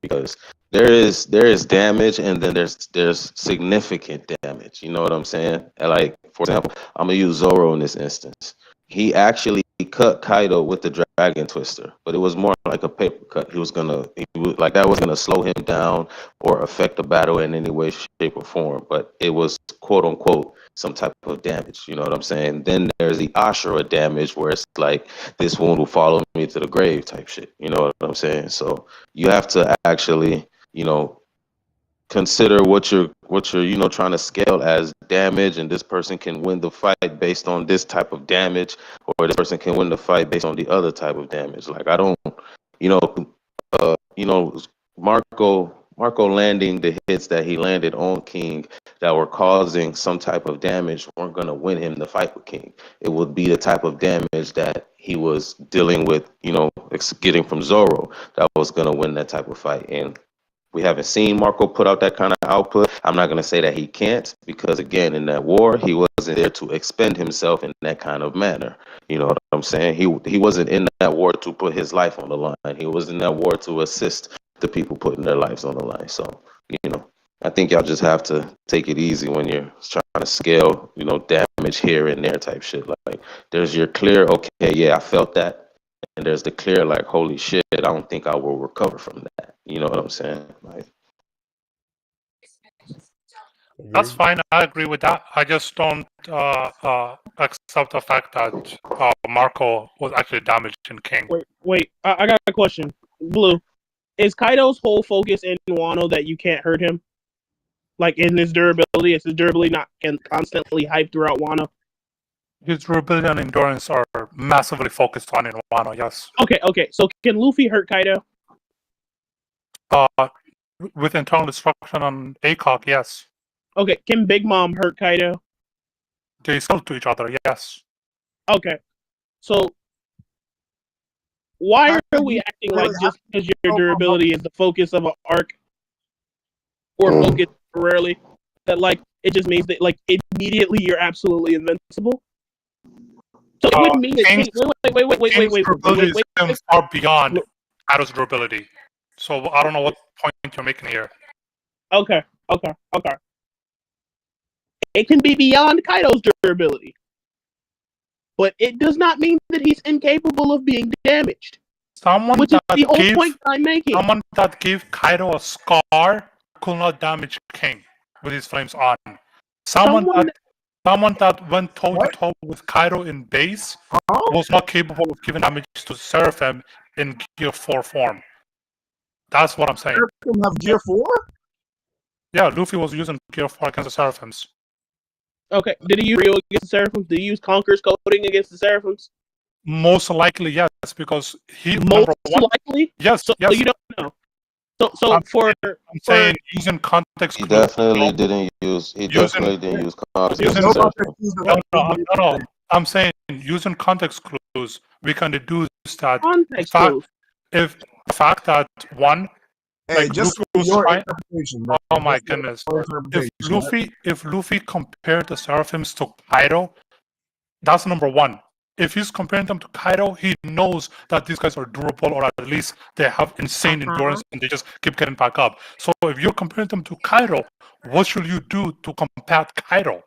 because there is damage and then there's significant damage. You know what I'm saying? Like, for example, I'm gonna use Zoro in this instance. He actually cut Kaido with the Dragon Twister, but it was more like a paper cut. That was gonna slow him down or affect the battle in any way, shape, or form. But it was quote unquote some type of damage. You know what I'm saying? Then there's the Ashura damage, where it's like this wound will follow me to the grave type shit. You know what I'm saying? So you have to actually, consider what you're trying to scale as damage, and this person can win the fight based on this type of damage, or this person can win the fight based on the other type of damage. Like, I don't, Marco landing the hits that he landed on King that were causing some type of damage weren't going to win him the fight with King. It would be the type of damage that he was dealing with, getting from Zoro, that was going to win that type of fight. And we haven't seen Marco put out that kind of output. I'm not going to say that he can't, because again, in that war, he wasn't there to expend himself in that kind of manner. You know what I'm saying? He wasn't in that war to put his life on the line. He was in that war to assist the people putting their lives on the line. So, I think y'all just have to take it easy when you're trying to scale, damage here and there type shit. Like, there's your clear, okay, yeah, I felt that. And there's the clear, like, holy shit, I don't think I will recover from that. You know what I'm saying? Like, that's fine. I agree with that. I just don't accept the fact that Marco was actually damaged in King. Wait. I got a question. Blue, is Kaido's whole focus in Wano that you can't hurt him? Like, in his durability? Is his durability not constantly hyped throughout Wano? His durability and endurance are massively focused on in Wano, yes. Okay. So can Luffy hurt Kaido? With internal destruction on ACOG, yes. Okay, can Big Mom hurt Kaido? They sell to each other, yes. Okay. So why are we acting like just because your durability is the focus of an arc or focus temporarily, that like It just means that like immediately you're absolutely invincible. So it wouldn't mean that King's durability wait. is far beyond Kaido's durability. So I don't know what point you're making here. Okay. It can be beyond Kaido's durability, but it does not mean that he's incapable of being damaged. Which is the whole point I'm making. Someone that gave Kaido a scar could not damage King with his flames on. Someone that went toe to toe with Kaido in base was not capable of giving damage to Seraphim in Gear 4 form. That's what I'm saying. Seraphim have Gear 4? Yeah, Luffy was using Gear 4 against the Seraphims. Okay, did he use Rio against the Seraphims? Did he use Conqueror's coding against the Seraphims? Most likely, yes, because he most likely. Yes, so you don't know. So I'm saying using context. He definitely didn't use. He definitely didn't use context. No. I'm saying using context clues, we can deduce that if the fact that one. Hey, just your interpretation. Bro. Oh my goodness! If Luffy compared the Seraphims to Kaido, that's number one. If he's comparing them to Kaido, he knows that these guys are durable, or at least they have insane endurance, and they just keep getting back up. So if you're comparing them to Kaido, what should you do to combat Kaido?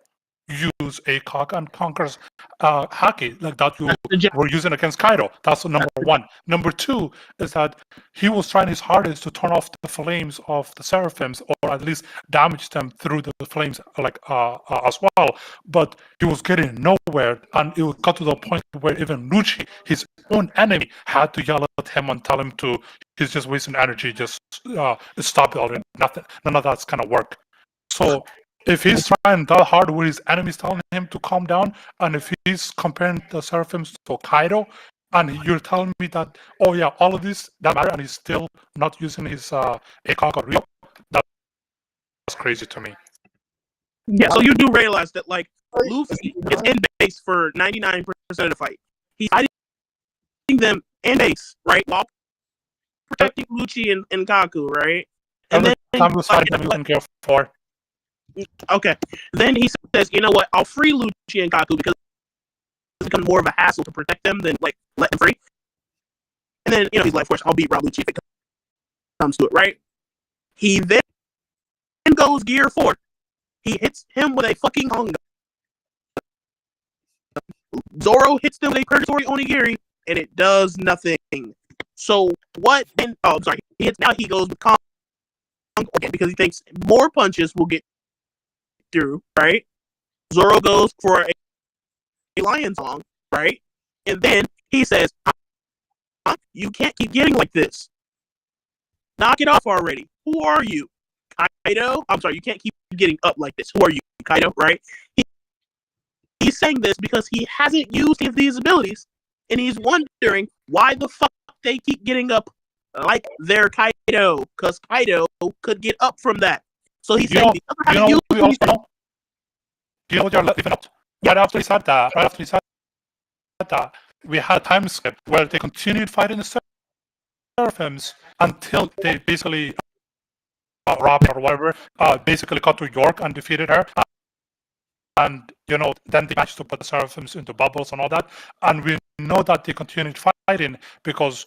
Use ACOG and Conqueror's Haki, like that you were using against Kaido. That's number one. Number two is that he was trying his hardest to turn off the flames of the Seraphims, or at least damage them through the flames, as well. But he was getting nowhere, and it got to the point where even Lucci, his own enemy, had to yell at him and tell him to, he's just wasting energy, just stop it already. None of that's gonna work. So if he's trying that hard with his enemies telling him to calm down, and if he's comparing the Seraphims to Kaido, and you're telling me that, oh yeah, all of this, that matter, and he's still not using his ACOG or Rio, that's crazy to me. Yeah, so you do realize that, like, Luffy is in base for 99% of the fight. He's fighting them in base, right? While protecting Lucci and Kaku, right? And then time was fighting them using Gear 4. Okay. Then he says, you know what, I'll free Lucci and Kaku because it's become more of a hassle to protect them than, like, let them free. And then, he's like, of course, I'll beat Rob Lucci if it comes to it, right? He then goes Gear 4. He hits him with a fucking Honga. Zoro hits them with a Purgatory Onigiri, and it does nothing. So what then? Oh, I'm sorry. Now he goes with Kong again because he thinks more punches will get through, right? Zoro goes for a Lion Song, right? And then he says, you can't keep getting like this. Knock it off already. Who are you? Kaido? I'm sorry, you can't keep getting up like this. Who are you? Kaido, right? He's saying this because he hasn't used any of these abilities, and he's wondering why the fuck they keep getting up like they're Kaido, because Kaido could get up from that. So he's saying what you're leaving out? Right after he said that, we had a time skip where they continued fighting the Seraphims until they basically Robin or whatever basically got to York and defeated her. And then they managed to put the Seraphims into bubbles and all that. And we know that they continued fighting because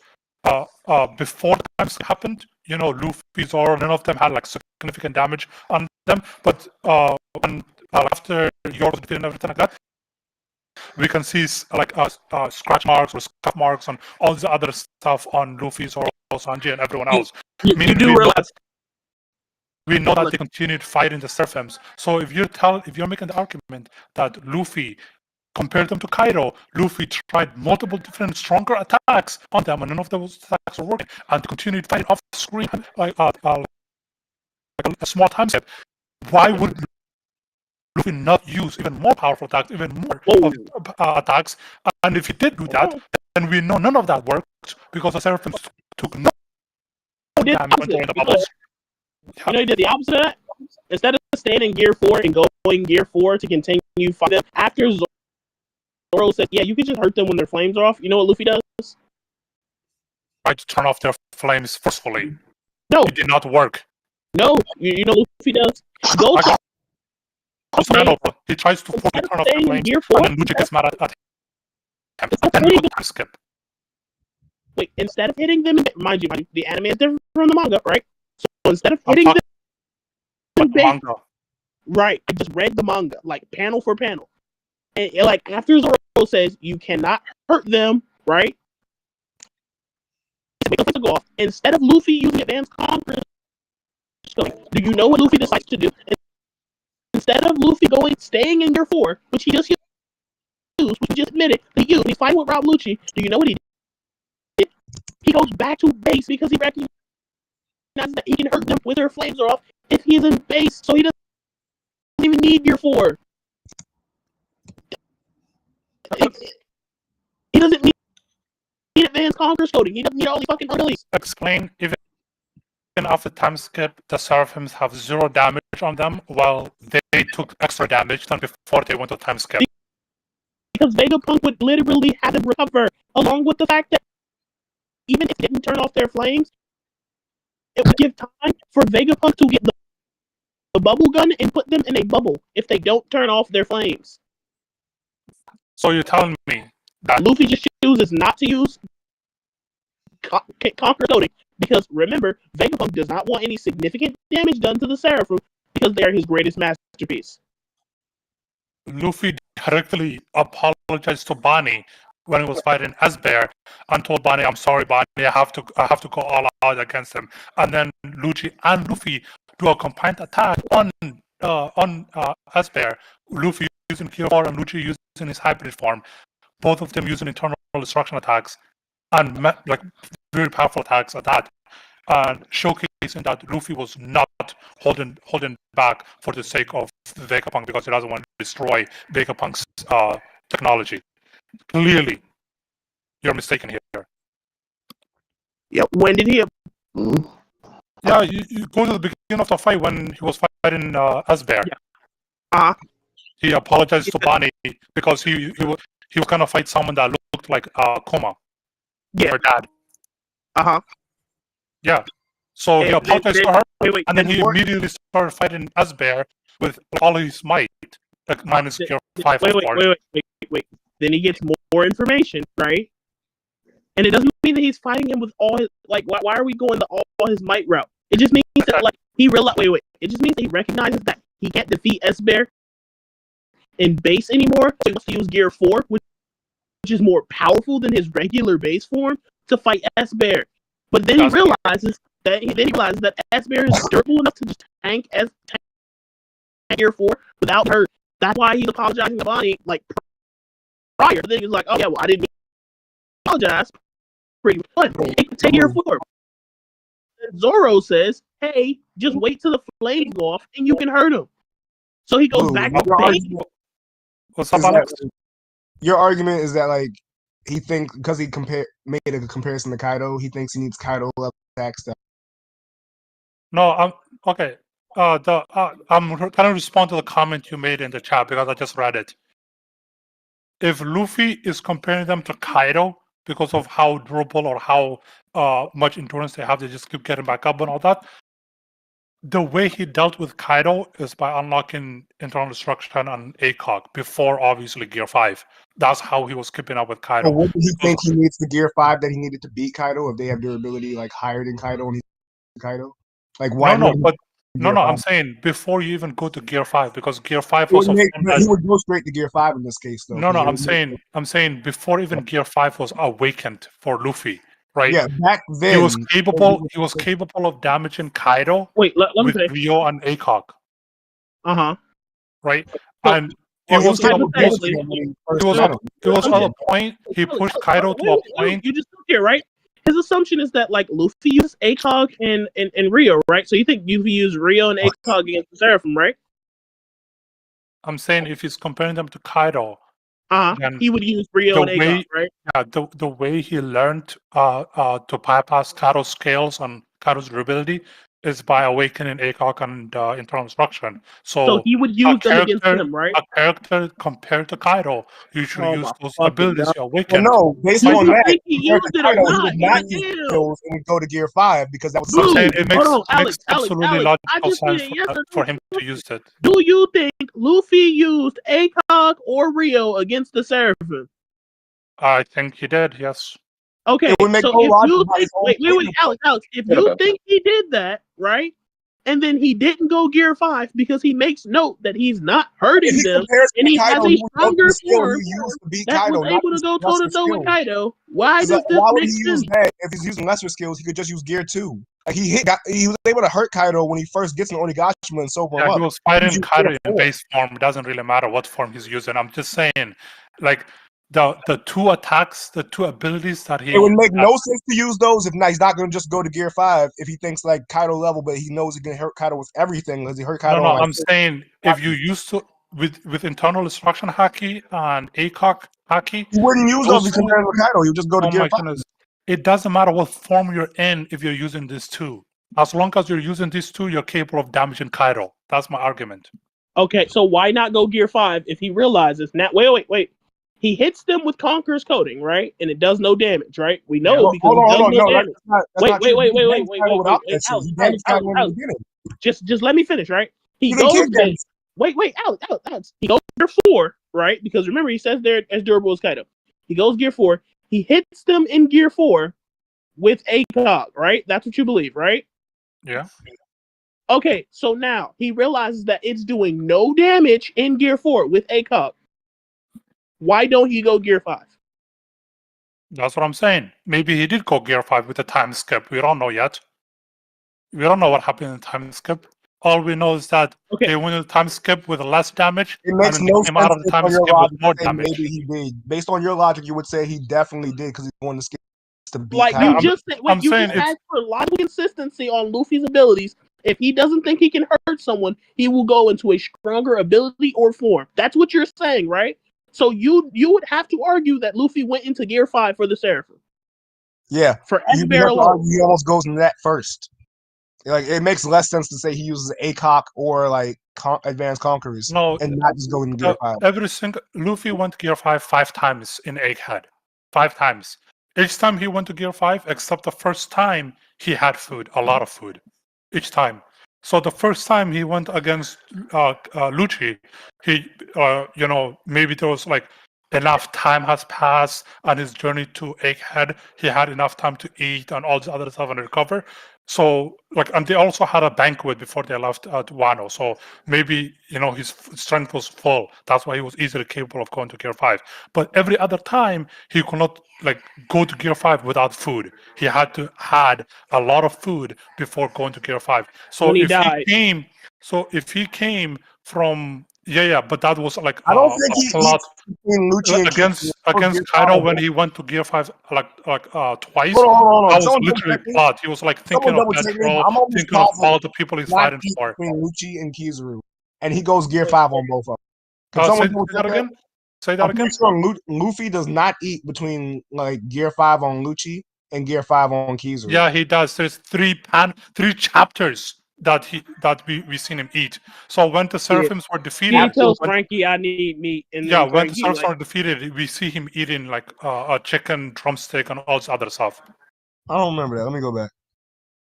before the time skip happened, Luffy, Zoro, none of them had like significant damage on them. But when after York was defeated and everything like that, we can see like scratch marks or scuff marks and all this other stuff on Luffy, Zoro, Sanji, and everyone else. You do realize. We know that they continued fighting the Seraphims. So if you're making the argument that Luffy, compared them to Kaido, Luffy tried multiple different stronger attacks on them, and none of those attacks were working, and continued fighting off screen like a small time step, why would Luffy not use even more powerful attacks, even more attacks? And if he did do that, then we know none of that worked because the Seraphims took no damage during the bubbles. He did the opposite of that. Instead of staying in Gear 4 and going Gear 4 to continue fighting them, after Zoro said, yeah, you can just hurt them when their flames are off, you know what Luffy does? Tried to turn off their flames forcefully. No. It did not work. No. You know what Luffy does? He goes Sabo, he tries to fully turn off the flames, and then Lucci gets mad at him. And then goes time skip. Wait, instead of hitting them, mind you, the anime is different from the manga, right? So instead of hitting them, manga. Right, I just read the manga, like panel for panel. And like after Zoro says you cannot hurt them, right? To go off. Instead of Luffy using advanced conquer, do you know what Luffy decides to do? Instead of Luffy staying in Gear 4, which he just used, which he just admitted to use, he's fighting with Rob Lucci. Do you know what he did? He goes back to base because he recognizes that he can hurt them with their flames off if he's in base, so he doesn't even need Gear 4. He doesn't need advanced conquer coding. He doesn't need all these fucking abilities. Explain, even after time skip, the Seraphims have 0 damage on them, while they took extra damage than before they went to time skip. Because Vegapunk would literally have to recover, along with the fact that even if they didn't turn off their flames, it would give time for Vegapunk to get the bubble gun and put them in a bubble if they don't turn off their flames. So you're telling me that Luffy just chooses not to use conquer coding because remember, Vegapunk does not want any significant damage done to the Seraphim because they are his greatest masterpiece. Luffy directly apologized to Bonnie when he was fighting Esbear and told Bonnie, "I'm sorry, Bonnie, I have to go all out against him." And then Lucci and Luffy do a combined attack on Esbear. Luffy using Gear 4 and Lucci using his hybrid form. Both of them using internal destruction attacks and very powerful attacks at that, and showcasing that Luffy was not holding back for the sake of Vegapunk because he doesn't want to destroy Vegapunk's technology. Clearly, you're mistaken here. Yeah, when did he? Yeah, you go to the beginning of the fight when he was fighting Esbear. Yeah. He apologized to Bonnie because he was gonna fight someone that looked like Koma. Yeah. Her dad. Yeah. So he apologized to her, and then he immediately started fighting Esbear with all his might, like minus Gear 5. Wait. Then he gets more information, right? And it doesn't mean that he's fighting him with all his why are we going the all his might route? It just means that he realized it just means that he recognizes that he can't defeat Esbear in base anymore, so he wants to use Gear 4, which is more powerful than his regular base form to fight Esbear. But then he realizes that Esbear is durable enough to just tank Gear 4 without hurt. That's why he's apologizing to Bonnie prior. Then he's like, "Oh yeah, well I didn't apologize. Pretty much. Take Gear 4." And Zoro says, "Hey, just wait till the flames go off and you can hurt him." So he goes back to base. What's up, Alex? Your argument is that he thinks because he made a comparison to Kaido, he thinks he needs Kaido level attack stuff. No, I'm okay. I'm trying to respond to the comment you made in the chat because I just read it. If Luffy is comparing them to Kaido because of how durable or how much endurance they have, they just keep getting back up and all that. The way he dealt with Kaido is by unlocking internal destruction and ACOG before, obviously, Gear 5. That's how he was keeping up with Kaido. So what do you think he needs the Gear 5 that he needed to beat Kaido if they have durability higher than Kaido and he's Kaido? Why? No, I'm saying before you even go to Gear 5 because Gear 5 was. He would go straight to Gear 5 in this case, though. No, I'm saying before even Gear 5 was awakened for Luffy. Right. Yeah, back then he was capable of damaging Kaido. Wait, let me with say. Rio and ACOG. Right, and it was at a point he pushed Kaido to a point. You just look here, right? His assumption is that Luffy uses ACOG and Rio, right? So you think Luffy used Rio and ACOG against the Seraphim, right? I'm saying if he's comparing them to Kaido. He would use Rio and ACOG, right? Yeah, the way he learned to bypass Kaido's scales and Kaido's durability is by awakening ACOG and internal instruction. So he would use them against character, him, right? a character compared to Kaido usually Oh use my those fucking abilities God. you Well, awakened. no, based Do on you that, think he compared used to it or Kaido, he not? would not use Goddamn. skills and go to Gear 5 because that was I'm Blue, saying it makes, hold on, Alex, absolutely Alex, I logical just need sense a yes or for no him to use it. Do you think Luffy used ACOG or Rio against the Seraphim? I think he did, yes. Okay, It would make so no if logic you by his think, own wait, statement. Alex, if What you about think he did that, right, and then he didn't go Gear 5 because he makes note that he's not If hurting he them, compares and to he has Kaido, a he would go to stronger the skill form he used to beat that Kaido, was not able to his go toe lesser to toe with skills. Kaido, why Because does this why would make he use sense? that if he's using lesser skills? He could just use Gear 2. Like he was able to hurt Kaido when he first gets in Onigashima and sober him Yeah, up. he was fighting He's using Kaido Gear in 4. base form. It doesn't really matter what form he's using. I'm just saying, like, the two attacks, the two abilities that he It would make no sense to use those if he's not going to just go to Gear 5 if he thinks like Kaido level, but he knows he can hurt Kaido with everything because he hurt Kaido. No, on, like, I'm saying if you used to with internal instruction haki and ACOG haki, he wouldn't use those those if he's comparing with Kaido. You just go to oh Gear my 5. goodness, it doesn't matter what form you're in if you're using these two. As long as you're using these two, you're capable of damaging Kaido. That's my argument. Okay, so why not go Gear 5 if he realizes now? Wait. He hits them with Conqueror's Coating, right? And it does no damage, right? We know Yeah, because hold it does on. no No, damage. that's not true. He damaged Kaido without that shit. He damaged Kaido in the beginning. Just let me finish, right? He didn't goes kick there. him. Wait, Alex. He goes Gear 4, right? Because remember, he says they're as durable as Kaido. He goes Gear 4. He hits them in Gear 4 with ACOG, right? That's what you believe, right? Yeah. Okay, so now he realizes that it's doing no damage in Gear 4 with ACOG. Why don't he go Gear 5? That's what I'm saying. Maybe he did go Gear 5 with a time skip. We don't know yet. We don't know what happened in the time skip. All we know is that they went in the time skip with less damage, It makes and then no they came sense out of the based time on your skip with logic more to say damage. maybe he did. Based on your logic, you would say he definitely did because he's going to skip to beat Like Kaido. you just said, I'm you saying just asked for logical consistency on Luffy's abilities. If he doesn't think he can hurt someone, he will go into a stronger ability or form. That's what you're saying, right? So you would have to argue that Luffy went into Gear 5 for the Seraphim. Yeah, For you S-Bear have to alone. argue he almost goes into that first. Like it makes less sense to say he uses ACOG or like Advanced Conquerors No, and not just go in Gear 5. every single Luffy went to Gear 5 times in Egghead. 5 times. Each time he went to Gear 5, except the first time he had food, a lot of food. Each time. So the first time he went against Lucci, he, maybe there was like enough time has passed on his journey to Egghead. He had enough time to eat and all this other stuff and recover. So, and they also had a banquet before they left Wano. So maybe, his strength was full. That's why he was easily capable of going to Gear 5. But every other time, he could not, go to Gear 5 without food. He had to had a lot of food before going to Gear 5. So When he if died. he came from but that was like I don't think he plot eats between Lucci and against Gear Kaido 5. when he went to Gear 5 twice. Hold on. That was Someone literally double check me. plot. He was like thinking Someone of double check me. Metro, I'm almost thinking of positive all the people he's not fighting eat for. between Lucci and Kizaru, and he goes Gear 5 on both of them. Can Say someone double that check again? Say that I'm again? pretty sure Luffy does not eat between Gear 5 on Lucci and Gear 5 on Kizaru. Yeah, he does. There's three chapters that we seen him eat. So when the Seraphims were defeated, He tells Frankie, "I need meat," and then when the Frankie, Seraphims were defeated, we see him eating a chicken drumstick and all this other stuff. I don't remember that. Let me go back.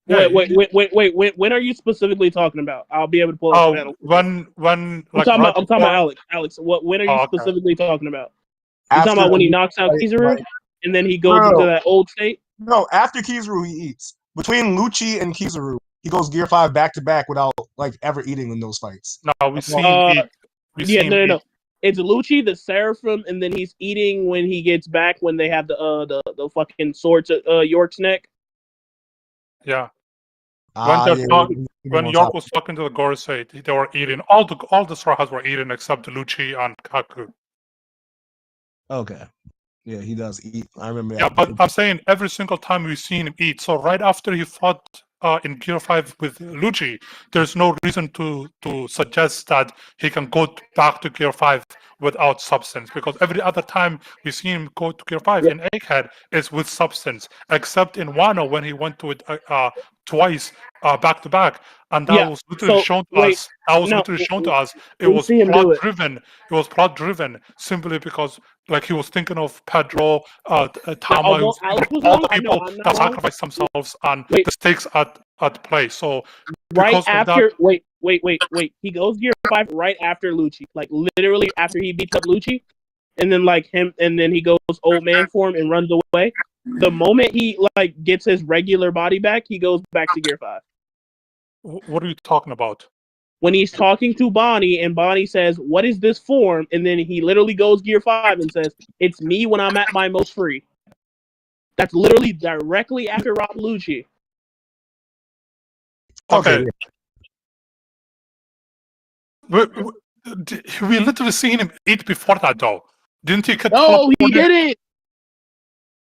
Wait. When are you specifically talking about? I'll be able to pull up the panel. When I'm talking about Alex. Alex, when are you specifically talking about? You talking about when he knocks out Kizaru and then he goes into that old state? No, after Kizaru he eats. Between Lucci and Kizaru, he goes Gear 5 back to back without ever eating in those fights. No, we see him eat. No. It's Lucci, the Seraphim, and then he's eating when he gets back when they have the fucking swords at York's neck. Yeah. When York was talking to the Gorosei, they were eating all the Straw Hats were eating except Lucci and Kaku. Okay. Yeah, he does eat. I remember that. Yeah, but I'm saying every single time we've seen him eat. So right after he fought in Gear 5 with Lucci, there's no reason to suggest that he can go back to Gear 5 without substance, because every other time we see him go to Gear 5 in Egghead is with substance, except in Wano when he went to it twice back to back, and that was literally shown to us. That was literally shown to us. It was plot driven. It was plot driven simply because like he was thinking of Pedro, Tama, all the people that sacrificed themselves and the stakes at play. So right after, wait. He goes Gear 5 right after Lucci, like literally after he beats up Lucci, and then like him, and then he goes old man form and runs away. The moment he like gets his regular body back, he goes back to Gear 5. What are you talking about? When he's talking to Bonnie, and Bonnie says, "What is this form?" and then he literally goes Gear 5 and says, "It's me when I'm at my most free." That's literally directly after Rob Lucci. Okay. We literally seen him eat before that, though. Didn't he? No, he didn't.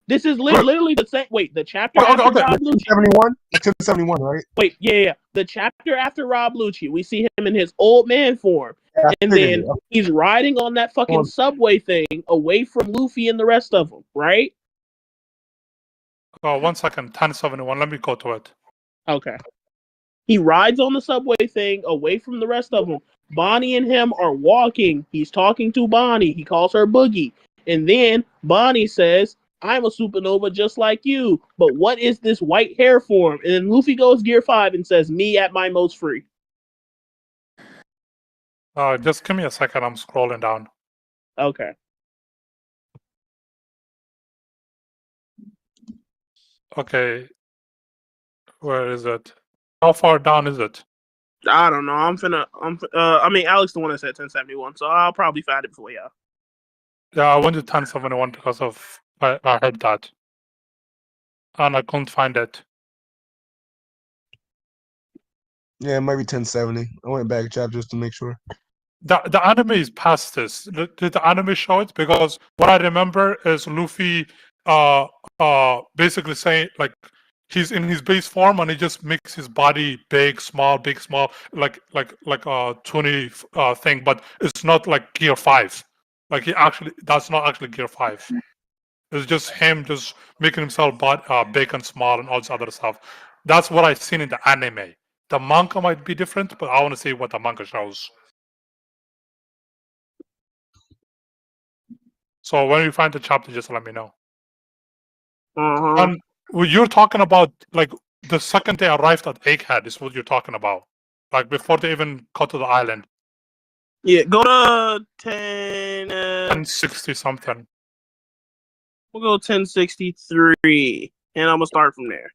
This is literally the same. Wait, the chapter after Rob Lucci. 1071, right? Wait, yeah. The chapter after Rob Lucci, we see him in his old man form, and then he's riding on that fucking subway thing away from Luffy and the rest of them, right? Oh, 1 second. 1071. Let me go to it. Okay. He rides on the subway thing away from the rest of them. Bonnie and him are walking. He's talking to Bonnie. He calls her Boogie. And then Bonnie says, "I'm a supernova just like you. But what is this white hair form?" And then Luffy goes Gear 5 and says, "Me at my most free." Just give me a second. I'm scrolling down. Okay. Okay. Where is it? How far down is it? I don't know. I mean, Alex the one that said 1071, so I'll probably find it before y'all. Yeah, I went to 1071 because of I heard that, and I couldn't find it. Yeah, it might be 1070. I went back a chapter just to make sure. The anime is past this. Did the anime show it? Because what I remember is Luffy basically saying like he's in his base form and he just makes his body big, small, like a 20 thing, but it's not like Gear 5. Like that's not actually Gear 5. It's just him just making himself big and small and all this other stuff. That's what I've seen in the anime. The manga might be different, but I want to see what the manga shows. So when you find the chapter, just let me know. And you're talking about like the second they arrived at Egghead is what you're talking about, like before they even got to the island. Yeah, go to 1060 something. We'll go 1063, and I'm gonna start from there.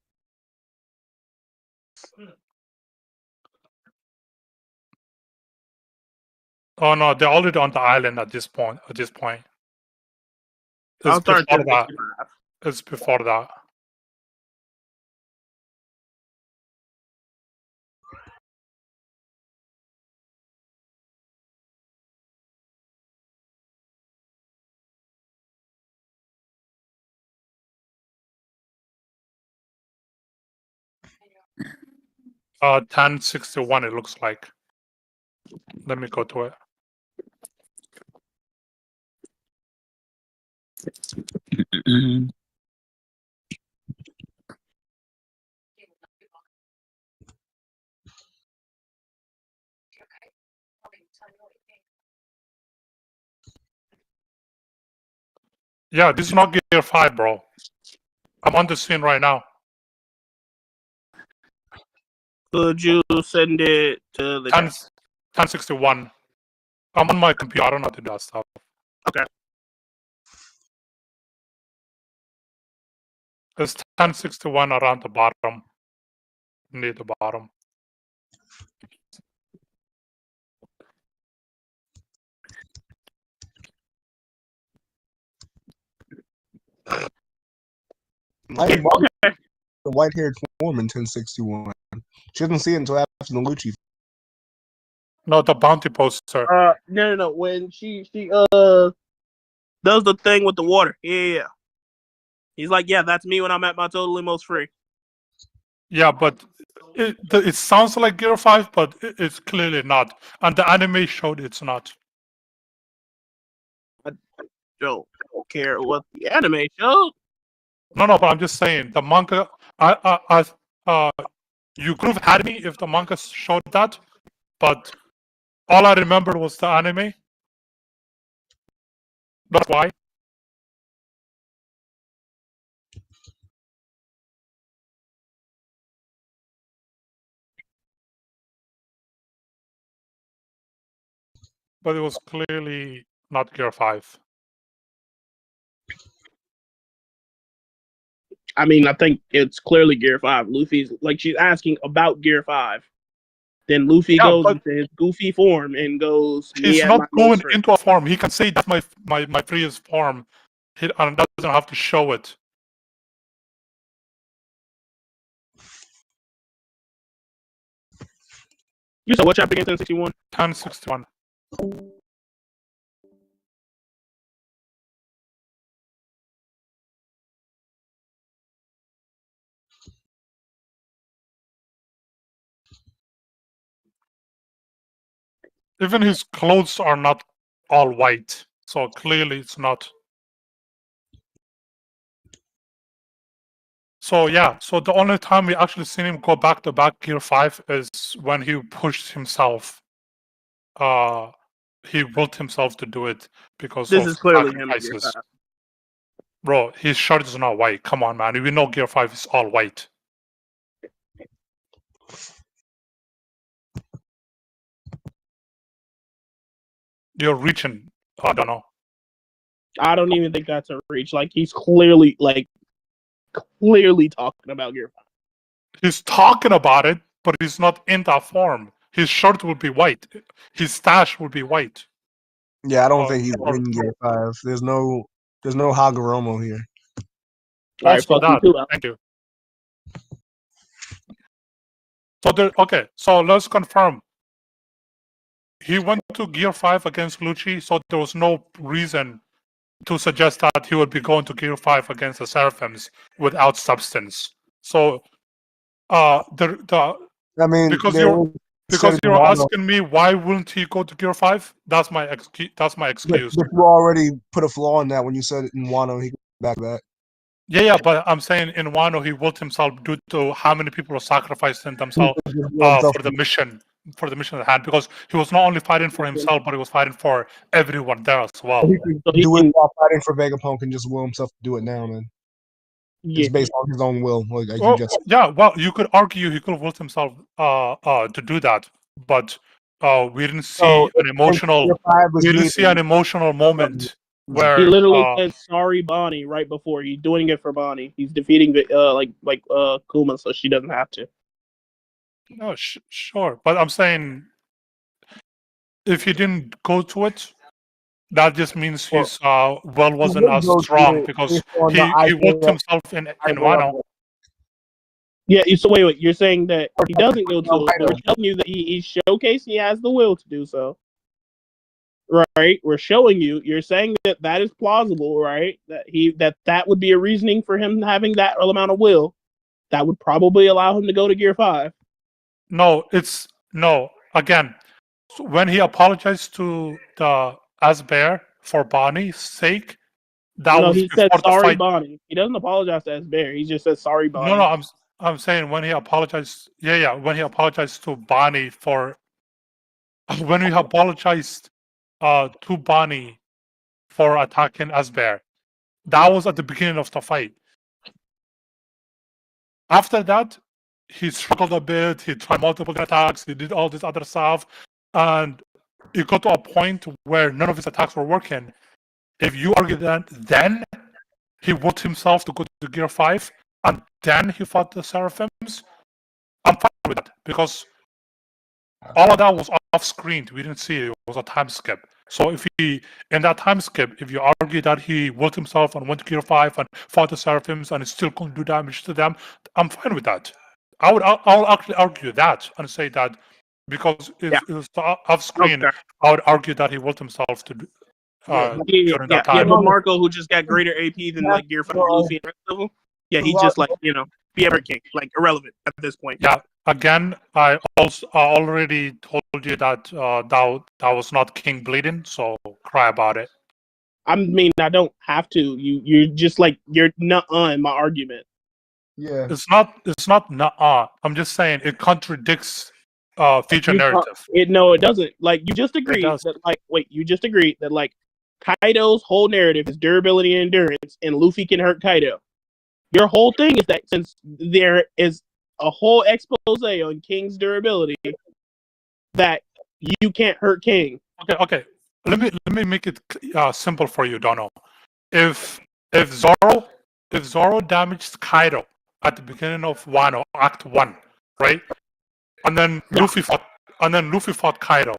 Oh no, they're already on the island at this point. It's before that. It's before that. Uh, 1061. It looks like. Let me go to it. Yeah, this is not Gear 5, bro. I'm on the scene right now. Could you send it to the 1061. I'm on my computer. I don't know how to do that stuff. Okay. It's 1061 around the bottom. Near the bottom. The white-haired woman, 1061. She doesn't see it until after the Lucci. No, the bounty poster. No. When she does the thing with the water. Yeah. He's like, yeah, that's me when I'm at my totally most free. Yeah, but it sounds like Gear 5, but it's clearly not. And the anime showed it's not. don't care what the anime showed. No, but I'm just saying the manga. You could have had me if the manga showed that, but all I remember was the anime. That's why. But it was clearly not Gear 5. I mean, I think it's clearly Gear 5. Luffy's like she's asking about Gear 5. Then Luffy goes into his goofy form and goes. He's not going into a form. He can say that's my previous form. He doesn't have to show it. You saw what chapter again? 1061. 1061. Even his clothes are not all white, so clearly it's not. So yeah, so the only time we actually seen him go back to back Gear 5 is when he pushed himself. He willed himself to do it because this of is clearly sacrifices. him. Bro, his shirt is not white. Come on, man. We know Gear 5 is all white. You're reaching. I don't know. I don't even think that's a reach. Like he's clearly talking about Gear 5. He's talking about it, but he's not in that form. His shirt will be white. His stash will be white. Yeah, I don't think he's in Gear 5. There's no Hagoromo here. All right, fuck you too. Thank you. So let's confirm. He went to Gear 5 against Lucci, so there was no reason to suggest that he would be going to Gear 5 against the Seraphims without substance. So, because you're asking me why wouldn't he go to Gear 5? That's my excuse. But you already put a flaw in that when you said in Wano he could back that. Yeah, but I'm saying in Wano he willed himself due to how many people were sacrificing themselves for the mission at hand, because he was not only fighting for himself, but he was fighting for everyone there as well. He can do it while fighting for Vegapunk and just will himself to do it now, man. Yeah. It's based on his own will. Well, you could argue he could have willed himself to do that, but we didn't see an emotional. We didn't see an emotional moment where he literally says sorry, Bonnie, right before he's doing it for Bonnie. He's defeating Kuma, so she doesn't have to. No, sure, but I'm saying if he didn't go to it, that just means his will wasn't as strong because he willed himself in Wano. Yeah, so wait, you're saying that he doesn't go to it, but we're telling you that he's showcased he has the will to do so. Right? We're showing you, you're saying that is plausible, right? That would be a reasoning for him having that amount of will. That would probably allow him to go to Gear 5. No, again, when he apologized to the Asbear for Bonnie's sake, he said sorry, Bonnie. He doesn't apologize to Asbear. He just says sorry, Bonnie. No, I'm saying when he apologized. Yeah, when he apologized to Bonnie for when he apologized to Bonnie for attacking Asbear, that was at the beginning of the fight. After that, he struggled a bit. He tried multiple attacks. He did all this other stuff, and it got to a point where none of his attacks were working. If you argue that, then he willed himself to go to Gear 5, and then he fought the Seraphims. I'm fine with that because all of that was off screen. We didn't see it. It was a time skip. So if in that time skip, if you argue that he willed himself and went to Gear 5 and fought the Seraphims and he still couldn't do damage to them, I'm fine with that. I'll actually argue that and say that because if it was off screen, I would argue that he willed himself to during that time. But Marco, who just got greater AP than Gear 5 Luffy and the rest of them, he just be ever king, irrelevant at this point. Yeah. Again, I also already told you that that was not King bleeding, so cry about it. I mean, I don't have to. You're just like you're not on my argument. Yeah. It's not nuh-uh. I'm just saying it contradicts future narrative. No, it doesn't. Like you just agreed does. that you just agreed that like Kaido's whole narrative is durability and endurance, and Luffy can hurt Kaido. Your whole thing is that since there is a whole expose on King's durability, that you can't hurt King. Okay. Let me make it simple for you, Dono. If Zoro damaged Kaido at the beginning of Wano Act 1, right? And then Luffy fought Kaido.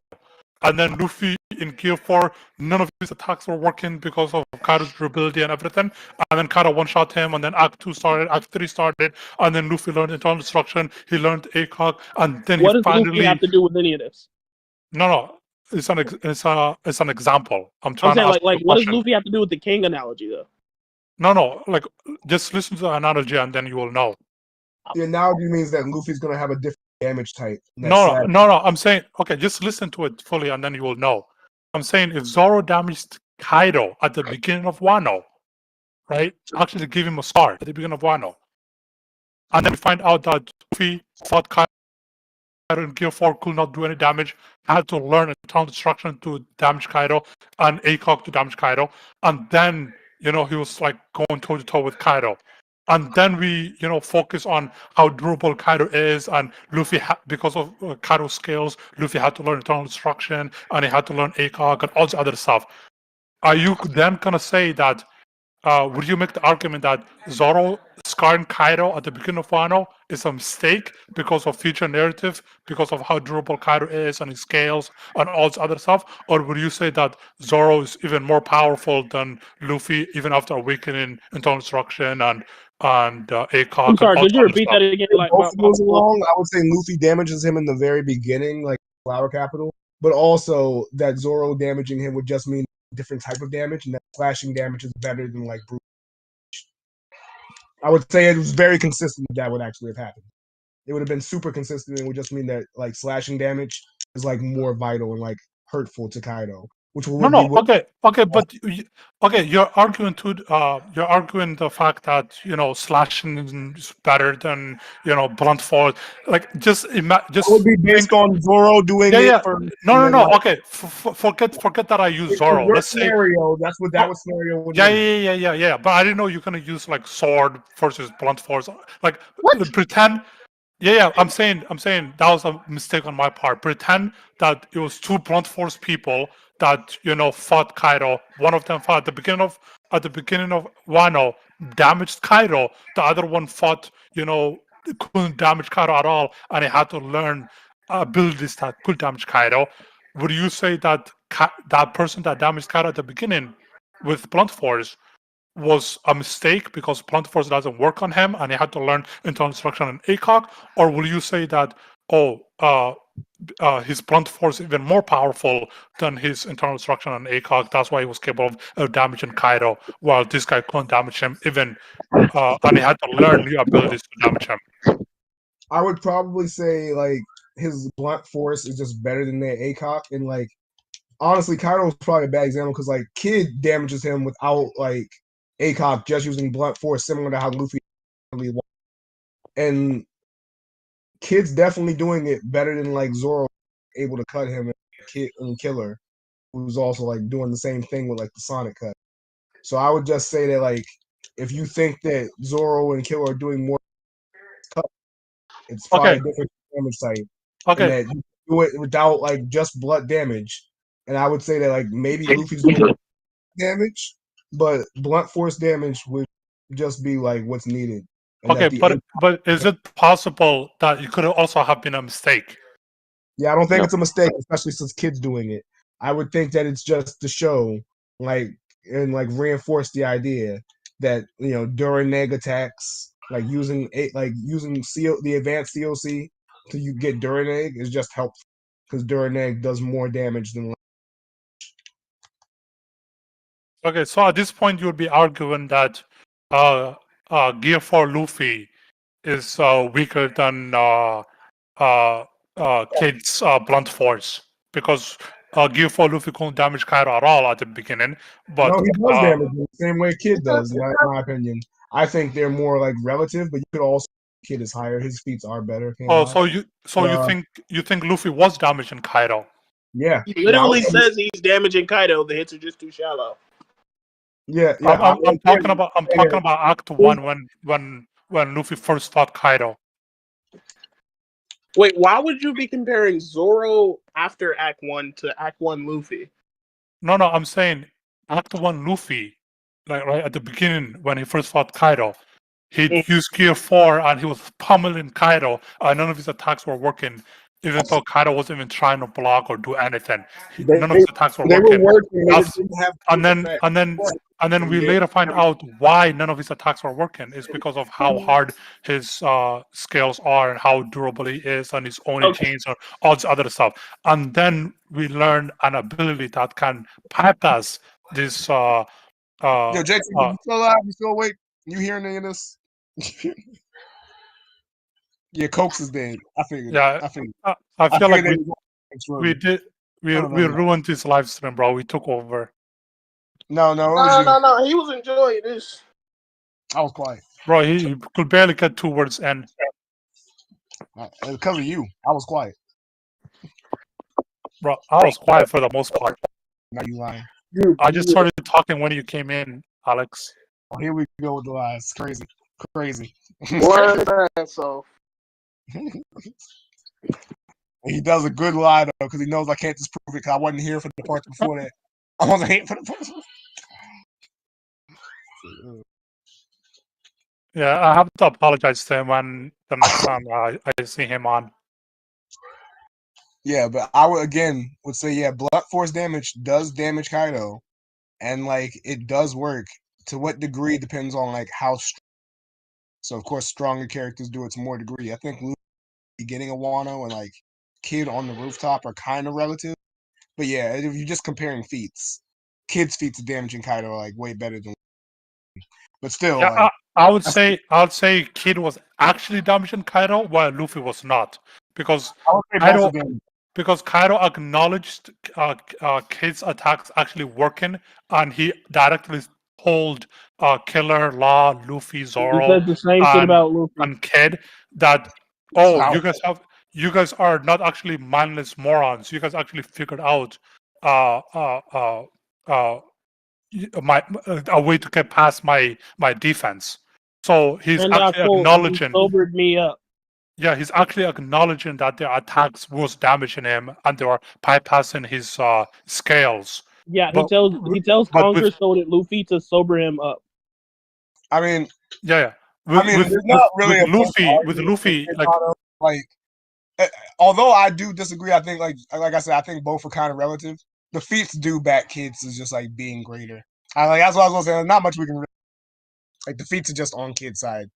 And then Luffy in Gear 4, none of his attacks were working because of Kaido's durability and everything. And then Kaido one-shot him, and then Act 2 started, Act 3 started, and then Luffy learned internal destruction, he learned ACOG, and then what he finally... What does Luffy have to do with any of this? No. It's an example. I'm saying, to ask like what does Luffy have to do with the King analogy, though? No. Like, just listen to the analogy, and then you will know. The analogy means that Luffy's gonna have a different damage type. No. I'm saying, okay, just listen to it fully, and then you will know. I'm saying if Zoro damaged Kaido at the beginning of Wano, right? Actually, give him a start at the beginning of Wano, and then we find out that Luffy fought Kaido in Gear 4 could not do any damage, had to learn internal destruction to damage Kaido and ACOG to damage Kaido, and then he was like going toe to toe with Kaido. And then we, focus on how durable Kaido is, and Luffy, because of Kaido's skills, Luffy had to learn internal destruction, and he had to learn ACOG and all this other stuff. Are you then gonna say that? Would you make the argument that Zoro scarring Kaido at the beginning of Wano is a mistake because of future narrative, because of how durable Kaido is and his scales and all this other stuff? Or would you say that Zoro is even more powerful than Luffy, even after awakening internal destruction and ACOG? I'm sorry, could you repeat that again? Like, both goes along, I would say Luffy damages him in the very beginning, like Flower Capital, but also that Zoro damaging him would just mean different type of damage, and that slashing damage is better than like brute. I would say it was very consistent that would actually have happened. It would have been super consistent, and would just mean that like slashing damage is like more vital and like hurtful to Kaido. Which will you're arguing the fact that slashing is better than blunt force. Like just it would be based on Zoro doing it. No. Okay, forget that I use Zoro. Let's say scenario. That's what that was scenario would be. Yeah. But I didn't know you're gonna use like sword versus blunt force. Like pretend. Yeah. I'm saying that was a mistake on my part. Pretend that it was two blunt force people that fought Kaido. One of them fought at the beginning of Wano, damaged Kaido. The other one fought, couldn't damage Kaido at all, and he had to learn abilities that could damage Kaido. Would you say that that person that damaged Kaido at the beginning with blunt force was a mistake because blunt force doesn't work on him and he had to learn internal destruction and ACOG? Or will you say that his blunt force is even more powerful than his internal destruction and ACOG, that's why he was capable of damaging Kaido, while this guy couldn't damage him even, and he had to learn new abilities to damage him? I would probably say like his blunt force is just better than their ACOG, and like honestly, Kaido is probably a bad example because like Kid damages him without like ACOG, just using blunt force, similar to how Luffy and Kid's definitely doing it better than like Zoro able to cut him and Killer, who's also like doing the same thing with like the Sonic cut. So I would just say that like if you think that Zoro and Killer are doing more cut, it's probably a different damage type. Okay. And that you do it without like just blood damage. And I would say that like maybe Luffy's doing damage, but blunt force damage would just be like what's needed. Okay, but is it possible that it could also have been a mistake? Yeah, I don't think it's a mistake, especially since Kid's doing it. I would think that it's just to show, like, and like reinforce the idea that during neg attacks, like using the advanced COC to you get during neg is just helpful because during neg does more damage than. Okay, so at this point you would be arguing that Gear 4 Luffy is weaker than Kid's blunt force because Gear 4 Luffy couldn't damage Kaido at all at the beginning, but No, he does damage him the same way Kid does, in my opinion. I think they're more like relative, but you could also Kid is higher. His feats are better. so you think Luffy was damaging Kaido? Yeah. He literally says he's damaging Kaido. The hits are just too shallow. Yeah, I'm talking about Act 1 when Luffy first fought Kaido. Wait, why would you be comparing Zoro after Act 1 to Act 1 Luffy? No, I'm saying Act 1 Luffy, like right at the beginning when he first fought Kaido, he used Gear 4 and he was pummeling Kaido. None of his attacks were working, even though Kaido wasn't even trying to block or do anything. None of his attacks were working. And then we later find out why none of his attacks were working is because of how hard his scales are and how durable he is and his only chains and all this other stuff. And then we learn an ability that can bypass this. Yo, Jason, you still alive? You still awake? You hearing any of this? Yeah, Cokes is dead. I figured. Yeah, I feel like we ruined this live stream, bro. We took over. No. He was enjoying this. I was quiet. Bro, he could barely get 2 words in. Because of you, I was quiet. Bro, I was quiet for the most part. Now you lying. I just started talking when you came in, Alex. Oh, here we go with the lies. Crazy. So he does a good lie though, because he knows I can't disprove it. Because I wasn't here for the parts before that. I wasn't here for the parts. Yeah, I have to apologize to him when the next time I see him on. Yeah, but I would say, yeah, blunt force damage does damage Kaido, and like it does work. To what degree depends on like how strong. So of course, stronger characters do it to more degree. I think getting a Wano and like Kid on the rooftop are kind of relative. But yeah, if you're just comparing feats, Kid's feats of damaging Kaido are like way better than. But still, yeah, like, I would say Kid was actually damaging Kaido while Luffy was not, because Kaido acknowledged Kid's attacks actually working, and he directly told Killer, Law, Luffy, Zoro, he said the same shit about Luffy and Kid that you guys are not actually mindless morons. You guys actually figured out a way to get past my defense. So he's actually acknowledging. He sobered me up. Yeah, he's actually acknowledging that their attacks was damaging him and they were bypassing his scales. Yeah, he tells Conqueror so that Luffy to sober him up. I mean, with Luffy, like, although I do disagree, I think like I said, I think both are kind of relative. The feats do back Kids is just like being greater. That's what I was gonna say. There's not much we can like. The feats are just on Kid's side.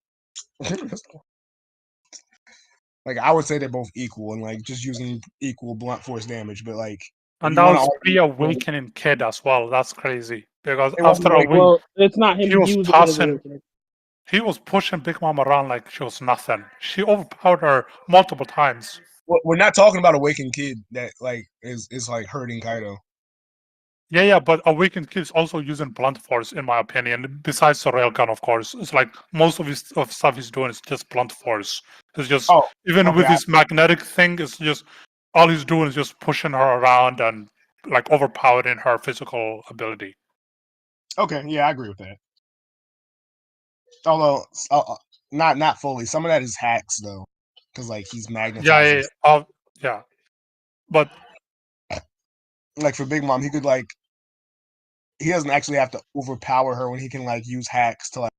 Like I would say they're both equal and like just using equal blunt force damage, but like. And that was reawakening Kid as well. That's crazy because after a week, it's not him. He was tossing. He was pushing Big Mom around like she was nothing. She overpowered her multiple times. We're not talking about Awakened Kid that like is like hurting Kaido. Yeah, but Awakened Kid is also using blunt force, in my opinion. Besides the railgun, of course, it's like most of his stuff he's doing is just blunt force. It's just with his magnetic thing, it's just all he's doing is just pushing her around and like overpowering her physical ability. Okay, yeah, I agree with that. Although not fully. Some of that is hacks though, because like he's magnetized. Yeah. But like for Big Mom, he could like he doesn't actually have to overpower her when he can like use hacks to like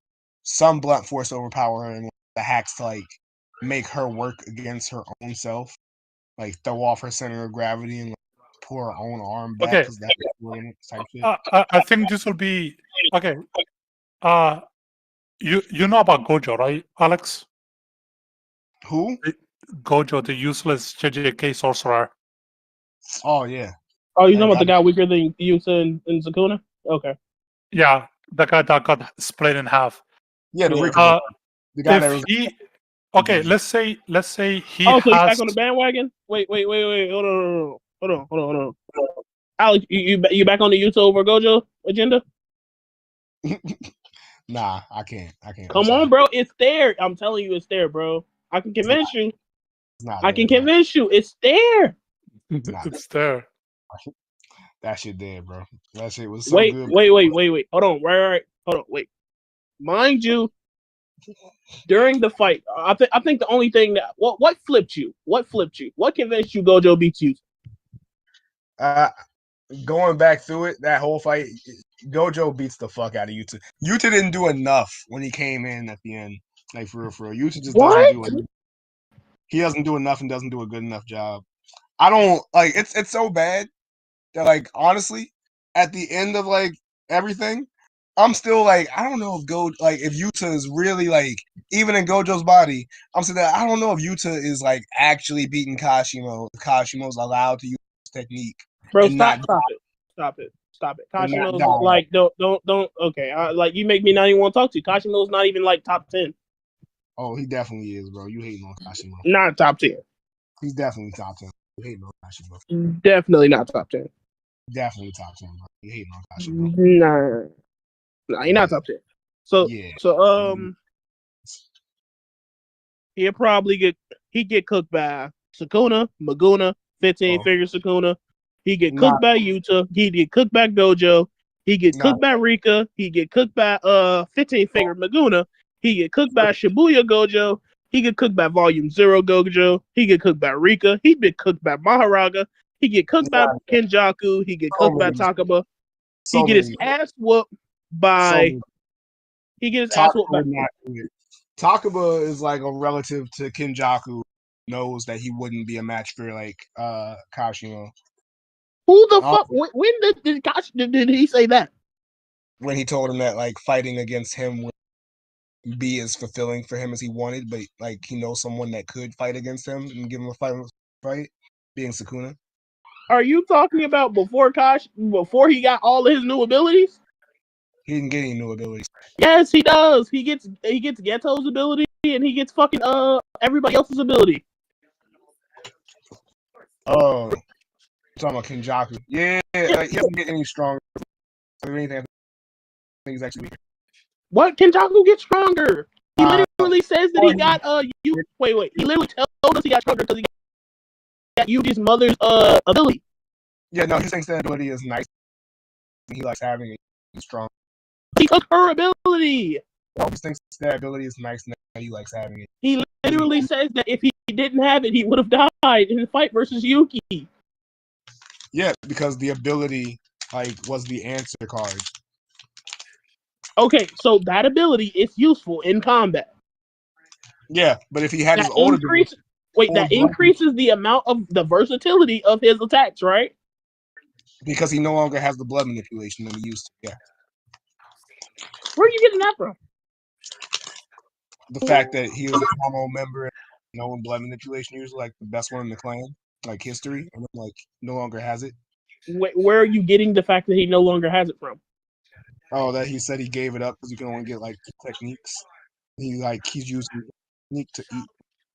some blunt force to overpower her and like, the hacks to like make her work against her own self, like throw off her center of gravity and like, pull her own arm back. Okay. Type shit. I think this will be okay. You know about Gojo, right, Alex? Who? Gojo, the useless JJK sorcerer. Oh yeah. Oh, you know about the guy weaker than Yusa and Sukuna? Okay. Yeah, the guy that got split in half. Yeah, the guy that was. Okay, let's say he. Oh, so he's back on the bandwagon? Wait. Hold on. Alex, you back on the Yuta over Gojo agenda? Nah, I can't. Come on, bro. It's there. I'm telling you, it's there, bro. I can convince you. I can convince you. It's there. It's there. That shit there, bro. That shit was so good. Wait. Hold on. Right. Hold on. Wait. Mind you, during the fight, I think the only thing that what flipped you? What convinced you Gojo beats you? Going back through it, that whole fight, Gojo beats the fuck out of Yuta. Yuta didn't do enough when he came in at the end. Like for real. Yuta just doesn't do enough. He doesn't do enough and doesn't do a good enough job. I don't like it's so bad that like honestly, at the end of like everything, I'm still like, I don't know if if Yuta is really like, even in Gojo's body, I'm saying that I don't know if Yuta is like actually beating Kashimo. Kashimo's allowed to use this technique. Bro, stop it. Kashimo's like, don't. Okay, like you make me not even want to talk to you. Kashimo's not even like top 10. Oh, he definitely is, bro. You hating on Kashimo? Not top 10. He's definitely top 10. You hating on Kashimo? Definitely not top 10. Definitely top 10, bro. You hating on Kashimo? Nah, he's not top 10. So he'll probably get cooked by Sukuna, Maguna, 15-figure Sukuna. He get cooked by Yuta. He get cooked by Gojo. He get cooked by Rika. He get cooked by 15-figure Maguna. He get cooked by Shibuya Gojo. He get cooked by Volume 0 Gojo. He get cooked by Rika. He get cooked by Maharaga. He get cooked by Kenjaku. He get cooked by Takaba. He get his ass whooped by. He get his ass whooped by. Takaba is like a relative to Kenjaku. Knows that he wouldn't be a match for like Kashimo. Who the fuck? When did he say that? When he told him that like fighting against him would be as fulfilling for him as he wanted, but like he knows someone that could fight against him and give him a fight, being Sukuna. Are you talking about before he got all of his new abilities? He didn't get any new abilities. Yes, he does. He gets Geto's ability and he gets fucking everybody else's ability. Oh, talking about Kenjaku. Yeah, like, he doesn't get any stronger. Anything, I think he's actually weaker. What? Kenjaku gets stronger. He literally says that he got Wait. He literally told us he got stronger because he got Yuji's mother's ability. Yeah, no, he thinks that ability is nice. He likes having it. He's strong. He took her ability. He thinks that ability is nice and he likes having it. He literally says that if he didn't have it, he would have died in the fight versus Yuki. Yeah, because the ability was the answer card. Okay, so that ability is useful in combat. Yeah, but if he had his old ability, that increases the amount of the versatility of his attacks, right? Because he no longer has the blood manipulation that he used to. Yeah. Where are you getting that from? The fact that he was a Tomo member and when blood manipulation usually like the best one in the clan, like history, and then, like no longer has it. Where are you getting the fact that he no longer has it from? Oh, that he said he gave it up because you can only get like techniques. He's using technique to eat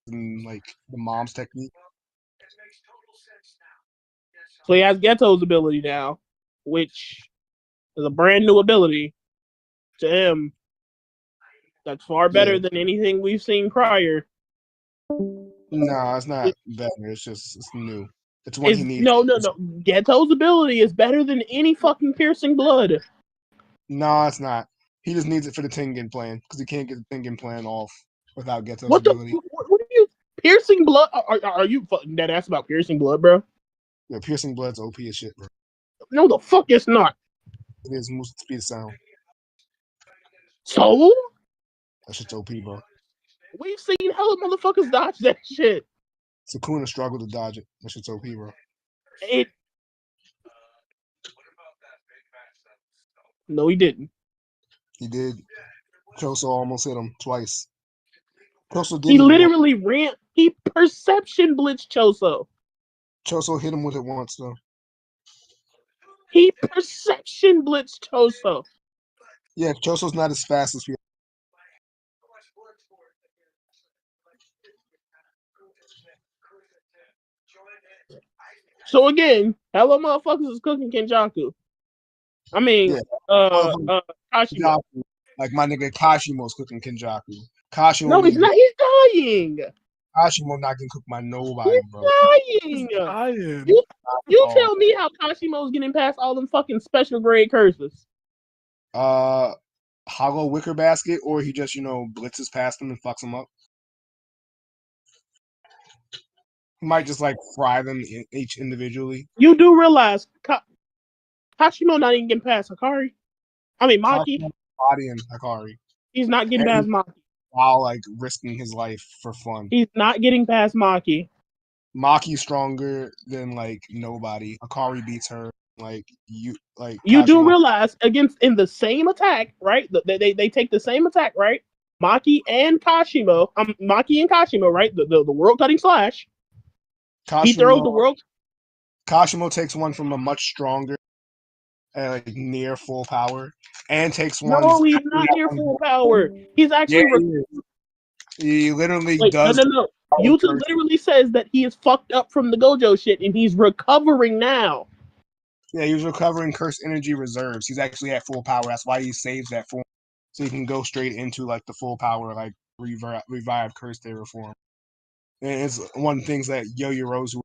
and like the mom's technique. So he has Geto's ability now, which is a brand new ability to him. That's far better than anything we've seen prior. No, it's not better. It's new. It's what he needs. No. Geto's ability is better than any fucking piercing blood. No, it's not. He just needs it for the Tengen plan because he can't get the Tengen plan off without Geto's ability. What are you piercing blood? Are you fucking dead ass about piercing blood, bro? Yeah, piercing blood's OP as shit, bro. No, the fuck it's not. It is most speed sound. So? That shit's OP, bro. We've seen hella motherfuckers dodge that shit. Sukuna struggled to dodge it. That shit's OP, bro. No, he didn't. He did. Choso almost hit him twice. He literally ran. He perception blitzed Choso. Choso hit him with it once, though. He perception blitzed Choso. Yeah, Choso's not as fast as we. So again, hello motherfuckers is cooking Kenjaku. I mean, Kashimo. Kenjaku. Like my nigga Kashimo's cooking Kenjaku. Kashimo. No, he's not. He's dying. Kashimo not gonna cook my nobody, bro. He's dying. You tell me how Kashimo's getting past all them fucking special grade curses. Hollow Wicker Basket, or he just blitzes past them and fucks them up. He might just like fry them each individually. You do realize Kashimo not even getting past Hikari. I mean Maki. Body and Hikari. He's not getting past Maki. While like risking his life for fun. He's not getting past Maki. Maki's stronger than like nobody. Hikari beats her. You do realize in the same attack, right? They take the same attack, right? Maki and Kashimo, right? The world cutting slash. He throws the world. Kashimo takes one from a much stronger, near full power, and takes one. No, he's not near full power. He's actually. He literally does. No. Yuta literally says that he is fucked up from the Gojo shit, and he's recovering now. Yeah, he was recovering cursed energy reserves. He's actually at full power. That's why he saves that form, so he can go straight into like the full power, like revive cursed their form. And it's one of the things that Yorozu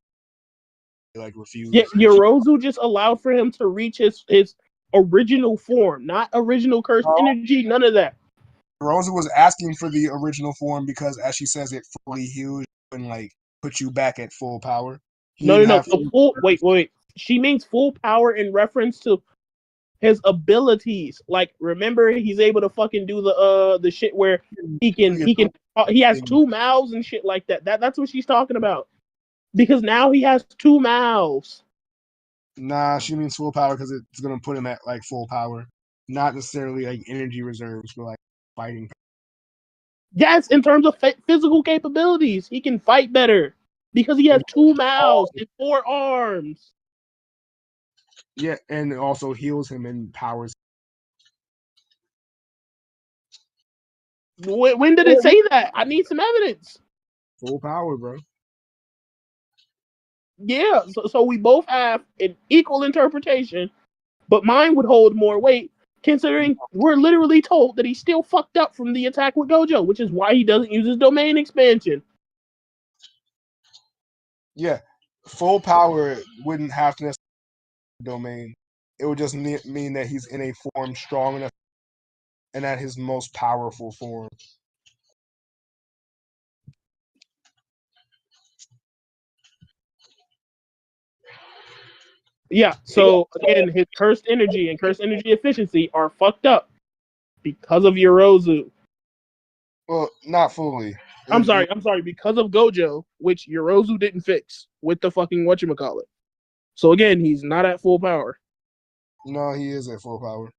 refused. Yeah, Yorozu just allowed for him to reach his original form, not original cursed energy, none of that. Yorozu was asking for the original form because, as she says, it fully heals you and put you back at full power. No. Wait. She means full power in reference to his abilities. Like, remember, he's able to fucking do the shit where he has 2 mouths and shit like that. That's what she's talking about. Because now he has 2 mouths. Nah, she means full power because it's gonna put him at full power, not necessarily energy reserves for fighting. Yes, in terms of physical capabilities, he can fight better because he has 2 mouths and 4 arms. Yeah, and it also heals him and powers. When did it say that? I need some evidence. Full power, bro. Yeah, so we both have an equal interpretation, but mine would hold more weight, considering we're literally told that he's still fucked up from the attack with Gojo, which is why he doesn't use his domain expansion. Yeah, full power wouldn't have to necessarily domain. It would just mean that he's in a form strong enough and at his most powerful form. Yeah, so again, his cursed energy and cursed energy efficiency are fucked up because of Yorozu. Well, not fully. I'm sorry, because of Gojo, which Yorozu didn't fix with the fucking whatchamacallit. So again, he's not at full power. No, he is at full power.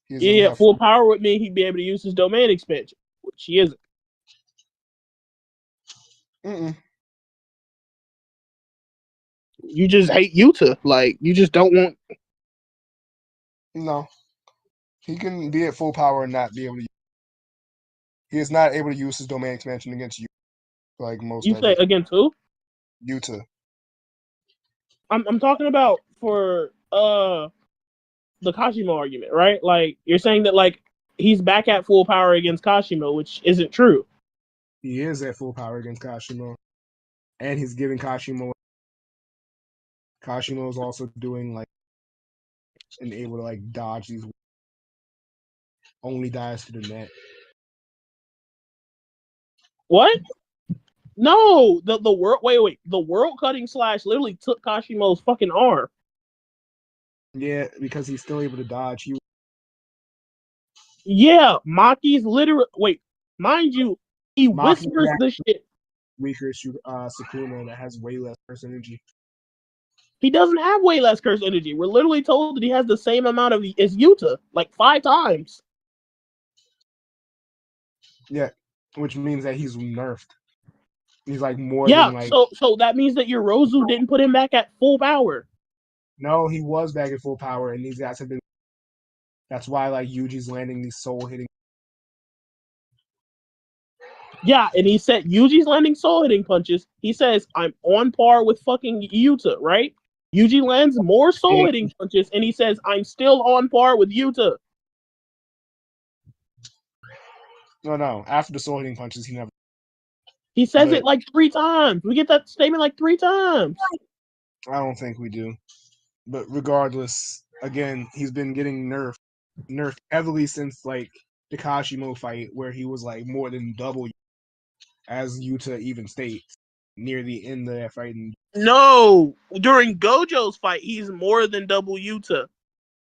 Yeah, full power would mean he'd be able to use his domain expansion, which he isn't. You just hate Yuta. You just don't want... No. He can be at full power and not be able to... He is not able to use his domain expansion against you. Most... You say against who? Yuta. I'm talking about for the Kashimo argument, right? You're saying that he's back at full power against Kashimo, which isn't true. He is at full power against Kashimo, and he's giving Kashimo. Kashimo is also doing and able to dodge these. Only dies to the net. What? No, the world. Wait. The world cutting slash literally took Kashimo's fucking arm. Yeah, because he's still able to dodge. Yeah, Maki's literally... Wait, mind you, he whispers the shit. Weaker Sukuna that has way less curse energy. He doesn't have way less curse energy. We're literally told that he has the same amount as Yuta, 5 times. Yeah, which means that he's nerfed. He's more than so that means that Yorozu didn't put him back at full power. No, he was back at full power, and these guys have been... That's why Yuji's landing these soul hitting. Yeah, and he said Yuji's landing soul hitting punches. He says, I'm on par with fucking Yuta, right? Yuji lands more soul hitting punches, and he says, "I'm still on par with Yuta." No. After the soul hitting punches, he never. He says it like 3 times. We get that statement like 3 times. I don't think we do. But regardless, again, he's been getting nerfed heavily since like the Kashimo fight, where he was like more than double, as Yuta even states near the end of that fight. No, during Gojo's fight, he's more than double Yuta.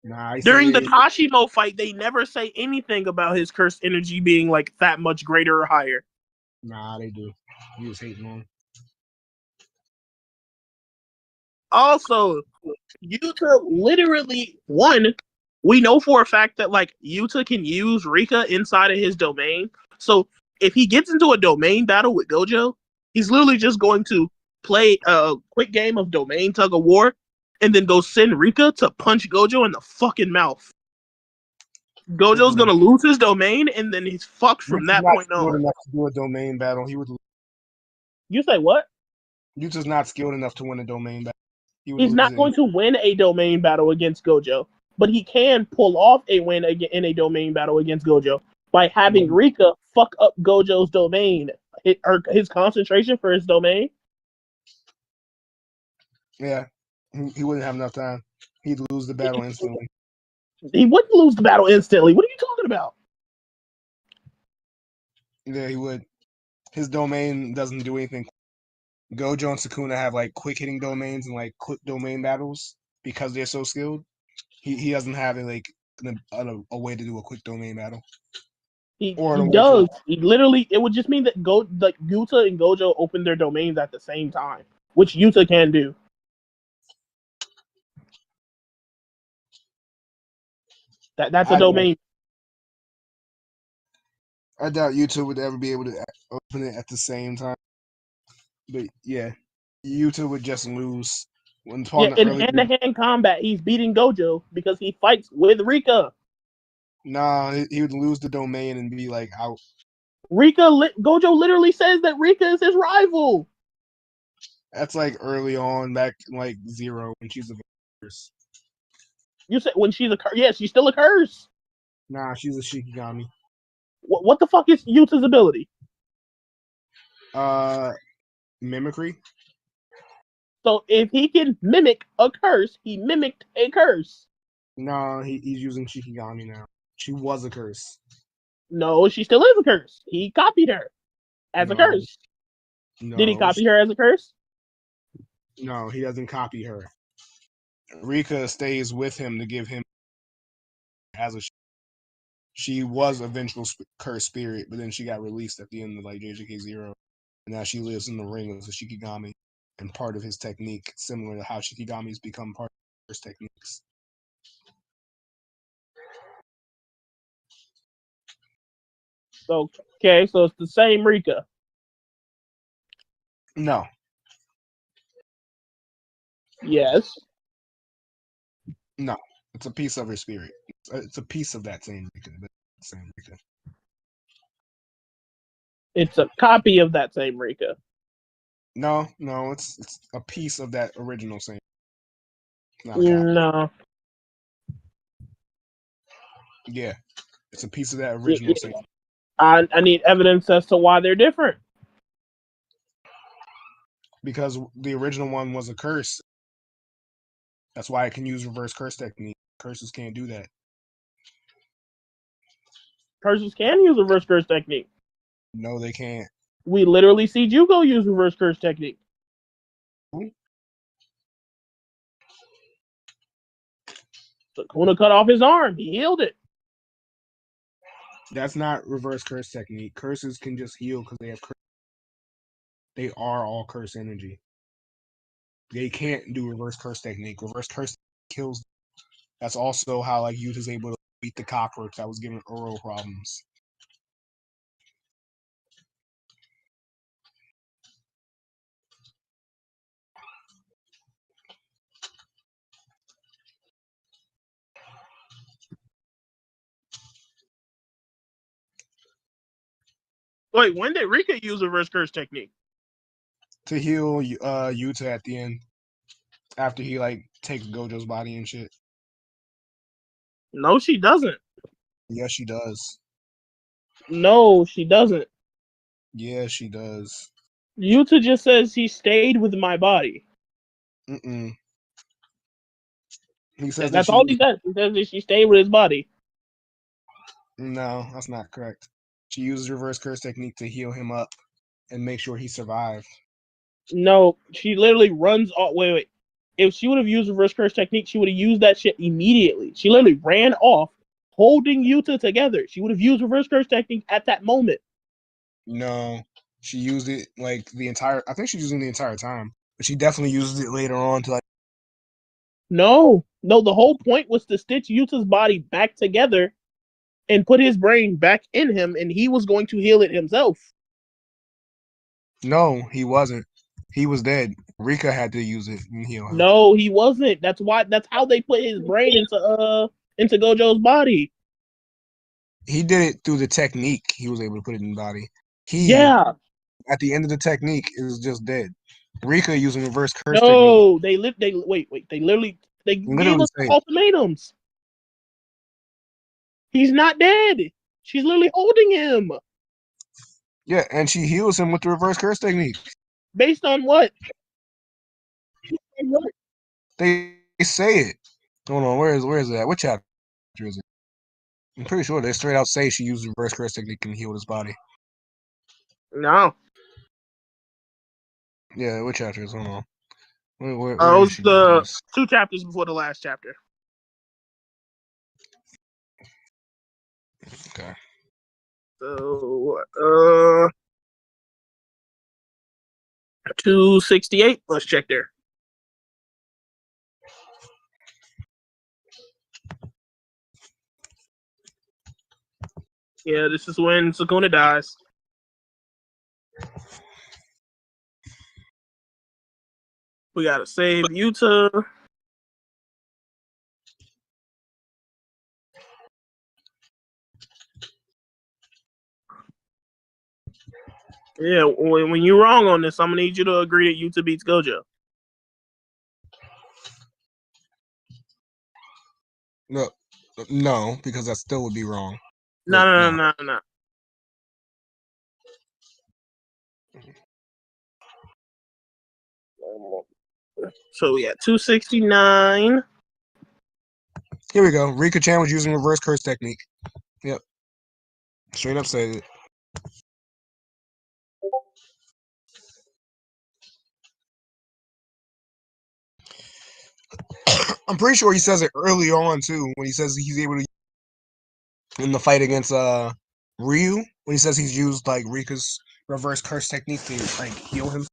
Nah, during the Kashimo fight, they never say anything about his cursed energy being like that much greater or higher. Nah, they do. He was hating on. Also, Yuta literally won. We know for a fact that like Yuta can use Rika inside of his domain. So if he gets into a domain battle with Gojo, he's literally just going to play a quick game of domain tug of war and then go send Rika to punch Gojo in the fucking mouth. Gojo's gonna lose his domain and then he's fucked from that point on. Enough to do a domain battle. He would. You say what? Yuta's not skilled enough to win a domain battle. He's not going to win a domain battle against Gojo, but he can pull off a win in a domain battle against Gojo by having Rika fuck up Gojo's domain, or his concentration for his domain. Yeah, he wouldn't have enough time. He'd lose the battle instantly. He wouldn't lose the battle instantly. What are you talking about? Yeah, he would. His domain doesn't do anything. Gojo and Sukuna have like quick hitting domains and like quick domain battles because they're so skilled. He doesn't have a way to do a quick domain battle. He does. He literally, it would just mean that Yuta and Gojo open their domains at the same time, which Yuta can do. That's a domain. I doubt Yuta would ever be able to open it at the same time. But yeah, Yuta would just lose. In hand-to-hand combat, he's beating Gojo because he fights with Rika. Nah, he would lose the domain and be like out. Gojo literally says that Rika is his rival. That's like early on, back in like Zero, when she's a curse. You said when she's a curse? Yeah, she's still a curse. Nah, she's a Shikigami. What the fuck is Yuta's ability? Mimicry. So if he can mimic a curse, he mimicked a curse. No, he's using Shikigami now. She was a curse. No, she still is a curse. He copied her as a curse. No, did he copy her as a curse? No, he doesn't copy her. Rika stays with him to give him as a. She was a vengeful curse spirit, but then she got released at the end of like JJK Zero, and now she lives in the ring as a Shikigami, and part of his technique, similar to how Shikigamis become part of his techniques. Okay, so it's the same Rika. No. Yes. No, it's a piece of her spirit. It's a piece of that same Rika. It's a copy of that same Rika. No, it's a piece of that original same. No. Yeah, it's a piece of that original same. I need evidence as to why they're different. Because the original one was a curse. That's why it can use reverse curse technique. Curses can't do that. Curses can use reverse curse technique. No, they can't. We literally see Jugo use reverse curse technique. Sukuna cut off his arm. He healed it. That's not reverse curse technique. Curses can just heal because they have curse. They are all curse energy. They can't do reverse curse technique. Reverse curse kills. That's also how like Yuta's able to beat the cockroach that was giving Uro problems. Wait, when did Rika use reverse curse technique? To heal Yuta at the end. after he like takes Gojo's body and shit. No, she doesn't. Yes, she does. No, she doesn't. Yeah, she does. Yuta just says he stayed with my body. Mm-mm. He says That's all he says. He says that she stayed with his body. No, that's not correct. She uses reverse curse technique to heal him up and make sure he survived. No, she literally runs off. Wait. If she would have used reverse curse technique, she would have used that shit immediately. She literally ran off, holding Yuta together. She would have used reverse curse technique at that moment. No, she used it like the entire. I think she's using the entire time, but she definitely uses it later on to like. No. The whole point was to stitch Yuta's body back together and put his brain back in him, and he was going to heal it himself. No, he wasn't. He was dead. Rika had to use it and heal him. No, he wasn't. That's how they put his brain into Gojo's body. He did it through the technique. He was able to put it in the body. Yeah. At the end of the technique, is just dead. Rika using reverse curse No, technique. They literally gave Literally us say it. ultimatums. He's not dead. She's literally holding him. Yeah, and she heals him with the reverse curse technique. Based on what? They say it. Hold on, where is it at? What chapter is it? I'm pretty sure they straight out say she used reverse curse technique and healed his body. No. Yeah, what chapter is? Hold on. Where It was is she the doing this? 2 chapters before the last chapter. Okay. So 268. Let's check there. Yeah, this is when Sukuna dies. We gotta save Yuta. Yeah, when you're wrong on this, I'm gonna need you to agree that Yuta beats Gojo. No, because that still would be wrong. No. So yeah, 269. Here we go. Rika Chan was using reverse curse technique. Yep. Straight up said it. I'm pretty sure he says it early on too, when he says he's able to in the fight against Ryu, when he says he's used like Rika's reverse curse technique to like heal him.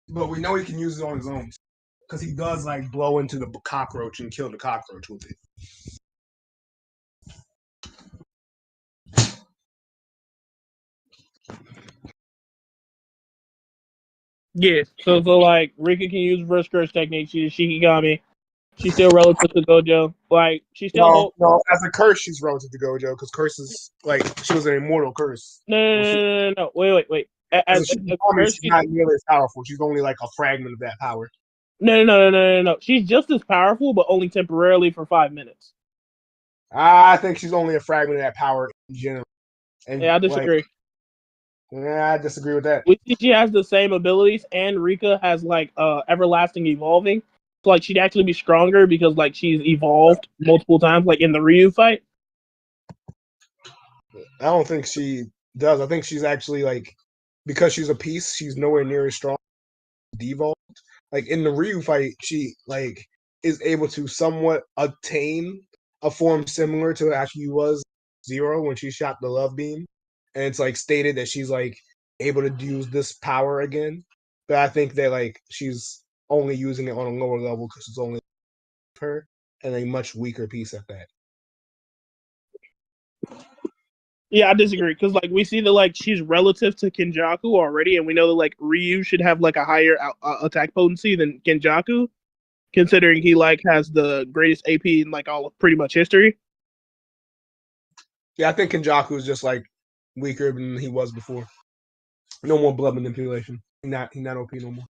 But we know he can use it on his own because he does like blow into the cockroach and kill the cockroach with it. Yeah, so like Rika can use reverse curse technique. She's Shikigami. She's still relative to Gojo. Like she's still no. As a curse, she's relative to Gojo because curse is like she was an immortal curse. No. Wait. As a Shikigami, she's not nearly as powerful. She's only like a fragment of that power. No. She's just as powerful, but only temporarily for 5 minutes. I think she's only a fragment of that power in general. And yeah, I disagree. I disagree with that. We see she has the same abilities, and Rika has like everlasting evolving. So like she'd actually be stronger because like she's evolved multiple times, like in the Ryu fight. I don't think she does. I think she's actually like because she's a piece, she's nowhere near as strong. Devolved. Like in the Ryu fight, she like is able to somewhat attain a form similar to how she was Zero when she shot the love beam. And it's like stated that she's like able to use this power again. But I think that like she's only using it on a lower level because it's only her and a much weaker piece at that. Yeah, I disagree because like we see that like she's relative to Kenjaku already, and we know that like Ryu should have like a higher attack potency than Kenjaku, considering he like has the greatest AP in like all of pretty much history. Yeah, I think Kenjaku is just like weaker than he was before. No more blood manipulation. He not OP no more.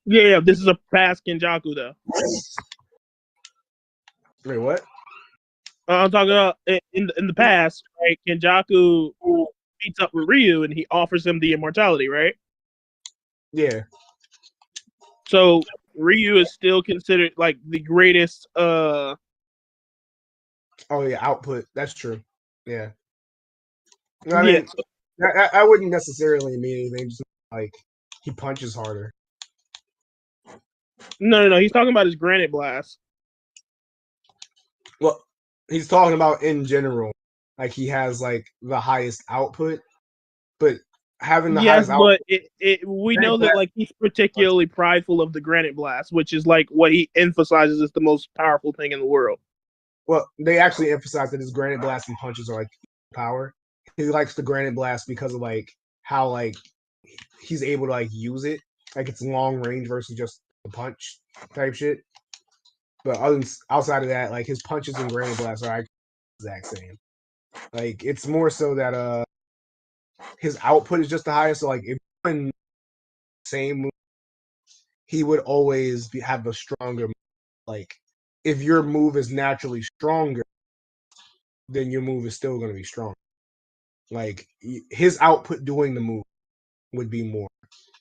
Yeah, this is a past Kenjaku though. Wait, what? I'm talking about in the past, right? Kenjaku meets up with Ryu and he offers him the immortality, right? Yeah. So Ryu is still considered like the greatest. Oh yeah, output. That's true. Yeah. I mean, I wouldn't necessarily mean anything. Just like he punches harder. No. He's talking about his Granite Blast. Well, he's talking about in general. Like he has like the highest output, but having the highest output. But we know that like he's particularly prideful of the Granite Blast, which is like what he emphasizes is the most powerful thing in the world. Well, they actually emphasize that his Granite Blast and punches are like power. He likes the Granite Blast because of like how like he's able to like use it. Like it's long range versus just the punch type shit. But outside of that, like his punches and Granite Blast are the exact same. Like it's more so that his output is just the highest. So like if in same move, he would always have a stronger. Like if your move is naturally stronger, then your move is still going to be strong. Like his output doing the move would be more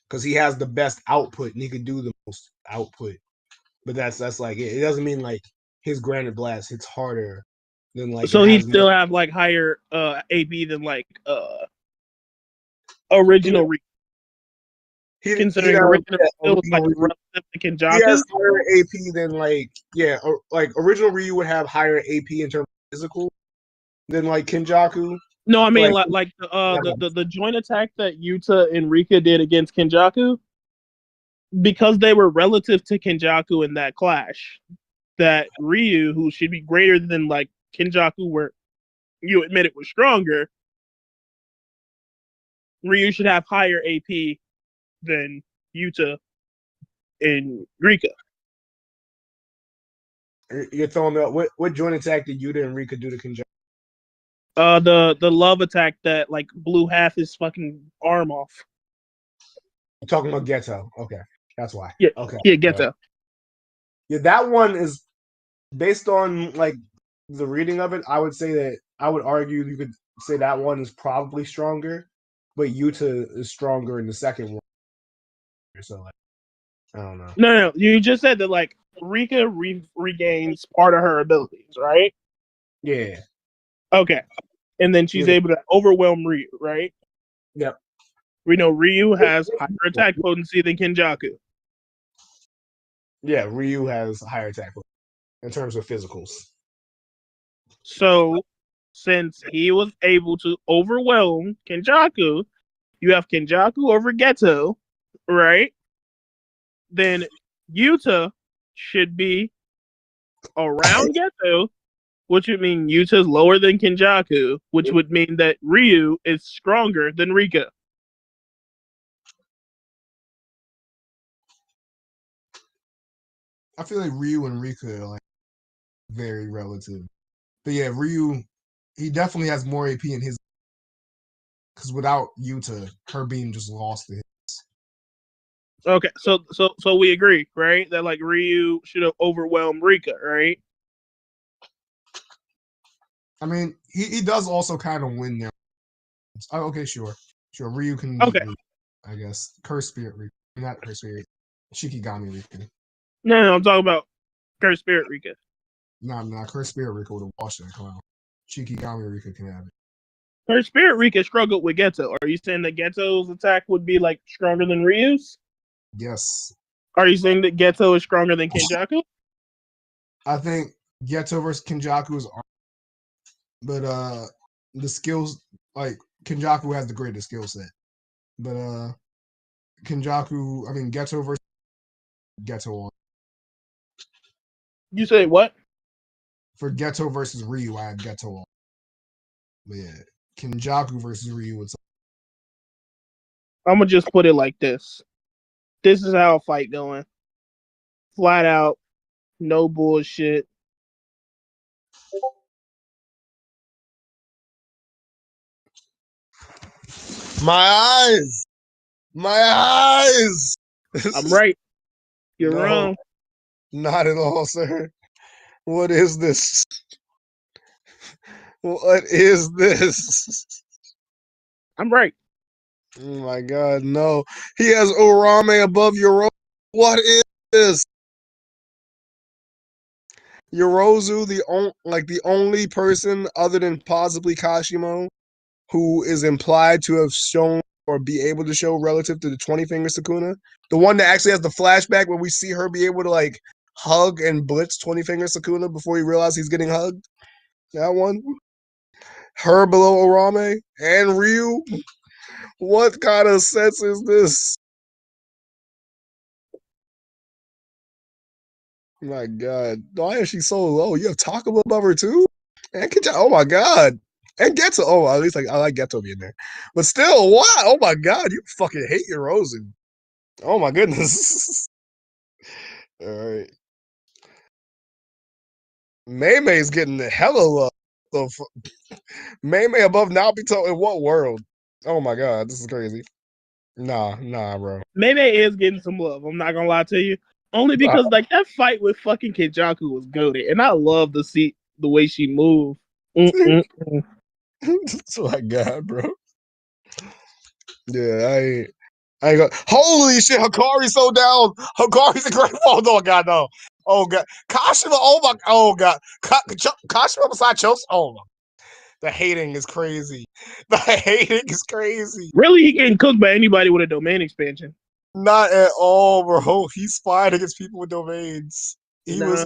because he has the best output and he could do the most output. But that's like it doesn't mean like his Granite Blast hits harder than like. So he still have like higher AP than like original. Considering original still was like relative to Kenjaku. He has higher AP than like like original Ryu would have higher AP in terms of physical than like Kenjaku. No, I mean like the joint attack that Yuta and Rika did against Kenjaku, because they were relative to Kenjaku in that clash, that Ryu, who should be greater than like Kenjaku, where you admit it was stronger, Ryu should have higher AP than Yuta and Rika. You're throwing me out. What joint attack did Yuta and Rika do to Kenjaku? The love attack that like blew half his fucking arm off. You're talking about Geto. Okay, that's why. Yeah. Okay. Yeah, Geto. Yeah, that one is based on like the reading of it. I would say that I would argue you could say that one is probably stronger, but Yuta is stronger in the second one. So like, I don't know. No. You just said that like Rika regains part of her abilities, right? Yeah. Okay. And then she's able to overwhelm Ryu, right? Yep. We know Ryu has higher attack potency than Kenjaku. Yeah, Ryu has higher attack in terms of physicals. So, since he was able to overwhelm Kenjaku, you have Kenjaku over Geto, right? Then Yuta should be around Geto, which would mean Yuta's lower than Kenjaku, which would mean that Ryu is stronger than Rika. I feel like Ryu and Rika are like very relative. But yeah, Ryu, he definitely has more AP in his, because without Yuta, her beam just lost it. Okay, so we agree, right? That like Ryu should have overwhelmed Rika, right? I mean, he does also kind of win there. Oh, okay, sure. Ryu can. Okay. I guess Curse Spirit Rika, not Curse Spirit, Shikigami Rika. No, I'm talking about Curse Spirit Rika. Nah, Curse Spirit Rika would have washed that clown. Shikigami Rika can have it. Curse Spirit Rika struggled with Geto. Are you saying that Geto's attack would be like stronger than Ryu's? Yes. Are you saying that Geto is stronger than Kenjaku? I think Geto versus Kenjaku is, but the skills, like Kenjaku has the greatest skill set, but Geto versus Geto. You say what? For Geto versus Ryu, I have Geto on. But yeah, Kenjaku versus Ryu, it's. I'm gonna just put it like this. This is how a fight going. Flat out, no bullshit. My eyes. My eyes. I'm right. You're No, wrong. not at all, sir. What is this? What is this? I'm right. Oh my God, no. He has Orame above Yorozu. What is this? Yorozu, the only person other than possibly Kashimo who is implied to have shown or be able to show relative to the 20 finger Sukuna. The one that actually has the flashback where we see her be able to like hug and blitz 20 finger Sukuna before he realizes he's getting hugged. That one. Her below Orame and Ryu. What kind of sense is this? My God. Why is she so low? You have Takuma above her too? And oh my God. And Geto. Oh, at least I like Geto being there. But still, what? Oh my God. You fucking hate your Rosen. Oh my goodness. All right. May's getting the hella love. So, May above Naruto in what world? Oh my God. This is crazy. Nah, bro. Maybe is getting some love. I'm not gonna lie to you. Only because like that fight with fucking Kenjaku was goated, and I love to see the way she moved. That's what I got, bro. Yeah, I ain't got. Holy shit, Hikari's so down. Hikari's a great. Oh no, God, no. Oh God, Kashima. Oh my. Oh God, Kashima beside Chos. Oh my. The hating is crazy. The hating is crazy. Really, he getting cooked by anybody with a domain expansion. Not at all, bro. He's fine against people with domains. He was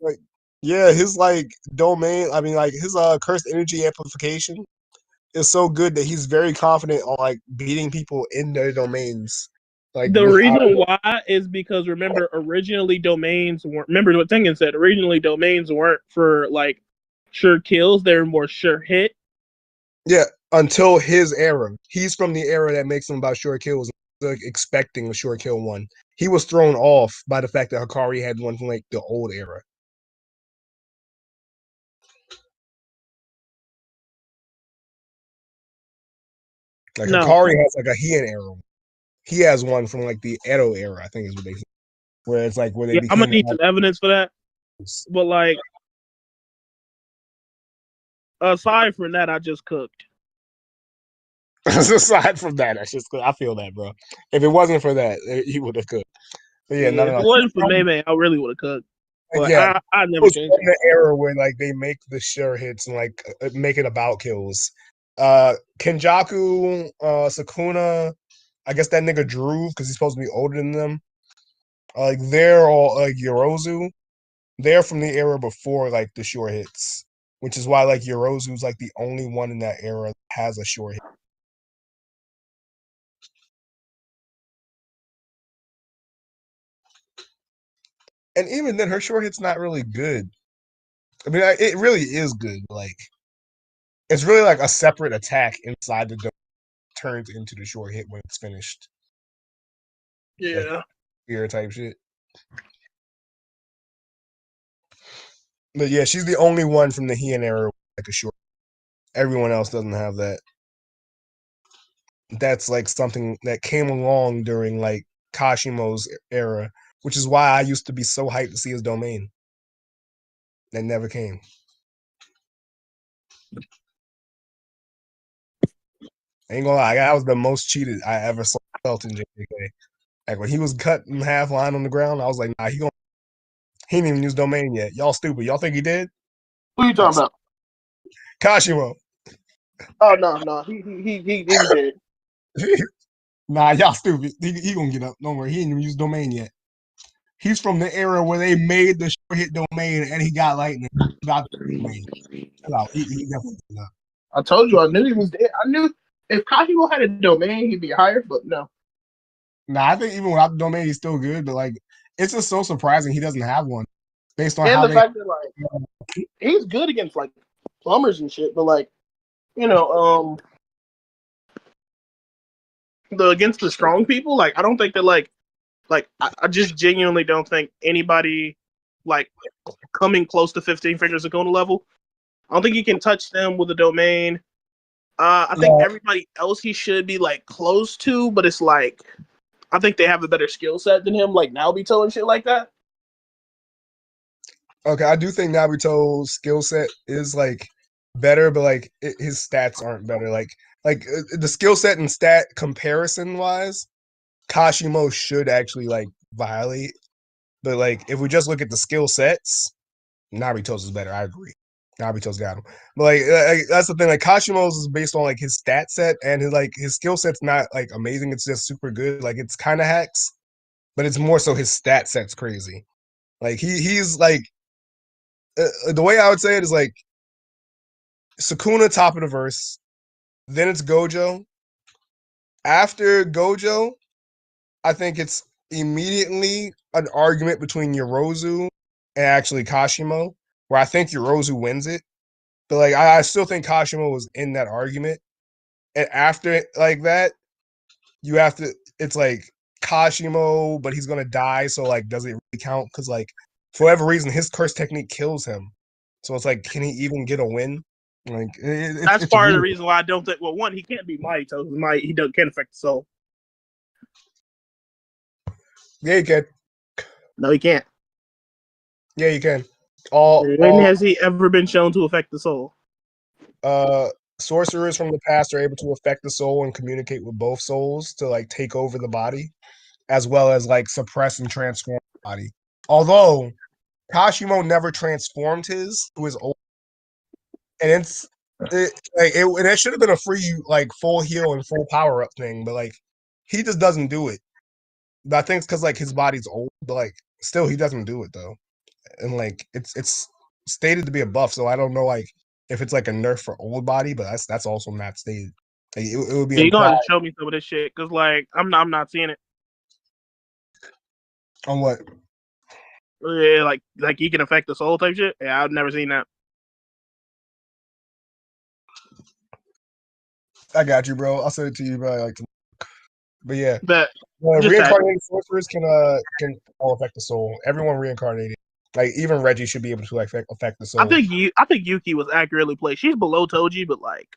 like, yeah, his like domain. I mean, like his cursed energy amplification is so good that he's very confident on like beating people in their domains. Like the reason why is because remember, originally domains weren't. Remember what Tengen said. Originally, domains weren't for like sure kills; they were more sure hit. Yeah, until his era. He's from the era that makes him about sure kills, like expecting a sure kill one. He was thrown off by the fact that Hikari had one from like the old era. Like Hikari has like a Heian era. He has one from like the Edo era, I think is what they say. Where it's like where they I'm gonna need some evidence for that. But like aside from that, I just cooked. Aside from that, I feel that, bro. If it wasn't for that, he would have cooked. But yeah, if it wasn't for May, I really would have cooked. But yeah, I never changed from the era where like they make the sure hits and like make it about kills. Kenjaku, Sukuna, I guess that nigga Drew, because he's supposed to be older than them. Like they're all like Yorozu. They're from the era before like the sure hits, which is why like Yorozu's like the only one in that era that has a sure hit. And even then, her short hit's not really good. I mean, it really is good. Like, it's really like a separate attack inside the turns into the short hit when it's finished. Yeah. Like, fear type shit. But yeah, she's the only one from the Heian era like a short. Everyone else doesn't have that. That's like something that came along during like Kashimo's era, which is why I used to be so hyped to see his domain. That never came. I ain't gonna lie, that was the most cheated I ever felt in JJK. Like when he was cut in half line on the ground, I was like, nah, he didn't even use domain yet. Y'all stupid. Y'all think he did? Who you talking about? Kashimo. Oh no, he did. Nah, y'all stupid. He gonna get up. Don't worry. He didn't even use domain yet. He's from the era where they made the short hit domain and he got lightning. Got the domain. He definitely did not. I told you I knew he was dead. I knew if Kashimo had a domain, he'd be higher, but no. Nah, I think even without the domain, he's still good. But like, it's just so surprising he doesn't have one, based on how the fact that like he's good against like plumbers and shit, but like against the strong people, like I don't think that like I just genuinely don't think anybody like coming close to 15 fingers Sukuna level. I don't think you can touch them with a domain. I think everybody else he should be like close to, but it's like I think they have a better skill set than him, like Naobito and shit like that. Okay, I do think Naruto's skill set is like better, but like his stats aren't better. Like the skill set and stat comparison wise, Kashimo should actually like violate. But like if we just look at the skill sets, Naruto's is better. I agree. Naruto's got him. But like that's the thing. Like Kashimo's is based on like his stat set, and his skill set's not like amazing. It's just super good. Like it's kind of hacks, but it's more so his stat set's crazy. Like he's like the way I would say it is like Sukuna top of the verse, then it's Gojo. After Gojo, I think it's immediately an argument between Yorozu and actually Kashimo, where I think Yorozu wins it. But like I still think Kashimo was in that argument. And after like that, you have to it's like Kashimo, but he's gonna die, so like does it really count? Because like for whatever reason, his curse technique kills him. So it's like, can he even get a win? Like that's part of the reason why I don't think. Well, one, he can't be Mahito. He can't affect the soul. Yeah, he can. No, he can't. Yeah, you can. When has he ever been shown to affect the soul? Sorcerers from the past are able to affect the soul and communicate with both souls to like take over the body, as well as like suppress and transform the body. Although Kashimo never transformed his to his old, and it should have been a free like full heal and full power up thing, but like he just doesn't do it. But I think it's because like his body's old, but like still he doesn't do it though, and like it's stated to be a buff, so I don't know like if it's like a nerf for old body, but that's also not stated. Like, it would be. Yeah, you gotta show me some of this shit, cause like I'm not seeing it. On what? Yeah, like he can affect the soul type shit. Yeah, I've never seen that. I got you, bro. I'll send it to you, bro. But yeah, but reincarnated sorcerers can all affect the soul. Everyone reincarnated, like even Reggie should be able to affect the soul. I think Yuki was accurately placed. She's below Toji, but like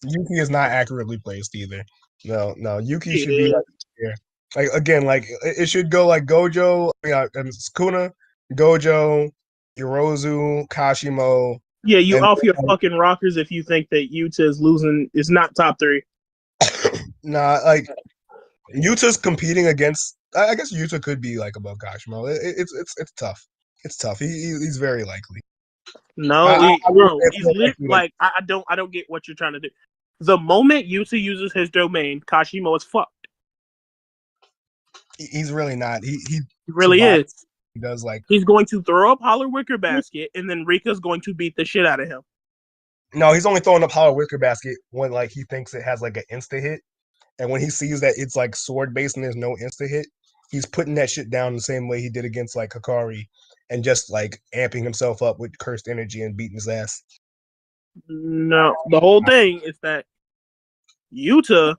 Yuki is not accurately placed either. No, Yuki should be like here. Like again, like it should go like Gojo, Sukuna, Gojo, Yorozu, Kashimo. Yeah, you off your fucking rockers if you think that Yuta is not top 3. Nah, like Yuta's competing against. I guess Yuta could be like above Kashimo. It's tough. It's tough. He's very likely. No, he's like I don't get what you're trying to do. The moment Yuta uses his domain, Kashimo is fucked. He's really not. He really is. He does like he's going to throw up Hollow Wicker Basket, and then Rika's going to beat the shit out of him. No, he's only throwing up Hollow Wicker Basket when like he thinks it has like an insta hit, and when he sees that it's like sword based and there's no insta hit, he's putting that shit down the same way he did against like Hikari, and just like amping himself up with cursed energy and beating his ass. No, the whole thing is that Yuta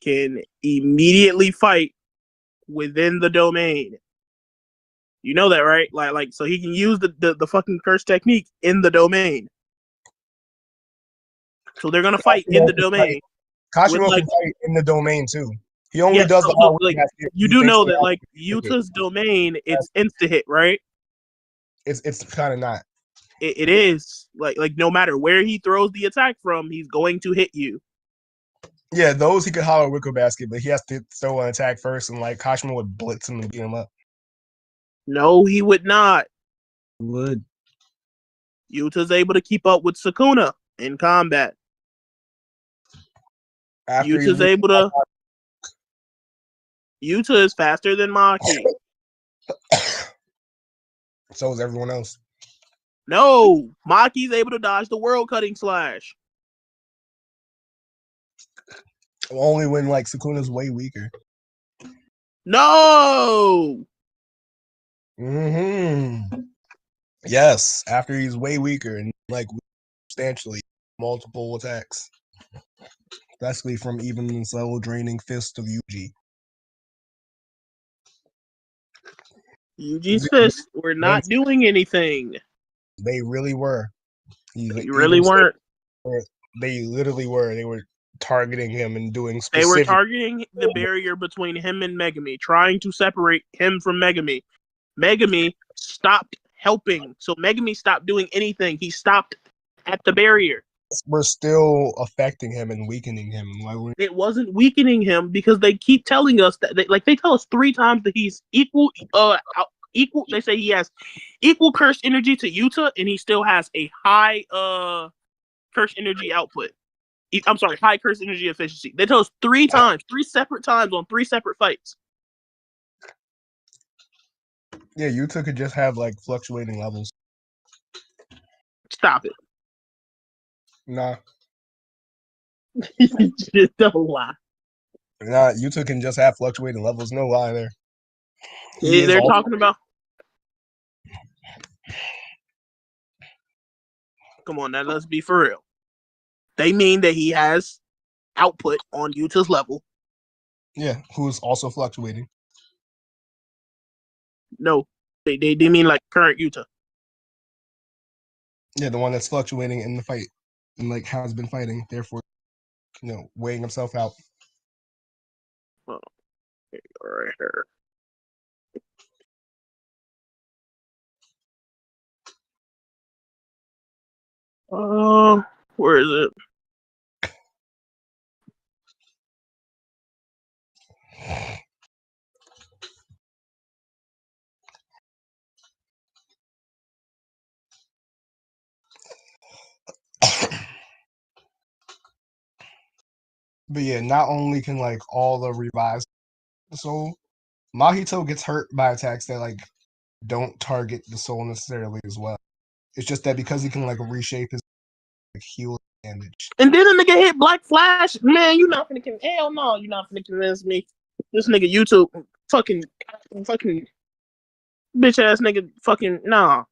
can immediately fight within the domain. You know that, right? Like so he can use the fucking curse technique in the domain. So they're gonna fight in the domain. Kashimo can fight in the domain too. He only does the like, you do know that like Yuta's domain, it's insta hit, right? It's kind of not. It is like no matter where he throws the attack from, he's going to hit you. Yeah, those he could Hollow Wicker Basket, but he has to throw an attack first, and like Kashimo would blitz him and beat him up. No, he would not. He would. Yuta's able to keep up with Sukuna in combat. Yuta's able to. Yuta is faster than Maki. So is everyone else. No, Maki's able to dodge the world cutting slash. Only when like Sukuna's way weaker. No. Yes, after he's way weaker and like substantially multiple attacks. Especially from even the soul draining fist of Yuji. Yuji's fists were not doing anything. They really were. They really weren't. they literally were. They were targeting him and doing They were specific. targeting the barrier between him and Megami, trying to separate him from Megami. Megami stopped helping, so Megami stopped doing anything. He stopped at the barrier. We're still affecting him and weakening him. Like, It wasn't weakening him because they keep telling us that they tell us 3 times that he's equal. They say he has equal cursed energy to Yuta, and he still has a high cursed energy output. I'm sorry, high cursed energy efficiency. They tell us 3 times, 3 separate times on 3 separate fights. yeah, Yuta could just have like fluctuating levels. Stop it. Nah, Just don't lie. Yuta can just have fluctuating levels. No lie there. Yeah, they're talking about. Come on, now let's be for real. They mean that he has output on Yuta's level. Yeah, who is also fluctuating. No, they mean like current Yuta. Yeah, the one that's fluctuating in the fight and like has been fighting, therefore, weighing himself out. Oh, right here. Where is it? But yeah, not only can like all the revives the soul, Mahito gets hurt by attacks that like don't target the soul necessarily as well. It's just that because he can like reshape his like heal damage. And then the nigga hit Black Flash. Man, you not finna convince. Hell no, you not finna convince me. This nigga YouTube fucking bitch ass nigga fucking no.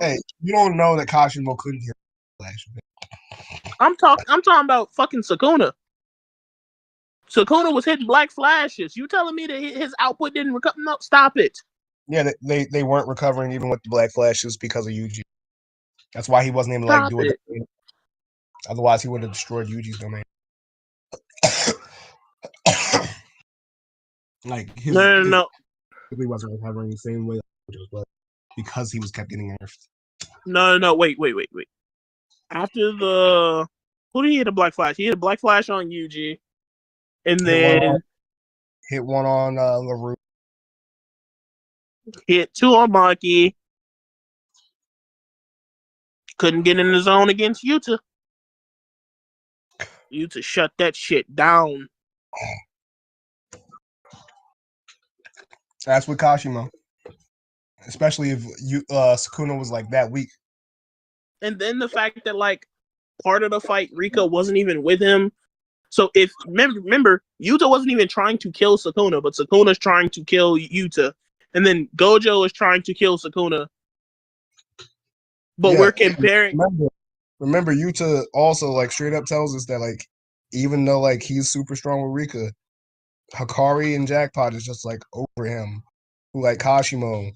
Hey, you don't know that Kashimo couldn't hit Flash. I'm talking about fucking Sukuna. Sukuna was hitting Black Flashes. You telling me that his output didn't recover? No, stop it. Yeah, they weren't recovering even with the Black Flashes because of Yuji. That's why he wasn't able to like do it. Otherwise, he would have destroyed Yuji's domain. Like his, no. He wasn't recovering the same way because he was kept getting nerfed. No. Wait. After the who did he hit a Black Flash? He hit a Black Flash on Yuji, and then hit one on LaRue. Hit 2 on Maki. Couldn't get in the zone against Yuta. Yuta shut that shit down. That's with Kashimo. Especially if Sukuna was like that weak. And then the fact that like part of the fight Rika wasn't even with him. So if remember Yuta wasn't even trying to kill Sukuna, but Sukuna's trying to kill Yuta. And then Gojo is trying to kill Sukuna. But we're comparing. Remember, Yuta also like straight up tells us that like even though like he's super strong with Rika, Hikari and Jackpot is just like over him. Who like Kashimo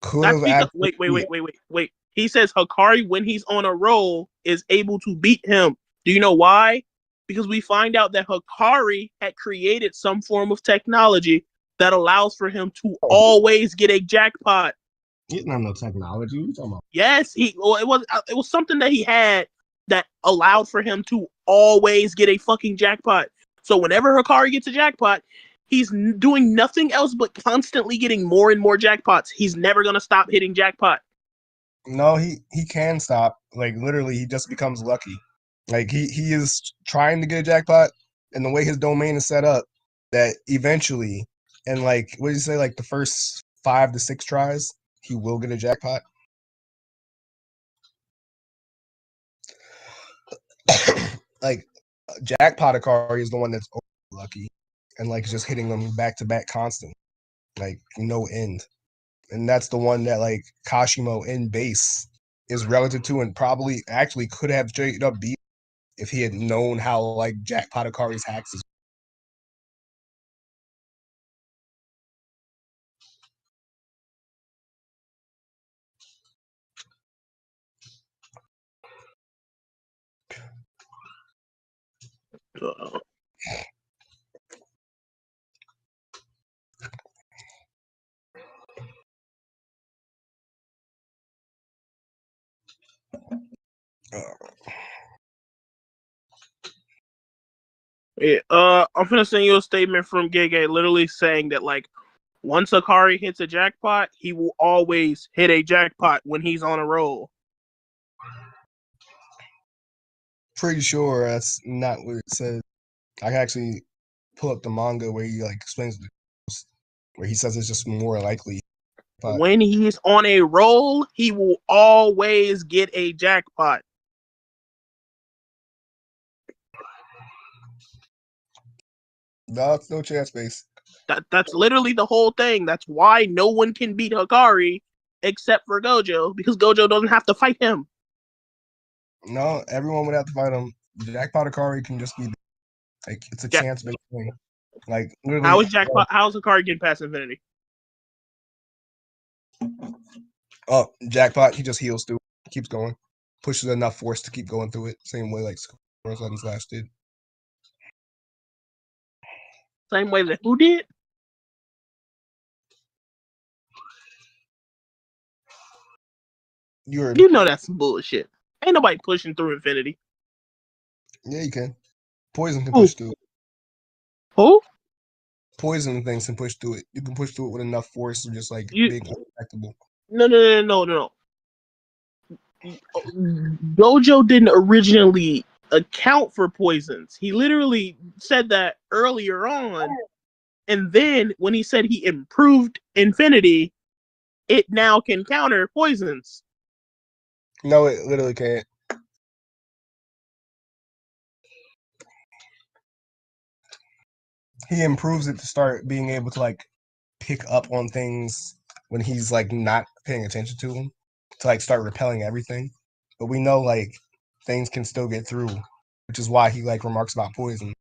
could have. Wait. He says Hikari when he's on a roll is able to beat him. Do you know why? Because we find out that Hikari had created some form of technology that allows for him to always get a jackpot. It's not no technology. What are you talking about? Yes, it was something that he had that allowed for him to always get a fucking jackpot. So whenever Hikari gets a jackpot, he's doing nothing else but constantly getting more and more jackpots. He's never gonna stop hitting jackpot. No, he can stop. Like literally, he just becomes lucky. Like he is trying to get a jackpot, and the way his domain is set up, that eventually, and like what did you say, like the first 5 to 6 tries, he will get a jackpot. Like jackpot Hikari is the one that's lucky, and like just hitting them back to back constantly, like no end. And that's the one that like Kashimo in base is relative to, and probably actually could have straight up beat if he had known how like jackpot Hikari's hacks is. Yeah, I'm gonna send you a statement from Gege, literally saying that like once Akari hits a jackpot, he will always hit a jackpot when he's on a roll. Pretty sure that's not what it says. I can actually pull up the manga where he like explains where he says it's just more likely. But when he's on a roll, he will always get a jackpot. no chance base. That's literally the whole thing. That's why no one can beat Hikari except for Gojo, because Gojo doesn't have to fight him. No, everyone would have to fight him. Jackpot Akari can just be like it's a chance based thing. Like literally, how is jackpot? How's Hikari getting past Infinity? Oh, jackpot! He just heals through, keeps going, pushes enough force to keep going through it. Same way like Scorpion Slash did. Same way that who did? You know that's some bullshit. Ain't nobody pushing through Infinity. Yeah, you can. Poison can push through it. Who? Poison things can push through it. You can push through it with enough force to just like being unaffectable. No. Gojo didn't originally account for poisons. He literally said that earlier on. And then when he said he improved Infinity, it now can counter poisons. No, it literally can't. He improves it to start being able to like pick up on things when he's like not paying attention to them, to like start repelling everything. But we know like things can still get through, which is why he like remarks about poison,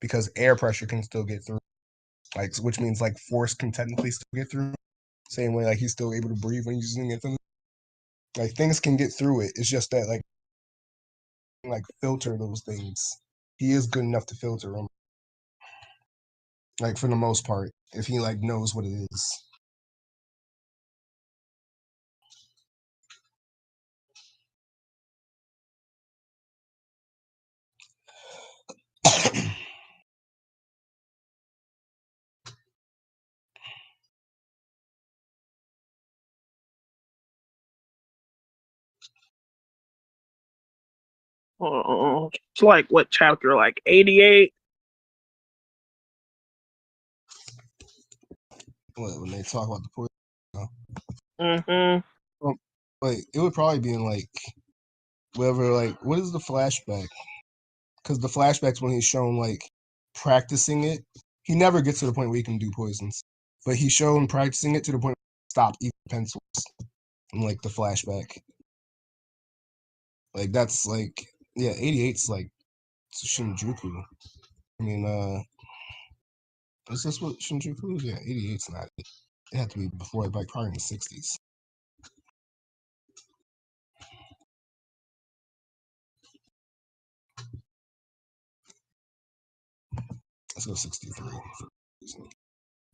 because air pressure can still get through, like which means like force can technically still get through. Same way like he's still able to breathe when he's using it. Like things can get through it. It's just that like filter those things. He is good enough to filter them. Like for the most part, if he like knows what it is. It's like what chapter? Like 88? What, when they talk about the poison? Mm-hmm. Wait, it would probably be in like whatever. Like, what is the flashback? Because the flashbacks when he's shown like practicing it, he never gets to the point where he can do poisons, but he's shown practicing it to the point where he stopped eating pencils in like the flashback. Like that's like 88's like Shinjuku. I mean, is this what Shinjuku is? Yeah, 88's not it. It had to be before, like probably in the 60s. Let's go 63 for reason.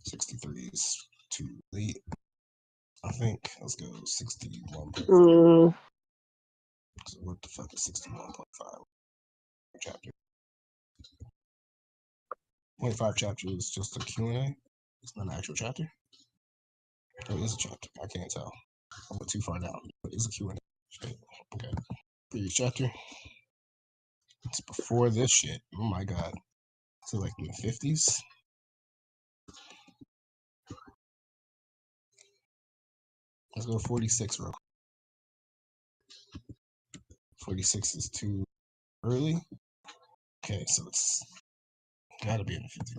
63 is too late. I think. Let's go 61.5. So what the fuck is 61.5 chapter? 0.5 chapter is just a Q&A. It's not an actual chapter. Or it is a chapter. I can't tell. I went too far down. But it's a Q&A. Okay. Previous chapter. It's before this shit. Oh my god. Is it like in the 50s? Let's go 46 real quick. 46 is too early. Okay, so it's gotta be in the 50s.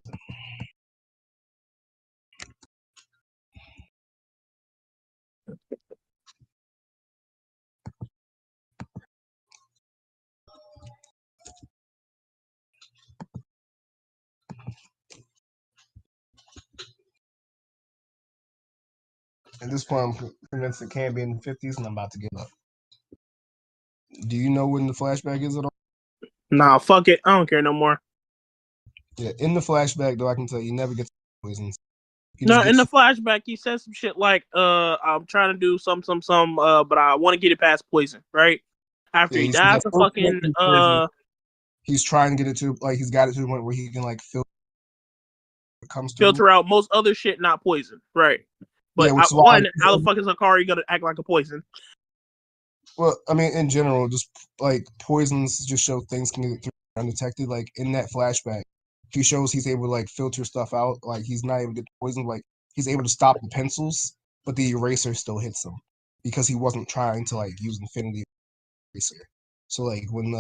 At this point, I'm convinced it can't be in the 50s, and I'm about to give up. Do you know when the flashback is at all? Nah, fuck it. I don't care no more. Yeah, in the flashback though, I can tell you never gets poisoned. No, in the flashback, he says some shit like, I'm trying to do some, but I want to get it past poison, right? After he dies, the fucking, he's trying to get it to, like, he's got it to the point where he can, like, filter out most other shit, not poison, right? But yeah, how the fuck is Akari gonna act like a poison? Well, I mean, in general, just, like, poisons just show things can get through undetected. Like, in that flashback, he shows he's able to, like, filter stuff out. Like, he's not able to get poisoned. Like, he's able to stop the pencils, but the eraser still hits him because he wasn't trying to, like, use Infinity Eraser. So, like, when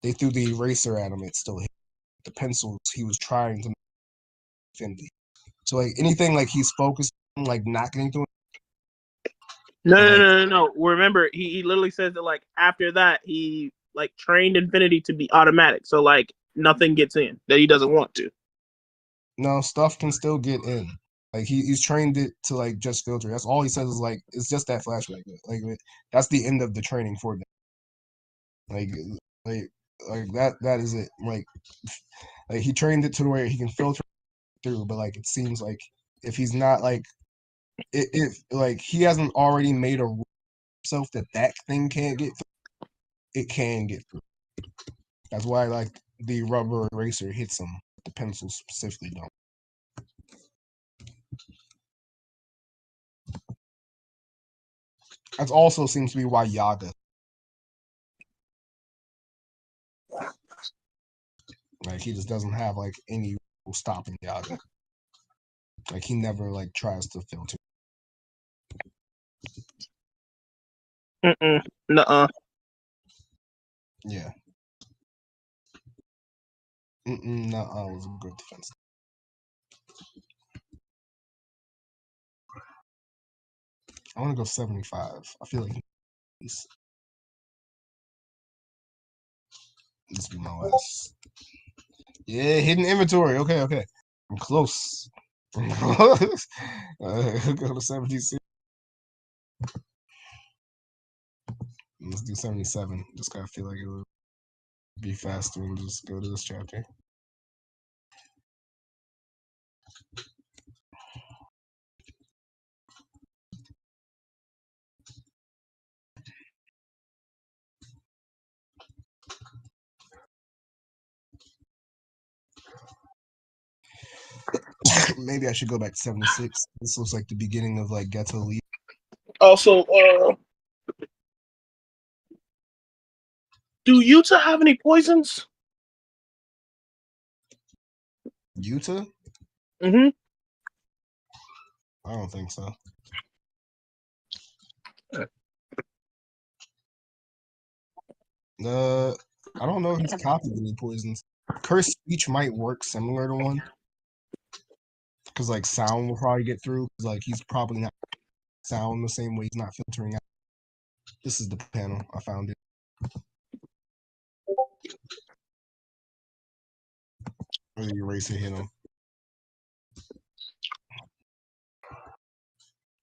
they threw the eraser at him, it still hit the pencils. He was trying to make Infinity. So, like, anything, like, he's focused on, like, not getting through. No. Remember, he literally says that, like, after that, he, like, trained Infinity to be automatic. So, like, nothing gets in that he doesn't want to. No, stuff can still get in. Like, he's trained it to, like, just filter. That's all he says is, like, it's just that flashback. Like, that's the end of the training for them. Like that is it. Like he trained it to where he can filter through, but, like, it seems like if he's not, like, if like he hasn't already made a rule himself that thing can't get through, it can get through. That's why, like, the rubber eraser hits him. The pencils specifically don't. That also seems to be why Yaga, like, he just doesn't have, like, any stopping Yaga. Like, he never, like, tries to filter. Nuh-uh. Yeah. Nuh-uh was a good defense. I want to go 75. I feel like this be my last. Yeah, hidden inventory. Okay. I'm close. Go to 76. Let's do 77. Just gotta feel like it would be faster and just go to this chapter. Maybe I should go back to 76. This looks like the beginning of, like, Geto League. Also, do Yuta have any poisons? Yuta? Mm-hmm. I don't think so. I don't know if he's copied any poisons. Cursed Speech might work similar to one. Because, like, sound will probably get through. Because, like, he's probably not sound the same way. He's not filtering out. This is the panel. I found it. Or the eraser hit him.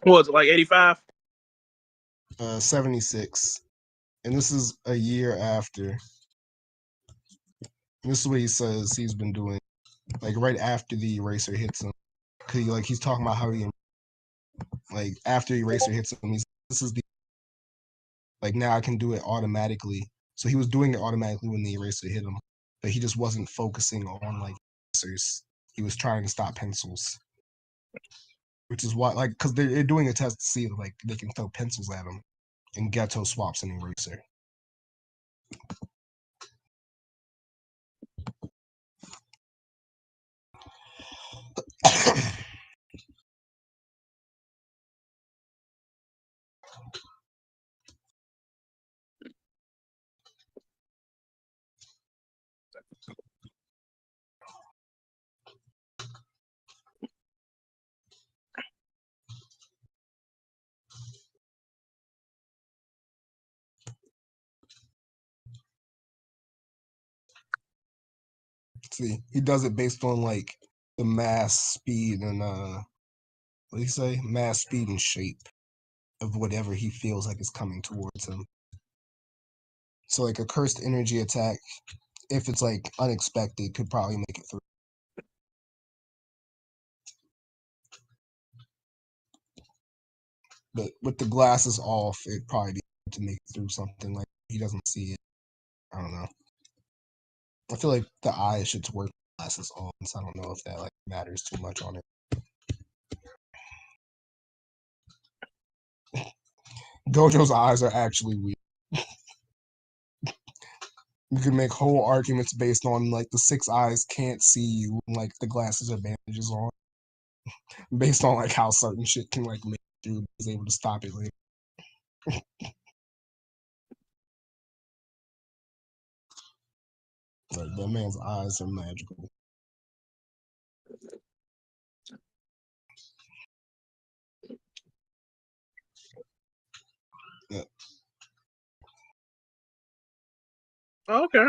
What was it, like 85? 76. And this is a year after. This is what he says he's been doing. Like, right after the eraser hits him. Cause he's talking about how he, like, after eraser hits him, this is the, like, now I can do it automatically. So he was doing it automatically when the eraser hit him, but he just wasn't focusing on, like, erasers. He was trying to stop pencils, which is why, like, because they're doing a test to see if, like, they can throw pencils at him, and Geto swaps an eraser. See, he does it based on, like, the mass, speed, and what do you say? Mass, speed, and shape of whatever he feels like is coming towards him. So, like, a cursed energy attack, if it's, like, unexpected, could probably make it through. But with the glasses off, it'd probably be to make it through something like he doesn't see it. I don't know. I feel like the eye should work glasses on, so I don't know if that like matters too much on it. Gojo's eyes are actually weird. You can make whole arguments based on like the 6 eyes can't see you, and, like the glasses or bandages on, based on like how certain shit can like make through. Is able to stop it later. Like that man's eyes are magical. Yeah. Okay.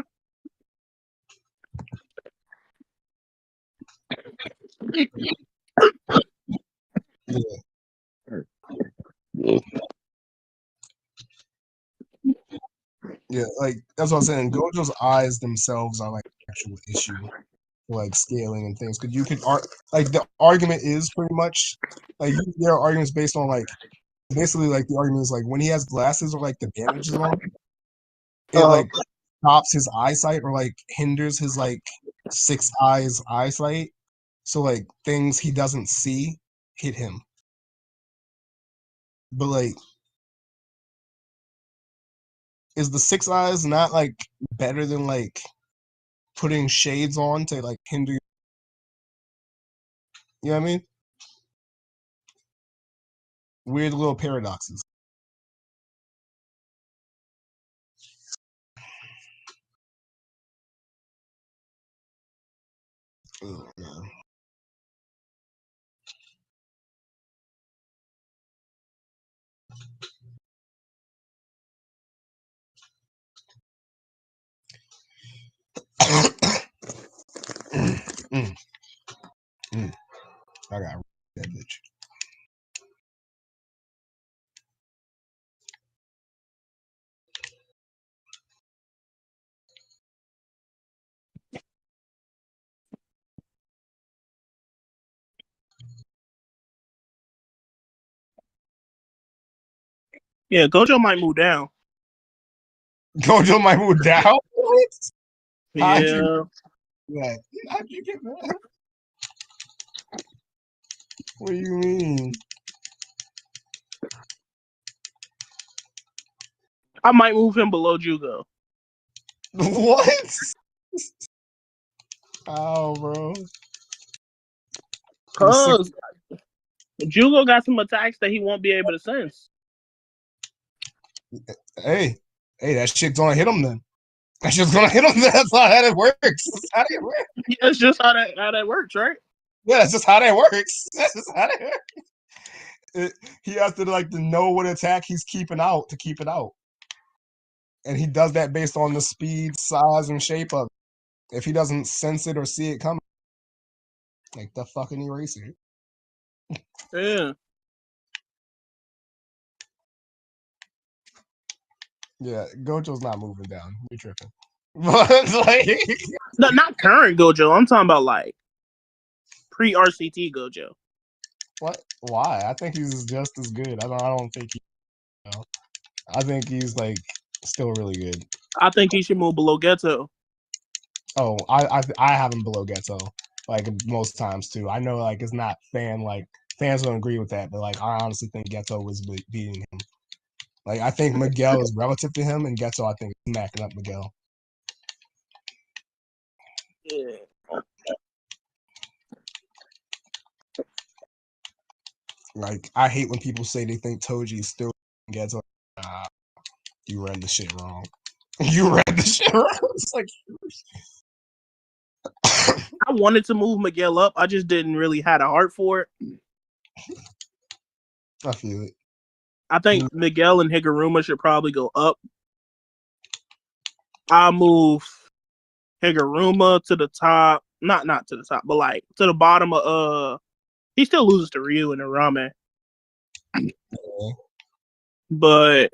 Yeah, like that's what I'm saying. Gojo's eyes themselves are like an actual issue, for, like scaling and things. Because you could like the argument is pretty much like there are arguments based on like basically like the argument is like when he has glasses or like the bandages on, it like stops his eyesight or like hinders his like 6 eyes eyesight. So like things he doesn't see hit him. But like is the 6 eyes not like better than like putting shades on to like hinder? You know what I mean? Weird little paradoxes. Oh, man. I got that bitch. Yeah, Gojo might move down. Gojo might move down? What? Yeah. How'd you get that? What do you mean? I might move him below Jugo. What? Oh, bro. Cause Jugo got some attacks that he won't be able to sense. Hey, that shit's gonna hit him then. That shit's gonna hit him. That's how that it works. That's how it works. Yeah, that's just how that works, right? Yeah, that's just how that works. That's just how that works. He has to like to know what attack he's keeping out to keep it out. And he does that based on the speed, size, and shape of it. If he doesn't sense it or see it coming, like the fucking eraser. Yeah. Yeah, Gojo's not moving down. You're tripping. But like, no, not current Gojo. I'm talking about like pre-RCT Gojo. What? Why? I think he's just as good. I don't think he. You know, I think he's like still really good. I think he should move below Geto. Oh, I have him below Geto like most times too. I know like it's not fans don't agree with that, but like I honestly think Geto was beating him. Like I think Miguel is relative to him, and Geto I think is smacking up Miguel. Yeah. Like I hate when people say they think Toji is still Geto. You read the shit wrong. You read the shit wrong. It's like I wanted to move Miguel up. I just didn't really have a heart for it. I feel it. I think Miguel and Higuruma should probably go up. I'll move Higuruma to the top. Not to the top, but like to the bottom of he still loses to Ryu and Arame. Yeah. But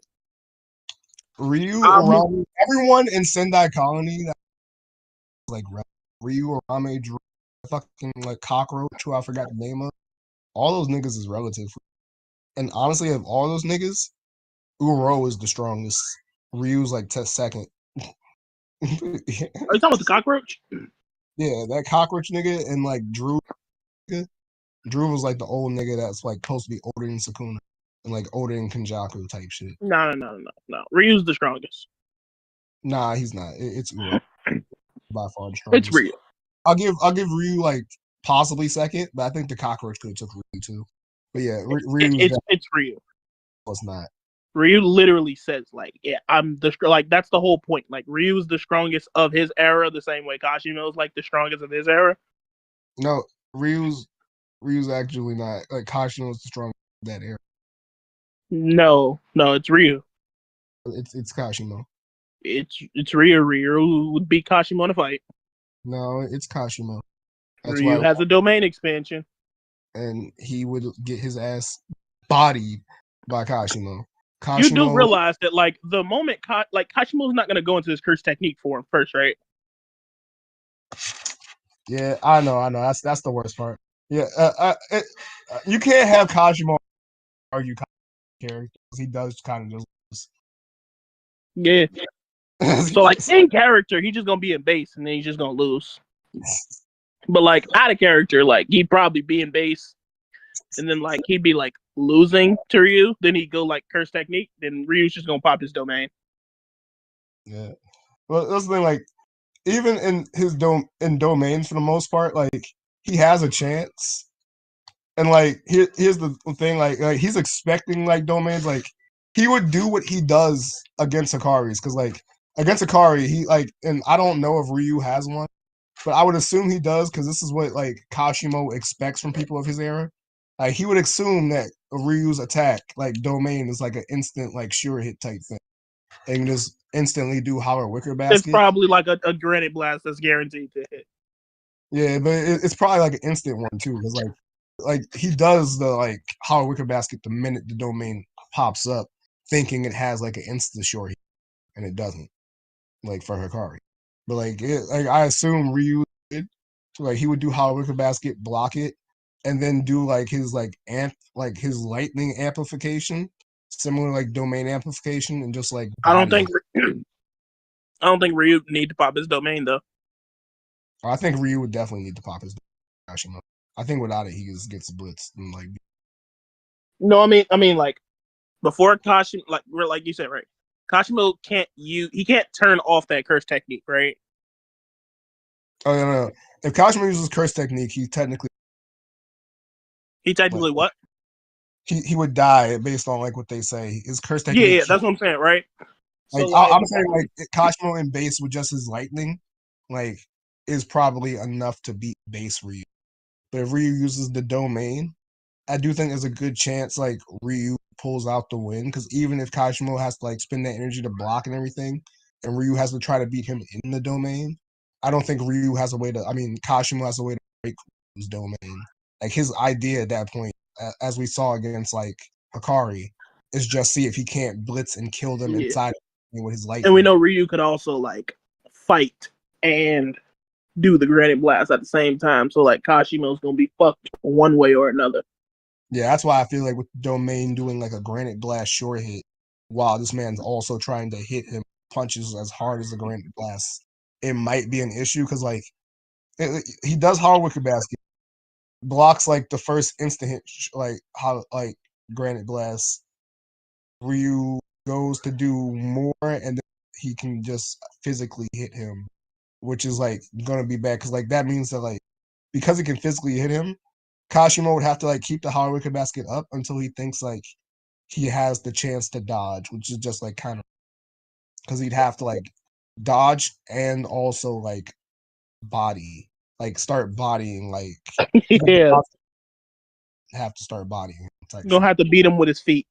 Ryu, Arame, everyone in Sendai Colony like Ryu, Arame, Drew, fucking like Cockroach, who I forgot the name of. All those niggas is relative. And honestly, of all those niggas, Uro is the strongest. Ryu's like second. Are you talking about the cockroach? Yeah, that cockroach nigga and like Drew. Drew was like the old nigga that's like supposed to be older than Sukuna and like older than Kenjaku type shit. No. Ryu's the strongest. Nah, he's not. It's Uro by far the strongest. It's Ryu. I'll give Ryu like possibly second, but I think the cockroach could have took Ryu too. But yeah, Ryu. It's Ryu. It's not. Ryu literally says like, yeah, I'm the like that's the whole point. Like Ryu's the strongest of his era, the same way Kashimo's like the strongest of his era. No, Ryu's actually not. Like Kashimo's the strongest of that era. No, it's Ryu. It's Kashimo. It's Ryu. Ryu would beat Kashimo in a fight. No, it's Kashimo. That's Ryu has a domain expansion, and he would get his ass bodied by Kashimo. You do realize that, like, the moment, Kashimo's not going to go into his curse technique for him first, right? Yeah, I know. That's the worst part. Yeah, you can't have Kashimo argue character because he does kind of just lose. Yeah. So, like, in character, he's just going to be in base, and then he's just going to lose. But, like, out of character, like, he'd probably be in base, and then, like, he'd be, like, losing to Ryu, then he'd go like curse technique, then Ryu's just gonna pop his domain. Yeah. Well, that's the thing, like, even in his domains for the most part, like, he has a chance. And like here's the thing, like he's expecting like domains, like he would do what he does against Hikari's, because like against Hikari, he like, and I don't know if Ryu has one, but I would assume he does, because this is what like Kashimo expects from people of his era. Like he would assume that Ryu's attack, like domain, is like an instant, like sure hit type thing, and just instantly do Howard Wicker Basket. It's probably like a granite blast that's guaranteed to hit. Yeah, but it's probably like an instant one too, because like he does the like Howard Wicker Basket the minute the domain pops up, thinking it has like an instant sure hit, and it doesn't, like for Hikari. But like I assume Ryu did, so like he would do Howard Wicker Basket, block it, and then do like his like his lightning amplification, similar like domain amplification, and just like I don't think Ryu need to pop his domain though. I think Ryu would definitely need to pop his Kashimo. I think without it, he just gets blitzed and like. No, I mean like before Kashimo, like you said, right? Kashimo he can't turn off that curse technique, right? Oh no. If Kashimo uses curse technique, he technically like, what? He would die based on like what they say. His curse technique. Yeah, that's what I'm saying, right? Like, so, I'm saying like Kashimo in base with just his lightning, like, is probably enough to beat base Ryu. But if Ryu uses the domain, I do think there's a good chance like Ryu pulls out the win, because even if Kashimo has to like spend that energy to block and everything, and Ryu has to try to beat him in the domain, I don't think Ryu has a way to. I mean, Kashimo has a way to break Ryu's domain. Like his idea at that point, as we saw against like Hikari, is just see if he can't blitz and kill them inside with his lightning. And we know Ryu could also like fight and do the granite blast at the same time. So like Kashimo's gonna be fucked one way or another. Yeah, that's why I feel like with domain doing like a granite blast short hit, while this man's also trying to hit him punches as hard as a granite blast, it might be an issue, because like he does Hard Wicker Basket, blocks like the first instant hit, like how like granite blast. Ryu goes to do more, and then he can just physically hit him, which is like gonna be bad, because like that means that like because he can physically hit him, Kashimo would have to like keep the Howard Wicker Basket up until he thinks like he has the chance to dodge, which is just like kind of, because he'd have to like dodge and also like body, like start bodying, like yeah, have to start bodying. Gonna have to beat him with his feet.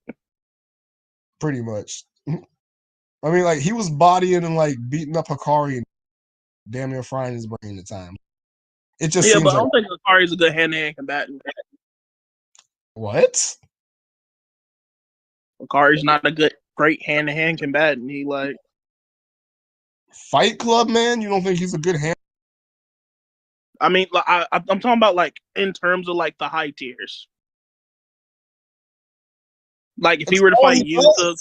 Pretty much. I mean, like he was bodying and like beating up Hikari and damn near frying his brain at the time. It just seems but like, I don't think Hikari's a good hand-to-hand combatant. What? Hikari's not a great hand-to-hand combatant. He like Fight Club, man. You don't think he's a good hand? I mean, like, I'm talking about like in terms of like the high tiers. Like if he were to fight Yuta.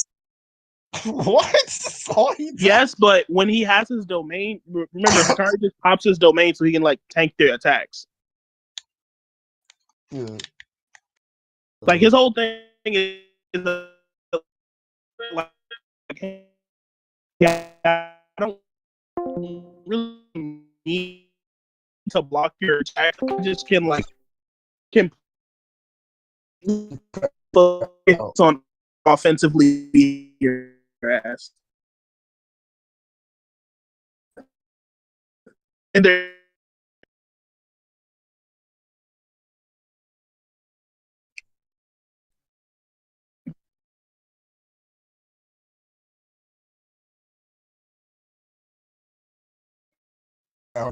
What? That's all he does? Yes, but when he has his domain, remember Hikari just pops his domain so he can like tank their attacks. Yeah. Like his whole thing is like, yeah, I don't really need to block your attack. I just can focus on offensively beat your ass. And there.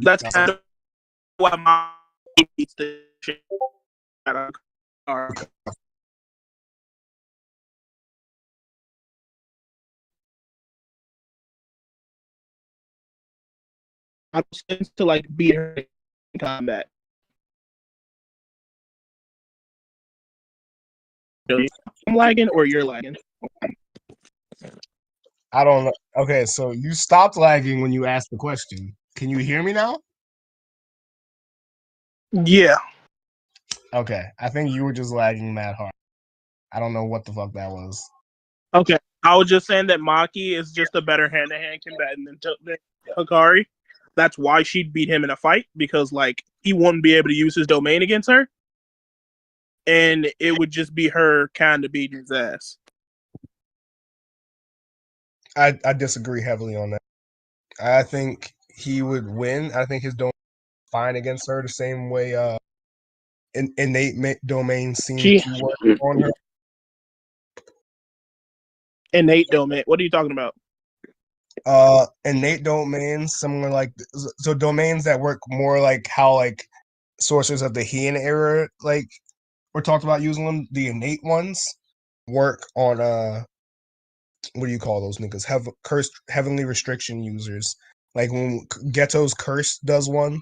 That's kind of why my beats the shit out of Hikari. I tend to like beat her in combat. I'm lagging or you're lagging? I don't know. Okay, so you stopped lagging when you asked the question. Can you hear me now? Yeah. Okay, I think you were just lagging mad hard. I don't know what the fuck that was. Okay, I was just saying that Maki is just a better hand-to-hand combatant than Hikari. That's why she'd beat him in a fight, because like he wouldn't be able to use his domain against her, and it would just be her kind of beating his ass. I disagree heavily on that. I think he would win. I think his domain is fine against her the same way innate domain seems to work on her. Innate domain. What are you talking about? Innate domains, similar like so domains that work more like how like sorcerers of the Heian era like we're talked about using them. The innate ones work on what do you call those niggas? Have cursed heavenly restriction users. Like when Ghetto's curse does one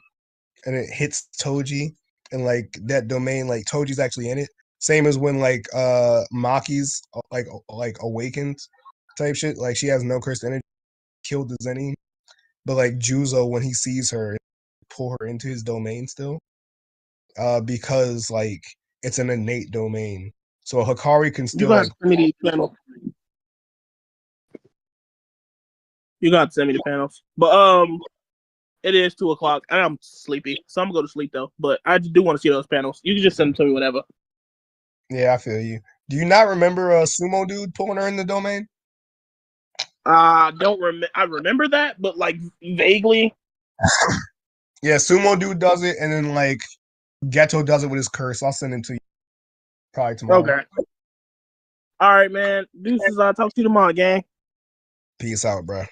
and it hits Toji and like that domain, like Toji's actually in it. Same as when like Maki's like awakened type shit. Like she has no cursed energy, killed the Zenin. But like Juzo, when he sees her, pull her into his domain still. Because like it's an innate domain. So Hikari can still like send me the panel. You got to send me the panels. But it is 2:00 and I'm sleepy. So I'm gonna go to sleep though. But I do want to see those panels. You can just send them to me whenever. Yeah, I feel you. Do you not remember a sumo dude pulling her in the domain? Don't remember. I remember that, but like vaguely. Yeah, sumo dude does it, and then like Ghetto does it with his curse. I'll send it to you probably tomorrow. Okay. All right, man. Deuces. I'll talk to you tomorrow, gang. Peace out, bro.